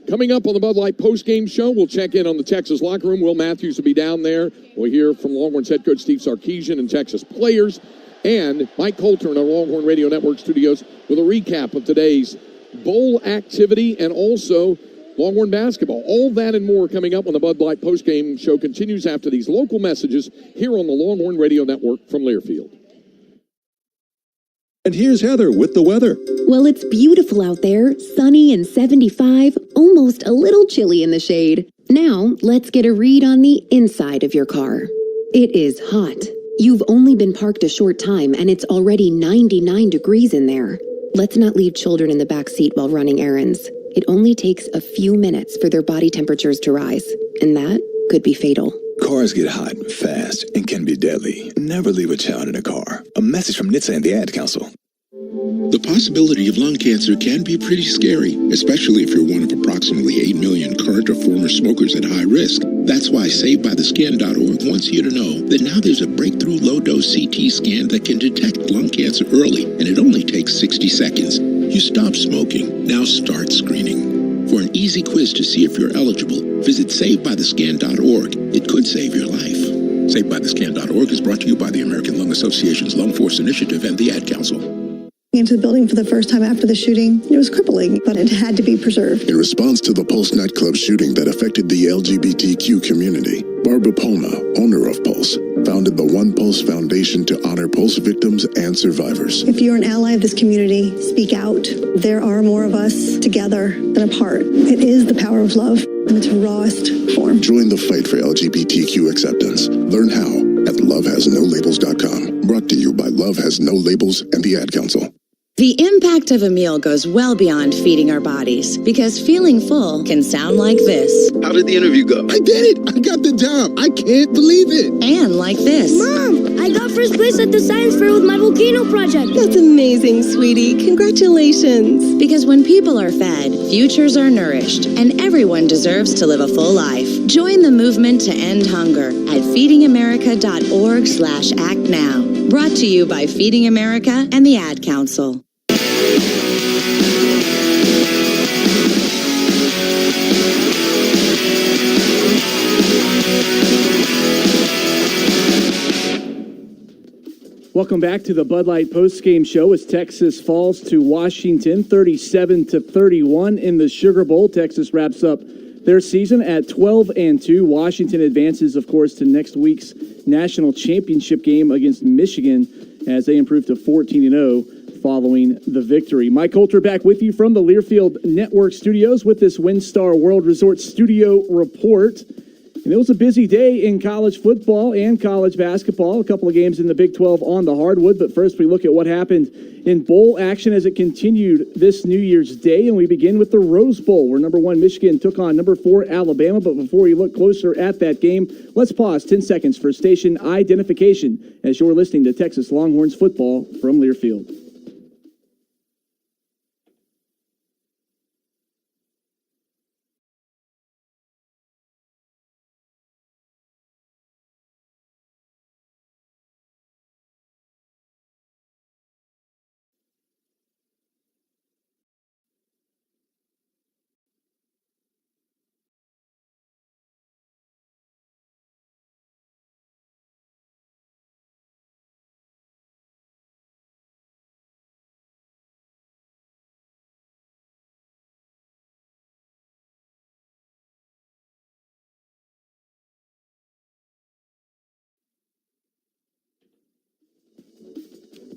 Coming up on the Bud Light postgame show, we'll check in on the Texas locker room. Will Matthews will be down there. We'll hear from Longhorns head coach Steve Sarkisian and Texas players. And Mike Coulter in our Longhorn Radio Network studios with a recap of today's bowl activity and also Longhorn basketball. All that and more coming up when the Bud Light postgame show continues after these local messages here on the Longhorn Radio Network from Learfield. And here's Heather with the weather. Well, it's beautiful out there, sunny and 75, almost a little chilly in the shade. Now, let's get a read on the inside of your car. It is hot. You've only been parked a short time and it's already 99 degrees in there. Let's not leave children in the back seat while running errands. It only takes a few minutes for their body temperatures to rise, and that could be fatal. Cars get hot fast and can be deadly. Never leave a child in a car. A message from NHTSA and the Ad Council. The possibility of lung cancer can be pretty scary, especially if you're one of approximately 8 million current or former smokers at high risk. That's why SaveByTheScan.org wants you to know that now there's a breakthrough low-dose CT scan that can detect lung cancer early, and it only takes 60 seconds. You stop smoking, now start screening. For an easy quiz to see if you're eligible, visit SaveByTheScan.org. It could save your life. SaveByTheScan.org is brought to you by the American Lung Association's Lung Force Initiative and the Ad Council. into the building for the first time after the shooting. It was crippling, but it had to be preserved. In response to the Pulse nightclub shooting that affected the LGBTQ community, Barbara Polna, owner of Pulse, founded the One Pulse Foundation to honor Pulse victims and survivors. If you're an ally of this community, speak out. There are more of us together than apart. It is the power of love in its rawest form. Join the fight for LGBTQ acceptance. Learn how at lovehasnolabels.com. Brought to you by Love Has No Labels and the Ad Council. The impact of a meal goes well beyond feeding our bodies, because feeling full can sound like this. How did the interview go? I did it! I got the job! I can't believe it! And like this. Mom, I got first place at the science fair with my volcano project. That's amazing, sweetie. Congratulations. Because when people are fed, futures are nourished, and everyone deserves to live a full life. Join the movement to end hunger at feedingamerica.org/actnow. Brought to you by Feeding America and the Ad Council. Welcome back to the Bud Light postgame show as Texas falls to Washington 37-31 in the Sugar Bowl. Texas wraps up their season at 12-2. Washington advances, of course, to next week's national championship game against Michigan as they improve to 14-0 following the victory. Mike Coulter back with you from the Learfield Network studios with this WinStar World Resort Studio report. And it was a busy day in college football and college basketball. A couple of games in the Big 12 on the hardwood. But first, we look at what happened in bowl action as it continued this New Year's Day. And we begin with the Rose Bowl, where number 1 Michigan took on number 4 Alabama. But before we look closer at that game, let's pause 10 seconds for station identification as you're listening to Texas Longhorns football from Learfield.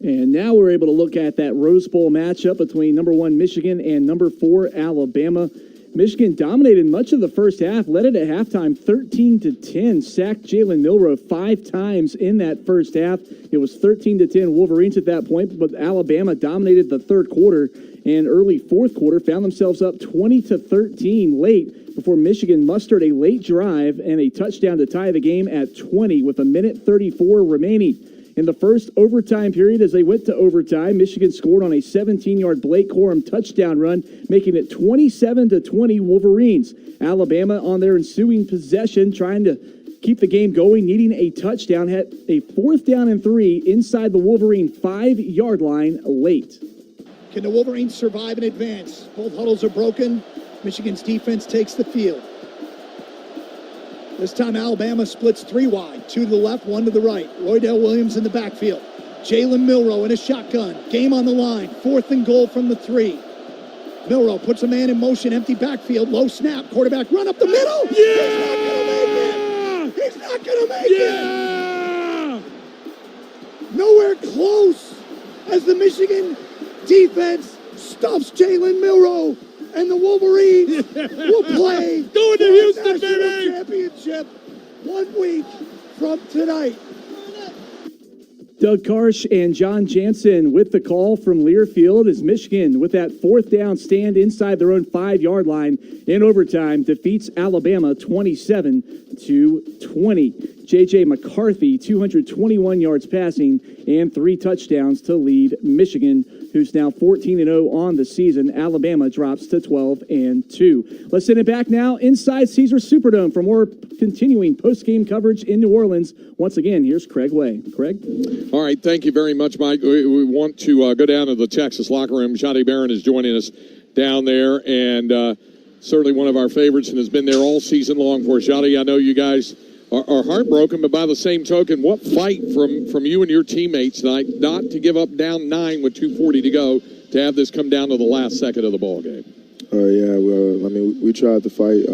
And now we're able to look at that Rose Bowl matchup between number 1 Michigan and number 4 Alabama. Michigan dominated much of the first half, led it at halftime 13-10, sacked Jalen Milroe 5 times in that first half. It was 13-10 Wolverines at that point, but Alabama dominated the third quarter and early fourth quarter, found themselves up 20-13 late before Michigan mustered a late drive and a touchdown to tie the game at 20 with a minute 34 remaining. In the first overtime period, as they went to overtime, Michigan scored on a 17-yard Blake Corum touchdown run, making it 27-20 Wolverines. Alabama on their ensuing possession, trying to keep the game going, needing a touchdown, had a 4th down and 3 inside the Wolverine 5-yard line late. Can the Wolverines survive and advance? Both huddles are broken. Michigan's defense takes the field. This time Alabama splits 3 wide, 2 to the left, 1 to the right. Roydell Williams in the backfield. Jalen Milroe in a shotgun. Game on the line. 4th and goal from the 3. Milroe puts a man in motion, empty backfield, low snap, quarterback run up the middle. Yeah! He's not gonna make it. Nowhere close as the Michigan defense stuffs Jalen Milroe. And the Wolverines will play Going to Houston, baby! Championship 1 week from tonight. Doug Karsh and John Jansen with the call from Learfield as Michigan, with that 4th down stand inside their own 5-yard line in overtime, defeats Alabama 27-20. J.J. McCarthy, 221 yards passing and 3 touchdowns to lead Michigan, who's now 14-0 on the season. Alabama drops to 12-2. Let's send it back now inside Caesars Superdome for more continuing post-game coverage in New Orleans. Once again, here's Craig Way. Craig? All right, thank you very much, Mike. We want to go down to the Texas locker room. Shadi Barron is joining us down there, and certainly one of our favorites and has been there all season long for us. Shadi, I know you guys are heartbroken, but by the same token, what fight from you and your teammates tonight not to give up down 9 with 2:40 to go to have this come down to the last second of the ball game? Yeah, well, I mean, we tried to fight.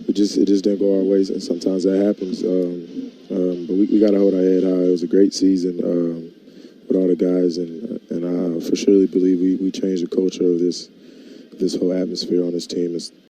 It just didn't go our ways, and sometimes that happens. But we got to hold our head high. It was a great season with all the guys, and I for surely believe we changed the culture of this whole atmosphere on this team. It's